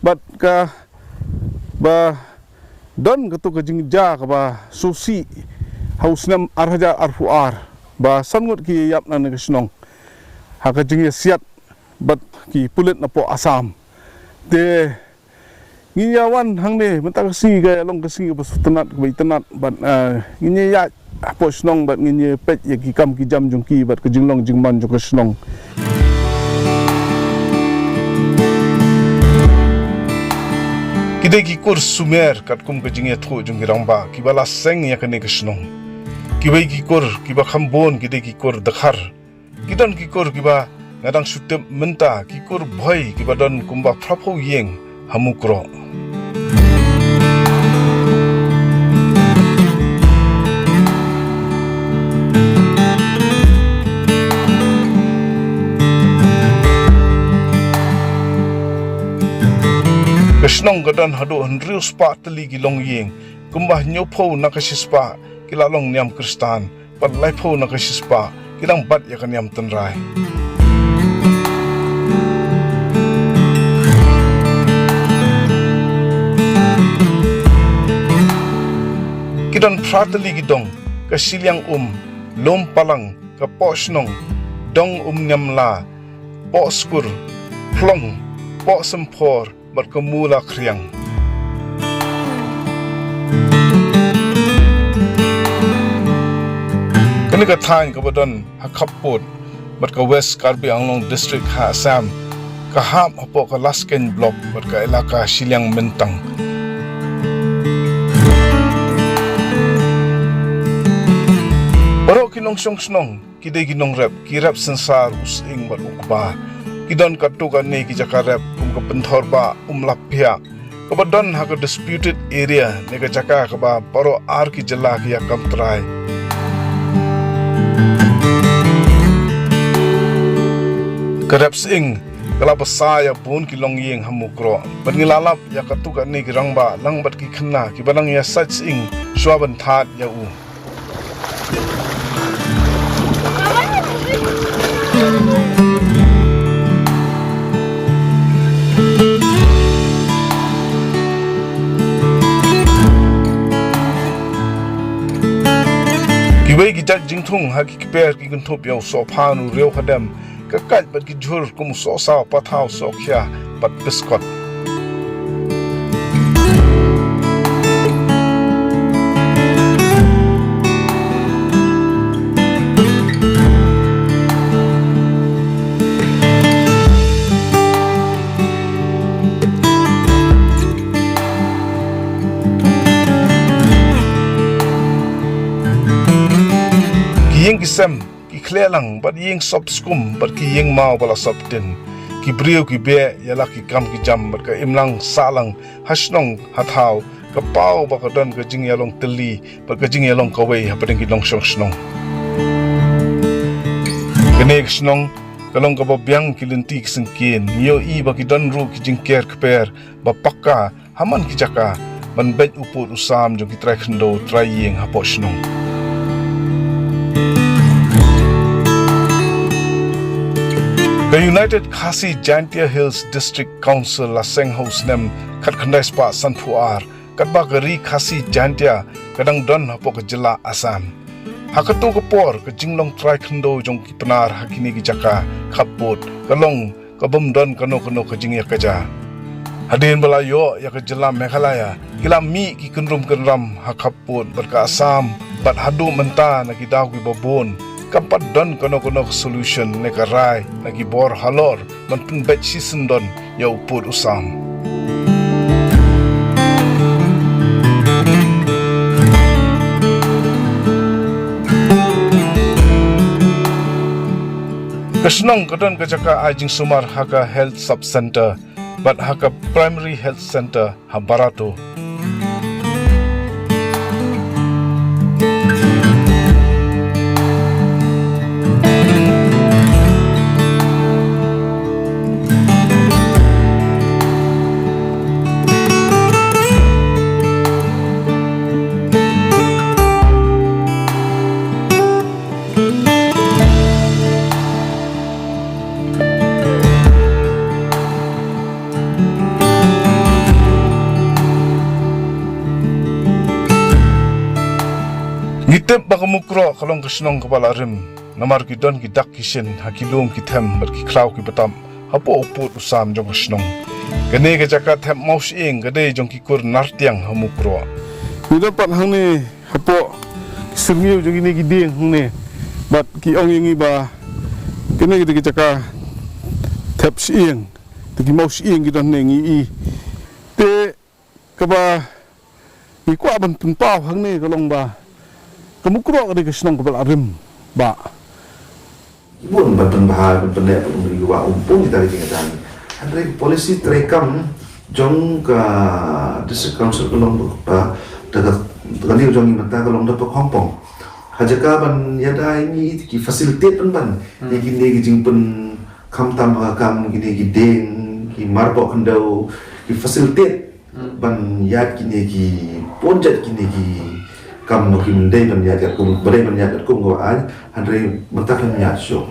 F: bat ka ba don katu ka jingja ka ba susi hausnam arhaja arfuar ba sangut ki yapna ne kasnong ha ka jingya siat bat ki pulit na po Assam te nginyawan hangne mentak si ga long kasi ba sutanat ba itanat bat nginya apo snong bat nginya pet ya ki kam ki jam jungki bat ke jinglong jingman jong snong
U: kidai ki kur sumer kat kum ke jingya thu jung giramba ki bala seng ya kene ke snong ki bai ki kur ki ba khambon kidai ki kur dakhar kidon ki kur ki ba ngadang sutep menta ki kur bhoi ki ba don kumba phrapo yeng hamukro Kasnong gadan hadu hendriu spa teli gilong yeng kumbah nyopo nakasispa kilalong niam kristan pat laipo nakasispa kilang bat ya kaniam tenrai kidan prateli gidong kasilyang lom palang ka posnong dong nyamla poskur plong posempor berkemula kriang kini katang kebadan hakaput berka West Karbi Anglong District ha Assam kahap hapo ka Lasken Block berka elaka Silyang Mentang Barok kinong snong kidai kinong rep kirap sensar using berukba kidon katukan ni kijakarep ke penthor ba lapia kabadon ha ka disputed area ne ka jaka ka ba paro ar ki jala ki yakam trai karep sing kala basaya bun ki long yeng hamukro ban ngilalap ya katuka ni ki rangba lang bat ki khna ki banang ya sach ing shwaban that ya u Kiwei ki jak jingthung ha ki per ki kun thop yau so pha nu reu khadam ka kat bat ki jhur kum so sa pathau so khya bat biskot yeng kisam ki khlelang bat yeng sop skum bat ki yeng mau bala sop tin ki brio ki be yala ki kam ki jam bat ka imlang salang hasnong hathau ka pau ba ka don ka jing yalong teli bat ka jing yalong ka wei hapadeng ki long shong snong kene snong kalong ka ba byang ki linti ki singkin yo I ba ki don ru ki jing ker kper ba pakka haman ki jaka man bet uput usam jong ki trai khndo trai yeng hapo snong The United Khasi Jaintia Hills District Council la seng house nem khat khandai spa sanpuar katba gari Khasi Jaintia kadang don hapo ka jila Assam hakatu ka por ka jinglong trai khndo jong ki panar hakini ki jaka khapot kalong kabum don kano ka jingya kaja hadin bala yo ya ka jila Meghalaya kila mi ki kunrum kunram hakapot berka Assam bat hadu menta na ki daw ki babon kampat don kono solution ne karai nagi bor halor man pun bet season don ya upur usam Kasnong kadon kajaka ajing sumar haka health sub center but haka primary health center habarato Ngitip bakamukro kalong kasnong kepala rim namar ki don ki dak kishin hakilum ki them ber ki kraw ki batam hapo uput usam jong kasnong gane ke jaka them maus ing gade jong ki kur nartiang hamukro
F: ni dapat hang ni hapo sirngiu jong ini giding hang ni bat ki ong ingi ba kene ki jaka tap siing ki maus ing ki don nengi I te kaba ni kwa ban pun pau hang ni kalong ba kemukro kadi kesnong kepala rim ba
H: Ibun batang bahar benar untuk juga umpung kita lagi ngedan. Andre polisi terekam jong ke district council kelong ba dekat kali jong imata kelong dapat Hongkong. Hajaka ban yada ini ki facilitate ban ni gini gijing pun kam tam kam gini gideng ki marbok kendau ki facilitate ban yad gini ki ponjat gini ki kam no kim dei ban yad kum bare ban yad kum go an andre mentak ban yad show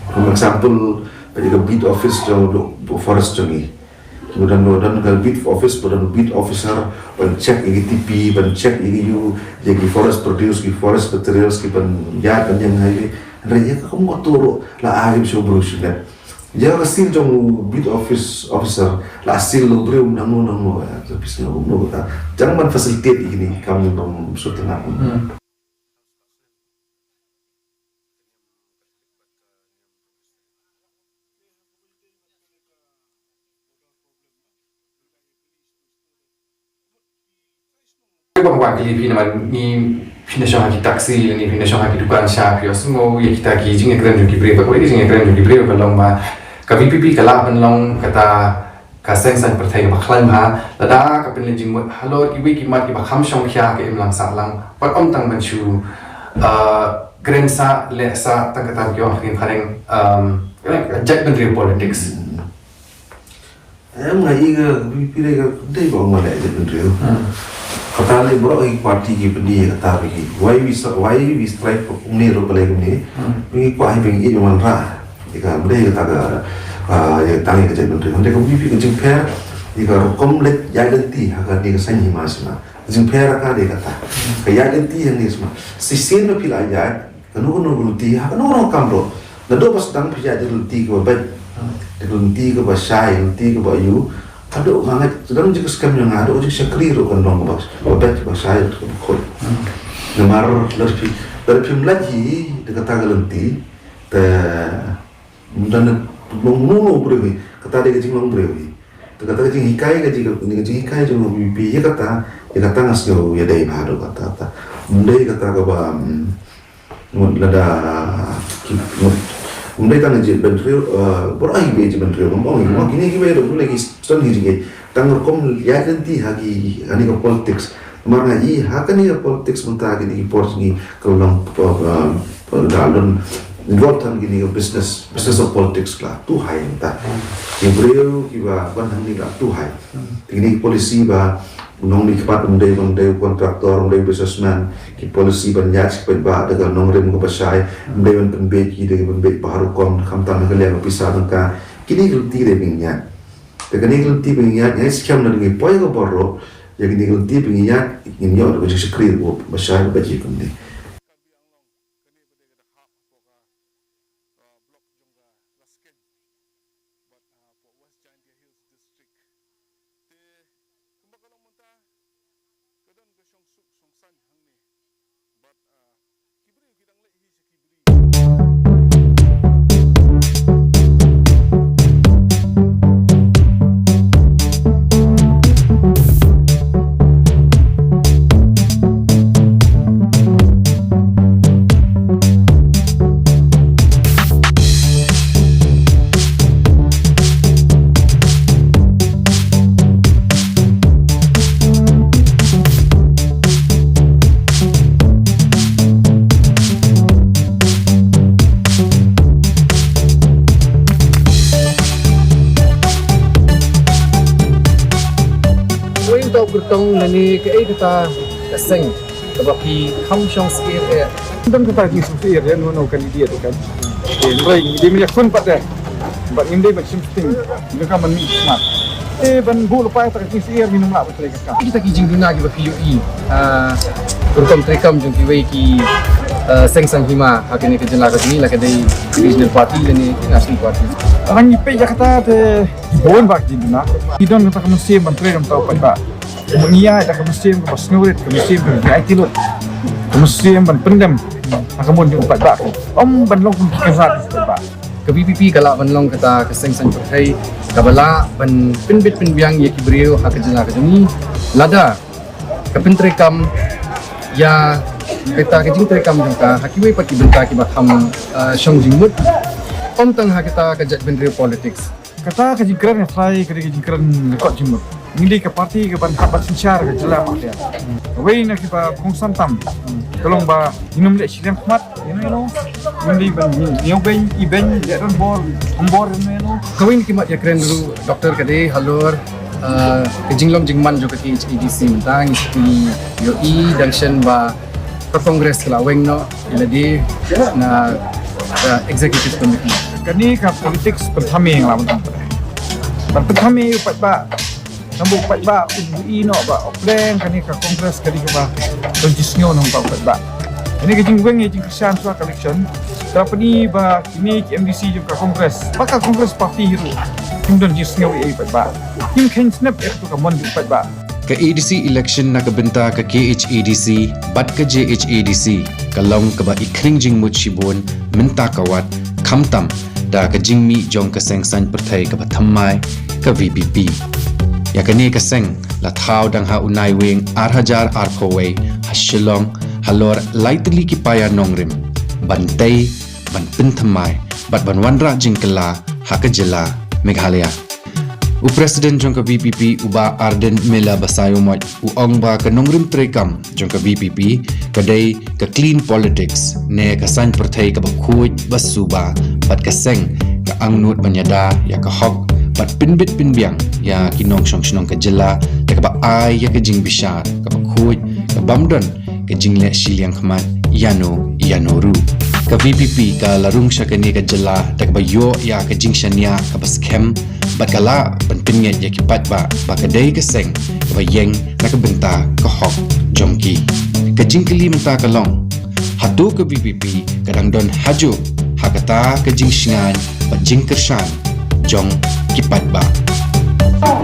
H: for example pada beat office jo forest jongi kemudian kalau beat office pada beat officer ban check igi TP ban check igi you jadi forest produce ki forest materials ki ban yad ban yang hai andre ya kum go turu la ahim show brochure ya hasil jong beat officer la hasil lo breu nang tapi sih no jangan man facilitate ini kami nom sutena
A: bang wakili pina ni pina shong haki taksi ni pina shong haki dukan sha pio sungo ya kita ki jing ekran jong ki breva ko jing ekran jong ki breva kalong ma ka VPP kala ban long kata ka seng sang perthai ka khlan ha lada ka pin jing halo ki wi ki mat ki ba kham shong khya ke imlang sa lang pat om tang ban chu gren sa le sa tang ka tam kyo khim khareng Jack Menteri Politics.
H: Em ngai ke pilih ke dei bang mana je menteri. Kata le bro i parti ki pendi kata bagi. Why we strike ni ro pelai ni. Ni ko ai bang i man ra. Ika beli kata ke ya tangi ke Jack Menteri. Hande ko pipi ke jing per. Ika kom let ya ganti ha ni ke sanyi mas na. Jing per ka de kata. Ka ya ganti yang ni semua. Sistem no pila ya. Kanu gulti ha kanu kamro. Nado pas tang pija gulti ko bet. Gulti ke basai, gulti ke bayu. Aduh, hangat sedang jika skam yang ada, ujung sekeliru kan dong bos. Obat basai ke kod. Namar dari film lagi dekat gulti. Dan mulu berewi, kata dia kecing long berewi. Kata kecing hikai kecing hikai cuma bibi kata ngasih ya dari baru kata. Mundai kata kaba lada Mundai kan je menteri berai beje menteri ngomong gini gini dulu lagi stun hiji tangor kom ya ganti hagi ani ke politics mana i hakan ni politics mentah gini port ni kalau dalam involved gini business of politics lah tu hai entah ibreu kiba ban ni lah tu hai ini polisi ba nong ni kepat mundai kontraktor mundai businessman ki polisi banyak sepen ba dengan nong rem ko pasai mundai ban penbe ki de penbe baru kom khamtan ke liang pisah ka kini gulti de bingnya dengan ni gulti bingnya ya scam na ngi poi ko borro ya kini gulti bingnya ini yo ko sekri ko pasai ba ji kundi
A: Bertong nani ke kita seng tapi ham shong skir
F: dan kita di sini ya no kandidat kan baik di minyak pun pada buat ini macam penting mereka menikmat ban bu lupa tak di sini minum lah betul kan
A: kita kijing guna ki PUE berkom trekam jung ki ki seng sang hima hakini ke jela ke ni lah ke dari regional party dan national party
F: orang ipe Jakarta de bon bak di duna idon kita mesti menteri tahu pada mengia ada kemusim ke pasnurit kemusim ke IT lot kemusim ban pendem akamun di upat bak ban long pun kesat bak
A: ke PPP kalau ban long kata keseng sang pertai kabala ban pinbit pinbiang ye kibriu hak jela ke ni lada ke pentrekam ya kita ke jing trekam jangka hakiwe pati benta ki batham shong jingmut om tang ha kita ke jat menteri politics
F: kata ke jingkran ya try ke jingkran rekod jingmut Mili ke parti ke ban kabat sincar ke jelas dia. Wei nak kita kongsan tam. Tolong ba minum lek silam khmat, you know. Mili ban niu ben event dia don bor you know.
A: Kawin kimat ya keren dulu doktor kade halor ke jinglom jingman jo ke HEDC mentang isi UI dangshan ba ke kongres la weng no iladi na executive committee.
F: Kani ka politics pertama yang lawan tam. Pertama upat ba Nambu pat ba UI no ba oplen kani ka kongres kani ka ba konjisnyo nang pa pat ba. Ini ke jingweng ye jing Christian swa collection. Tapi ni ba kini MDC juga kongres. Maka kongres parti hiru. Kim don jisnyo ye pat ba. Kim ken snap ek tu ka mon pat ba.
A: Ke EDC election na kabenta ke KHEDC bat ke JHEDC kalong ke ba ikring jingmut shibon minta kawat kamtam da ke jingmi jong ke sengsan pertai ke bathamai ke VPP. Ya kini keseng la thau dang ha unai wing arhajar arpowei hasilong halor lightly ki paya nongrim bantai ban pinthamai bat ban wanra jingkala hakajela Meghalaya U Presiden jongka BPP uba Arden Mela Basayo Moj u ong ba ka nongrim trekam jongka BPP kadai ka clean politics ne ka san perthai ka bakhuj basuba pat ka seng ka angnut banyada ya ka hok pat pinbit pinbiang ya kinong shong ka jela ya ka ba ai ya ka jing bisha ka bakhuj ka bamdon ka jingle shiliang khmat yanoru ka VPP ka larung sya kani ka jela tak ba yo ya ka jing shania ka baskem bakala pentingnya ya kipat ba bakadai ka seng ka ba yeng na ka benta ka hok jongki ka jing kali menta ka long hatu ka VPP kadang don haju hakata ka jing shingan ba jing kershan jong kipat ba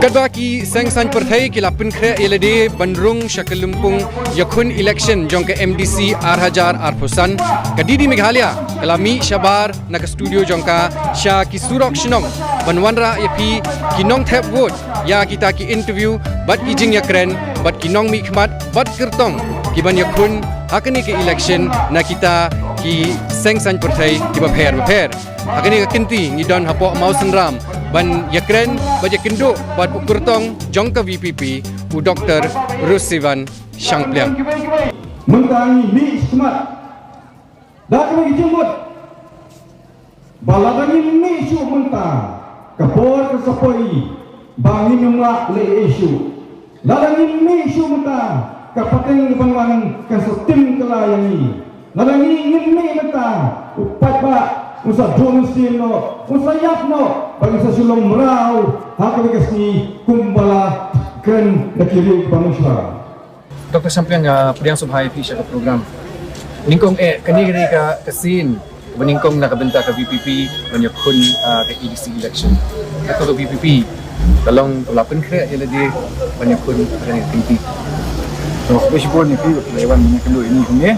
A: Kadwa ki seng san perthai ki lapun khre yelade bandrung shakalumpung yakhun election jong ke MDC R1000 Arpusan kadidi Meghalaya kalami shabar nak studio jongka sha ki surok shnong banwanra yapi kinong thep vote ya kita ki interview bat ki jing yakren bat kinong mi khmat bat kirtong ki ban yakhun hakani ke election na kita ki seng san perthai ki ba pher hakani ka kinti ni don hapo mausenram ban yakren baje kenduk bat ukurtong jongka VPP u Dr. Rusivan Shangpliang
O: mentangi ni semat dak lagi jemput baladangi ni isu mentang kapor kesapoi bangi nomlak le isu ladangi ni isu mentang kapateng banwan kasetim kelayangi ladangi ni mentang upat ba usa domesin no usa yap no bagi sasulong merau hakawikas ni kumbala ken nakiri bangsa
A: Dr. Shangpliang pediang subhai pi sya program ningkong kani ka kasin beningkong nakabenta ka VPP banyakun ka EDC election ka VPP talong tulapan kre yeladi banyakun kani tinti
L: so baseball ni pi lewan banyak kendo ini kumi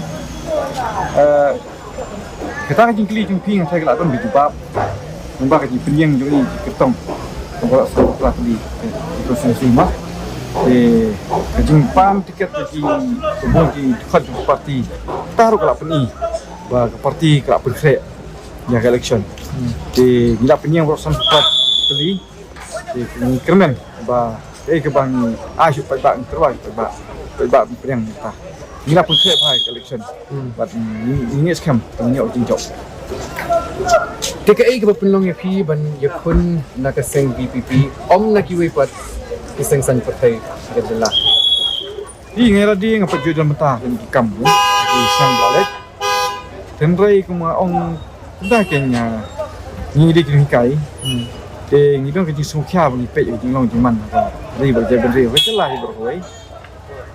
L: kita kajing kli jing ping saya kelakon bijubab nombak kajing penyeng jong ni ketong nombak setelah di proses lima kajing pam tiket kajing semua di dekat parti taruh kelak peni ba parti kelak berkre ya election di gila penyeng proses cepat kali di kermen ba ke bang asyuk pai bang terwai pai bang penyeng ta gila pun kre pai election but ini scam tanya ujung jok
A: TKI ke penlong yapi ban yakun nakaseng VPP om lagi wepat iseng san pertai adalah
L: di ngera di ngapa jual mentah di kam di sang balet tenrai kuma ong dah kenya ni di kini kai de ni dong kejing sukya bagi pe jing long jing man apa ri berjaya beri wetelah di berhoi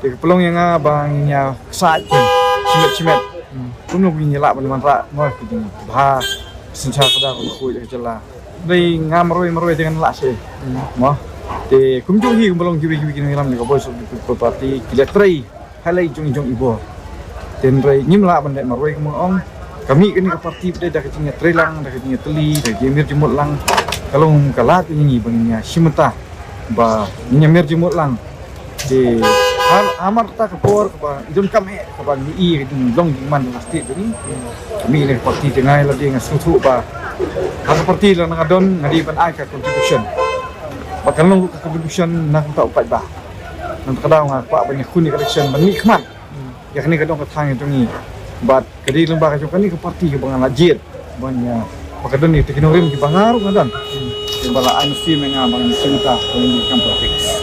L: de pelong yang abangnya sat cimet Puno punya lak pada mantra, mau kejing bah senjata kada aku jelah. Dari ngamroi dengan lak sih, mah. De kumju hi kumbalong juri kini lam juga bos parti kilatrai, halai jong ibo. Den rai nyim lak bandai maroi kumong kami kini ke parti pada dah kejingnya trelang, dah kejingnya teli, dah jemir jemut lang. Kalau kalat ini bangnya simeta, bah nyamir jemut lang. De amar ta kapor ka idon kami ka ba ni long man pasti ni kami ni parti tengai la dia ngasutu ba ka parti la ngadon ngadi ban ai ka contribution bakal long ka contribution nang ta upat ba nang kadang pa banyak kun ni election ban ni khmat ya kini kadang ka thang itu ni bat kadi lembah ka ni ka parti ka bangan lajit banyak pakadon ni teknologi ki bangaru ngadon bala ansi menga bang sinta ni kan politics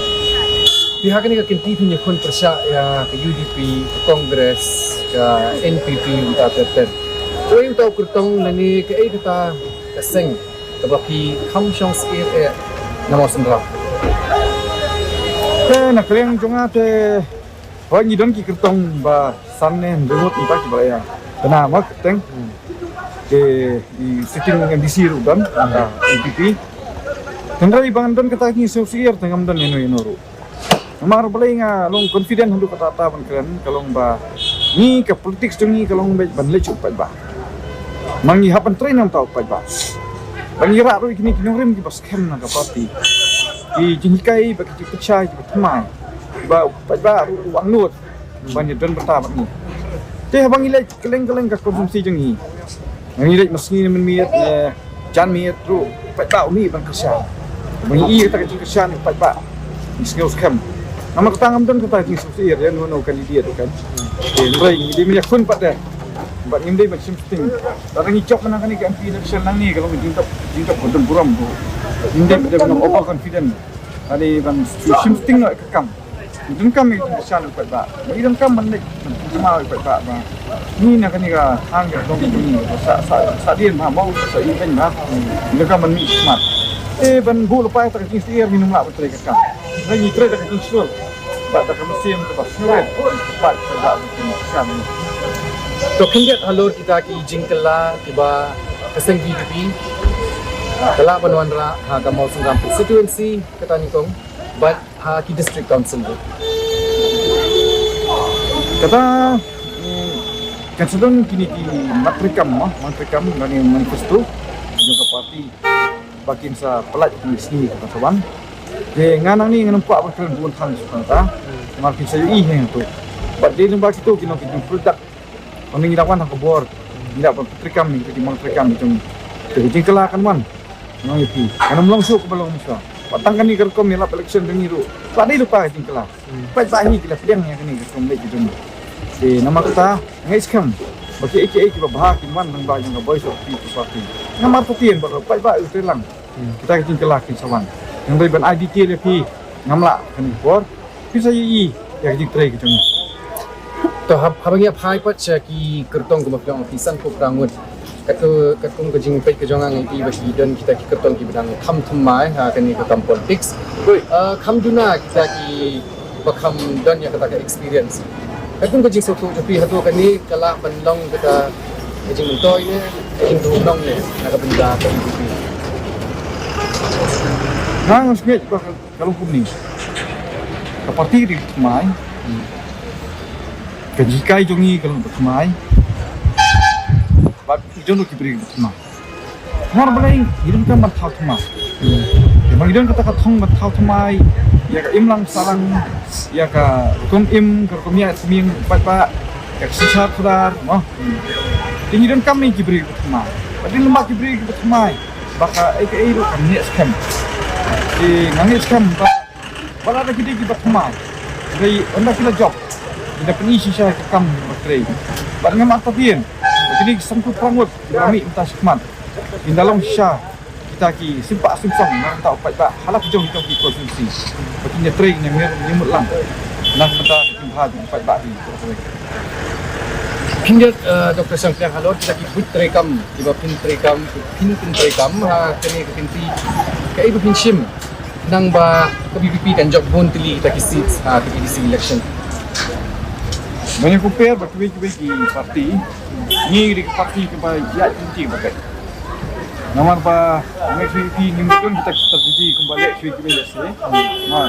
A: pihak ini kinti punya kun persya ya ke UDP, ke Kongres, ke NPP uta terter. Oi uta kurtong nani ke kata keseng ke bapi kham shong skir nama sendra.
L: Nak keleng jonga te wani don ki kurtong ba sanne remote ipak ba ya. Kena mak teng ke di sitting MDC rudan NPP. Tendra ibangan don kata ni sosier tengam don eno ru. Amar boleh nga long confident hendak kata ban keren kalau ba ni ke politik ni kalau ban le cup ba mangi hapan train nam tau ba bangi ra ro kini rim ki bas kem na ka parti ki jingkai ba ki pecah ki tmai ba wang nut bangi don bertabat ni teh bangi le keleng ka konsumsi jengi mangi le meski men miet jan miet ro ba ni ban kerja
O: Bagi kata kecil kesan pak skills kam. Nama ketangam dan kata kecil sosial dia nono kan dia tu kan. Jadi dia punya kun pada. Buat ni dia macam penting. Orang ni cok menang kan ni MP election nang ni kalau jintak betul buram tu. Dia punya over confident. Ada bang penting nak kekam. Dun kam ni kesan pak. Bagi dun kam menik cuma pak. Ni nak ni ka hang ke dong ni. Sa dia mau sa event bah. Dia kam menik smart. Ban bu lepas tak kecil setiap minum lah betul kekam. Lagi trade tak kecil sul. Bak tak musim tu pas surat. Pak tak kesan.
I: तो खंडित हलोर kita ki jingkala tiba kaseng VDP kala banwanra ha ka mau sungam constituency kata ni kong but ha ki district council
O: kata kasadon kini ki matrikam ngani manifesto juga parti bakin sa pelat di sini kata sawan nganang ni nganampak betul buon thang sukanta markin sayo heng tu but dia nembak situ kino ki produk Orang ni lawan aku board, tidak bertrikam ni, jadi mengtrikam macam tu. Jingkala kan man, orang itu. Karena melongso ke belong musuh. Patangkan ni kerkom ni lap election dengan itu. Tak ada lupa jingkala. Baik ni kita pedang yang ni kerkom lagi tu. Di nama kita ngai skam. Bagi AKA kita bahas man nang baju nggak boys of people party. Nama putian baru baik itu lang. Kita jingkala kinsawan. Yang beriban IDT lebih ngamla kan board. Bisa yi yang jingkrai gitu.
I: तो habangnya phai pat cha ki kertong ko mapyong ofisan ko prangut katong ko jing pe ko jongang i bagi don kita ki kertong ki bidang kham thumai ha kan ni ko kam politics kham duna kita ki bakham don ya kata experience katong ko jing so to pi hatu kan ni kala banlong kita jing toy ne jing tu long ne na ka benda ka IDP
O: nang sket kalau kum ni ka parti di mai Kajikai jongi kalau bersemai, bab jono kibri bersemai. Mar belaing hidup kan berthau thumai. Memang hidup kata thong berthau thumai, ya ka imlang sarang, ya ka kerkom ya seming pak, ya sisat khudar, no. Tinggi hidup kami kibri bersemai. Pada lembak kibri bersemai, baka itu kan ni scam. Ngani scam, bala ada kita bersemai. Jadi anda kena job. Kita pergi sisa kekam baterai. Barang mak tapien. Jadi sangkut prangut kami minta sukmat. Di dalam sisa kita ki simpak simpang nak tahu pak halak jom kita pergi konsumsi. Baginya train yang nyemut lang. Nak minta timpa pak di.
I: Hingga Dr. Sangklang halor kita ki but trekam tiba pin trekam ha kini ketinti kai bu pinsim nang ba ke BBP dan job bon tili kita ki seats ha ke PDC election.
O: Banyak compare bagi parti ni di parti ke ya inti bagai nama apa MSVP ni mungkin kita strategi kembali SVP biasa nah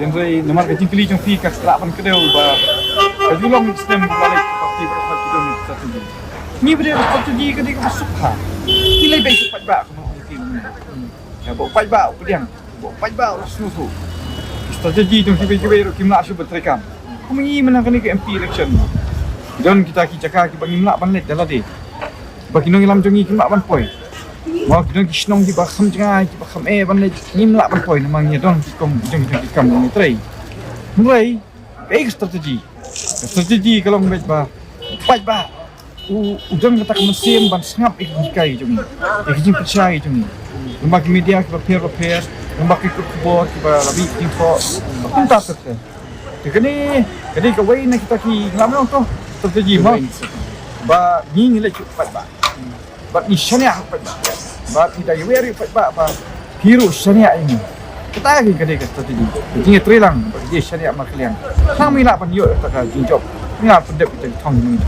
O: tentu nama kecil kali jom fee kat lapan kedai ba kajulong sistem kembali parti berapa kita ni strategi ni beri strategi kedai ke masuk ha nilai baik cepat ba mungkin ya bawa pai ba pedang bawa pai ba susu strategi jom kibir kimla asyik berterekam kami ingin menangkan ke MP election. Dan kita cakap kita bagi melak banlet dalam dia. Bagi nong ilam jongi kita ban poi. Mau kita kisnong di bakham jangai, di bakham banlet ni melak ban poi namanya don kom jong kam ni try. Mulai baik strategi kalau mbet ba. Pai ba. Ujung kata mesin ban sangap ikai jongi. Ikijin percaya jongi. Lembak media kita prepare, lembak ikut kebor kita lebih info. Tuntas saja. Jadi kawai nak kita ki ngam tu strategi mah. Ba ni nilai cepat ba. Ba ni syariah cepat ba. Ba kita very cepat ba. Hero syariah ini. Kita lagi kedai strategi. Jadi trilang bagi syariah maklian. Kami nak panjut tak jinjop. Ni apa dep kita thong ni.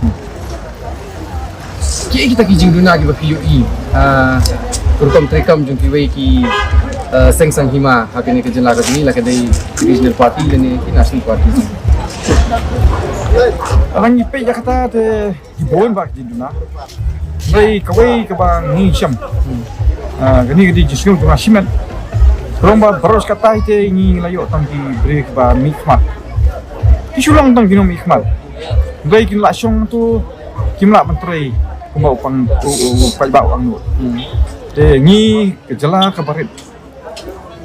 I: Kita ki jingduna ki ba PUE. Kurkom trekam jung ki wei ki Sengsang Hima hakini kejelah ni lah kedai regional party dan ni national party.
O: Orang ni pej kata te dibuat bak di duna. Baik kawai kebang ni syam. Gani di jisung tu nasiman. Romba baros kata itu ini layu tangki break ba mikmat. Kisulang tangki no mikmat. Baik kin langsung tu kimla menteri kembau pang pai bau ang nu. Te ni kejelah kabarit.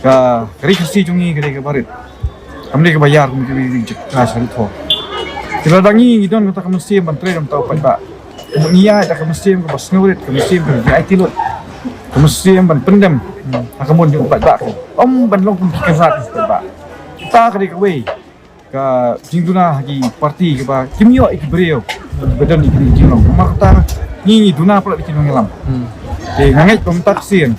O: ka kari kasi jungi kari ka barit kamne ka bayar kung kiri jekka sari tho kira dangi idon kata kamusim bantre dam tau pada mengia ada kamusim ka basnurit kamusim ka IT lot kamusim ban pendem akamun di upat bak ban long pun kizat ba ta kari ka we ka jingduna hagi parti ka ba kimyo ikbreo bedan ikri jinglong marta ni duna pula dikinong ilam de ngangai pemtak sien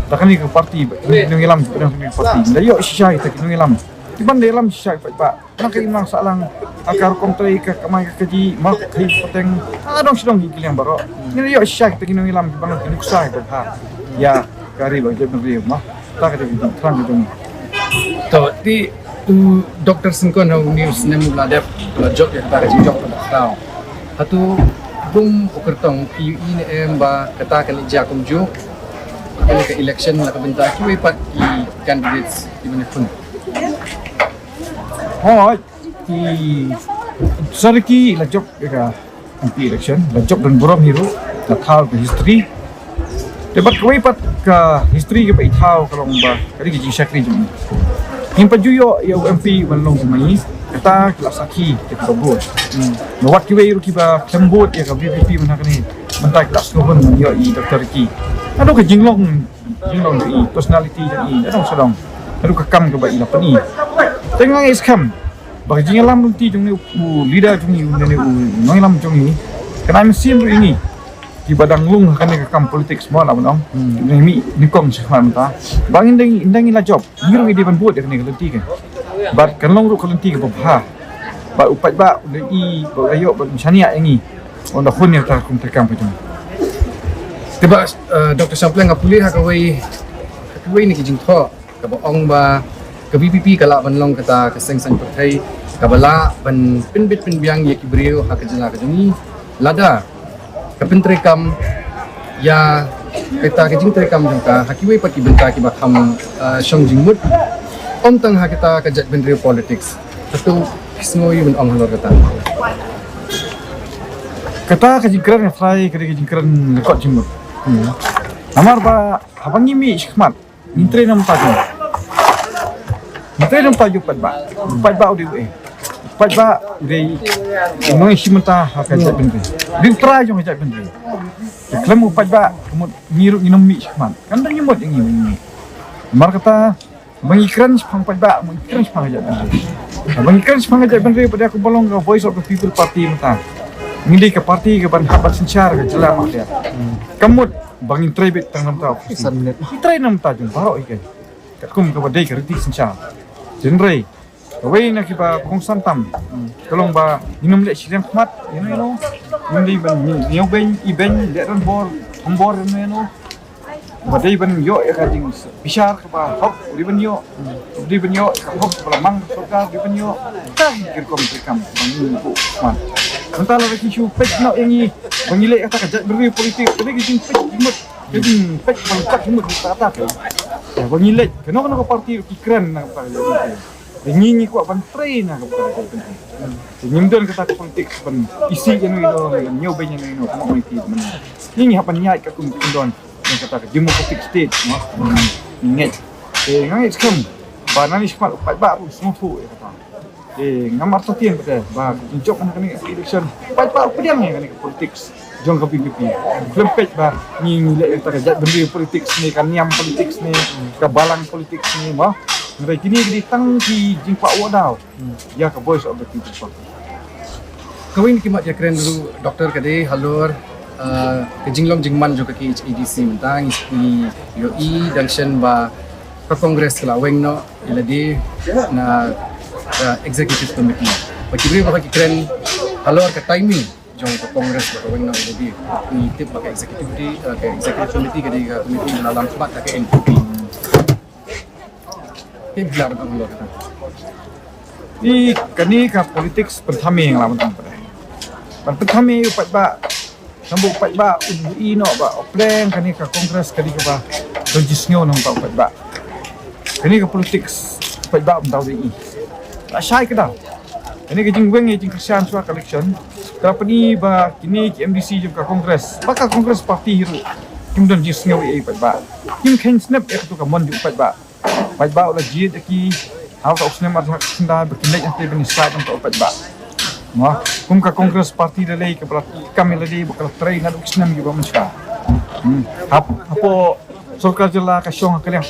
O: takkan ni ke parti kinong ilam bedang ni parti da yo syai ta kinong ilam tiban dalam syai pak nak imang salang akar kontrai ka kamai ka ji mak kai poteng adong sidong hikilang baro ni yo syai ta kinong ilam tiban kinuk sai ba ya kari ba jeb nri mah ta ka di trang di
I: to ti doktor singkon hau news nem ladap jok ya ta jok tau hatu bum ukertong PUE em ba kata kan ija kumju kali ke election la kabenta ki pat ki candidates di mana pun
O: ki sarki la jok ka MP election la jok dan borom hero la thal ke history debat koi pat ka history ke pai thau kalong ba kali ki sakri jum himpa juyo ya MP manlong mai kata kelas aki ke kabut nawat ki wei ki ba lembut ya ka BPP mana kani mentai kelas kohon yo I doktor ki ado ke jinglong I personality I adong sedong ado ke kam ke ba I lapani tengah is kam ba jinglam ti jung ni leader jung ni ne noilam jung ni kana mesin ini ki badang lung kan ke kam politik semua lah menong ni nikong sekarang ta bangin indang ila job ngiru di ban buat ya kan kelenti kan bat kan long ru kelenti ke bah ba upat ba I ba ayo ba misania yang ni onda hun ya ta kum tekam pajung
I: tiba Dr. Sample ngapuli hakawai ni kijing tho ka ba ong ba ka BPP kala ban long kata ka seng sang pathai ka bala ban pinbit pinbiang ye kibriyo hakajala ka juni lada ka pintrekam ya kita kijing trekam jangka hakiwai pat ki benta ki ba kham shong jingmut om tang ha kita ka jat benri politics satu snoi ben om halor
O: kata ka jingkran fly ka jingkran lekot jingmut amar ba abang imi shikmat nintre nam tajung nintre nam tajung pat ba udi pat ba udi noi simenta ha ka jat benri din try jong jat benri klem pat ba kemut ngiru nginum mi shikmat kan dang nyimot yang ini amar kata mengikran sepang pada mengikran sepang aja mengikran sepang aja benda pada aku bolong ke Voice of the People Party mentang ngili ke parti ke ban habat sencar ke jelas dia kemud bangin trebet tang nam tau trai nam ta jung baro ikan kat kum ke badai ke reti sencar jenrei kawai nak ba kong santam kalong ba minum lek siram khmat ngili ban nyau ben iben lek ran bor hombor no badai ban yo ya kajing bishar ke ba hok riben yo hok pelamang surga riben yo tak kirkom tekam bangin bu man mentala lagi isu pek nak yang ni mengilek kata kajat beri politik tadi kijing pek imut kijing pek balkat imut kata ke ya mengilek kenapa parti kikran nak kata ni kuat ban train nak kata nyimdon kata politik ban isi yang ni nyo ben yang ni community ni hapan nyai ka kum don yang kata democratic state ingat ngai skam banani spat pat ba semua tu kata ngamar satien kata ba jok kan ni election pat ba pediang ni politik jong ka PPP klempet ba ni le kata jat benda politik ni kan niam politik ni ka balang politik ni mah ngai kini di tang ki jingpa wadau ya ka Voice of the People
I: kawin kimat ya keren dulu doktor kade halur ke jinglong jingman juga ke HADC mentang i UI dangshan ba ka kongres kala weng no iladi na executive committee pakibri ba ki kren halor ka timing jong ka kongres ba weng no iladi ni tip ba ka executive committee ke ka committee na dalam khmat ka NPP ke bilar ba halor
O: ni kani ka politics pertama yang lawan tang pada pertama upat ba sambung pat ba UI no ba plan kani ka kongres kani ka ba regisnyo nang tau pat ba kani ka politics pat ba tau di la syai ka dah kani ka jingweng jing Christian swa collection tapi ni ba kini MDC jung ka kongres ba ka kongres parti hiru kim don jisnyo pat ba kim ken snap ek tu ka mon di pat ba Pajba lagi deki Haus Osnem Adhak Senda berkinek nanti benisai untuk pajba. Wah, kumka Kongres Parti dalai ke kami lagi bakal train dan Osnem juga menska. Apa Sorkar jela kasyong kalian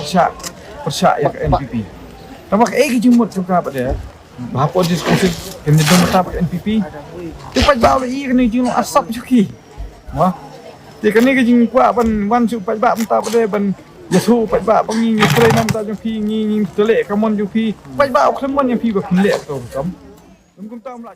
O: persyak ya ke NPP. Tamak jumut juga pada apa diskusi yang didom mata NPP. Tu pajba lagi kena jing asap juki. Wah, dia kena jing kuat ban su pajba mata pada ban Yasu pajba pangi train nam ta juki ni tele kamon juki. Pajba oksemon yang pi ba kinle tu kam. Kum tam la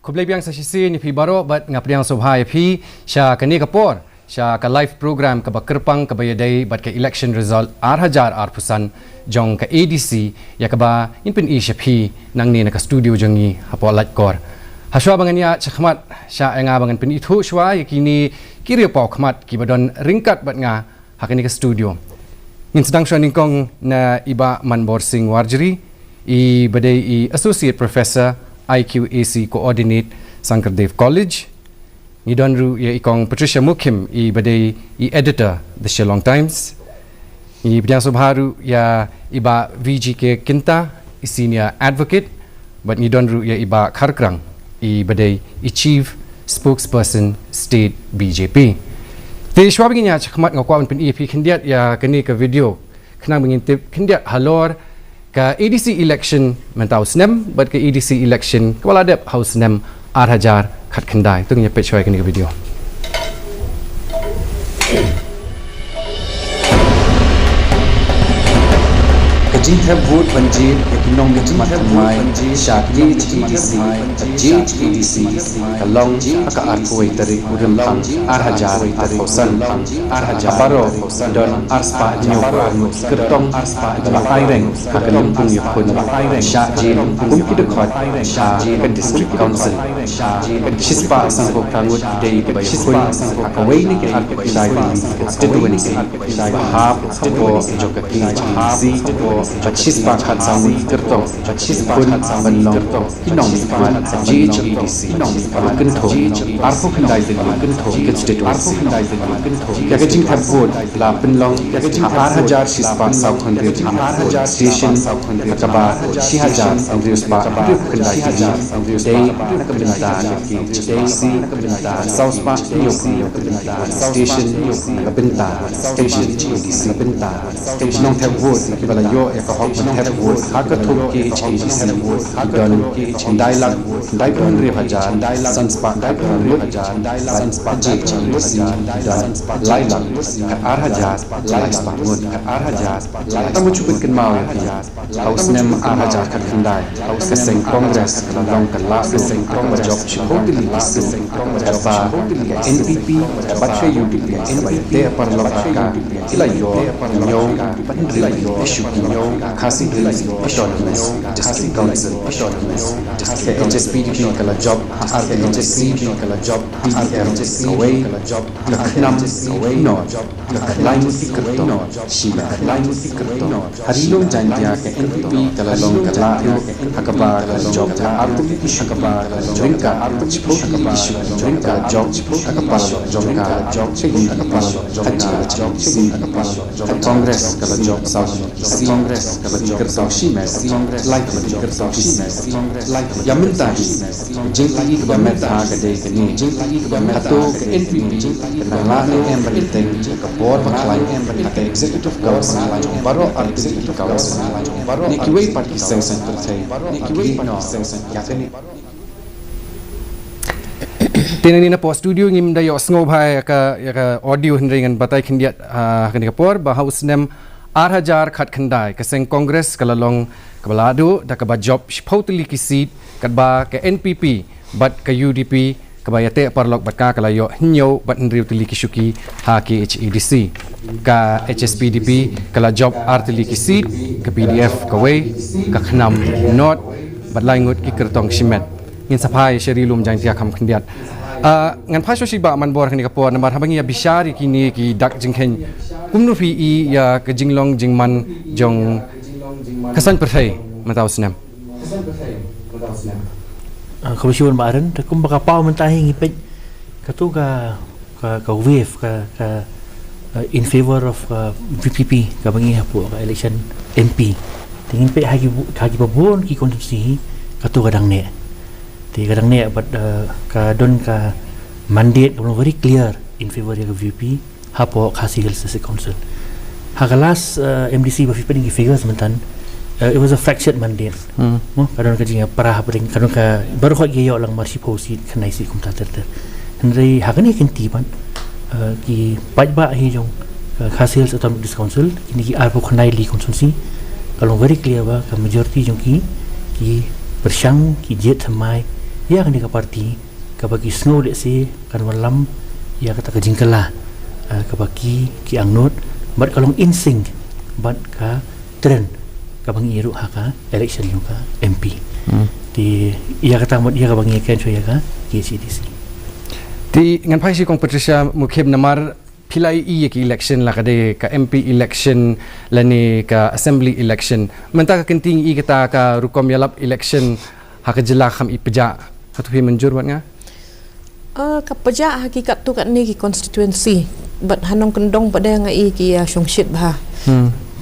A: Kublai biang sa sisi ni pi baro bat ngapriang subhai pi sya kani kapor sya ka live program ka bakerpang ka bayadai bat ka election result ar pusan jong ka ADC ya ka ba inpin isya pi nang ni na ka studio jongi hapo lat kor haswa bangan ya chakmat sya nga bangan pin ithu shwa yakini kiri pau khmat ki badon ringkat bat nga hakani ka studio ngin sedang shwa ningkong na iba Manbor Singh Warjri I badai I associate professor IQAC coordinate Sankardev College. Ni donru ya ikong Patricia Mukim I badai I editor The Shillong Times. Ni bidang subharu ya iba VGK Kinta I senior advocate. But ni donru ya iba Kharkrang I badai I chief spokesperson state BJP. Ti shwabing nya chakmat ngakwan pin EP kindiat ya kani ka video kenang mengintip kindiat halor ka ADC election mentau snem but ka ADC election kawaladep house snem arhajar khat khandai tu nya pechoi kani ka video
P: Kajing have vote banjir ekinong ni chmat mai shakli ADC ADC kalong aka arpoi tari kurim pang arhajar arhosan aparo don arspa nyopra kertong arspa jala aireng kakalung pung yapun shakji pung kidukhot shakji kan district council shispa sangko prangut dei bayapun akawai ni ke arpidai constituency hap po jokaki si Chispa khat sawi kertong chispa banlong kinong paman GHEDC kentho arpo khandai den kentho constituency ya ka jing thabot la penlong ya ka jing 8000 chispa south hundred 8000 station akaba 6000 andrews pa khandai dei nakabinta ki GHC south pa yoki station kabinta station GHC kabinta nong thabot kibala yo ka hok man have vote haka thuk ke HADC don dialogue diapun re hajar sanspa diapun re hajar sanspa HADC dan lailang ar hajar sanspa ngun ar hajar tamu chukut ken mau ya house nem ar hajar khat khandai ka seng congress kalong kala seng congress job chikogli seng congress ba NPP bacha UDP NPP par lokaka ila yo pandri issue yo Khasi Hills Autonomous District Council district HSPDP kala job HSPDP kala job PDM away Lakhnam no Lain Kerto Shila Lain Kerto Harilong Jantia ke NPP kala long kala Hakaba job RTP Hakaba Jringka Chipo issue Jringka job Hakaba Jringka job Hakaba job Congress kala job South Congress kala kertong shimes like kertong shimes yang mentah jeng lagi ke meta ke dei kini jeng lagi ke meta ke NPP la em berinteng ke board maklai ke executive council baru executive council baru ni kiwei parti sensen tertai ni kiwei no sensen ya kini
A: Tinang ni na po studio ngim dayo sngo bhai ka audio hendring an batai khindiat kan kapor bahaus nem 8,000 khat khandai ka seng Congress kalalong kabalado da ka ba job shpautli ki seat kadba ka NPP bat ka UDP kabayate parlok bat ka kalayo hinyo bat ndriu tili ki shuki ha ki HEDC ka HSPDP kala job artili ki seat ka PDF ka way ka khnam not bat laingut ki kertong shimet ngin sapai sherilum jang tia kham khindiat ngan phasho shiba man bor khani kapor namar habangi ya bishari kini ki dak jingkhen kumnu phi I ya ka jinglong jingman jong kasan perthai matau snam
M: Komisiun Baran takum baka pau mentahi ngipet katu ka wave ka in favor of VPP ka bangi hapo ka election MP tingin pe hagi babon ki konsumsi katu kadang ne ti kadang ne but ka don ka mandate very clear in favor of VP hapo Khasi Hills City Council hagalas MDC ba VP ni figures mentan it was a fractured mandate kadang ka jinga para hapring kadang ka baru ko giyo lang marsi posit kanai si kumta ter hendai hagani kintiban ki pajba hi jong Khasi Hills Autonomous Council ini ki arpo kanai li konsumsi kalau very clear ba ka majority jong ki bersang ki jet thamai ya kan ka parti ka bagi snow le si kan malam ya kata ka jingkala ka bagi ki angnot bat kalong in sync bat ka trend ka bangi iru haka election yung ka MP di iya kata mod iya ka bangi ken ya ka KCDC
A: ti ngan phai si kong Patricia Mukhem namar pilai I ki election la kade ka MP election lani ka assembly election menta ka kenting I kata ka rukom yalap election haka jela kham I peja hatu pi manjur wat nga
V: ka peja hakikat tu kat ni ki constituency but hanong kendong pada ngai ki shongshit ba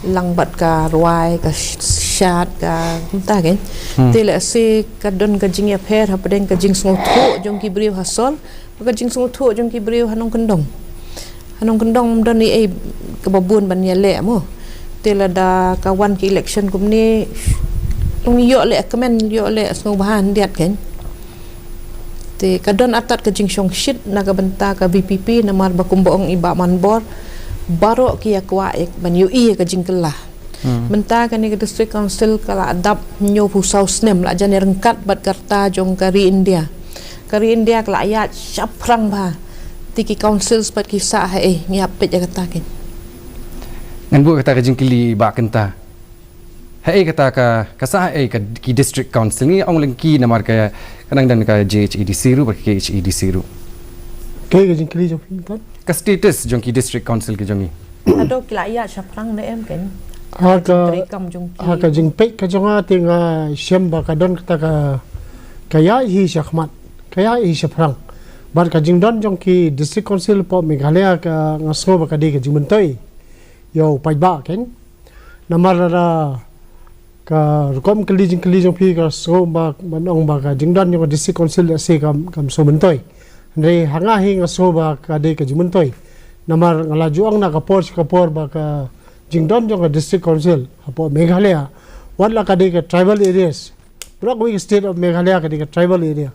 V: lang bat ka ruai ka shat ka kumta kan tele se ka don ka jing ya pher ha padeng ka jing song tho jong ki briu hasol ka jing song tho jong ki briu hanong kendong don ni ai ka babun ban ya le mo tele da ka wan ki election kum ni tung yo le comment yo le song bahan diat kan te ka don atat ka jing song shit na ka banta ka VPP na mar bakumboong iba manbor baro kia kwa ek ban yu I ka jingkela benta ka ni ka district council kala adap nyo pusau snem la jan rengkat bat karta jong kari India kala ayat syaprang ba tiki councils bat kisah ngiap pet ya katakin
A: ngan bu kata ka jingkeli ba kenta kata ka kasah ki district council ni ong lengki namar ka kanang dan ka JHEDC ru ba KHEDC ru
N: kay ka jingkeli jong kan
A: ka status jong ki district council ki jongi
V: ado kila ya syaprang na em kan
N: haka jing pe ka jonga tinga syamba ka don kata ka ya hi syahmat kaya hi syaprang bar ka jing don jong ki district council po Meghalaya ka ngaso ba ka di ka jing mentoi yo pajba kan namar ka rukom keli jong pi ka so ba manong ba ka jing don jong district council se kam so mentoi Ndre hanga hi ngaso ba ka de ka jimuntoy namar ngalajuang na kapor ba ka jingdon jong district council hapo Meghalaya wala ka de ka tribal areas Brookway state of Meghalaya ka de ka tribal area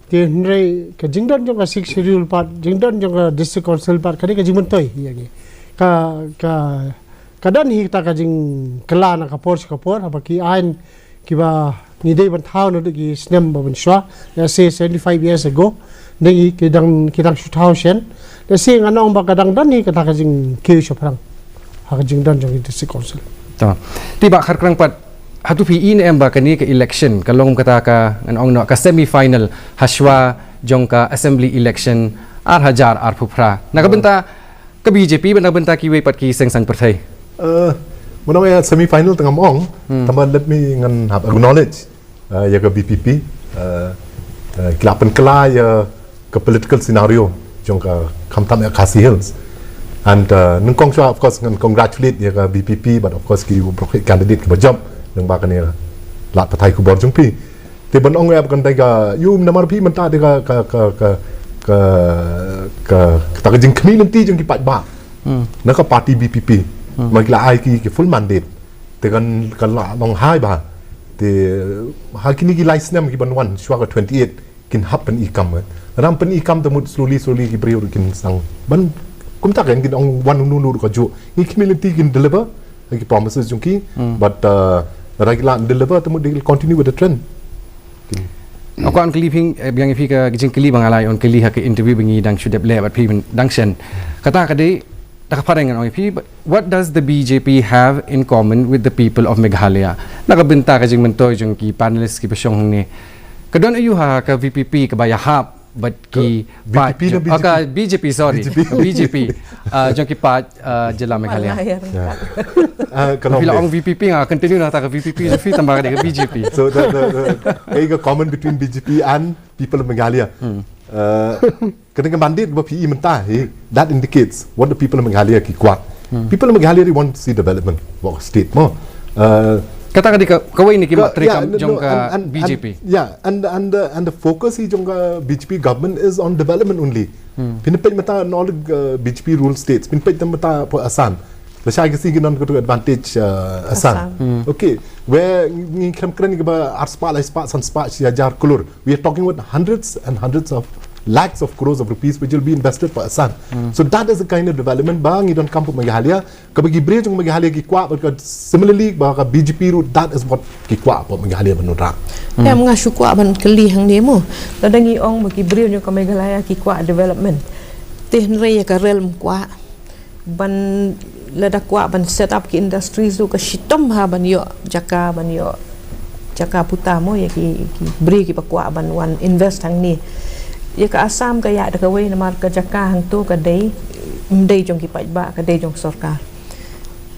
N: te ndre ka jingdon jong 6 schedule part jingdon jong district council part ka de ka jimuntoy yagi ka dan hi ta ka jing kala na kapor haba ki ain ki ba ni de ban thao no de ki snem ba ban shwa let's say 75 years ago ngi kidang shutau shen le sing anong ba kadang dan ni kata kajing kiu shoprang ha kajing dan jong district council
A: to tiba khar krang pat hatu pi in em ba kani ka election kalong kata ka anong no ka semi final hashwa jong ka assembly election 8,000 phupra nakabenta ka BJP ban nakabenta ki we pat ki sengsang perthai
W: Menang ya semi final tengah mong tambah let me ngan have acknowledge ya ka BPP kelapan kela ya ke political scenario jong ka kamtam ya Khasi Hills and nungkong of course ngan congratulate ya ka BPP but of course ki candidate ke bajam nang ba kan ya lat pathai ku bor jong pi te ban ong ya kan tai ka yum namar pi menta de ka ta jing khmi nanti jong ki pat ba na ka party BPP magla ai ki full mandate te kan la long hai ba te ha kini ki license nam ki ban wan shwa ka 28 kin hap pen ikam ram pen ikam temut slowly ki brio kin sang ban kum tak kin ong wan nu ko ju ni community kin deliver ki promises jungki but regular deliver temut they will continue with the trend.
A: Aku an keliping yang ifi ka gijing keli bangalai on keli ha ke interview bengi dang shudep le bat pi dang sen kata kadai tak parengan on ifi what does the BJP have in common with the people of Meghalaya nakabenta ka jing mentoy jung ki panelist ki pasyong ni kadon ayu ha ka VPP ka bayahap but ki BJP sorry BJP jung ki pat jela Meghalaya kalau orang VPP nga continue na ta ka VPP fi tambah ka BJP
W: so the common between BJP and people of Meghalaya kadang mandate ba PE mentah that indicates what the people of Meghalaya ki kuat people of Meghalaya they want to see development of state mo
A: kata ka di kawai ni ki matrika jong ka BJP
W: and the focus hi jong ka BJP government is on development only pinpet mata all BJP rule states pinpet mata Assam Lasai kasi ginon ko advantage Assam. Okay, where ni keren ke ba arspa san spa siajar kulur. We are talking about hundreds and hundreds of lakhs of crores of rupees which will be invested for Assam. So that is the kind of development bang you don't come to Meghalaya. Kabagi bridge ng Meghalaya ki kwa but similarly ba ka BJP route that is what ki kwa po Meghalaya menura.
V: Ya mga syukwa ban keli hang demo. Ladangi ong bagi bridge ng Meghalaya ki kwa development. Tehnre ya ka realm kwa ban lada kuat ban set up ki industri tu ke shitom ha ban yo jaka puta mo ya ki beri ki pakwa ban wan invest hang ni ya ka Assam ka ya da ka wei namar ka jaka hang tu ka dei jong ki pai ba ka dei jong sarkar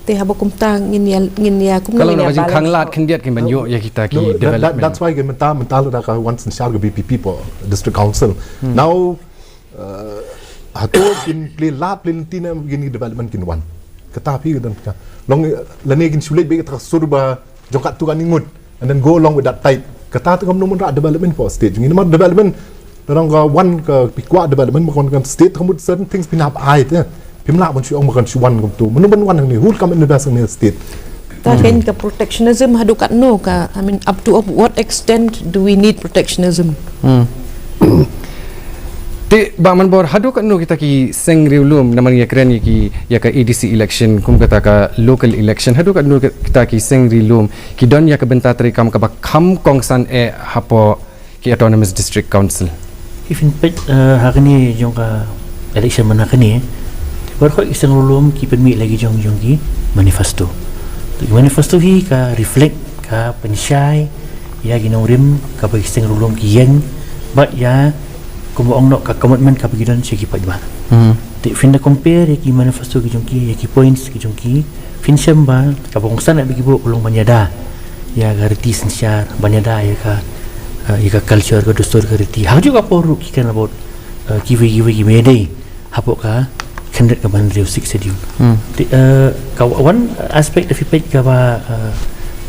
V: te ha bokum ta ngin ya kum
A: kalau nak jing khanglat khendiat ki ban yo ya kita ki development
W: that's why ke mental da ka once in charge BPP po district council now hato kin play lat play tina gini development kin wan ketapi dan long lani kin sulit be ka surba jokat tu kan ingut and then go along with that type kata tu kamu nomor development for state ini nomor development orang ka one ka pikwa development makon kan state kamu certain things pinap ait pimla ban chu ong makan chu one kamu tu menumban one ni whole come invest in state
V: taken ka protectionism hadu kat no ka I mean up to what extent do we need protectionism
A: Ti ba man bor hadu kan no kita ki sengriulum naman ya keren ki ya ka ADC election kum kata ka local election hadu kan no kita ki sengriulum ki don ya ka benta tri kam ka ba kham kongsan hapo ki autonomous district council
M: ifin pet hakni jong ka election mana kani bor ko sengriulum ki permi lagi jong ki manifesto tu manifesto hi ka reflect ka pensyai ya ginorim ka ba sengriulum ki yang ba ya como ong no ka commitment ka bigidan segi pajba te finda compare ki manifesto ki jongki ki points ki jongki fin samba ka bongsan na bigibo ulung banyada ya garti sensyar banyada ya ka culture ka dustur ka riti ha juga poru ki kan about ki we mede hapo ka kandet ka ban rew 6 schedule ka one aspect of it ka ba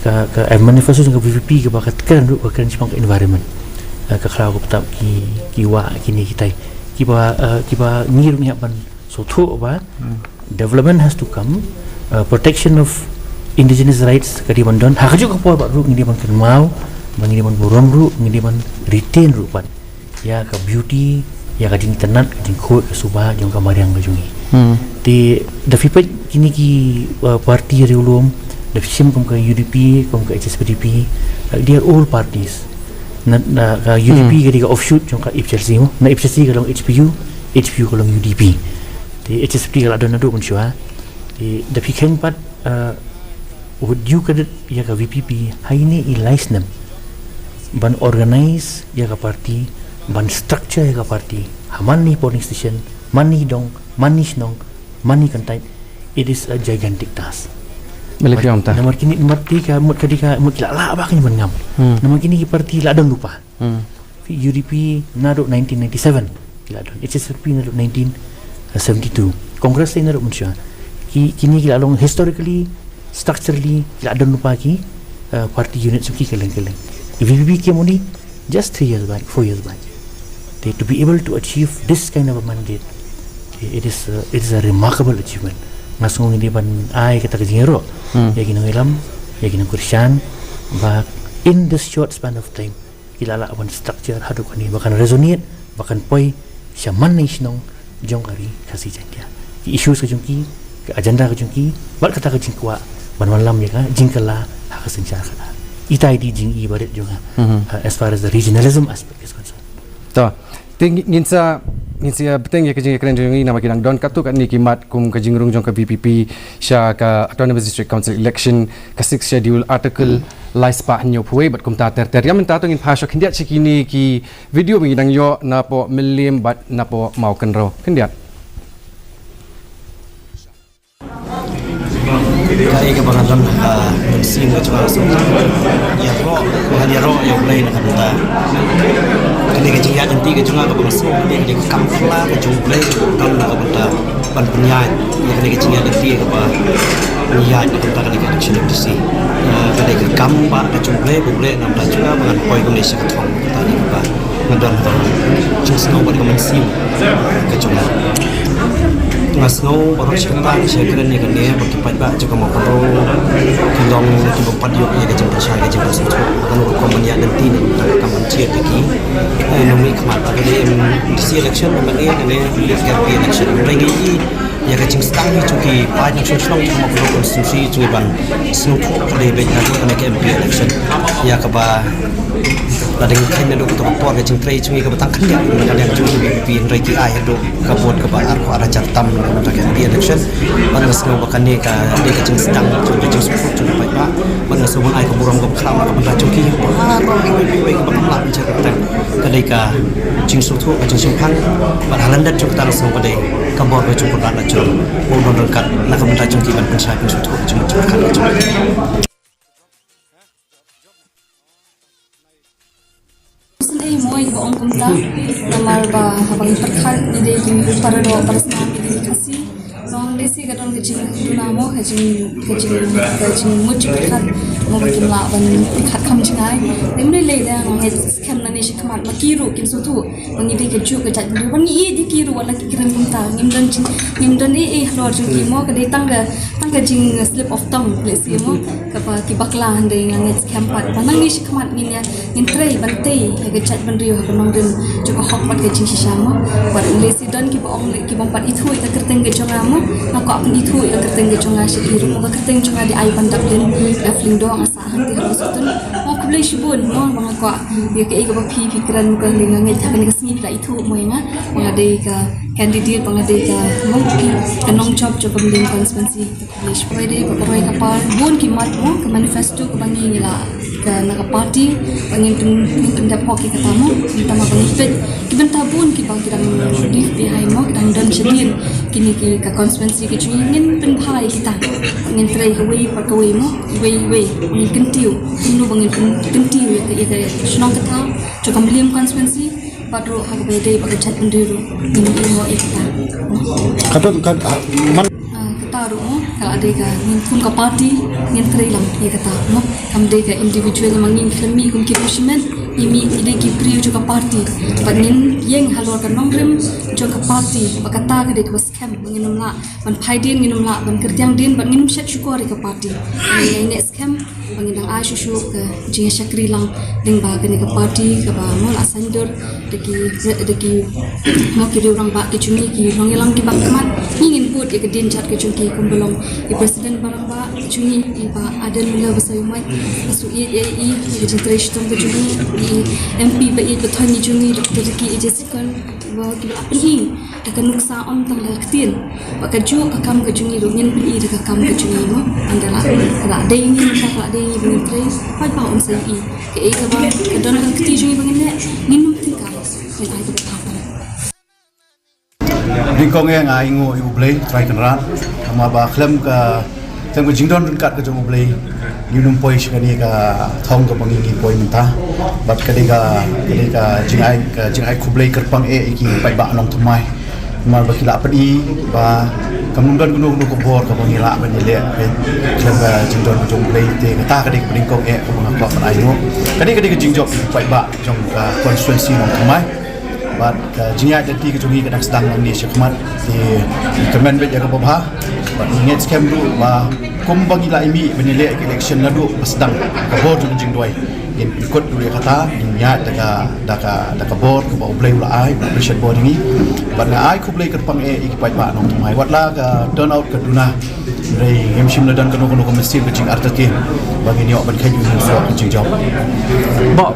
M: ka manifesto ka VVP ka ba kan ru ka kan ka environment kaklau ko tap ki wa kini kita kiba ngir ni ban so thu ba development has to come protection of indigenous rights kadi ban don ha ju ko ba ru ngi ban kan mau bangi ban burong ru ngi ban retain ru ban ya ka beauty ya ka ding tenat ding ko ka suba jong ka mariang ka jungi ti da fipa kini ki parti riulum da sim kom ka UDP kom ka HSPDP they are all parties na UDP kadi ka offshoot jong ka IPCC mo na IPCC ka long HPU ka long UDP ti HSP ka adon pun syua ti da pikeng pat would you kadet ya ka VPP haini ilaisnam ban organize ya ka party ban structure ya ka party hamani polling station mani dong mani snong mani content it is a gigantic task
A: Melihat ta.
M: Nomor kini marti ka mut kadika mut la ba kan ban ngam. Nomor kini ki parti la don lupa. UDP nado 1997 la don. HSP nado 1972. Congress nado munsya. Kini ki la long historically structurally la don lupa ki party unit suki keleng-keleng. VPP ki moni just 3 years back, 4 years back. To be able to achieve this kind of a mandate it is a remarkable achievement. Ngasong hindi ban ay kata kajingero ya ginang ilam ya ginang Christian but in this short span of time ilala awan structure hadu kani bahkan resonate bahkan poi shaman nasional jong kari kasih jantia issues ke jungki ke agenda ke jungki bat kata ke jingkwa ban malam ya kan jingkala hak sencar kata itai di jing i badet juga as far as the regionalism aspect is concerned.
A: To tingin sa beteng ya kejing keren jong nama kidang don katu kat ni kimat kum kejing rung jong ke BPP sya ka Autonomous District Council election ka 6 schedule article laispa nyo puwe bat kum ta ter ya minta to ngin phasho kindiat sikini ki video bingidang yo na po milim bat na po mau kenro kindiat
C: kaya ka bangalan mensin ka cuma so ya ro hanya ro yang lain kan ta kini ka jiya nanti ka cuma ka bangso kini ka kampla ka jumple kan ka benda ban penyai ya kini ka jiya nanti ka ba niat ka benda kini ka action of DC kini ka kamba ka jumple boleh nam ta juga bangan poi ko ni sa ka thong ta ni ka ba ngadon to just no ban ka mensin ka cuma ngasno baru sekarang saya kira ni kan ni bagi pada juga mau perlu kilong kita padio ya ke jemput saya ke jemput situ akan hukum ya nanti ni akan menciri lagi nomi kemat ada di election bagi ni RP election lagi ya ke jemput stang cuki pada nasional mau perlu konstitusi cuki ban senutu dari banyak nak ke MP election ya ke bah ladang kain dulu kita buat ke jemput cuki ke batang kan ya yang cuki BPP reki ai dulu kabut ke bahar ko arah jatam untuk MP election mana semua bahkan ni ke jemput stang cuki jemput cuki baik mana semua ai ke burung ke keram ke benda cuki baru BPP ke bakal mencari tentang kedeka jemput tu ke jemput pang pada landat cuki tanah semua kedai kabut ke jemput landat cuki mau berangkat nak ke benda cuki ban pensai jemput kan cuki
E: Moi ko ang kumta namar ba habang perkhat ni de ki para do para sa ni kasi nong desi gadon kecil dunamo kecil muci perkhat mo ba kimla ban perkhat kam chingai nemne le da ngai scam na ni shikmat makiru kin su tu bangi de keju ke chat ban ni di kiru wala kiran kumta ngimdan e hlor ju ki mo ka de tangga jing slip of tongue place mo ka pa ki bakla hande ngai scam pat banang ni shikmat ni ya in tray ban te ke chat ban rio ka nong den ju ka hok pat ke jing shisama ban lesi dan ki bong le ki bong pat itu ta kerteng ke chongamo na ko apni itu ta kerteng ke chonga shi iru mo ka kerteng chonga di ai pan dap den da fling do asa hante harus tun mo ku le shibun mo bang ko ya ke ga pi pikiran ko le ngai ta kan kesni da itu mo nga bang ade ka candidate bang ade ka mo ki ka nong job jo pemilihan konstituensi English Friday pakai kapal bun kimat mo ke manifesto ke bangi nila ke nak parti bangin pendap hoki katamu kita ma bangin pet kita tabun ki bang kita leave behind mo kita dan sedin kini ki ke konstituensi ke ingin penpai kita ingin try ke way par ke way mo way ingin kentiu lu bangin kentiu ya ke senang kata coba pemilihan konstituensi patro hak bede pakai chat pendiru ini mo ikta
F: man
E: taruh kalau ada kan ke parti yang terilang ya kata mo kamde ka individual mangin kami kum ki pushimen imi ide ki priyo juga parti panin yang halor ka nongrem juga parti bakata ka de ko scam nginum la ban phaidin nginum la ban kerjang din ban nginum shat syukor ka parti ini scam bangidang asyushu ke jinga syakri lang ding ba ka ni ka parti ka ba mo asandur deki mo ki orang ba ki chungi ki nongilang ki bakmat ingin put ya ke din chat ke chungi kumbelong i presiden barang ba chungi i ba adan mula basai mai asu i ke jintresh tum ke chungi i MP ba i bethani chungi dr ki i jesikan ba ki apni ka nuksa on tang laktin ba ka ju ka kam ke chungi ro ngin pi i ka kam ke chungi mo andala ra de ni ka de ni bin tres pa pa on sai i ke e ka ba ka don ka ti chungi bangin ne ngin num tin ka ni ai ka
R: Bingkong yang ingo ibu play try kenrat sama ba klem ka jingdon kat ke jong play yunum poi shikani ka thong ka bangi poi minta bat kadega jingai kublai kerpang iki pai ba nong thumai mar ba kila padi ba kamungdan gunung ko bor ka bangi la ban ile klem ka jingdon jong play te ta kadega bingkong ko mga ko pa ayo kadega jingjok pai ba jong ka constituency nong thumai bat jingai jadi ke jongi kadang sedang ni syakmat di kemen bet jaga babha bat inget scam du ba kum bagi la imi benile election ladu sedang ka bor jong jingdoi in ikut dulu kata nya daga board ke bau play ula ai president board ini bana ai ku play ke pang ikipai ba nong mai watla ka turn out ke duna rei ngem shim dan kono komisi ke jing artatin bagi ni ok ban khaju ni so jing job ba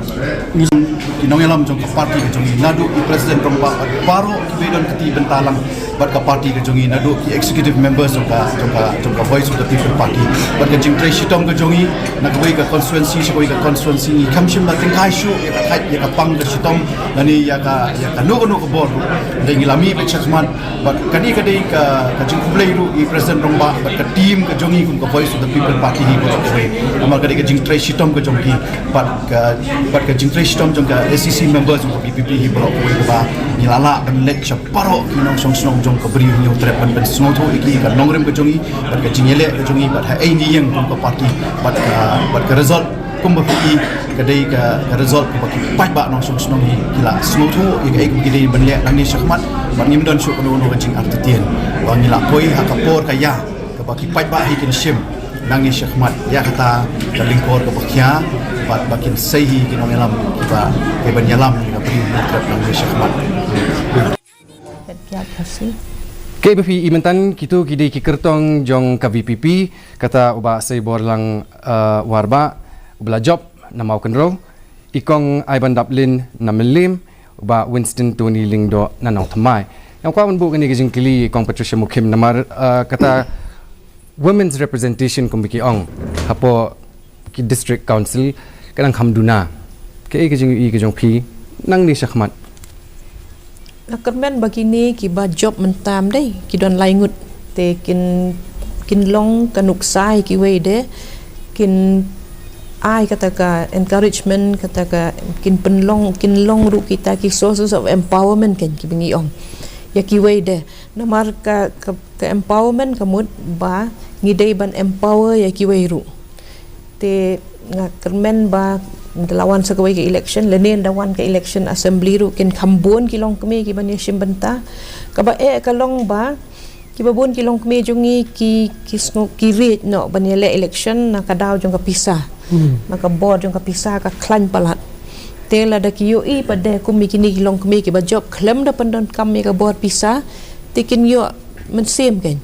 R: kinong yalam jong ka parti ke jong nadu i president romba paro ki bedon keti bentalang bat ka parti ke jong nadu ki executive members jong ka voice of the people party bat ka jing tre shitom ke jong na ka ka constituency si ka constituency kam shim la ting kai shu ya ka khat ya ka pang ke shitom nani ya ka no ko bor de ngilami be chachman bat kadi ka jing kublai ru i president romba bat ka team ke jong kum ka voice of the people party hi ko ke amal kadi ka jing tre shitom ke jong ki bat ka jing tre shitom jong ka SCC members of PPP hi bro ko ba nilala kan lek chaparo kinong song jong ka bri ni utre pan snow tho iki ka nongrem ke jongi bat ka jingele ke jongi bat ha ai ni yang kum ka party bat ka result kum ba pi ka dei ka result kum ba ki pai ba nong song hi kila snow tho iki ai kum ki dei ban le nang ni shakmat bat ngim don shu kono no jing artitien ba ngila koi ha ka por ka ya ka ba ki pai ba hi kin shim nang ni shakmat ya kata ka lingkor ka bakya bat bakin sehi kinong yalam ba ke ban yalam ka bri utre nang ni shakmat
A: KBP imentan kitu kidi kikertong jong ka VPP kata uba sei borlang warba ubla job na mau kenro ikong Ivan Dublin na melim uba Winston Tony Lingdo na nong thamai yang kwa bu kini gijing kili ikong Patricia Mukim namar kata women's representation kumbiki ong hapo ki district council kanang hamduna ke gijing i gijong pi nang ni syakmat
V: Nakermen begini kiba job mentam deh kidon laingut te kin long kanuk sai ki we de kin ai kata ka encouragement kata ka kin long ru kita ki sources of empowerment kan ki bingi ong ya ki we de namar ka empowerment kamut ba ngidei ban empower ya ki we ru te ngakermen ba lawan sakawai ke election lenin dawan ke election assembly ru kin khambon kilong kemi ki bani shimbenta ka ba kalong ba ki babon kilong kemi jungi ki reach no bani le election na kadaw jong ka pisa maka board jong ka pisa ka klan palat tela da ki yo i pade kumi kini kilong kemi ki ba job klem da pandon kami ka board pisa tikin yo men sem kan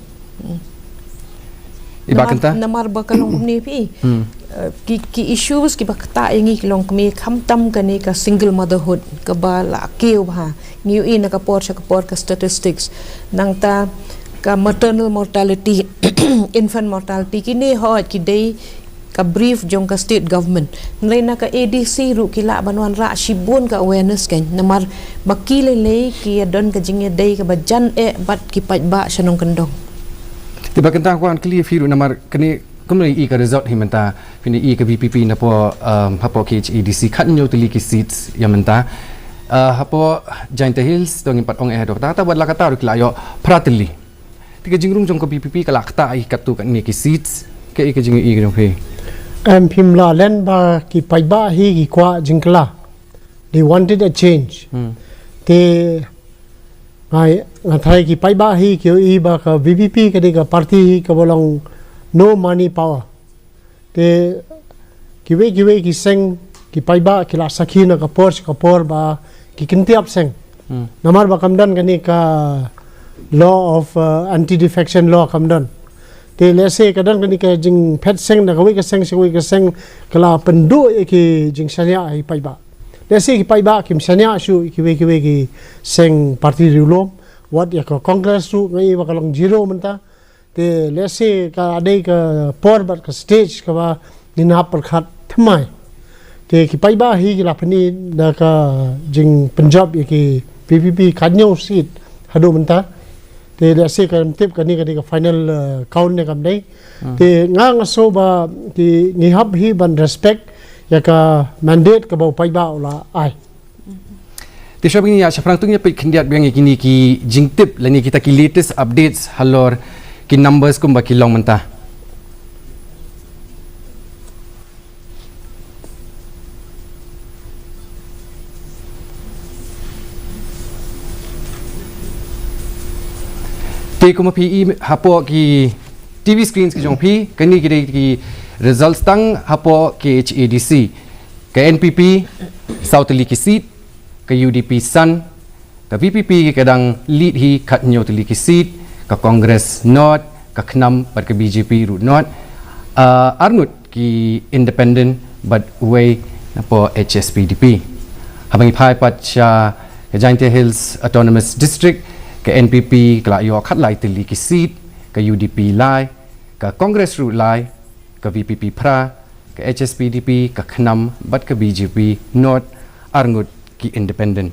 A: ibakanta
V: namar ba kalong kemi pi ki issues ki bakta ingi kilong kami khamtam kani ka single motherhood ka ba la keu ba new in ka por ka statistics nang ta ka maternal mortality infant mortality kini ho ki dei ka brief jong ka state government nrena ka ADC ru kila banwan ra shibun ka awareness kan namar bakile le ki don ka jinge dei ka bajan bat ki pat ba shanong kendong
A: tiba kentang kwan clear firu namar kani kumai i ka result himenta pini i ka VPP na po hapo KHADC kan nyo tuli ki seats yamenta hapo Giant Hills dong impat ong ehdo ta buat lakata ru kilayo pratili tiga jingrung jong ka VPP kala kata i katu kan ni ki seats ke i ka jing i jong he
D: Pimla len ba ki pai ba hi ki kwa jingkla they wanted a change te ngai ki pai ba hi ki i ba ka VPP ka de ka party ka bolong no money power te kiwe ki seng ki paiba ki la sakina ka por ba ki kintiap seng namar ba kamdan kani ka law of anti defection law kamdan te lese kadan kani ka jing pet seng na ka seng kala pendu ki jing sanya ai paiba lese ki paiba kim sanya shu kiwe ki seng parti rulom wat ya ka congress su ngai ba kalong zero menta te lese ka adai ka por bat ka stage ka ba nina perkhat thamai te ki pai ba hi ki la phani da ka jing Punjab ye ki PPP kanyo seat hado menta te lese ka tip ka ni ka final count ne kam dai te ngang so ba ki ni hab hi ban respect ya ka mandate ka ba pai ba la ai
A: te shabing ya shafrang tung ya pe khindiat biang kini ki jing tip lani kita ki latest updates halor ki numbers kum baki long mentah te kum pi hapo ki TV screens ki jong pi kani ki results tang hapo KHADC ke NPP South Teliki seat, ke UDP Sun, ke VPP kadang lead hi kat nyo Teliki seat, ke Congress North, ke Knam bat ke BJP Root North, arngut ki independent but way po HSPDP. Habang ipai pat siya ke Jaintia Hills Autonomous District, ke NPP kala yo kat lai Teliki seat, ke UDP lai, ke Congress Root lai, ke VPP Pra, ke HSPDP, ke Knam, bat ke BJP, North, arngut ki independent.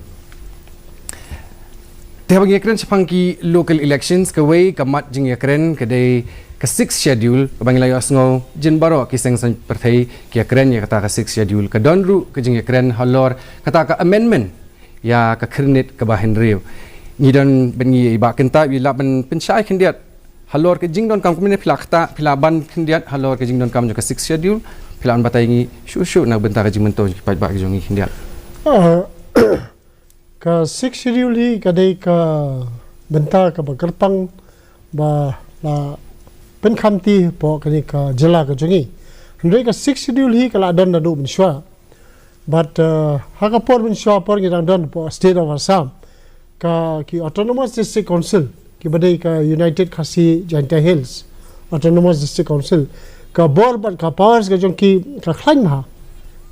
A: Teh bagi keren sepang ki local elections ke way ke mat jing keren ke day ke 6 schedule ke bang layo asngo jin baro ki seng san perthai ki keren ya kata ke 6 schedule ke donru ke jing keren halor kata ke amendment ya ke kernit ke bahin riu ni don bengi ba kenta wi la ben penchai khendiat halor ke jing don kam kumine philakta philaban khendiat halor ke jing don kam jo ke 6 schedule philan batai ngi shu na bentar ke jing mento ki pa ba ke jongi khendiat
D: ka 6 schedule hi kadai ka benta ka bakarpang ba la pen khamti po kani ka jela ka jongi ndai ka 6 schedule hi kala don na do bin shwa but haka por bin shwa por ngi don po state of Assam ka ki autonomous district council ki badai ka United Khasi Jaintia Hills autonomous district council ka bor but ka powers ka jongi ka khlan ha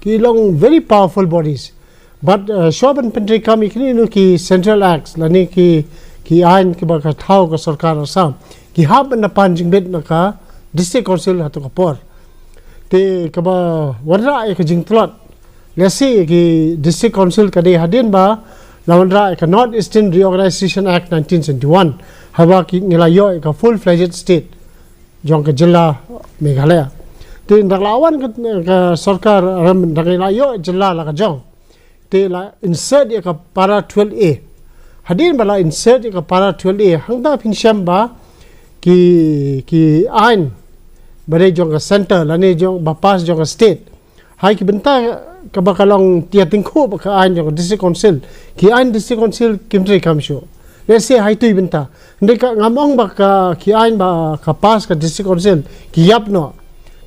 D: ki long very powerful bodies but shoban pentri kam ikni no ki central acts lani ki ain ki ba ka thau ka sarkar Assam ki hab na panjing bet na ka district council hatu ka por te ka ba warra ek jingtlot lesi ki district council ka de hadin ba lawanra ek North Eastern Reorganization Act 1971 hawa ki ngelayo ek full fledged state jong ka jilla Meghalaya te ndalawan ka sarkar ram ndalayo jilla la ka jong te la insert ek para 12A hadin bala insert ek para 12A hangda pinsham ba ki ain bare jong ka center lani jong bapas jong ka state hai ki benta ka bakalong tia tingko ba ka ain jong district council ki ain district council kimtre kamsho let's say hai tu benta ndai ka ngamong ba ka ki ain ba ka pas ka district council ki yap no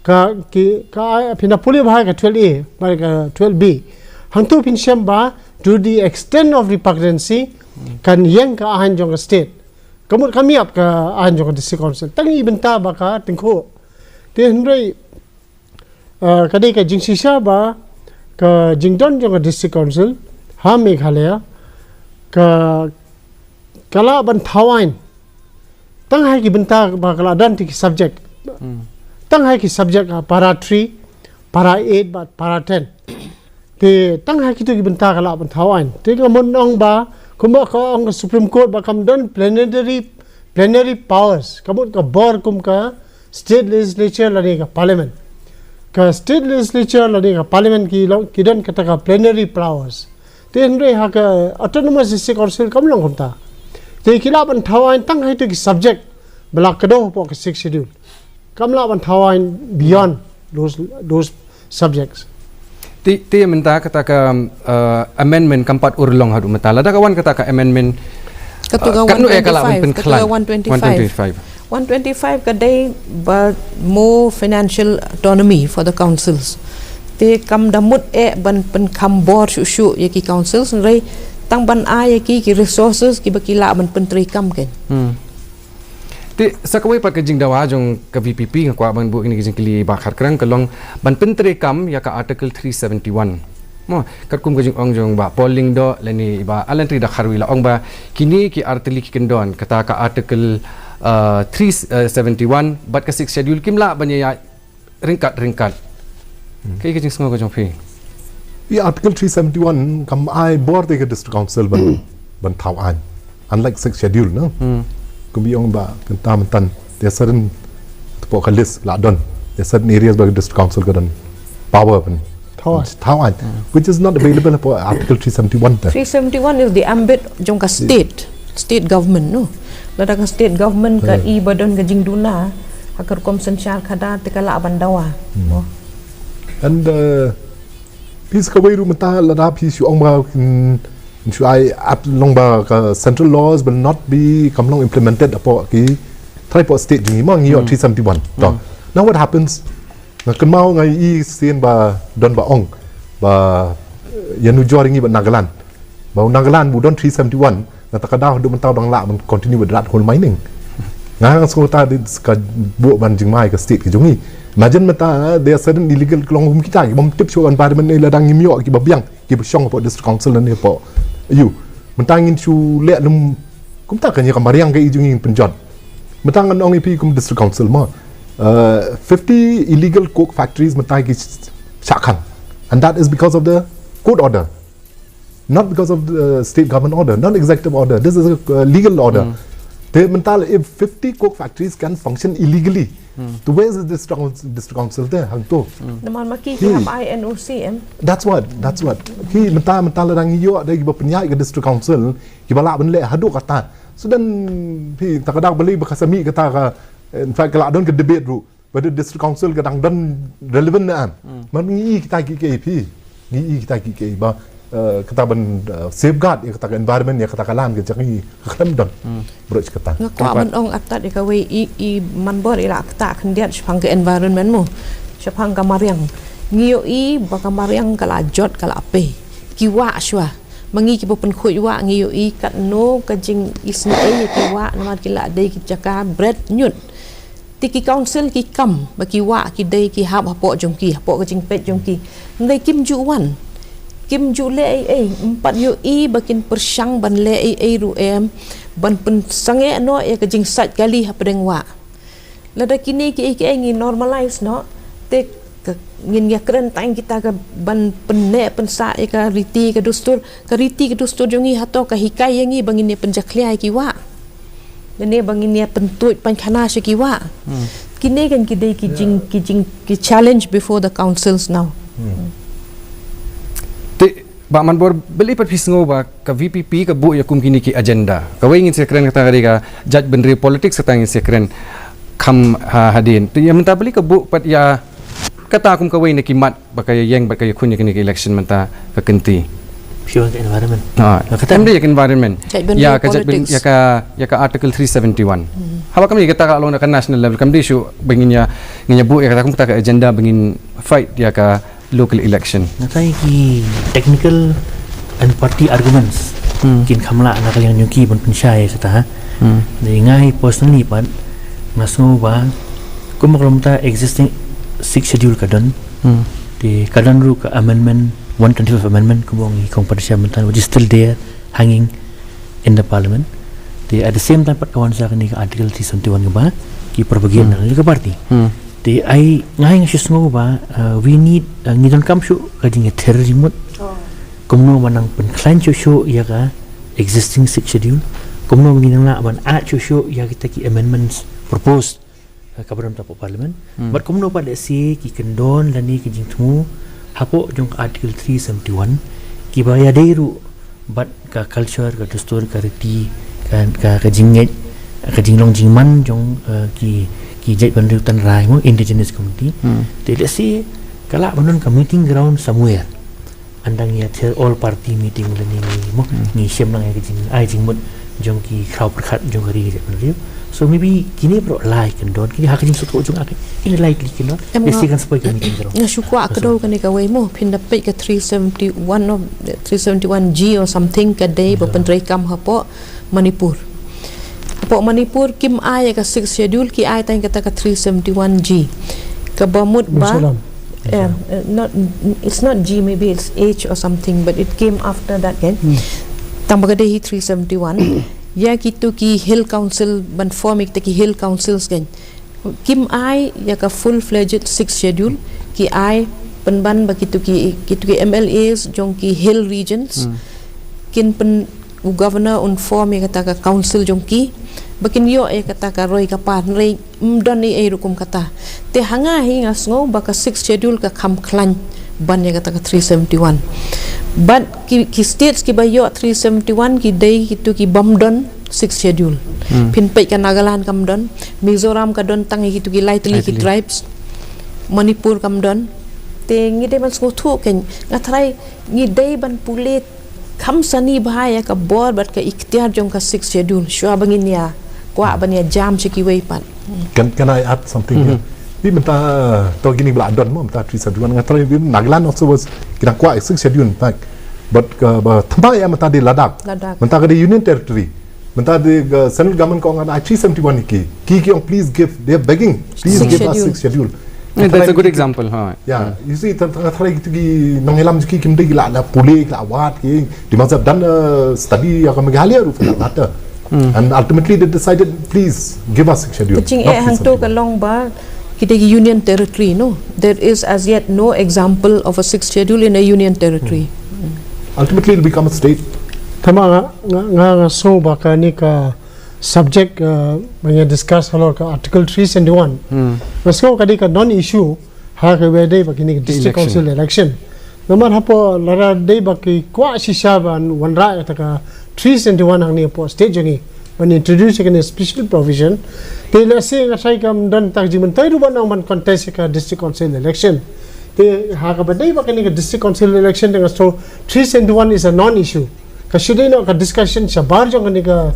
D: ka pina puli ba ka 12A ba ka 12B hangtu pinsham ba to the extent of repugnancy kan yang ka ain jong ka state kamut kami ap ka ain jong ka district council tangi benta ba ka tingko te hendrai kadai ka jingsisha ba ka jingdon jong ka district council ha Meghalaya ka kala ban thawain tang hai ki benta ba kala dan ti subject tang hai ki subject para 3 para 8 ba para 10 te tang hai ki tu ki benta kala ban thawain te ka mon ong ba kuma ka ong Supreme Court ba kam don plenary powers kamut ka bor kum ka state legislature lani ka parliament ka state legislature lani ka parliament ki don kata ka plenary powers te hendrai ha ka autonomous district council kam long humta te kila ban thawain tang hai tu ki subject bala kado po ka 6 schedule kam la ban thawain beyond those subjects
A: ti menta kata ka amendment kampat urlong hadu metala da kawan kata ka amendment
V: katuga 125 kadai but more financial autonomy for the councils te kam damut ban pen kam board shu yaki councils nrai tang ban a yaki ki resources ki bakila ban pentri kam ken
A: ti sakawai pa kajing dawa jong ka VPP ka ban bu ini kajing kili bakar kerang kalong ban pentri kam ya ka article 371 mo katkum kajing ong jong ba polling do lani ba alantri da kharwi la ong ba kini ki article ki kendon kata ka article 371 bat ka 6 schedule kimla banya ringkat kai kajing sngo ka jong phi
W: article 371 kam ai board the district council ban thau an unlike 6 schedule no kumbi ong ba tan there certain po list la don there certain areas by district council gadan power ban thau an which is not available for article
V: 371 is the ambit jong ka state government no lada ka state government ka i badon ka jingduna akar kom sanchar khada te kala abandawa
W: and peace ka way ru mata lada peace ong ba should I up long ba central laws will not be come long implemented apo ki try po state jingi mang yo 371 to now what happens na kan mau ngai i sen ba don ba ong ba yanu joringi ba Nagaland ba Nagaland budon 371 na takadaw do mentau dang la man continue with that whole mining ngang skota di ka bu ban jingmai ka state ki jungi imagine mata there are certain illegal klong hum kita ki bom tip show environment ni ladang ngimyo ki babyang ki besyong po district council ni po you mentangin chu le lum kum ta kan ya kamariang ka ijungin penjot mentangan ong ipi kum district council ma 50 illegal coke factories mentai ki shakang and that is because of the court order not because of the state government order not executive order this is a legal order they mental if 50 coke factories can function illegally to where is the district council there hang to
V: naman maki ki have INOC
W: that's what ki mental rang yo ada ki penyai ke district council ki bala ben le hadu kata so then pi takadak beli bekasami kata ka in fact kalau don ke debate ru whether district council kadang don relevant na man ngi kita ki KP ngi kita ki ke ba kata ben safeguard ya kata environment ya kata kalan ke jangi kadam don broch kata
V: ngakwa man ong atat ka we i man bor ila akta khandiat chapang ke environment mo chapang kamariang ngio i ba kamariang kala jot kala ape kiwa shwa mangi ki pen khoi wa ngio i kat no ka jing isni e ki wa na kila dei ki jaka bread nyut tiki council ki kam ba ki wa ki dei ki hab hapo jong ki hapo ka jing pet jong ki ngai kim ju wan kim ju le empat yo i bakin persyang ban le ru ban pen sange no ya ka jing sat kali hapdeng wa lada kini ki ngi normalize no te ngin ya keren tang kita ka ban penne pensa ka riti ka dustur jongi hato ka hikai yangi bangin ne penjakliai ki wa ne bangin ne pentut pankhana she ki wa kini kan ki dei ki challenge before the councils now
A: ba man bor beli pat pisngo ba ka VPP ka bu ya kum kini ki agenda ka wingin sekren kata ka judge benri politik setang sekren kam hadin tu ya menta beli ka bu pat ya kata kum ka wing ki mat ba ka yang ba ka kun kini election menta ka kenti
M: pure environment
A: kata mde ya environment ya ka judge ya ka article 371 hawa kami kata ka along ka national level kami issue bengin ya nginya bu ya kata kum ta ka agenda bengin fight ya ka local election.
M: Natai ki technical and party arguments. Kin kamla nak yang nyuki pun pensyai sata. Ngai personally pan masu ba kumaklum ta existing 6 schedule kadon. Di kadon ru ka amendment 125 amendment kubongi kompetensi mentan which is still there hanging in the parliament. Di at the same time pat kawan sa kani ka article 371 ba ki perbagian dari ka party. Di ai ngai ngasisngo ba we need ngidon kam shu kading terrorism komno manang pen klan shu ya ka existing schedule komno nginang la ban a shu ya kita ki amendments proposed ka baram ta parliament but komno pa de si ki kendon lani ki jing thu hapo jong article 371 ki ba ya deiru but ka culture ka dustur ka riti kan ka jinget ka jinglong jingman jong ki jai ban rutan rai mo indigenous community they let's say kala banon ka meeting ground somewhere andang ya all party meeting lani mo ni shem nang ya jing ai jing mut jong ki khau prakhat jong ri je ban so maybe kini pro like and don kini hak jing sut jong ak ini likely kino let's see kan spoil ka meeting ground
V: nga shukwa akdo kan ka way mo pinda pe ka 371 of 371G or something ka day ba pandrai kam hapo Manipur Manipur kim ay ka 6 schedule ki ay tayong kata ka 371G kabamut ba it's not G maybe it's H or something but it came after that kan tambagade 371 ya kitu ki hill council ban form ki hill councils kan kim ay ya ka full fledged 6 schedule ki ay penban ba kitu ki MLAs jong ki hill regions kin pen governor on form ya kata ka council jong ki bakin yo kata ka roy ka pan rei don ni rukum kata te hanga hi ngasngo baka 6 schedule ka kham klan ban ya kata ka 371 but ki states ki ba yo 371 ki dei kitu ki bamdon 6 schedule pin pe ka Nagaland kam don Mizoram ka don tangi kitu ki lightly ki tribes Manipur kam don te ngi de ban sko thu ken ngatrai ngi dei ban pulit kham sani bahaya ka bor bat ka ikhtiar jong ka 6 schedule shwa bangin ya kwa bania jam chiki way pan
W: can I add something here Bi mentah to gini bela adon mo mentah 371 ngatrai Nagaland also was kira kuat 6 schedule in fact but tempat yang mentah di Ladakh mentah ke di Union Territory mentah di central government ko ngada 371 ki on please give they are begging please give us 6 schedule.
A: That's a good example, huh?
W: Yeah, you see tengah-tengah gitu ki nonghelam ki kimde gila ada pulih gila awat ki di masa dan study yang Meghalaya rupa ada. And ultimately they decided please give us 6 schedule.
V: Kecing hang tu kalong ba kita Union Territory no, there is as yet no example of a 6th schedule in a Union Territory.
W: Ultimately it will become a state.
D: Tama nga so baka ni ka subject banyak discuss halor ka article 371. Masko kadi ka non issue ha ka wede baki ni district council election. Naman hapo lara day baki kwa sisyaban wanra ka 371 ang ni po state jongi when introduce a special provision they let's say nga sai kam dan tak jiman tay ruban ang man contest ka district council election te ha ka badai ba kani ka district council election dengan so 371 is a non issue ka shudai no ka discussion sa bar jong kani ka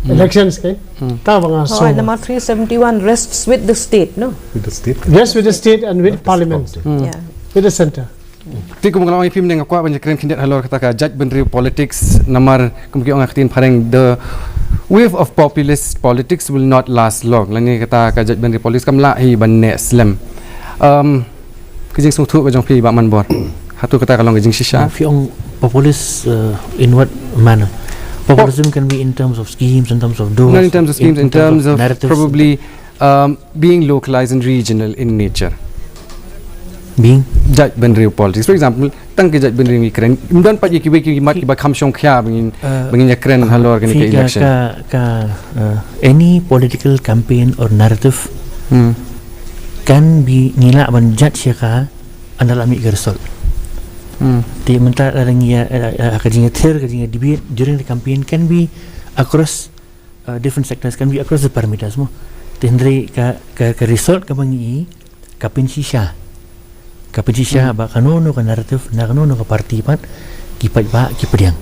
D: elections kai ta banga so
V: number 371 rests with the state no
W: with the state
D: yes with the state and with parliament
V: yeah
D: with the center.
A: Ti ko mengalami film dengan kuat banyak keren kindet halor kata ka judge benri politics namar kumki orang aktin pareng the wave of populist politics will not last long. Lani kata ka judge benri politics kam la hi ban ne slam. Kijing sung thu ka jong pi ba man bor. Hatu kata kalong kijing shisha.
M: Fiong populist in what manner? Populism can be in terms of schemes, in terms of doors.
A: Not in terms of schemes, in terms of
M: narratives.
A: probably being localized and regional in nature.
M: Being
A: judge benri politics, for example, tang ke judge benri mi keren, dan pat yaki weki mat ki ba kham shong khya bangin ya keren halor kan ke election.
M: Any political campaign or narrative can be nila ban judge ya ka andal amik ke result. Ti mentar ada ngia kajinya ter kajinya debate during the campaign can be across different sectors, can be across the parameters mo. Tindri ka result ka bangi kapin sisha ba kanono ka narrative na kanono ka parti pat kipat ba kipadiang.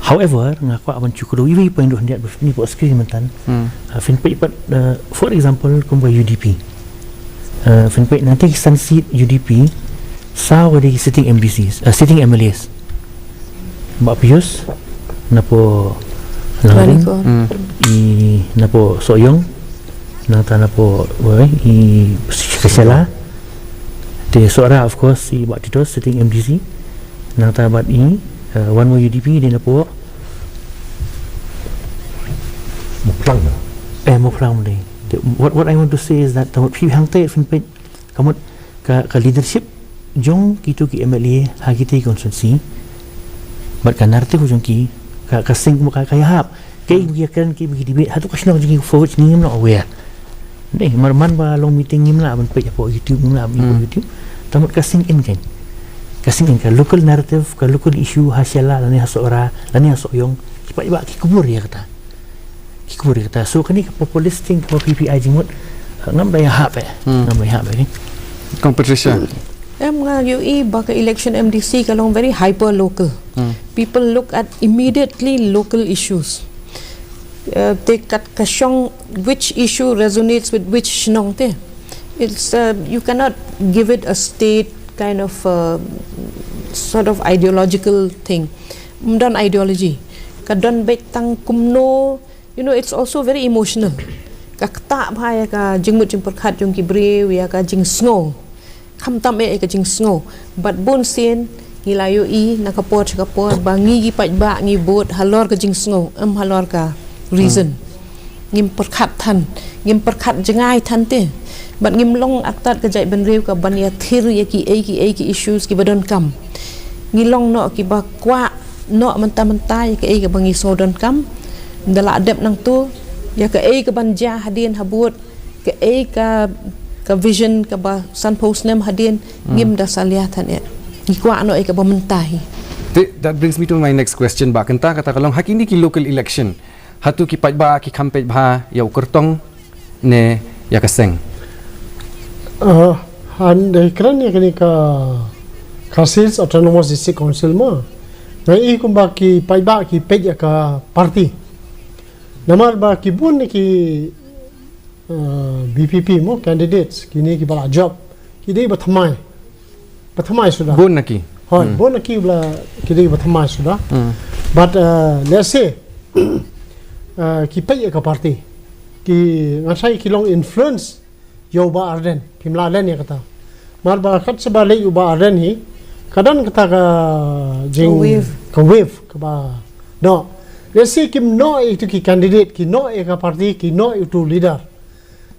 M: However ngako aban cukulo iwi pa indo hendak ni po screen mentan fin pat for example kumba UDP fin pat nanti san seat UDP sa wadi sitting MDCs sitting MLAs Mbak Pius napo
V: Raniko
M: i napo Soyong nata napo i Kesela the Sora of course si Mbak Titos sitting MDC nata bat ini one more UDP di napo Moplang ni what I want to say is that tamut pi hang tay fin pet kamut ka leadership jong kitu ki MLA ha kita konsensi bat ka narrative jong ki ka sing mo ka hap kay kan ki bagi debate hatu kasno jong forward ni no aware deh marman ba long meeting ni mla ban pe po YouTube ni mla YouTube tamut kasing in kan kasing in ka local narrative ka local issue hasyala lani hasora lani hasoyong kipa ba ki kubur ya kata so kani ka populisting ko PPI jimut ngam ba ya hap ngam ba hap ni
A: competition
V: nga UE baka election MDC kalong very hyper local people look at immediately local issues they kat kasyong which issue resonates with which shnong te it's you cannot give it a state kind of sort of ideological thing mdan ideology kadon betang kumno you know it's also very emotional kakta bhaya ka jingmut jing perkhat jong kibre ya ka jing snow kham tam e ka jing snow but bon sen ngilayo I nakapot bangi gi pat ba ngi bot halor ka jing snow halor ka reason ngim perkhat than ngim perkhat jangai than te but ngim long aktat ka jai ban rew ka ban ya thir ya ki issues ki badon kam ngilong no ki ba kwa no menta ya ki ka bangi so don kam dala adep nang tu ya ka ka banja hadin habut ka vision ka ba san post nem hadin ngim da saliatan ya ikwa no ka ba mentahi.
A: That brings me to my next question ba kanta kata kalong hakini ki local election hatu ki pat ba ki campaign ba ya ukurtong ne ya kaseng
D: han de kran ya kini ka sales autonomous district council ma na I kumba ki pat ba ki pej ya ka party namar ba ki bun ki BPP mo candidates kini ki bala job kini batamai sudah
A: Bon naki.
D: Hoi, bon naki bala kini batamai sudah. But let's say ki pay ka party ki ngasai ki long influence yo ba arden kimla len ya kata. Mar ba khat sebalik yo ba arden hi kadang kata ka jing ka wave ka ba no. Let's say kim no itu ki candidate ki no ka party ki no itu leader.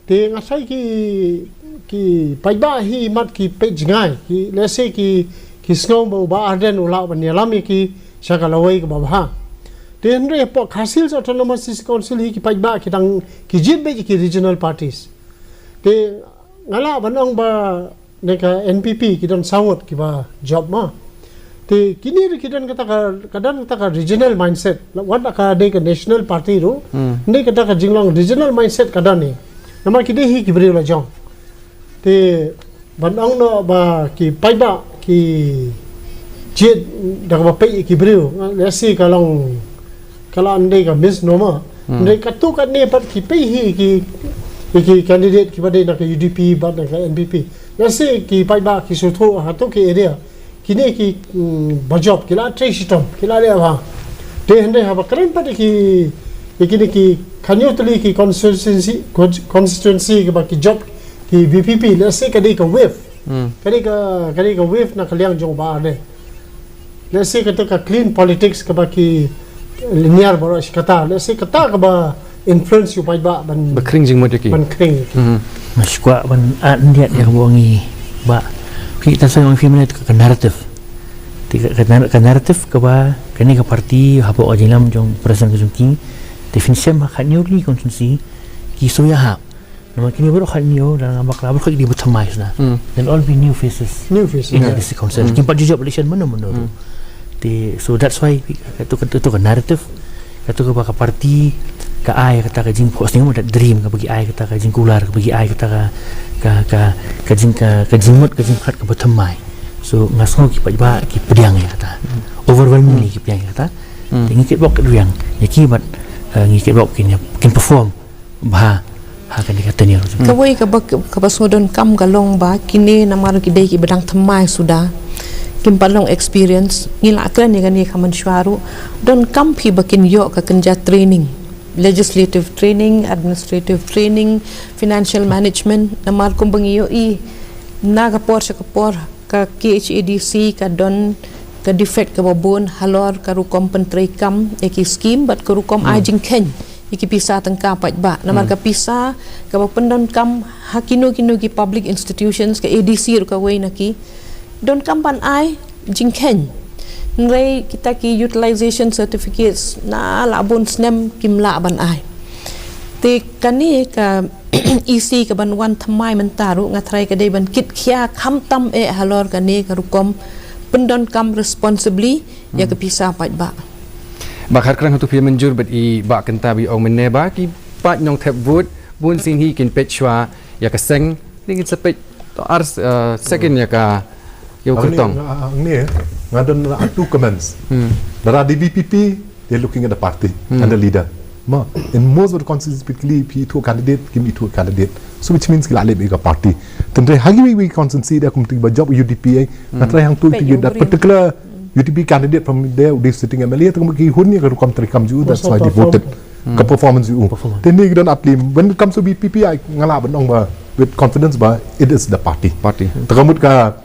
D: Thì ngasai ki paiba hi mat ki page ngai ki let's say ki snow ba arden ulau ban yalam ki sakalawai ka ba. Then po Khasil's autonomous council hi ki paiba ki tang ki jibbe ki regional parties. Te ngala banong ba neka NPP ki don sawot ki ba job ma. Te kini ki don kadang kata regional mindset. What ka de ka national party ro. Ni kata ka jinglong regional mindset kadang ni. Nama kita hi kibri la jong. Te banang no ba ki paiba ki jet dak ba pai kibri. Lesi kalau ande ka miss noma. Ande katu kat ne pat ki pai hi ki candidate ki bade nak UDP ba nak NPP. Lesi ki paiba ki suthu hatu ki area. Kini ki bajob kila tresitom kila le ba. Te hande ha ba keren pat ki ki kanyo tuli ki constituency ke baki job ki VPP let's say kadi ka wave kadi ka wave na kaliang jong ba ne let's say kata ka clean politics ke baki linear baro kata let's say kata ka ba influence you ba ban
A: bakring jing modeki
D: ban kring
M: mas kwa ban andiat ya bongi ba kita sayang film ka narrative ka narrative ka ba kani ka parti hapo ajilam jong present ka jong definisi makanya ni konsumsi kisah ya hak. Nama kini baru khanyo dan abak labur kaki di bertamai sudah. Then all be new faces in the district council. Kimpat juga election mana. So that's why itu kan narrative. Itu ke baka parti ke ai kata ke jing post ni ada dream ke bagi ai kata ke jing kular ke bagi ai kata ke jing mut ke jing khat ke bertamai. So ngaso ki pa ki pediang ya kata. Overwhelmingly ki pediang ya kata. Tinggi kit bok keduyang. Ya kibat ngikit bok kin perform bah akan dikata ni
V: kawai ka basudon kam galong ba kini namar kidai ki bedang thamai sudah kim palong experience ngila akran ni gani kaman sywaru don kam phi bakin yo ka kenja training legislative training administrative training financial management namar kumbangi yo I naga por ka KHADC ka don ka defect ka babon halor ka rukom pentri kam eki scheme bat ka rukom ajing ken iki pisa tengka pat ba namar ka pisa ka pendon kam hakino ki public institutions ka ADC ru ka way naki don kam pan ai jing ken ngai kita ki utilization certificates na labon snem kimla ban ai te kani ka EC ka ban wan thamai mentaru ngatrai ka dei ban kit khia kham tam halor ka ne ka rukom pendon kam responsibly ya kepisah pat ba
A: bakar krang tu pia menjur bet I ba kenta bi ong menne ba ki pat nyong thep vote bun sin hi kin pet chwa ya ka seng dingin sepet to ars second ya ka yo kertong
W: ni ngadon two comments there are the BPP they're looking at the party and the leader ma in most of the constituencies particularly P2 candidate give me to a candidate so which means kila lebih ke party tentang hagi we constituency dia kumti job UDP natrai hang tu that particular UDP candidate from there they sitting MLA tu kumki hun ni ke kom terikam ju that's why they voted ke performance you then ni dan atlim when it comes to BPP ngala benong ba with confidence ba it is the party terkamut ka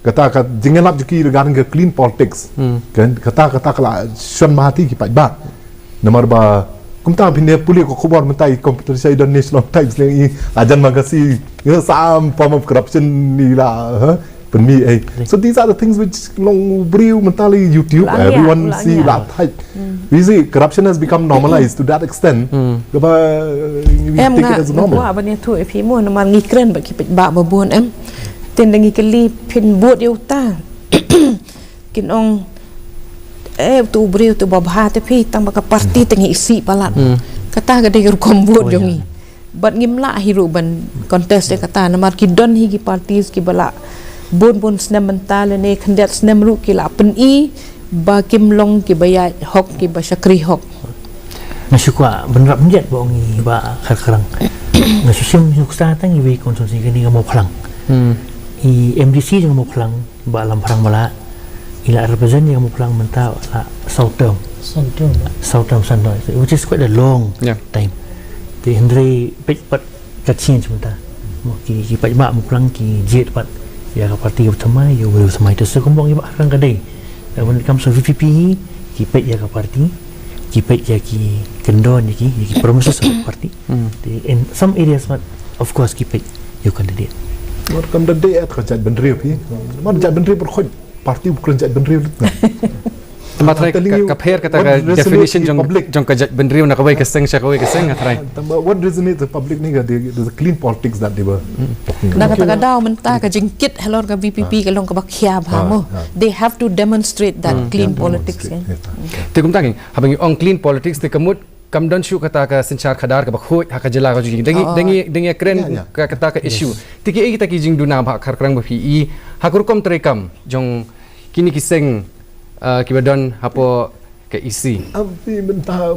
W: kata jingelap juki regarding ke clean politics kan kata kala Sean Mahati ki pat ba nomor ba kumta pindah pulih ko khabar mentai komputer saya dan national times ni ajan magasi some form of corruption ni lah penmi so these are the things which long briu mentally YouTube everyone see that type we see corruption has become normalized to that extent kaba we take it as normal
V: wa bani tu epi mo namar ngikren ba ki ba babon ten dangi kali pin bot yuta kin ong tu beriu tu babha te pi tang baka parti tengi isi palat kata ga de rukom bot jongi bat ngimla hiru ban contest de kata namar ki don hi ki parties ki bala bon snem mental ne khandet snem ru ki la pen I ba kim long ki baya hok ki ba sakri hok
M: Nasyukwa benar menjat bongi ba kerang. Nasyusim suksa tang iwi konsumsi kini kamu pelang. I MDC yang kamu pelang ba alam perang bala. Ila represent yang kamu pelang mentah la South term Sunday, which is quite a long time. Thì Henry big but got change mentah. Ki pat ba kamu pelang ki jet pat ya ka parti utama you will samai tu so kamu ba kerang kadai. When it comes to VPP ki pat ya ka parti ki pek ya ki kendon ya ki promises of party in some areas but of course ki pek you candidate
W: Kam da day at kerja benri pi mar jat benri berkhoj parti bukan jat benri
A: Matrai kapher kata definition jong kajat benri nak kawai keseng atrai.
W: What resonates the public ni there's a clean politics that they were talking
V: about. Kata-kata mentah ka jingkit halor ka BPP kalong ka bakhya bhamo. They have to demonstrate that clean politics.
A: Te kum tanging habang yung clean politics te kamut kam don shu kata ka sinchar khadar ka bakhoi haka jela ka jing dengi kren ka kata ka issue. Tiki kita ki jing duna ba kharkrang ba pi hakurkom trekam jong kini kiseng kibadon hapo ke isi.
W: Abi mentah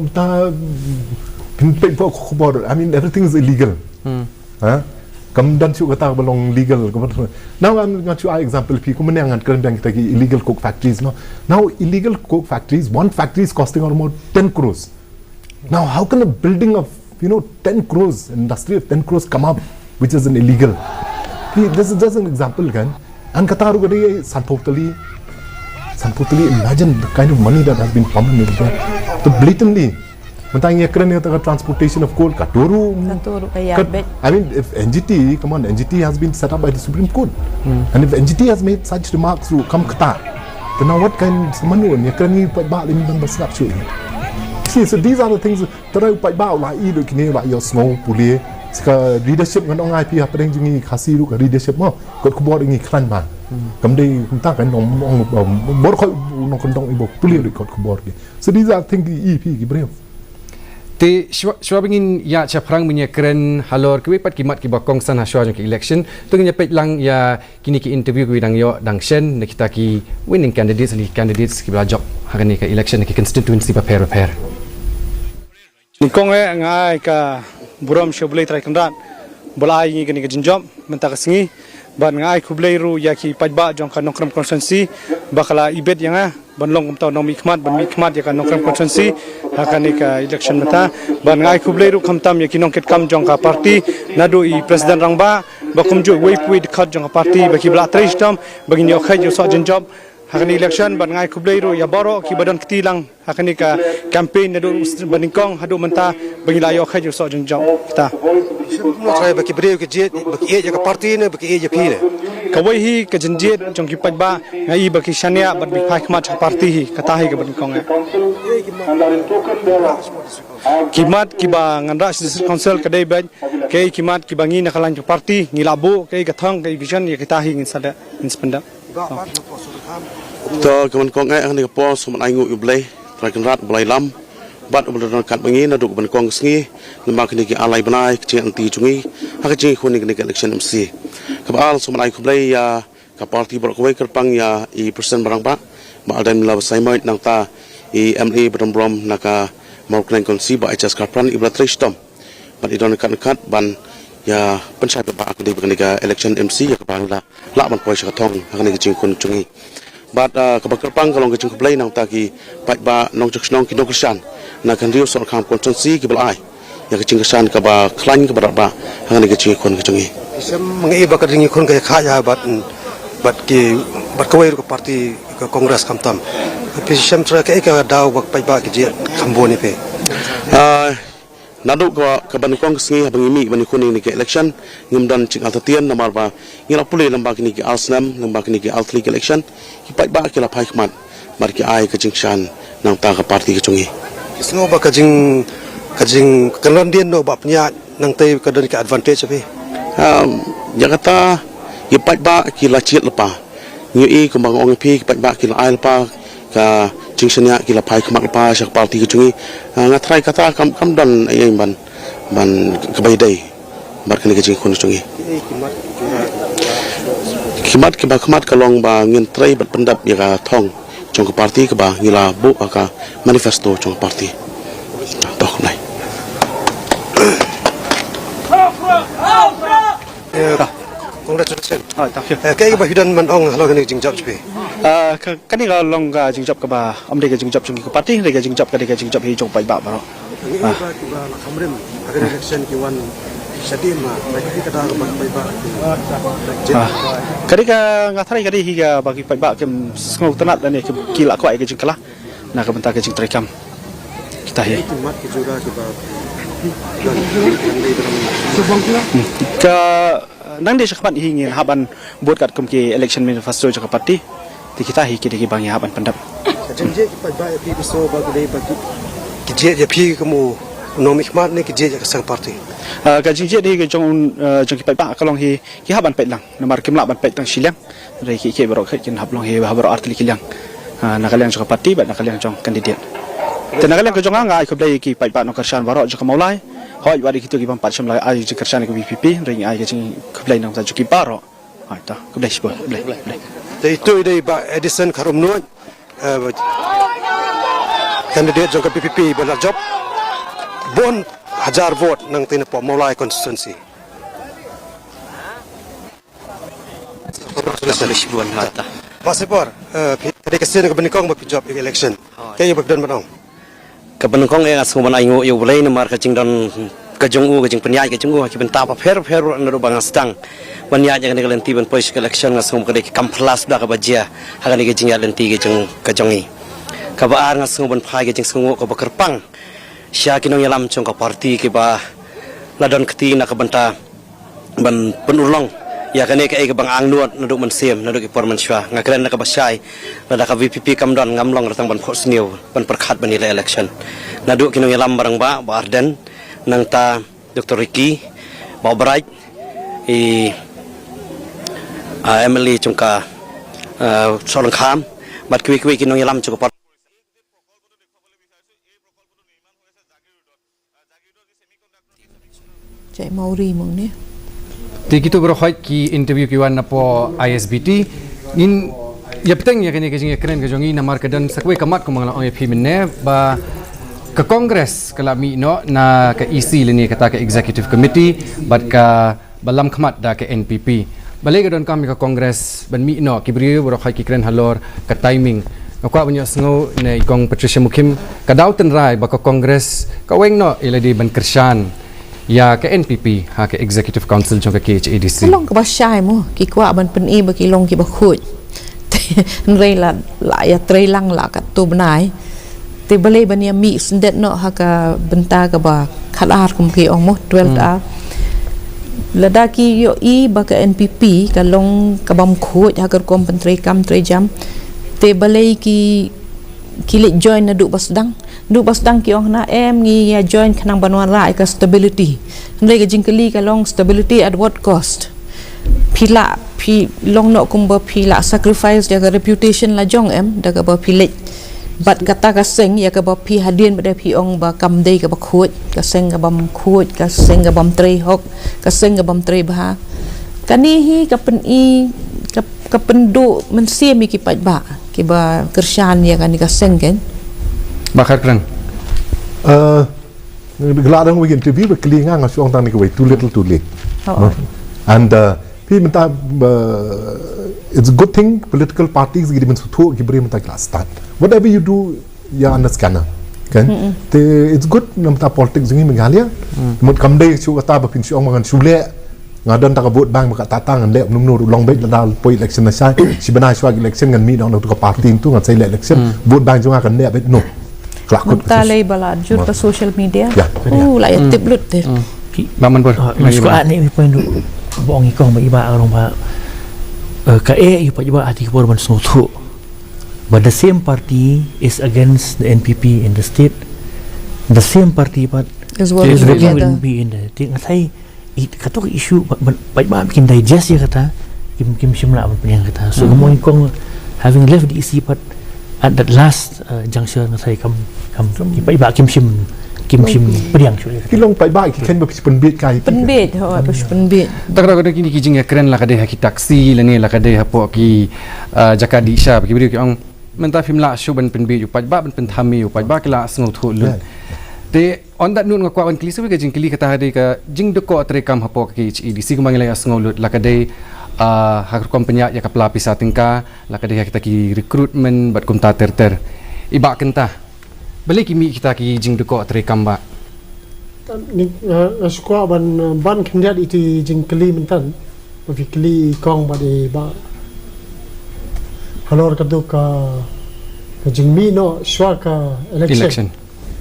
W: pinpek pok khobor. I mean everything is illegal. Kam dan su kata belong legal. Now I'm going to show example pi ko menangan keren kita ki illegal coke factories no. Now illegal coke factories, one factory is costing almost 10 crores. Now how can a building of 10 crores, industry of 10 crores come up which is an illegal? This is just an example kan. And kata ru gadi Sanputali, imagine the kind of money that has been pumped into there. So blatantly, mentang keren kata transportation of coal, Katoru. I mean, if NGT, come on, NGT has been set up by the Supreme Court, and if NGT has made such remarks to come Qatar, then now what kind of money? Keren ni pak ini dan besar cuy. See, so these are the things that I pak lah ini kini lah your snow pulih. Seka leadership dengan orang IP apa yang jengi kasih lu ke leadership mah, kau kubur ini keren mah. Kemudian kita kan orang baru kau nak kentang ibu pulih rekod kubur ni. So these are things EP kibrem.
A: Te shwa bingin ya chaprang minya keren halor kipat kimat ki bakong san haswa jong ki election tu nya pet lang ya kini ki interview ki dang yo dang shen ne kita ki winning candidates ki bla job hagan ni ka election ki constituency pair
B: ni kong ngai ka buram shoblei trai kandan bolai ni kini ka jinjom mentak singi ban ngai kublei ru ya ki pajba jong ka nokram constituency bakala ibet yang banlong kumtaw nong mikmat ban mikmat ya ka nokram constituency akan ni ka election mata ban ngai kublei ru kamtam ya ki nongket kam jong ka parti nadu I president rangba bakum ju wei pui dekat jong ka parti baki bla tristam bagi ni okhai jo so jinjob akan election ban ngai kublei ru ya baro ki badan ketilang akan ni ka campaign nadu baningkong hadu menta bagi la yo okhai jo so jinjob kita
C: saya bagi beliau kerja bagi ia ke parti ni bagi ia pi ni
B: kawai hi ke jenjet jong ki pajba ngai bagi shania bat bi phai khmat parti hi kata hi ke baningkong kimat kiba ngandra council kadai ban ke kimat kibangi nakalan ke parti ngilabu ke gathang ke vision ya kita hi insada inspenda
Q: to kaman kong ai ani po suman ai ngu blai trakenrat blai lam bat ublan kat bangi na duk ban kong sngi lemba kini ki alai banai ki anti chungi ha ki khuni kini election MC kabal suman ai blai ya ka parti bro koi kerpang ya I persen barang ba ba dan law saimai nang ta I MA brom naka mau kena konsi ba HS karpran ibla tristom ban idon kat ban ya pensai ba aku di kini election MC ya kabal la ban poi sa thong ha kini ki khun chungi bat kabakerpang kalong kecing keblai nang taki pat ba nong nong ki noksan na kan riu sor kham konstituensi ki belai ya kecing kesan ka ba klan ka ba hang ni kecing kon kecing
C: sem mengai ba ka ringi kon ka kha ya bat kawai ka parti ka kongres kamtam pe sem tra ka daw ba pat ba ki je khamboni pe
Q: nadu ka ban kong sngi habang imi ban kuning ni ke election ngumdan cing altatian namar ba ngila pulih lambak ni ke alsnam lambak ni ke altli ke election ki pai ba ke la phai khmat mar ki ai ka jingshan nang ta ka parti ke chungi
C: sngo ba ka jing kanan dien no ba pnya nang tai ka dan ke advantage pe
Q: ya kata ki pai ba ki la chiat lepa nyu I kumbang ong pi ki pai ba ki la ai lepa ka jingsanya ki la phai khmat lepa sak parti ke chungi ngatrai kata kam dan ai ban kebai dai bar kini ke jing khun chungi kimat ke ba khmat kalong ba ngin trai bat pendap ya ka thong chong ka parti ke ba ngila bu ka manifesto chong parti tok na
B: Congratulations. Thank you. Kaya ba hidan man ong halo kani jingjap jpe. Kani ga long ga jingjap ka ba amde ga jingjap chung ko party re ga jingjap ka de ga jingjap hi chong pai ba ba. Ini ba ba kamrem agar election ki wan shadim ma bagi kita da ba pai ba. Kani ga ngathari kani hi ga bagi pai ba kem ngau tanat dan ni kila ko ai ga jingkala. Na ka benta ga jing trekam. Kita hi. Mat ki juga ki ba. Ka nang de shakpat hingin haban buat kat kumki election manifesto jaka parti ti kita hi kidi bang haban pendap jenje pa ba pi so ba de ba kije ya pi kamu nomik mat ne kije jaka sang parti ka jenje de ke jong ki pa ba kalong hi ki haban pet lang namar kimla ban pet tang silang re ki ke baro khin hablong hi habaro artli kilang na kalang jaka parti ba na kalang jong kandidat tenagalan ko jong nga ko dai ki pa ba no karshan baro jaka maulai hoi wari kita gibang patsham lai ai je kersan ko BPP ring ai ke kublai nang sa juki paro ha ta kublai sbo kublai dei tu dei ba Edison Karum nuan candidate jong BPP bala job bon 1000 vote nang tinapo Maulai constituency Salisbuan hata pasipor tadi kesin ke benikong ba job election kaya ba dan manong
C: Kapanungkong ay asmo man ay yung ulay na marka jing don kajungu kajing penyai kajungu ki benta pa fer na rubang astang penyai yang dengan lenti ban pois election ngasum kadai kamplas da kabajia hagan kajing ya lenti kajung kajongi kabaar ngasum ban phai kajing sungu ko bakerpang sya kinong yalam chong ka party ki ba ladon keti na kabenta ban penulong ya kane ka ay bang ang nuat na duk man sem na duk ipor man sya ngakren na kabasay na ka VPP kamdon ngamlong ratang ban phos niu ban perkhat ban election na duk kinong yalam barang ba Arden nang ta Dr. Ricky ba Bright Emily chungka Solang Kham bat kwi kinong yalam chungka
V: Cai Mauri mong ni
A: Ti kita berkhoi ki interview ki wan po ISBT in ya peteng ya kini kejing keren kejongi namar kedan sakwe kamat ko mangla ong EP menne ba ke kongres kelami no na ke EC lini kata ke executive committee bat ka balam kamat da ke NPP balik kedon kami ke kongres ban mi no ki brio berkhoi ki keren halor ke timing ngakwa banyak sengo ne ikong Patricia Mukim ka dauten rai ba ke kongres ka weng no iladi ban kershan ya ke NPP ha ke executive council jong ke KHADC
V: long ke basyai mo ki kwa ban pen i ba ki long ki ba khut nrei la ya trei lang la kat tu benai te balai ban ya mi sendet no ha ka benta ka ba khalar kum ki ong mo 12 a lada ki yo i ba ke NPP ka long ka bam khut ha ka kom pen trei kam trei jam te balai ki kilik join na duk basdang ki ong na ngi ya join khanang banwan rai ka stability ndai ka jingkali ka long stability at what cost pila long no kumba pila sacrifice ya ka reputation la jong da ka ba pilik bat kata ka seng ya ka ba pi hadin ba pi ong ba kam dei ka ba khut ka seng ka bam khut ka seng ka bam trei hok ka seng ka bam trei ba kani hi ka pen i ka pendu mensia mi ki pat ba ki ba kershan ya kan ka sengken
A: bakar kran
W: geladang we interview be kelinga ngasuang tang ni way too little too late and pi menta it's a good thing political parties gidi men suthu ki bri menta class start whatever you do ya understand kan it's good menta politics ngi mengalia mut kamdei chu kata ba pin chu ong mangan chule ngadon tak kabut bang maka tatang ngan lep numnu long bet dal poi election na sai si benai swag election ngan mi dong tu ka party tu ngan sai election but bang junga kan lep bet no klakut
V: ta lei bala jut ta social media la ya tip lut te
A: baman ber
M: masuk ani mi poin du bong ikong ba iba arong ba ka yu pa iba ati ko ban so thu but the same party is against the NPP in the state the same party but
V: is working together
M: be in the thing sai katok isu baik bikin digest ya kata kim simla apa yang kata so mo kong having left the EC but at that last juncture saya kam baik kim sim pediang
W: kilong baik kan penbit kai
V: penbit penbit
A: tak ada kini kijing ya keren lah kadeh ki taksi lani lah kadeh hapo ki jaka di sha ki video ki ong menta film la show ban penbit upat ba ban penthami upat ba kila sngot thu lu Te on that note ngakwa on kili sabi ka jing kili kata hadi ka jing deko atrekam hapo ki HEDC kumangila ya sngolut lakadai hak kompenya ya kapla pisa tingka lakadai kita ki recruitment bat kumta ter iba kenta balik kimi kita ki jing deko atrekam ba
D: ni skwa ban kandidat itu jing kili mentan tapi kili kong ba de ba halor kaduk ka jing mi no shwa ka election.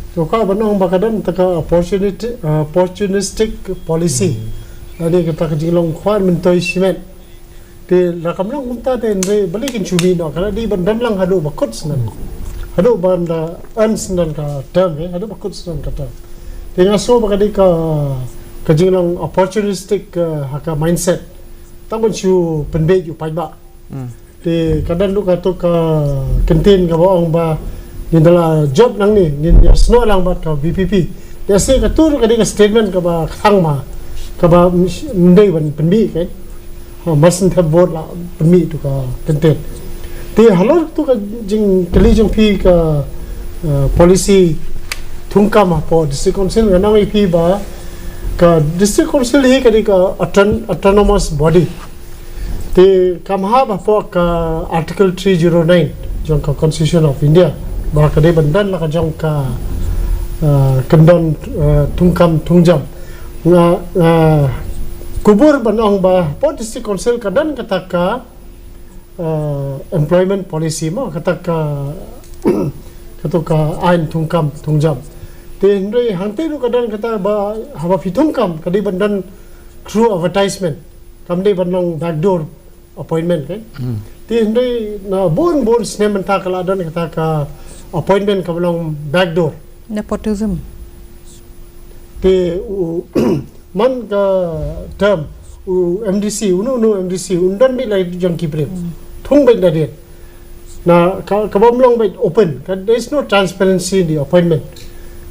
D: So ka banong bakadan taka opportunistic policy. Ani kita kejilong kwan mentoi simen. Te rakam lang kumta te andre balikin chumi no kana di bandan lang hadu bakut senan. Hadu banda ans nan ka term hadu bakut senan kata. Te ngaso bakadi ka kejilong opportunistic haka mindset. Tamun chu penbe ju pajba. Te kadang lu kata ka kentin ka baong ba gindalah job nang ni gin sno lang bat ka VPP dia se ka tur ka ding statement ka ba khang ma ka ba ndai ban penbi kan ha mustn't have vote la penbi tu ka content te halor tu ka jing kali jong pi ka policy thungka ma po district council ga nang pi ba ka district council hi ka di ka autonomous body te kamha ba po ka article 309 jong ka constitution of India bahkan dia bandan lah kajang ka kendon tungkam tungjam kubur banong ba po district council kadan kata ka employment policy mo kata ka ain tungkam tungjam te ndoi hangte lu kadan kata ba haba fitungkam kadi bandan through advertisement kamde banong backdoor appointment kan te ndoi na bon snem ta kala dan kata ka appointment ka belong backdoor
V: nepotism
D: te man ka term MDC MDC undan bi lai jang kiprem thung bai da dia na ka bomlong bai open there is no transparency in the appointment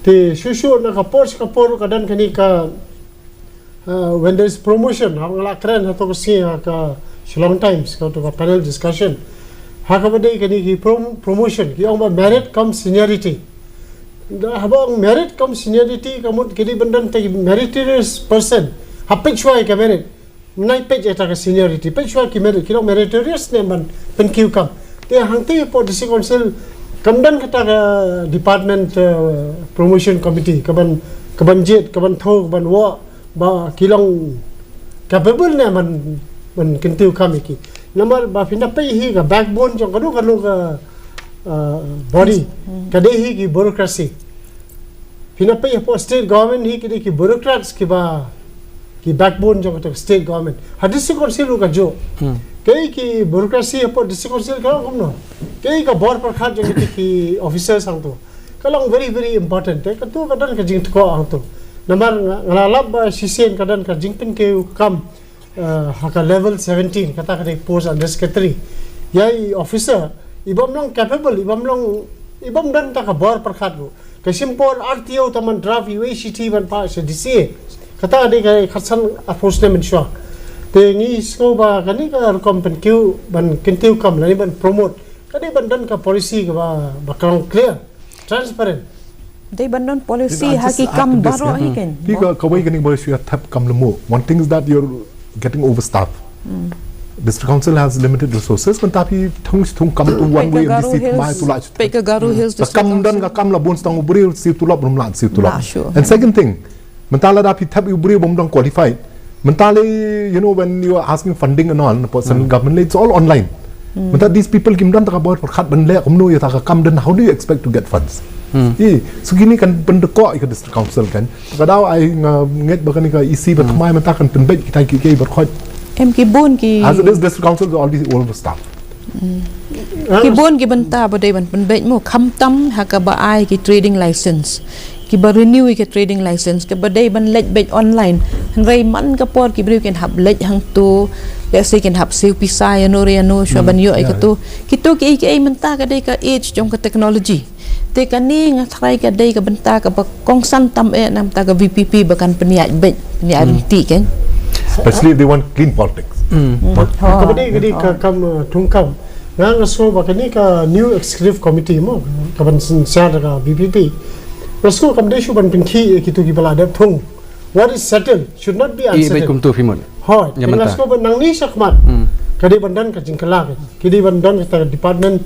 D: te shushu na ka post ka por ka dan kani ka when there is promotion hangla kren hato ko si ka Shillong Times ka to ka panel discussion hakabade kani ki promotion ki ong merit come seniority da habang merit come seniority kamut kini bandan te meritorious person hapik shwai ka merit nai page eta ka seniority page shwai ki merit kilo meritorious ne ban pen kiu kam te hangte po district council kamdan kata ka department promotion committee kaban jet kaban tho kaban wa ba kilong capable ne man kintiu kam ki number ba pinapai hi ka backbone jong kanu ka body kade hi ki bureaucracy pinapai po state government hi ki bureaucrats ki backbone jong ka state government hadis ko silu ka jo kei ki bureaucracy po district council ka komno kei ka bor par khat jong ki officers ang to kalong very important ka tu kadan ka jing ko ang to number ngalab sisien kadan ka jingpin ke kam haka level 17 kata post under secretary yai officer ibam long capable ibam dan ta ka bor perkhat lu ka simpor RTO taman draft UACT ban pa se DCA kata de ka khatsan approach ne menswa te ni sko ba kani ka kompen q ban kintiu kam lani ban promote kadi ban dan ka policy ka ba clear transparent
V: they ban policy haki kam baro hi ken
W: ka kawai kani boy su tap kam lemo one thing is that you're getting overstaffed. District Council has limited resources. Kan tapi thung kam tu one way MDC mai tu la.
V: Peka Garu Hills
W: District kam dan ka kam la bon stang ubri si tu la brum la si tu la. And second thing, mentala tapi tap ubri bom dang qualified. Mentally, you know, when you are asking funding and all, person government it's all online. Mental these people kim dan tak buat perkhat ban le komno ya tak kam dan how do you expect to get funds? So gini kan pendekok ke district council kan. Kadang ai nget bakani ka isi bertmai mentah kan penbet kita ki berkhot.
V: Ki bon ki
W: as this district council already overstaffed.
V: Ki bon ki banta badai ban penbet mo kham tam ha ka ba ai ki trading license. Ki ba renew ki trading license ke badai ban lej bet online. Hangai man ka por ki briu ken hab lej hang tu let's say ken hab siu pisai no re no shwa ban yo ai ka tu ki ai mentah ka dai ka age jong ka technology. Te kani ngatrai ka dai ka benta ka kong san tam nam ta ka VPP bakan peniat bet peniat ti kan
W: especially if they want clean politics
D: kadi ka kam tungkam nang so bakani ka new executive committee mo ka ban sa ka VPP Rasul kamdeshu ban pinki kitu ki bala adap thung. What is settled should not be
A: I
D: unsettled.
A: baik kumtu Fimon.
D: Hoi,
A: Nyamanta.
D: Rasul ban nang ni sakmat. Kadi bandan ka jingkala. Kadi bandan kita department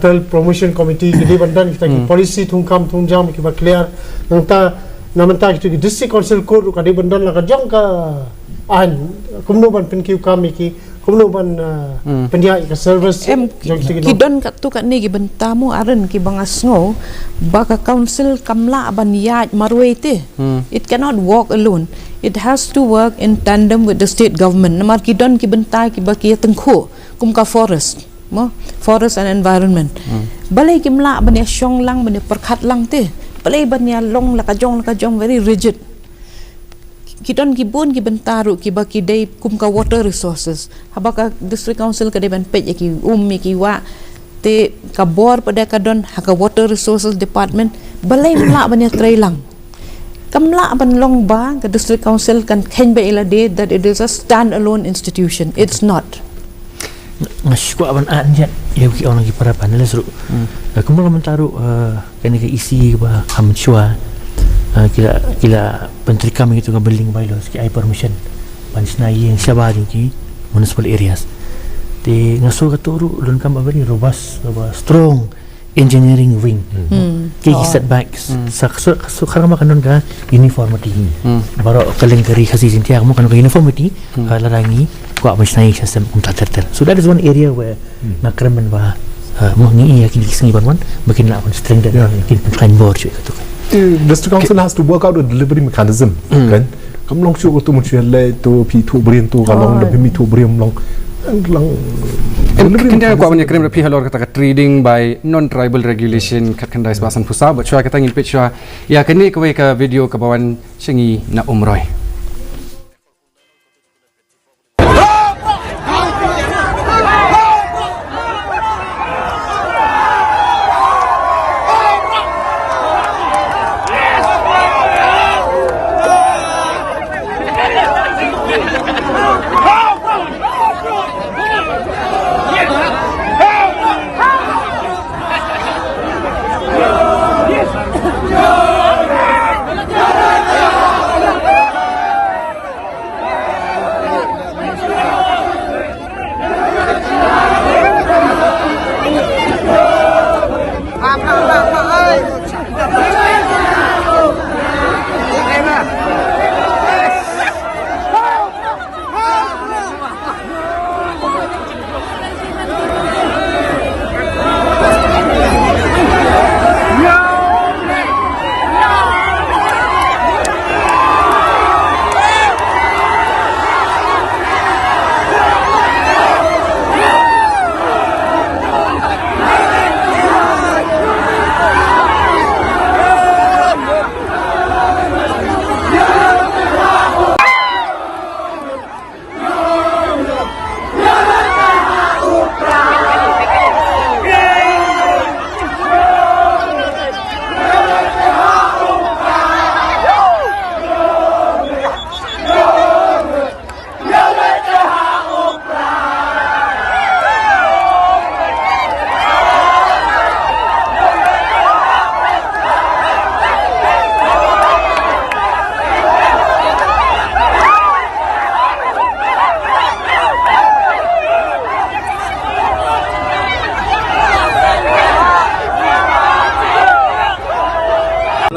D: tel promotion committee kadi bandan kita ki policy thungkam thungjam ki ba clear nangta namanta kitu ki district council court kadi bandan la ka jang ka an kumno ban pinki kami ki kumno ban pendia ka service
V: Kidon kat tu kat ni ki bentamu aran ki bangasngo baka council kamla ban yaj marway te. It cannot walk alone. It has to work in tandem with the state government. Namar kidon ki bentai ki baki tengku kum ka forest. Forest and environment. Balai ki mla ban ya syong lang ban ya perkhat lang te. Balai ban ya long la ka jong very rigid. Kidon ki bun ki bentaru ki baki day kum ka water resources. Habaka district council ka day ban pej ki ki wa te ka bor pada kadon haka water resources department balai mla ban ya tray lang. Kamla ban long ba ka district council kan ken ba ila day that it is a stand-alone institution. It's not.
M: Ngasku aban anjat ya ki orang ki para panel seru. Kumula mentaru kani ka isi ba hamchua kila menteri kami itu ngabeling bylaws ki ai permission pansna yang syabari ki municipal areas. Di ngaso ka turu lun kam very robust strong engineering wing. Ki setbacks sekarang makan ka uniformity. Baru kaleng kari khasi sintia kamu kan uniformity larangi ko pansna system unta terter. So that is one area where nakremen ba mo ngi ya ki singi banwan makin la pun strengthen kin plan board tu kan.
W: District Council has to work out a delivery mechanism. Kan? Kamu long syuk tu muncul le tu pi tu berian tu kalau lebih mi tu berian long long.
A: Kenda ko abanya krem rapi halor kata trading by non-tribal regulation kat kendai sebasan pusat. Bacua kita ingin pecah. Ya kini kau ke video kebawan cengi na umroy.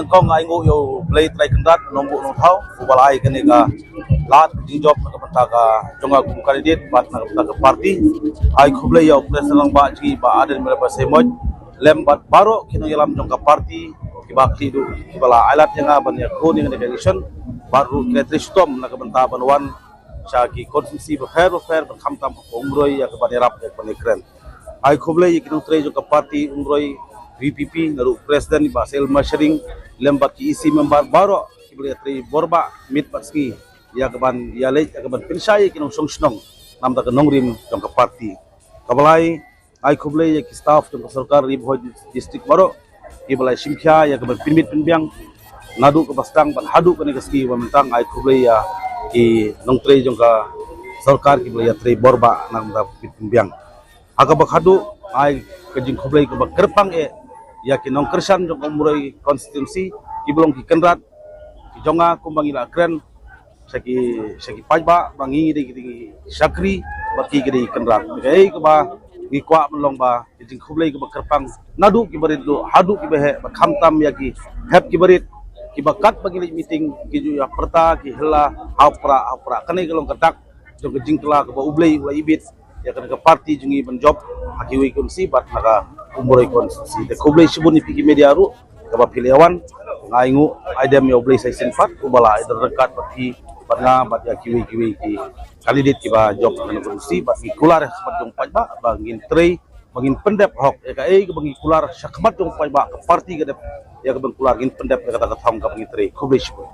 G: Kong ai ngu yo play try kendat nombu no thau balai kene ka lat di job ka panta ka jonga kum candidate bat na panta ka party ai khuble yo president ba ji ba aden mera ba semoj lem bat baro kino yalam jonga party ki ba khidu ki bala alat yang ban ya ko ni ne election baru kretri stom na ka panta banwan sha ki constituency ba fair ban kham tam umroi ya ka ban rap ka ban kren ai khuble yi kino tre jonga party umroi VPP naru presiden ba sel mashering lembat ki isi member baro kibli tri borba mit patski ya kaban ya lej kaban pinsai kinong songsnong nam da nongrim jong ka party kabalai ai khuble ya ki staff jong sarkar ri bhoj district baro kibalai simkhya ya kaban pinmit pinbyang nadu ka bastang ban hadu kane kaski wamtang ai khuble ya ki nongtre jong ka sarkar kibli ya tri borba nam da pinbyang akabak hadu ai kajing khuble ka kerpang ya kinong kersan jong umurai konstitusi ibulong ki kenrat ki jonga kumbang ila kren saki pajba bangi di sakri baki di kenrat kai ke ba ki kwa melong ba jing khublei ke kerpang nadu ki barit do hadu ki behe ba khamtam ya ki hep ki barit ki bakat bagi meeting ki ju ya perta ki hela hapra kanai kelong ketak jong jing kela ke ba ublei wa ibit ya kana ke parti jungi benjob hakiwi kunsi bat naga umurai konstitusi de khublei sibuni piki media ru ke ba piliawan ngaingu aidem ya ublei sai senfat ubala ida rekat baki batnga bat ya kiwi ki kandidat ki ba job kana konstitusi bat ki kular sepat jong pajba bangin trei bangin pendep hok ya ke bangi kular sakmat jong pajba ke parti ke ya ke bang kular gin pendep ke kata thong ke bangi trei khublei sibuni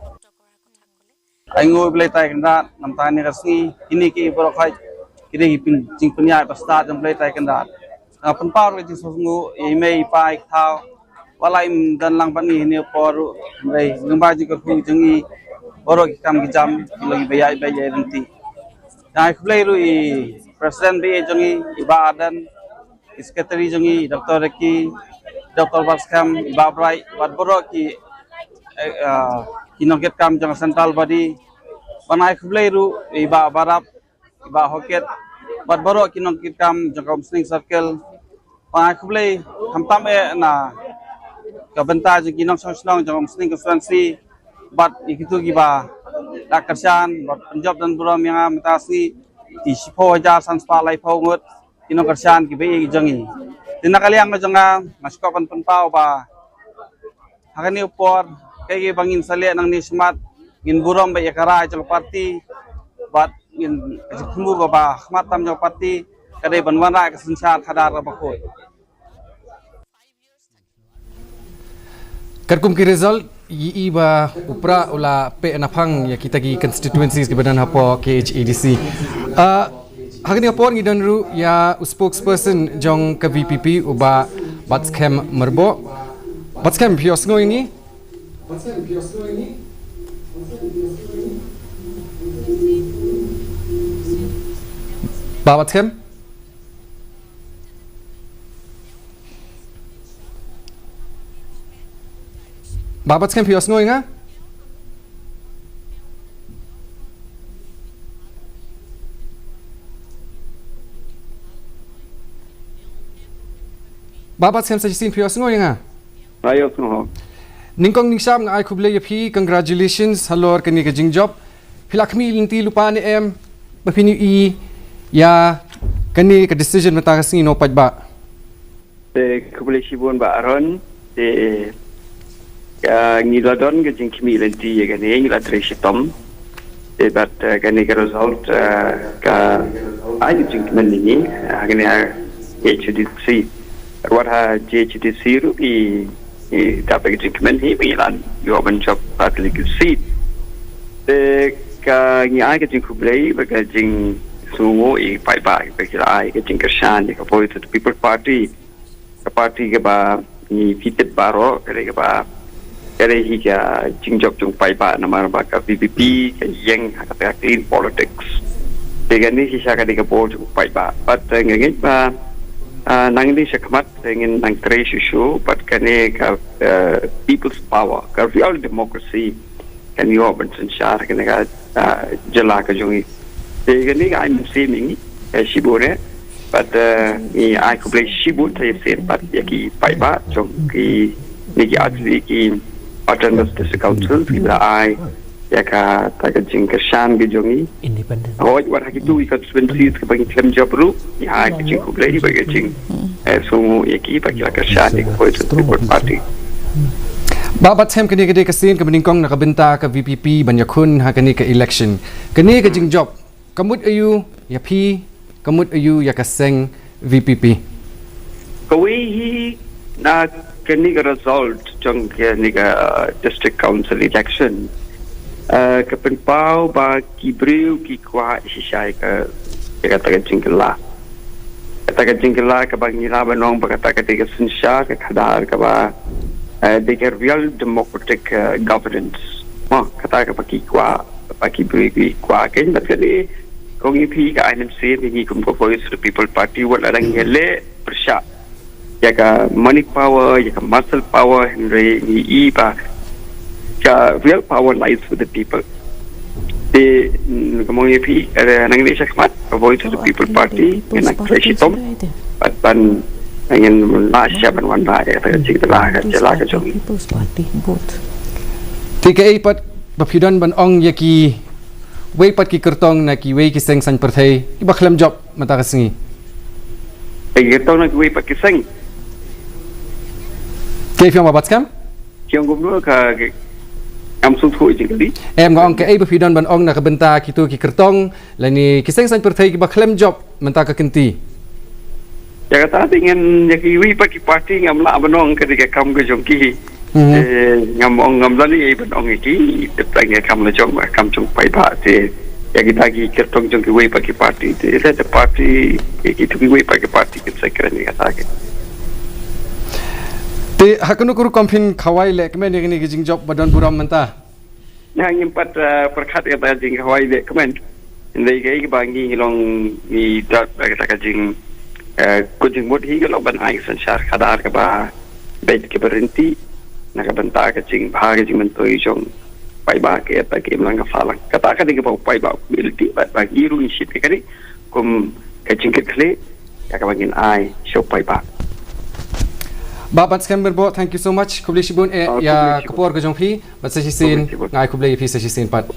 G: aingu ublei tai kanda namtani kasni ini ki borokai kini jing penyai pasta jong ublei tai kanda penpar ke jing sungu email pai thau walai dan lang pani ni poru mai ngamba ji ko jungi boro kam jam lagi bayai nanti dai khlei ru president bi jungi ibadan secretary jungi dr ki dr baskam ibabrai bat boro ki kinoget kam jang central body banai khlei ru iba barap iba hoket bat boro kinoget kam jang sning circle banai khlei hamtam na kabenta je kinong songslong jong sning konstituensi bat ikitu giba dakarsan bat penjob dan buram yang metasi di sipo aja sanspa lai pongut kinong karsan ki be jongi tinakaliang na jonga maskopan penpau ba hakani upor kay bangin sale nang ni smart ngin buram ba yakara jong parti bat ngin kajikmu ba khmatam jong parti kadai banwana ka sansar khadar ba khoi
A: Karkum ki result iba upra ula pe napang ya kita ki constituencies ke badan hapo KHADC. Hakni apor ngi donru ya spokesperson jong ke VPP uba Batskem Merbo. Batskem piosngo ini. Batskem Babat kan pios ngoi nga? Babat kan sa jisin pios ngoi nga?
J: Ayos no.
A: Ningkong ningsam nga ay kublay yapi, congratulations halor kani ka jing job. Hilakmi linti lupa ni bapini ya kani ka decision matakas ng inopad ba?
J: Kublay sibon ba aron ngiladon ke jing kimi lenti ya gani ngila tresitom but gani ke result ka ai jing kimi ni gani HDC what ha HDC ru i dapat jing kimi ni bilan yo menjop public seat ka ngi ai ke jing kublai ba ke jing sumo i pai ba ke ai ke jing kersan ke the people party ke party ke ba ni fitet baro ke ba kare hi ka jingjok jung pai ba namar ba ka VPP ka yang ka clean politics tegani hi saka de ka board jung pai ba but ngeng ba nang ni sakmat ngin nang trace issue but kane ka people's power ka real democracy kan yo ban sanchar kan ka jala ka jung tegani I'm seeming shibore but ni I could play shibut tay sen but yaki pai ba jung ki ni actually ki autonomous district council kita ai ya ka jing kersan ge jongi
M: independent
J: hoj war hakitu ikat swensis ke bagi klem job ru ya ke jing kublai bagi jing sumu yaki bagi kersan ke point support party
A: Babat sem kani ke kasin ke beningkong nakabenta ka VPP banyakun ha kani ka election kani ka jing job kamut ayu ya pi kamut ayu ya kaseng VPP
J: kawi hi na kani ka result jong kani ka district council election ka penpau ba kibriu ki kwa sisai ka kata jingla ka bangila banong ba kata ka sinsha ka khadar ka ba they get real democratic governance kata ka paki kwa paki briu ki kwa ken bat kani kong ipi ka INC ni kum ko voice the people party wala lang hele persya ka money power, ka muscle power, Henry ni ba ka real power lies with the people. Di ngomong pi nang ni sakmat avoid to the people party nak fresh tom pan ingin lasya ban wan ba ya ta jing la ka jela ka jong
V: People's Party both.
A: Tika ipat bapidan ban ong yaki wei pat ki kertong na ki wei ki seng san perthai ki bakhlam job mata kasingi.
J: Kertong nak wei pat ki seng.
A: Kaya fiang babat skam?
J: Kiang gubernur ka am sung thu jing kali.
A: Em ngong ke bapidan ban ong na kabenta kitu ki kertong lani ki seng san perthai ki bakhlam job mata ka kenti.
J: Ya kata dengan yaki wei pat ki party ngam la banong ketika kam ke jong ki. Ngam lani ban ong ki tepang kam la jong kam jong pai ba te ya kita ki kertong jong ki wei pat ki party te le the party ki tu ki wei pat ki party ki sekren ni kata ke
A: te hakunu kuru kompin khawai le kmen ni ki jing job badan buram menta
J: yang empat perkat kata jing khawai le kmen indai ke bangi long ni dat kata ka jing kucing mut hi lo ban ai sanchar khadar ka ba bed ke berhenti nak benta ka jing bha ka jing mentoi jong pai ba ke ta ke lang ka falang kata ka ding ba pai ba ability ba bagi ru ni shit ke ni kum ka jing ke khle ya ka bangin ai show pai ba
A: Babat Skember bo, thank you so much. Kubli shibun ya kapor ka jong phi, bat sa sin ngai kubli phi sa sin pat.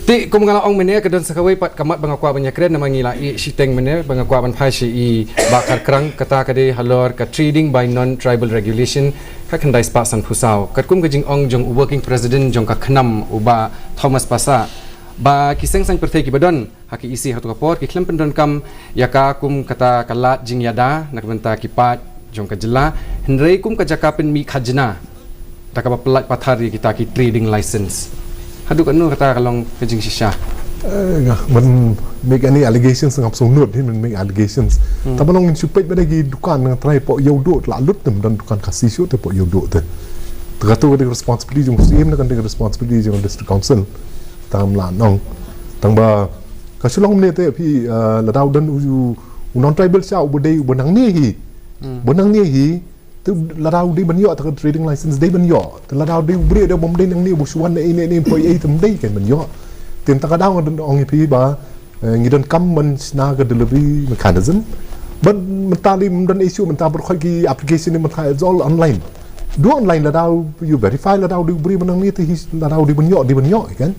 A: Ti kum ngala ong mene ka don sa kawai pat kamat bangakwa banya kren na mangila i shiteng mene bangakwa ban phai shi i bakar krang kata ka de halor ka trading by non tribal regulation ka khandai spa san phusau kat kum ka jing ong jong working president jong ka khnam uba Thomas Pasa ba kiseng sang perthai ki badon haki isi hatu kapor ki klem pendon kam yaka kum kata kalat jing yada nak benta ki pat jong ka jela hendrei kum ka jakapen mi khajna takaba pelat pathari kita ki trading license hadu kanu kata kalong ka jing shisha
W: man make any allegations ngap song nut man make allegations tabalong in supet bada gi dukan nang try po yodo la lut dem dan dukan kasih shoot po yodo te tagato de responsibility jong CM na kan de responsibility jong district council tam la nong tang ba ka sulong ne te pi la daw dan u non tribal cha u bodai bonang ni hi bonang ni hi tu la daw di ban yo ta trading license dei ban yo la daw di bre de bom dei nang ni bu suan ne ne poi ai tam dei kan ban yo tem ta ka daw ong pi ba ngi dan kam man na ga delivery mechanism ban mentali dan issue menta ber khoi ki application ni menta is all online do online la daw you verify la daw di bri benang ni te la daw di ban yo kan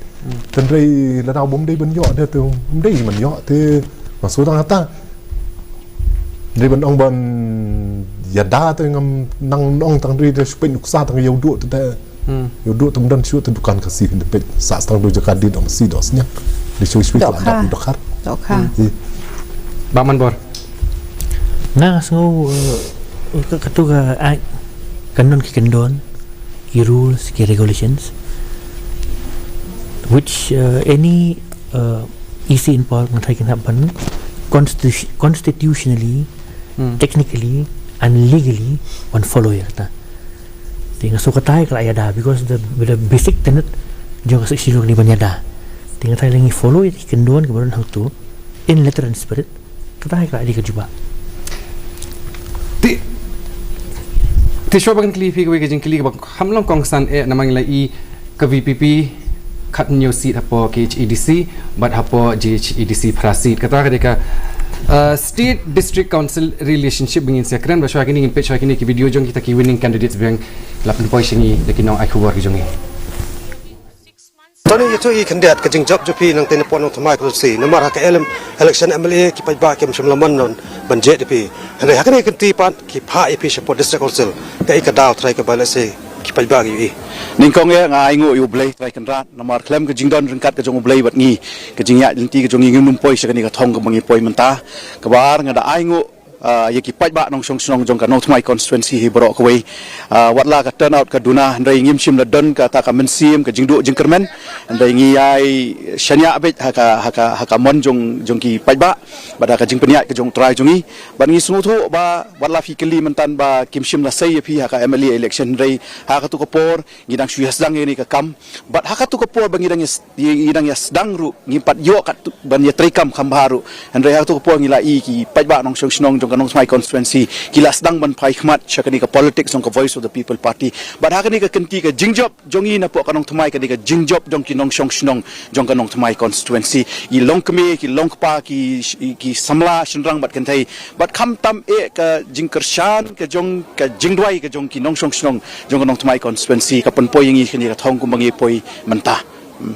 W: tan rei la daw bom dei ban yo de tu bom dei man yo te maksud tang ta dei ban ong ban ya da te ngam nang ong tang dei de spin uksa tang yo do te yo do tum dan shoot dukan kasih de pe sa tang do jaka di dom si dos nya di show la daw dokar
A: ba man bor
M: nga so katuga ai kanon ki kendon ki rules ki regulations which any EC in power can happen constitutionally technically and legally one follow yata tinga so katai kala yada because the basic tenet jong sa silo ni banyada tinga tai langi follow ki kendon ke baron hautu in letter and spirit katai kala di ka juba
A: Tisho bagan kli pi ke jing kli bak hamlong kong san namang la i ka VPP kat new seat hapo KHEDC but hapo GHEDC prasit kata ka state district council relationship bingin sekren ba shwa kini page shwa kini ki video jong kita ki winning candidates bang lapin poi shingi lekin ai khawar ki jongi
K: Tony itu kandidat ke jing job jopi nang telepon nang thamai ko si nomor ka election MLA ki pajba kem shimlaman non banjet depi hande hakane kanti pan ki pha epi support district council ka daw try ka balase ki pajba gi
R: ningkong ya ngai ngo yu blai try kan rat nomor klem ke jing don ringkat ke jong blai bat ngi ke jing ya linti ke jong ngim poi sakani ka thong ka mangi poi menta ka bar ngada ai ngo yaki pajba nong song song jong ka no thmai constituency hi borok koi watla ka turn out ka duna ndai ngim sim la don ka ta ka mensim ka jingdu jingkermen ndai ngi ai shanya abet haka mon jong ki pajba bada ka jingpenya ka jong try jongi ban ngi sunu tho ba watla fi kali mentan ba kim sim la sai phi haka MLA election ndai haka tu ko por ngidang shu hasdang ni ka kam bat haka tu ko por ba ngidang yasdang ru ngi pat yo ka ban ya trikam kham baru ndai haka tu ko por ngi la i ki pajba nong song song jong kanong my constituency kila sedang ban pai khmat chakani ka politics jong ka voice of the people party but hakani ka kenti ka jingjop jongi na po kanong thmai ka ka jingjop jong kinong shong shnong jong kanong thmai constituency i long kme ki long pa ki samla shinrang bat kentai but kham tam e ka jingkershan ka jong ka jingdwai ka jong kinong shong shnong jong kanong thmai constituency ka ponpoi ngi khani ka thong kumbangi poi manta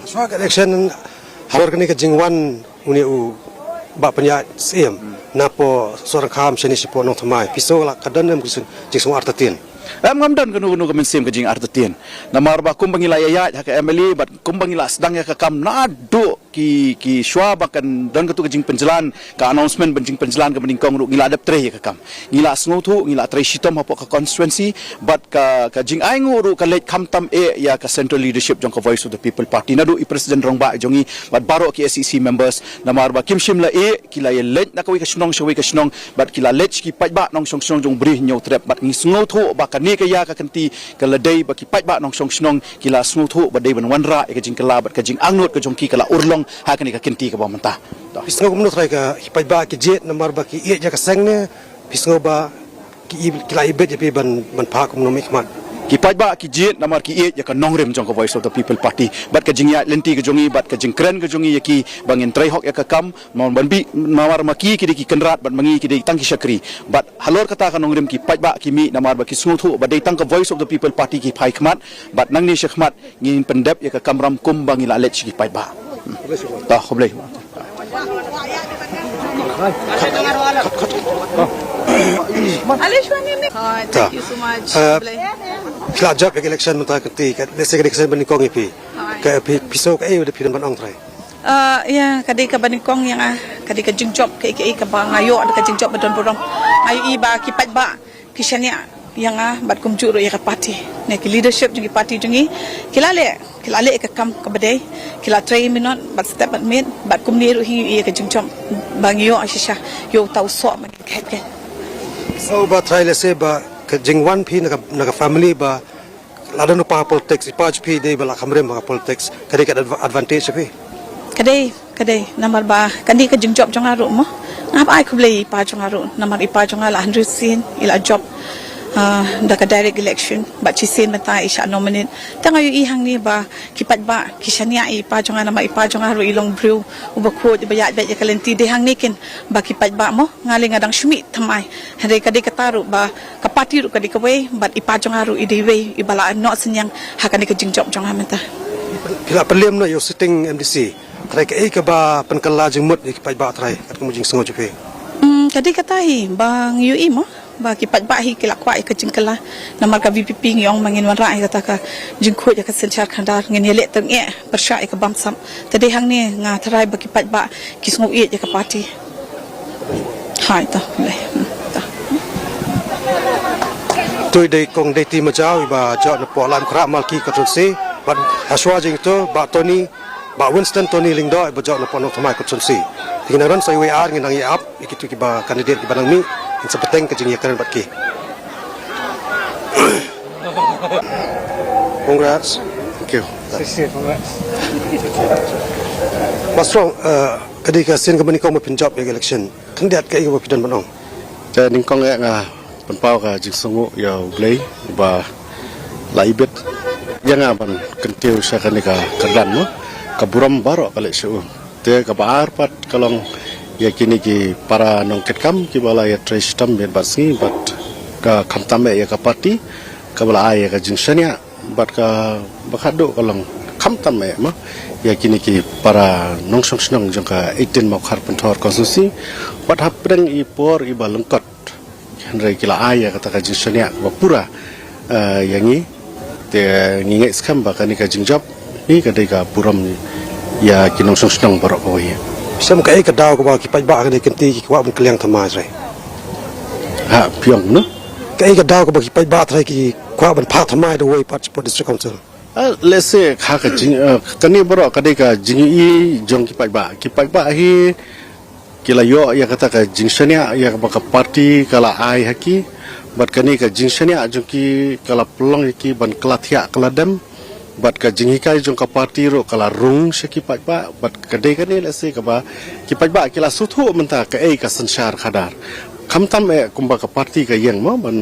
K: so ka election haror kani ka jingwan uni u ba panya sim napo sorang kham shani sipo nong thmai piso la kadan nem kisun jing artatin
R: ngamdan kanu ka mensim ka jing artatin namar ba kumbangi la yaya ha ka emily but kumbangi la sedang ya ka kam nado ki shwa bakan dan ka tu ka jing penjalan ka announcement benjing penjalan ka beningkong ru ngila adap tre ya ka kam ngila sngotu ngila tre shitom hapo ka constituency but ka jing aingu ru ka let kham tam e ya ka central leadership jong ka voice of the people party nadu i president rong ba jongi but baro ki SEC members namar ba kim shim la e kila ye let na ka wi ka shnong shwi ka shnong but kila let ki paj ba nong shong shong jong bri nyau trep but ngi sngotu ba ni ka ya ka kanti ka ladai ba ki paj ba nong shong shnong kila sngotu ba dei ban wanra e ka jing kala bat ka jing angnot ka jong ki kala urlong ha ka ni ka kinti ka ba manta
K: pisngo kumno try ka hipaj ba ki jet namar ba ki ja ka seng ne pisngo ba ki kila ibet je ban pa kumno mikmat
R: ki paj ba ki jet namar ki ya ka nongrem jong ka voice of the people party bat ka jing ya lenti ka jongi bat ka jing kren ka jongi ya ki bangin trai hok ya ka kam mon ban bi mawar ma ki di ki kenrat bat mangi ki di tang ki sakri bat halor kata ka nongrem ki paj ba ki mi namar ba ki snuthu ba dei tang ka voice of the people party ki phai khmat bat nang ni shkhmat ngin pendep ya ka kamram kum bangi la let ki paj ba ta khoblei
K: Thank you so much. Kila job election mentah kenti, lesek election banding ipi. Ke pisau ke udah pilih bandang try.
S: Ya, kadai ka banding yang kadai ka jingjob ke ka bang ayo ada ka jingjob badon borong. Ayo iba kipat ba kisania yang bat kumjuru ya ka party. Ne ki leadership jungi party jungi kila le ka kam ka badai kila try minot bat step bat mid bat kumniru hi ya ka jingjob bang yo asisha yo tau so man ke.
K: So ba try lese ba ke jingwan pi naga family ba lada no pa politics ipaj pi dei bala kamrem ba politics kadai ka advantage pi
S: kadai namar ba kandi ka jingjob jong aru mo ngap ai kublei pa jong aru namar ipa jong ala 100 sin ila job daka direct election ba chi sin mata isha nominate tangayo ihang ni ba kipat ba kisania ipa jong nama ipa jong aru ilong brew uba ko ba ya ba kalenti de hang nikin ba kipat ba mo ngaling adang shumi thamai hade kadai kataru ba kapati ru kadai kawai ba ipa jong aru idewei ibala no senyang hakani ka jingjob jong amata
K: kila perlem no yo sitting MDC try ke ka ba penkala jingmut kipat ba try kat kumujing sengo jepe
S: kadai katahi bang UI mo ba kipat ba hi kila kwa ka jingkala namar ka VPP ngong mangin wan ra kata ka jingkho ja ka senchar khandar ngin yele tang e persha ka bamsam tadi hang ni nga tharai ba kipat ba kisngo e ja ka party hai ta le ta
K: tôi đây cùng đây tìm cháu và chọn bỏ làm khá mal ki ka tronsi ban aswa jing to ba Tony ba Winston Tony lingdo ba chọn bỏ nong thamai ka tronsi tingnaran sai we ar nginang i up ikitu ki ba candidate ki banang mi in sapeteng ka jing yakan bat ki congrats thank you congrats pasong kadi ka sin ka mani ko mo pinjab election kandidat ka ibo pidan banong
Q: cha ning kong nga penpau ka jing sungu ya blay ba laibet yang aban kentiu sa kanika kadan mo kaburam baro kali su te ka bar pat kalong ya kini ki para nong ketkam ki bala ya tristam ben basni bat ka khamtame ya ka party ka bala ya ka jing sania bat ka bakado kalong khamtame ma ya kini ki para nong song snong jong ka 18 mau khar pentor konstitusi bat hapreng i por i balengkot henry kila aya kata ka jing sania ba pura yangi te ngingai skam ba kanika jing job ni ka dei ka puram ya kinong song snong barok ko ya
K: Sam ka ka daw ko ba ki pajba ka kenti ki wa kaliang thamai re
Q: ha pyong no
K: ka daw ko ba ki pajba thai ki kwa ban phak thamai the way part for district council
Q: let's say kha ka jing kani barok ka dei ka jing i jong ki pajba hi kila yo ya kata ka jing sania ya ka party kala ai haki bat kani ka jing sania jong ki kala pelong ki ban klathia kaladam bat ka jinghikai jong ka party ro kala rung shaki pajba bat kadai kani lase ka ba ki pajba kila suthu menta ka ei ka sanshar khadar
F: kamtam kumba ka parti ka yang mo ban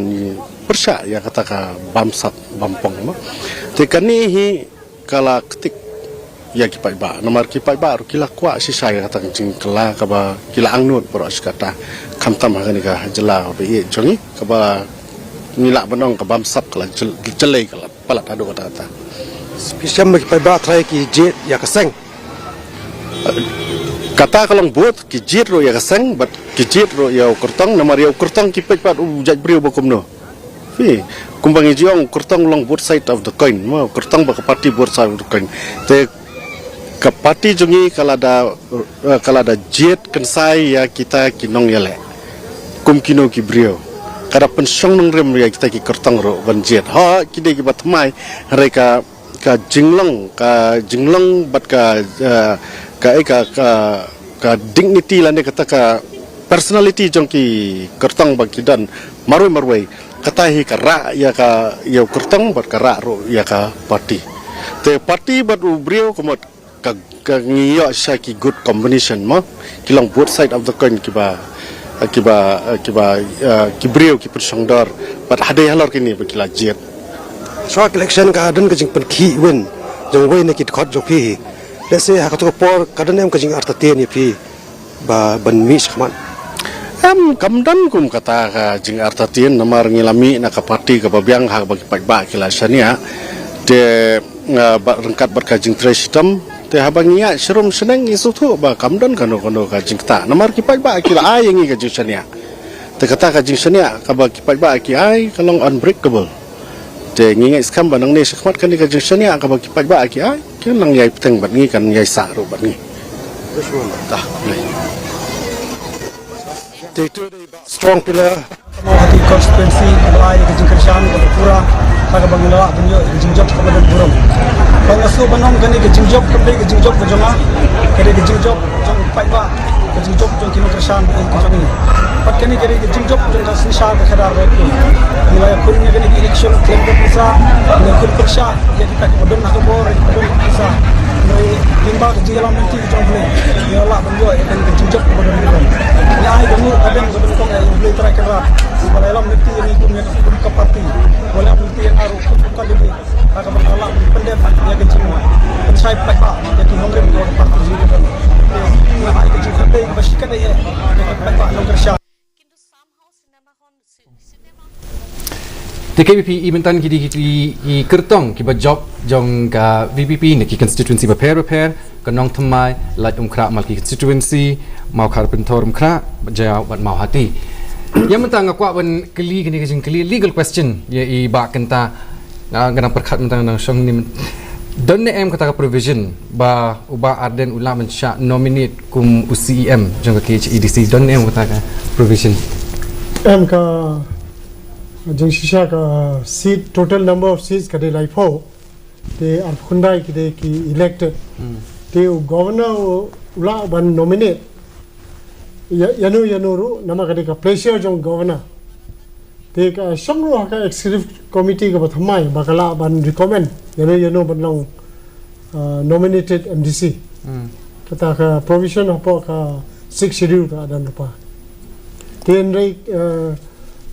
F: persya ya kata ka bamsat bampong mo te kani hi kala ketik ya ki pai ba nomor ki pai ba ru kila kwa si saya kata jing kala ka ba kila angnut pro kata kamtam ha ni ka jela be ye jongi ka ba nila banong ka bamsat kala jelai kala pala ado kata
K: spesial ki pai ba trai ki jet ya kaseng
F: kata kalau buat kijit ro ya kaseng bat kijit ro ya kurtong nomor ya kurtong kipet pat ujat brio bakum no fi kumbang jiong kurtong long both side of the coin mo kurtong ba party both side of the coin te ka party jungi kala da jet kensai ya kita kinong ya le kum kino ki brio kada pensong nang rem ya kita ki kurtong ro ban jet ha kide ki bat mai reka ka jinglong bat ka dignity lane kata ka personality jongki kertong bagi dan marwai kata hi kara ya ka ya kertong bat kara ro ya ka party te party bat ubrio komot ka ngiyo saki good combination mo kilong both side of the coin kiba brio ki persongdor bat hade halor kini bakila jet
K: short election ka dan ka jing pen ki win jong wei ne kit khot jopi let's say hakato por kadang ka jing arta te ni pi ba ban mi khman
F: kamdan kum kata ka jing artatien namar ngilami na ka parti ka babiang ha bagi ba kila sania de rengkat ber ka jing system te habangia serum seneng isu tu ba kamdan kano ka jing ta namar ki ba kila ai ngi ka jing sania te kata ka jing sania ka bagi ba ki ai kalong unbreakable te ngi skam banang ne khmat kan ka jing sania ka bagi ba ki ai kan lang yai peteng bat ngi kan yai sa ro bat ngi dah
K: strong pillar
B: hati constituency mulai ke jingkershan ke pura tak banglawa bunyo jingjok ke badan burung bang asu banong kani ke jingjok ke jingjok ke joma ke jingjok jong paiba ke jingjok jong kino kershan ke jongi pat kani ke jingjok jong ka sinsha ke khadar re mulai kurnya kani election claim ke pisa ne kur persha ya kita ke badan nak bor badan pisa mulai limba ke jalan nanti jong boleh ya Allah bunyo kan ke jingjok ke badan burung ya ai gemur kadang badan kong ai boleh try kerat balai lam nanti ini punya ke parti boleh nanti yang aru bukan lebih akan berkalap pendek ya kencing saya pak jadi nomor dua parti ini kan nah ai kencing kadai basikan ya pak nomor sya
A: TKPP ibentan ki kertong ki job jong ka VPP ne ki constituency prepare kanong thamai laj umkra mal ki constituency mau khar pentor umkra ja bat mau hati yang mentang akwa ban keli kini kejing keli legal question ya i ba kenta ganang perkhat mentang nang song ni don ne em kata provision ba uba arden ula mensha nominate kum UCM jong ka KHEDC don ne em kata provision
D: em ka jeng sisa ka seat total number of seats kade lai pho te ar khundai kide ki elected te governor ula ban nominate yanu ru nama kade ka pressure jong governor te ka sangro ka executive committee ka bathamai bakala ban recommend yanu ban long nominated MDC kata ka provision apa ka 6 schedule ka dan apa ten rei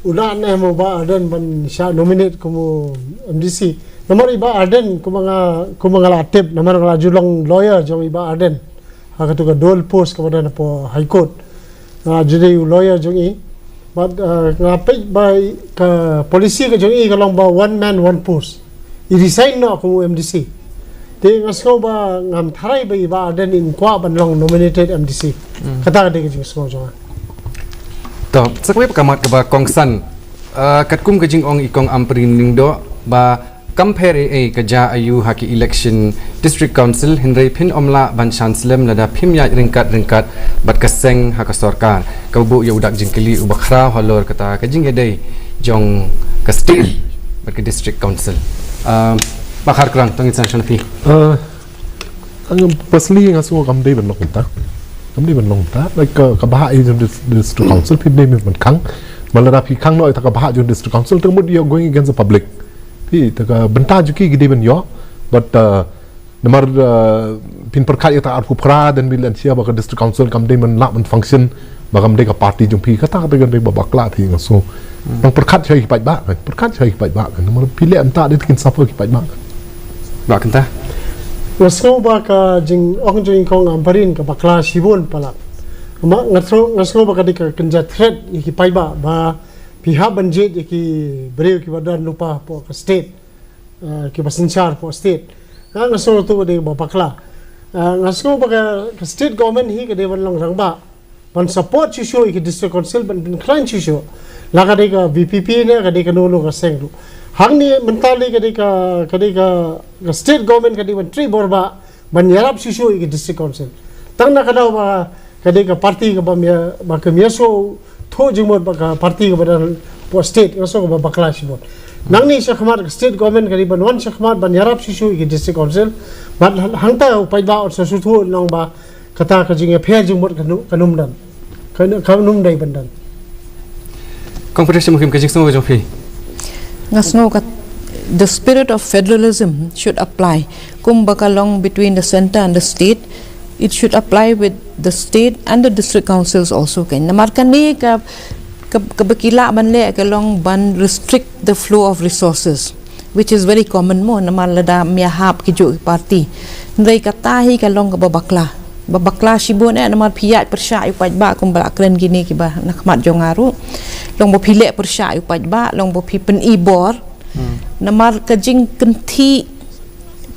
D: ulan mo ba aden ban sha nominate kumu MDC nomor iba aden kumanga latip nomor la julong lawyer jong iba aden hakatu ka dol post kepada po high court jadi lawyer jong i but ngapai ba ka polisi ka jong i kalong ba one man one post I resign no kumu MDC te ngasko ba ngam tharai ba iba aden in kwa ban long nominated MDC kata ka de jing sko jong
A: to sakwe pakamat ke ba kongsan katkum ke jing ong ikong amprin do ba compare keja ayu haki election district council hindai pin omla ban chancelem lada phimya ringkat bat kaseng haka sarkar kaubu ya udak jingkeli ubakra halor kata ke jing edai jong ka state bat ke district council bakar krang tong insan shanafi
W: ang personally ngaso kamdei ban lokta kamdei ban longta like ka baha in district council pin name ban kang malada pi kang no ta ka baha in district council tengmud you going against the public pi ta ka benta juki gide ban yo but Nomor pin perkat yang tak arku pra dan bilan siapa ke district council kamde menlak men function bagam deka parti jumpi kata dengan deka babakla thi ngaso nang perkat cai kipat ba kan perkat cai kipat ba kan nomor pilih anta dia tikin sapa kipat ba
A: ba kenta
D: ngaso ba ka jing ong jing kong ambarin ka bakla sibun pala ngaso ba ka deka kenja threat kipat ba pihak banjit ki beriu ki badan lupa po ka state ki basinchar po state ngaso tu de babakla ngaso ba ka state government hi ka dewan long rang ba ban support shisho ki district council ban bin klan shisho laga de ka VPP ne ka de ka nolo ka senglu hang ni mentali ka de ka state government ka de ban tri borba ban yarap shisho ki district council tang na ka daw ba ka de ka party ka ba ka miaso tho jingmot ba ka party ka badan po state ngaso ka ba bakla shibot nang ni shakmat state government ka de ban wan shakmat ban yarap shisho ki district council ban hang ta upai ba or sa su thu nong ba kata ka jing phe jing mot kanum dan kanum dai bandan
A: competition mungkin ka jing semua jopi
V: ngasno ka the spirit of federalism should apply kumbakalong between the center and the state it should apply with the state and the district councils also kan namarkan ni ka kabakila ban le kalong ban restrict the flow of resources which is very common mo naman lada miyahap ki jo party ndai katahi kalong ka babakla shibon naman piyat persya upaj ba kung balakren gini ki ba nakmat jongaru long bo pile persya upaj ba long bo pipen ibor namar kajing kenti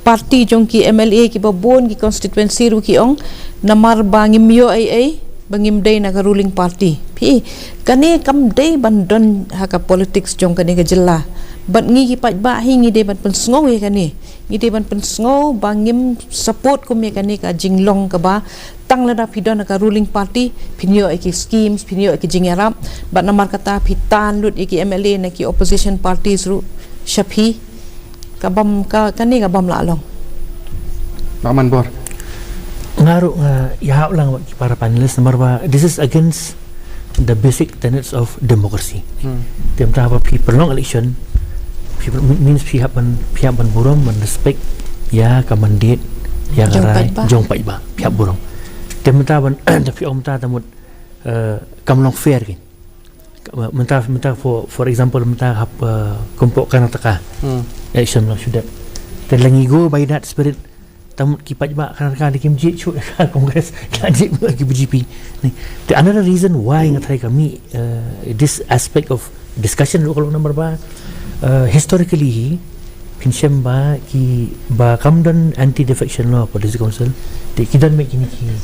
V: party jong ki MLA ki babon ki constituency ru ki ong namar bangim yo ai bangim day na ruling party pi kani kam day bandon haka politics jong kani ka jilla bat ngi ki paj ba hingi de ban pensngong ye kani ngi de ban pensngong bangim support kum ye kani ka jinglong ka ba tang lada pidon ka ruling party pinyo ki schemes pinyo ki jingarap bat namar kata pitan lut ki MLA na ki opposition parties ru shapi kabam ka kani kabam la long
A: Paman Bor
M: ngaru ya lang para panelis nomor ba this is against the basic tenets of democracy tem ta apa prolong election people means pihak ban burung men respect ya ka mandate ya garai jong pai ba pihak burung tem ta ban tapi om ta tamut kamlong fair kin menta for example menta hap kompok kanataka election lo sudah dan langi go by that spirit tamut kipat ba kanataka di kimji chu kongres kaji ki BJP ni the another reason why ngatai kami this aspect of discussion kalau number ba historically pinshem ba ki ba kamdan anti defection law policy council di kidan me kini ki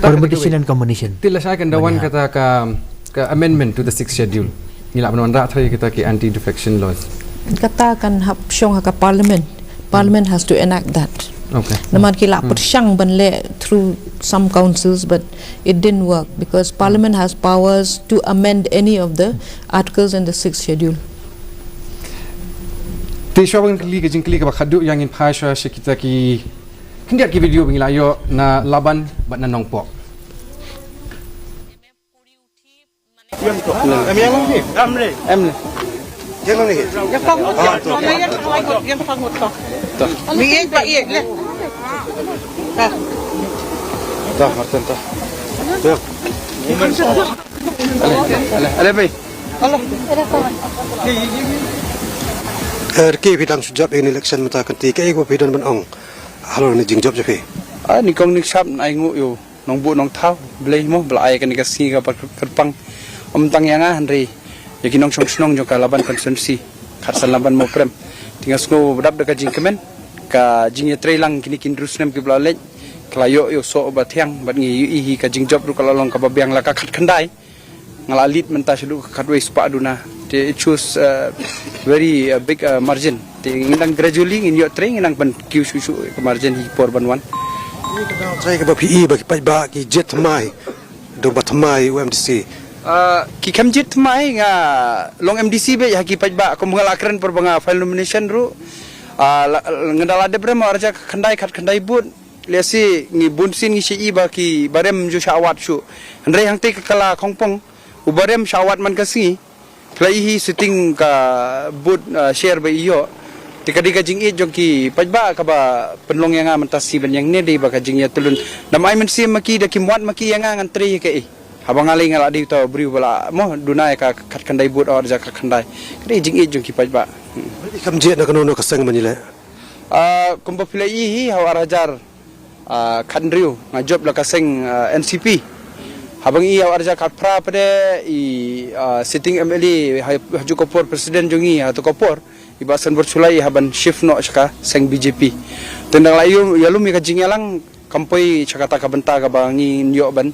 M: permutation and combination
A: tila saya kan dawan kata ka amendment to the 6th schedule nila panon ra thai kita ki anti defection laws
V: kata kan hap syong ka parliament has to enact that
A: okay
V: naman kila persyang banle through some councils but it didn't work because parliament has powers to amend any of the articles in the 6th schedule
A: ti shawang kli ke jingkli ka khadu yang in phasha kita ki kindia ki video bingilayo na laban bat na nongpok
K: Erki bidang sujab ini election mata kanti kai ko bidang ban ong halo ni jingjab jape
H: ni kong ni sap ai ngu yo nong bu nong thau blei mo blai kan ka si ka perpang om tang yanga hanri yaki nong song snong jo ka laban constituency khasan laban mo prem tinga sko dab de ka jingkemen ka jingye trailang kini kin rusnem ki blale klayo yo so ba thiang bat ngi i hi ka jingjab ru ka long ka babyang la ka khat khandai ngalalit menta selu khatwe spa aduna they choose very big margin they nang gradually in your train nang ban kiu su ke margin hi por ban wan
K: trai ke ba PE ba ki pa ba ki jet mai do ba thamai UMDC
H: ki kam jet mai nga long MDC be ya ki pa ba ko mengal akren por banga file nomination ru ngendala de brem arja khandai khat khandai bun lesi ngi bunsin ngi si ba ki barem ju shawat su andre hang te kala khongpong ubarem shawat man kasi play hi sitting ka bud share ba iyo Tika jing i jong ki pajba ka ba penlong yang mentasi ban yang ne di ba ka jing ya tulun nam ai men si maki da ki muat maki yang ngantri ke i habang ali ngala di to bri bala mo dunai ka khat kandai but or ja ka kandai kri jing i jong ki pajba
K: kam je na kanono ka sang manile
H: kumpa pila i haw arajar khandriu ngajob la ka seng NCP habang i haw arajar khat pra pada i sitting MLA haju kopor presiden jongi atau kopor ibasan bersulai haban shift no saka seng BJP tendang layu ya lumi ka jingyalang kampoi cakata ka benta ka bangi nyo ban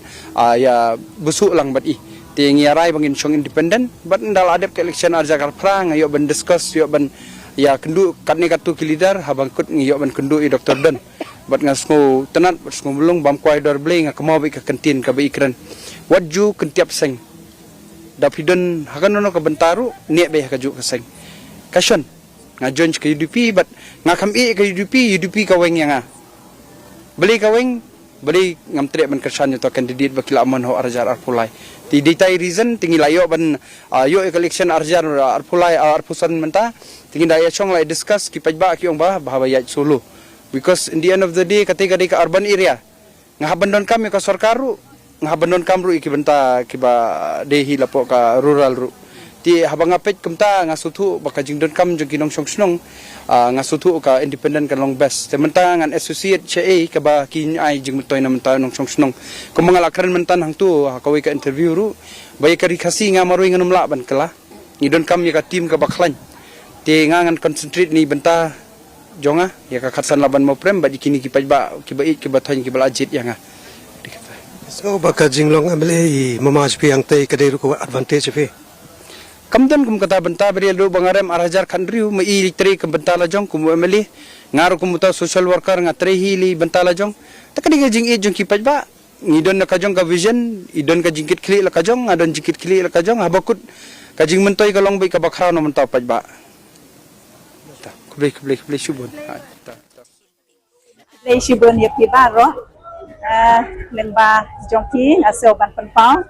H: ya busuk lang bat i tingi arai bangin song independent bat ndal adep ke election arja kar prang yo ban discuss yo ban ya kendu katne katu ki leader habang kut yo ban kendu i Dr. Dan bat ngasmo tenat ngasmo belung bam kwai dor bling ka mau bi ka kentin ka bi ikran waju kentiap seng dapidon hakanono ka bentaru ne be ka ju ka seng kasyon nga join ke UDP but nga kami ke UDP kaweng yang beli kaweng beli ngam tre ban kersan to candidate bakila man ho arjar arpulai ti detail reason tingi layo ban yo election arjar arpulai arpusan menta tingi daya chong lai discuss ki pajba ki ong ba bahaya solo because in the end of the day ketika di ke urban area nga bandon kami ka sarkaru nga bandon kamru iki benta ki ba dehi lapo ka rural ru ti habang apet kumta nga sutu baka jingdon kam jong kinong song nga sutu ka independent kan long best tementa ngan associate CA ka ba kin ai jing mutoy na menta nong song kung mga lakaran mentan hang tu kawi ka interview ru bay ka rikasi nga maroy nga numla ban kala ngidon kam ya ka team ka baklan ti nga ngan concentrate ni benta jonga ya ka khatsan laban mo prem ba dikini ki pajba ki ba it ki ba thoin ki ba ajit ya nga
K: so baka jinglong amle mamaj pi ang tay kadai ko advantage pe
H: kamdan kum kata benta beri lu bangarem arajar khandriu mai litri ke bentala jong kum emeli ngaru kum ta social worker ngatre hili bentala jong takadi ga jing e jong ki pajba ngidon na ka jong ka vision idon ka jingkit kli la ka jong adon jingkit kli la ka jong habakut ka jing mentoy ka long bai ka bakhra no menta pajba ta kuble shubon
L: le shubon ya pi baro lengba jongki aso ban penpau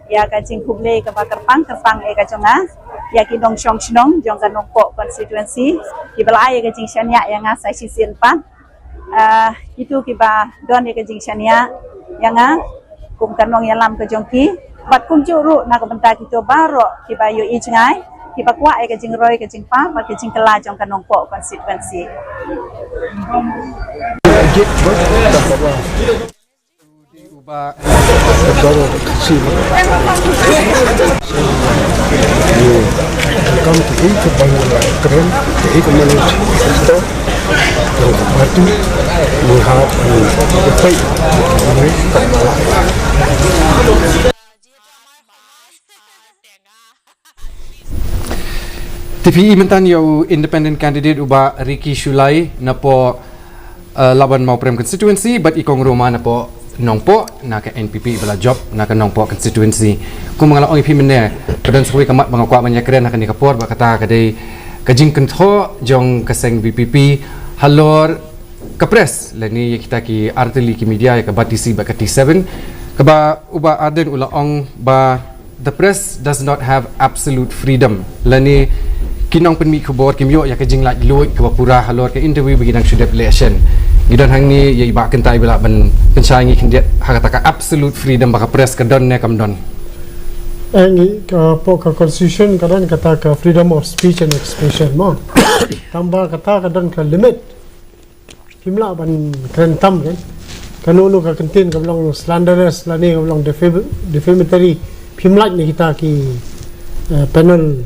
L: ya ka jing kuble ka kerpang e ka jonga ya ki dong shong shnong jong ka nongpo constituency ki bala ya ka jing shania yang asai sisin pan itu ki ba don ya ka jing shania yang kum kanong yalam ka jongki bat kum juru na ka benta ki to baro ki ba yo i jingai ki ba kwa e ka jing roy ka jing pa ba ka jing kala jong ka nongpo constituency
A: Ba
D: baru si kamu tuh itu bangun keren itu manusia itu waktu melihat apa
A: TPI mentan yo independent candidate uba Ricky Shulai na po laban mau prem constituency but ikong Roma na po nongpo na ka NPP bala job na ka nongpo constituency kung mga laong ipi mene kadan suwi kamat mga kwa manya kren na ka nikapor ba kata kadai kajing kentho jong kaseng BPP halor kapres lani kita ki artili ki media ya ka batisi ba ka T7 ka ba uba aden ulaong ba the press does not have absolute freedom lani kinong penmi kubor kimyo ya kajing lak luit ka pura halor ka interview bagi nang sudep election gidan hang ni ya iba kentai bila ban pensaingi kendiat hakata ka absolute freedom baka press ka don ne kam don
D: Ini ka constitution kadang kata ka freedom of speech and expression mo tambah kata kadang ka limit kimla ban krentam kan kanunu ka kentin ka belong slanderous lani ka belong defamatory pimlak ni kita ki panel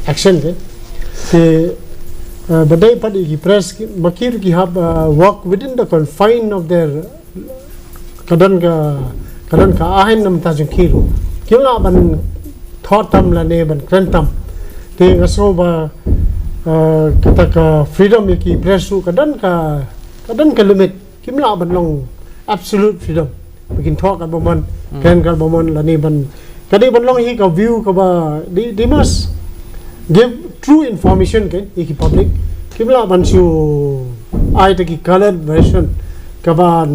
D: action kan badai padi ki press makir ki have work within the confine of their kadang ka ahin nam ta jengkiru kimla ban thotam la ne ban krentam te ngaso ba kata ka freedom ki press su kadang ka limit kimla ban long absolute freedom bikin talk ka bomon kan ka bomon la ne ban kadai ban long hi ka view ka ba they must give true information kan iki public kimla ban su ai ta ki colored version kaban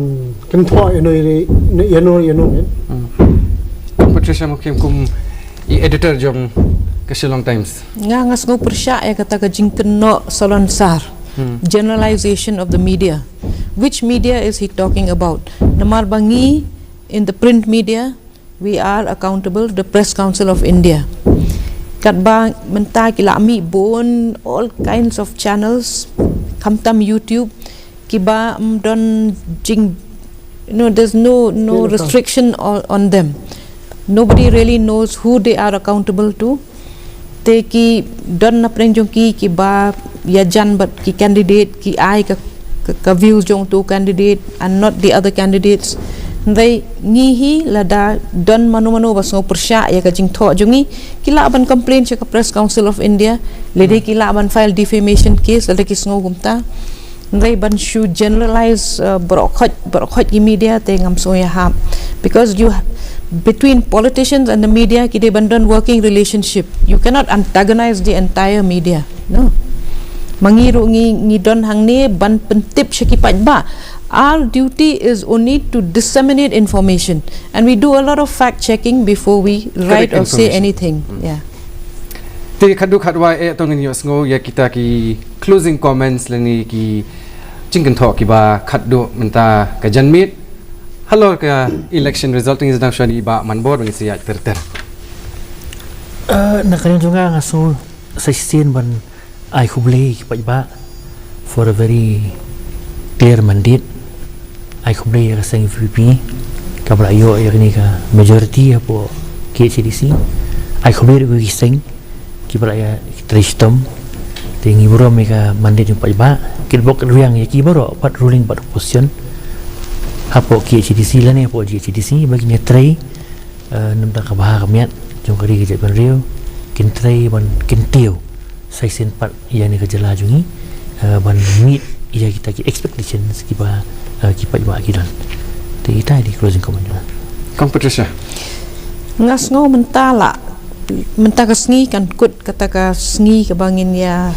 D: kentho yano kan
A: Patricia Mukim kum i editor jong ke Shillong Times.
V: Nga ngas ngo persya ya kata ka jingken no solonsar. Generalization of the media. Which media is he talking about? Namar bangi in the print media, we are accountable to the Press Council of India. Kat ba menta kilami bon all kinds of channels, kamtam YouTube, kiba don jing, there's no restriction on them. Nobody really knows who they are accountable to. Te ki don na prenjong ki ba ya jan but ki candidate ki ai ka views jong tu candidate and not the other candidates. Ndai ngihi lada don manu bas ngo persya ya ka jing tho jongi kila ban complain cha ka Press Council of India lede kila ban file defamation case lede kis ngo gumta. Ndai ban should generalize brokhot ki media te ngam so ya ha, because you between politicians and the media kide bandon working relationship. You cannot antagonize the entire media. No. Mangiru ngi don hangne ban pentip syakipaj ba. Our duty is only to disseminate information, and we do a lot of fact checking before we write or say anything. Yeah.
A: Ti khadu khadwa tong ni osngo ya kita ki closing comments lani ki jingken tho ki ba khadu menta ka janmit. Halo ke election resulting is sedang syani ba manbor bang siya ter.
M: Nak kena juga ngasul sesien ban ai kublei ki ba for a very clear mandate. Ai kublei ya sang VP kabla yo ya ni ka majority apo KCDC. Ai kublei ko gising ki bala ya tristom tingi buro meka mandate yung ba kilbok riang ya ki baro pat ruling pat opposition. Apo KCDC lah ni apo GCDC bagi ni tray nampak kabah kamiat jong kari kerja penriu kin tray ban kin tiu sai sen pat ia ni kerja lajungi ban meet ia kita ki expectations kiba kipa ba kidan ti tai di closing comment
A: Kang Patricia
V: ngas ngo mentala menta kasngi kan kut kata ka sngi ke bangin ya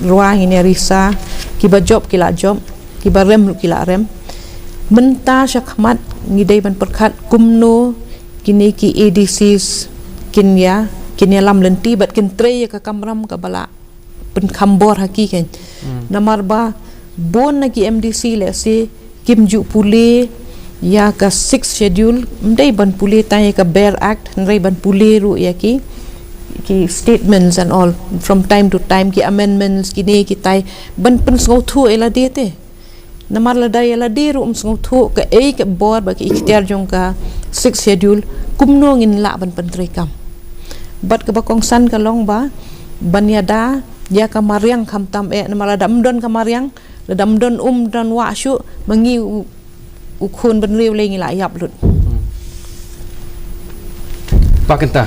V: ruang ini risa kiba job kila job kiba rem kila rem menta syakmat ngidai ban perkat kumno kini ki ADCs kinya lam lenti bat kin tray ka kamram ka bala pen khambor haki kan namar ba bon nagi MDC le se kimju pule ya ka 6 schedule mdai ban pule tai ka Bear Act ndai ban pule ru ya ki statements and all from time to time ki amendments kini ki tai ban pen ngo thu ela de te namar la dai la diru msngu thu ka ke bor ba ki ikhtiar jong ka 6 schedule kumno ngin la ban pentri kam bat ka bakong san ka long ba banyada ya ka mariang khamtam namala damdon ka mariang la damdon dan wa shu mangi ukhun ban riu le ngi la yap lut
A: pakenta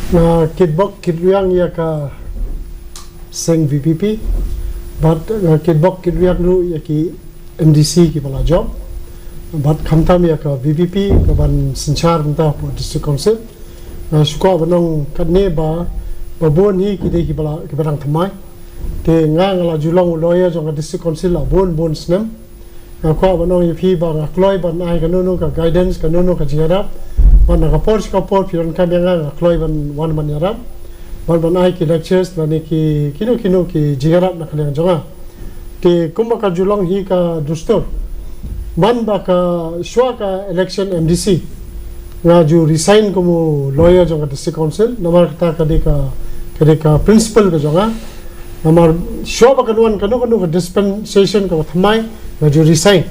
D: na kitbok kitriang ya ka seng VPP but kitbok kitriang ru ya ki MDC ki bala job but khamtam ya ka VPP ka ban sinchar menta po district council na suka banong kadne ba babon hi ki de ki bala ki barang thamai te ngang la julong lawyer jong district council la bon snem na ko banong yi ba nga kloi ban ai ka no ka guidance ka no ka jingarap ban ka por piron ka nga kloi ban wan man yarap ban ai ki lectures na ni ki kino ki jingarap na kaliang jonga te kumba ka julong hi ka dustor ban ba ka shwa ka election MDC nga ju resign como lawyer jong district council namar ta ka principal ka jonga namar shwa ba kanuan kanu ka dispensation ka thamai nga ju resign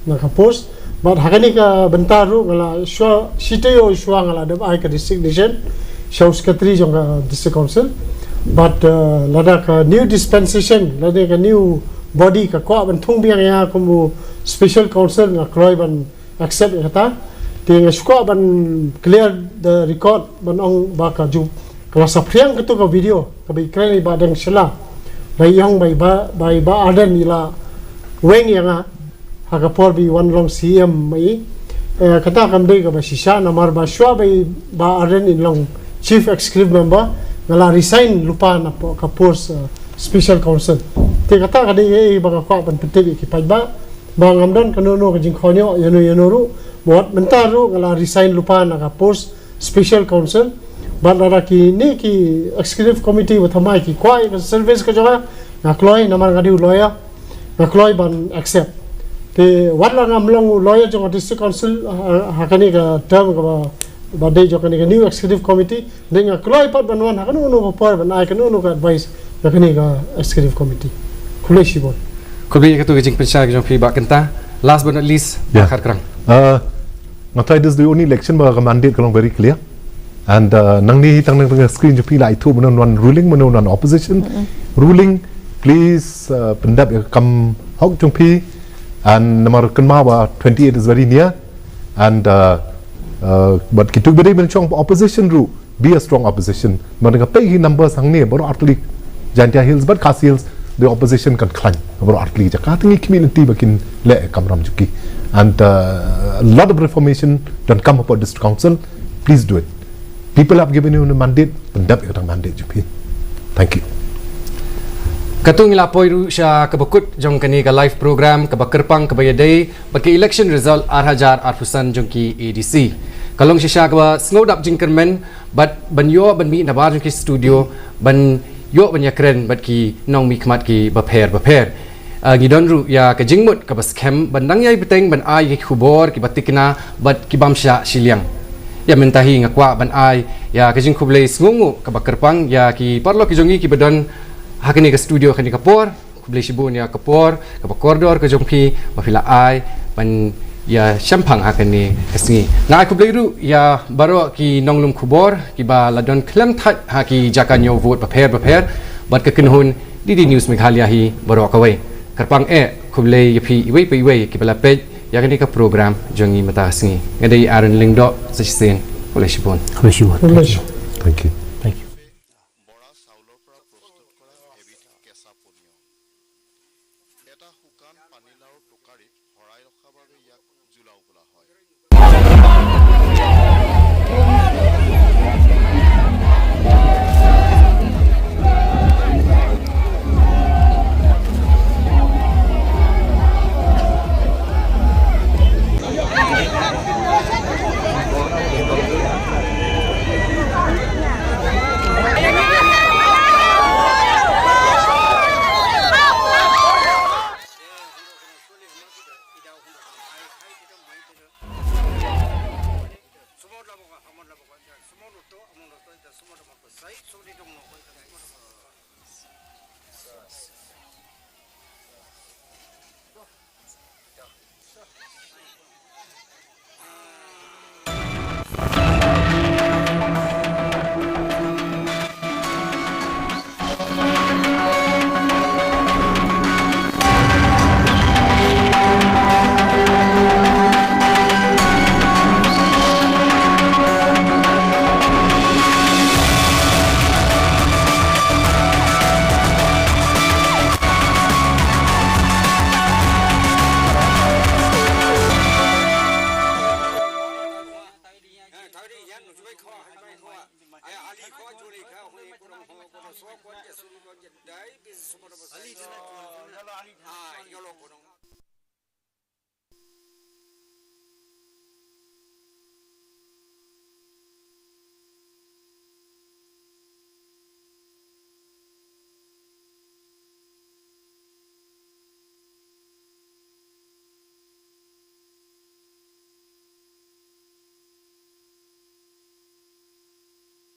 D: na ka post but hakani ka bentaru ngala shwa siteo shwa ngala dab ai ka district division shaw secretary jong district council but lada ka new dispensation lada ka new body ka ko ban thung biang ya como special council nga kloi ban accept kata tinga suka ban clear the record ban ong ba ka ju kalau sapriang ketu ka video ka bi kren ba dang sela bai yang bai ba adan ila weng yang ha ka por bi one long CM mai kata kam dei ka ba shisha namar ba shwa bai ba adan in long chief executive member ngala resign lupa na po ka post special council te kata ka dei ba ka ban pete ki pa ba ngamdan kanono ka jing khonyo yano ru bot mentaru ngala resign lupa na ka post special council But ada ki ni ki executive committee wa thamai ki kwai ka service ka jaga na kloi namar ngadi lawyer na kloi ban accept te wadla ngam long lawyer jong district council hakani ka term ka ba dei jo kani ka new executive committee denga kloi pat banwan hakanu no par ban ai kanu no ka advice hakani ka executive committee khule shibon
A: Kubi ka tu gijing pensar gijong pi ba kenta. Last but not least, bakar kerang.
W: Ngatai this the only election ba mandate kalong very clear. And nang ni tang screen jupi la itu menon one ruling menon one opposition ruling please pendap kam hok jong pi and nomor kenma wa 28 is very near and but kitu beri men chong opposition ru be a strong opposition man ka pay numbers hang ne boro artli Jantia Hills but Khas Hills the opposition can climb boro artli ja ka tingi community bakin le kamram juki and a lot of reformation don't come about district council please do it. People have given you a mandate, pendap yung mandate jupi. Thank you.
A: Katung ilapoi ru siya kabakut jong kani ka live program kabakerpang kabayaday bagi election result arhajar arfusan jong ki ADC. Kalong siya ka snowdap jingkermen but banyo ban mi nabar jong ki studio ban yo ban yakren bat ki nong mi kmat ki baper. Ngidon ru ya ka jingmut ka baskem bandang yai beteng ban ai ki khubor ki batikna bat ki bamsya siliang. Ya mentahi ngakwa ban ai ya kajing kublai sngungu kabakerpang ya ki parlo ki jongi ki bedon hakani ka studio kani kapor kublai shibun ya kapor kabakordor ka jongpi mafila ai ban ya shampang hakani kasngi ngai kublai ru ya baro ki nonglum kubor ki ba ladon klem that haki jakanyo vote baper bat ka kinhun DD News Meghalaya hi baro kawai karpang kublai yapi iwei ki bala page ya kini ka program jongi mata singi ngadai Aaron Lingdo sesien oleh shibon
W: thank you
I: Ali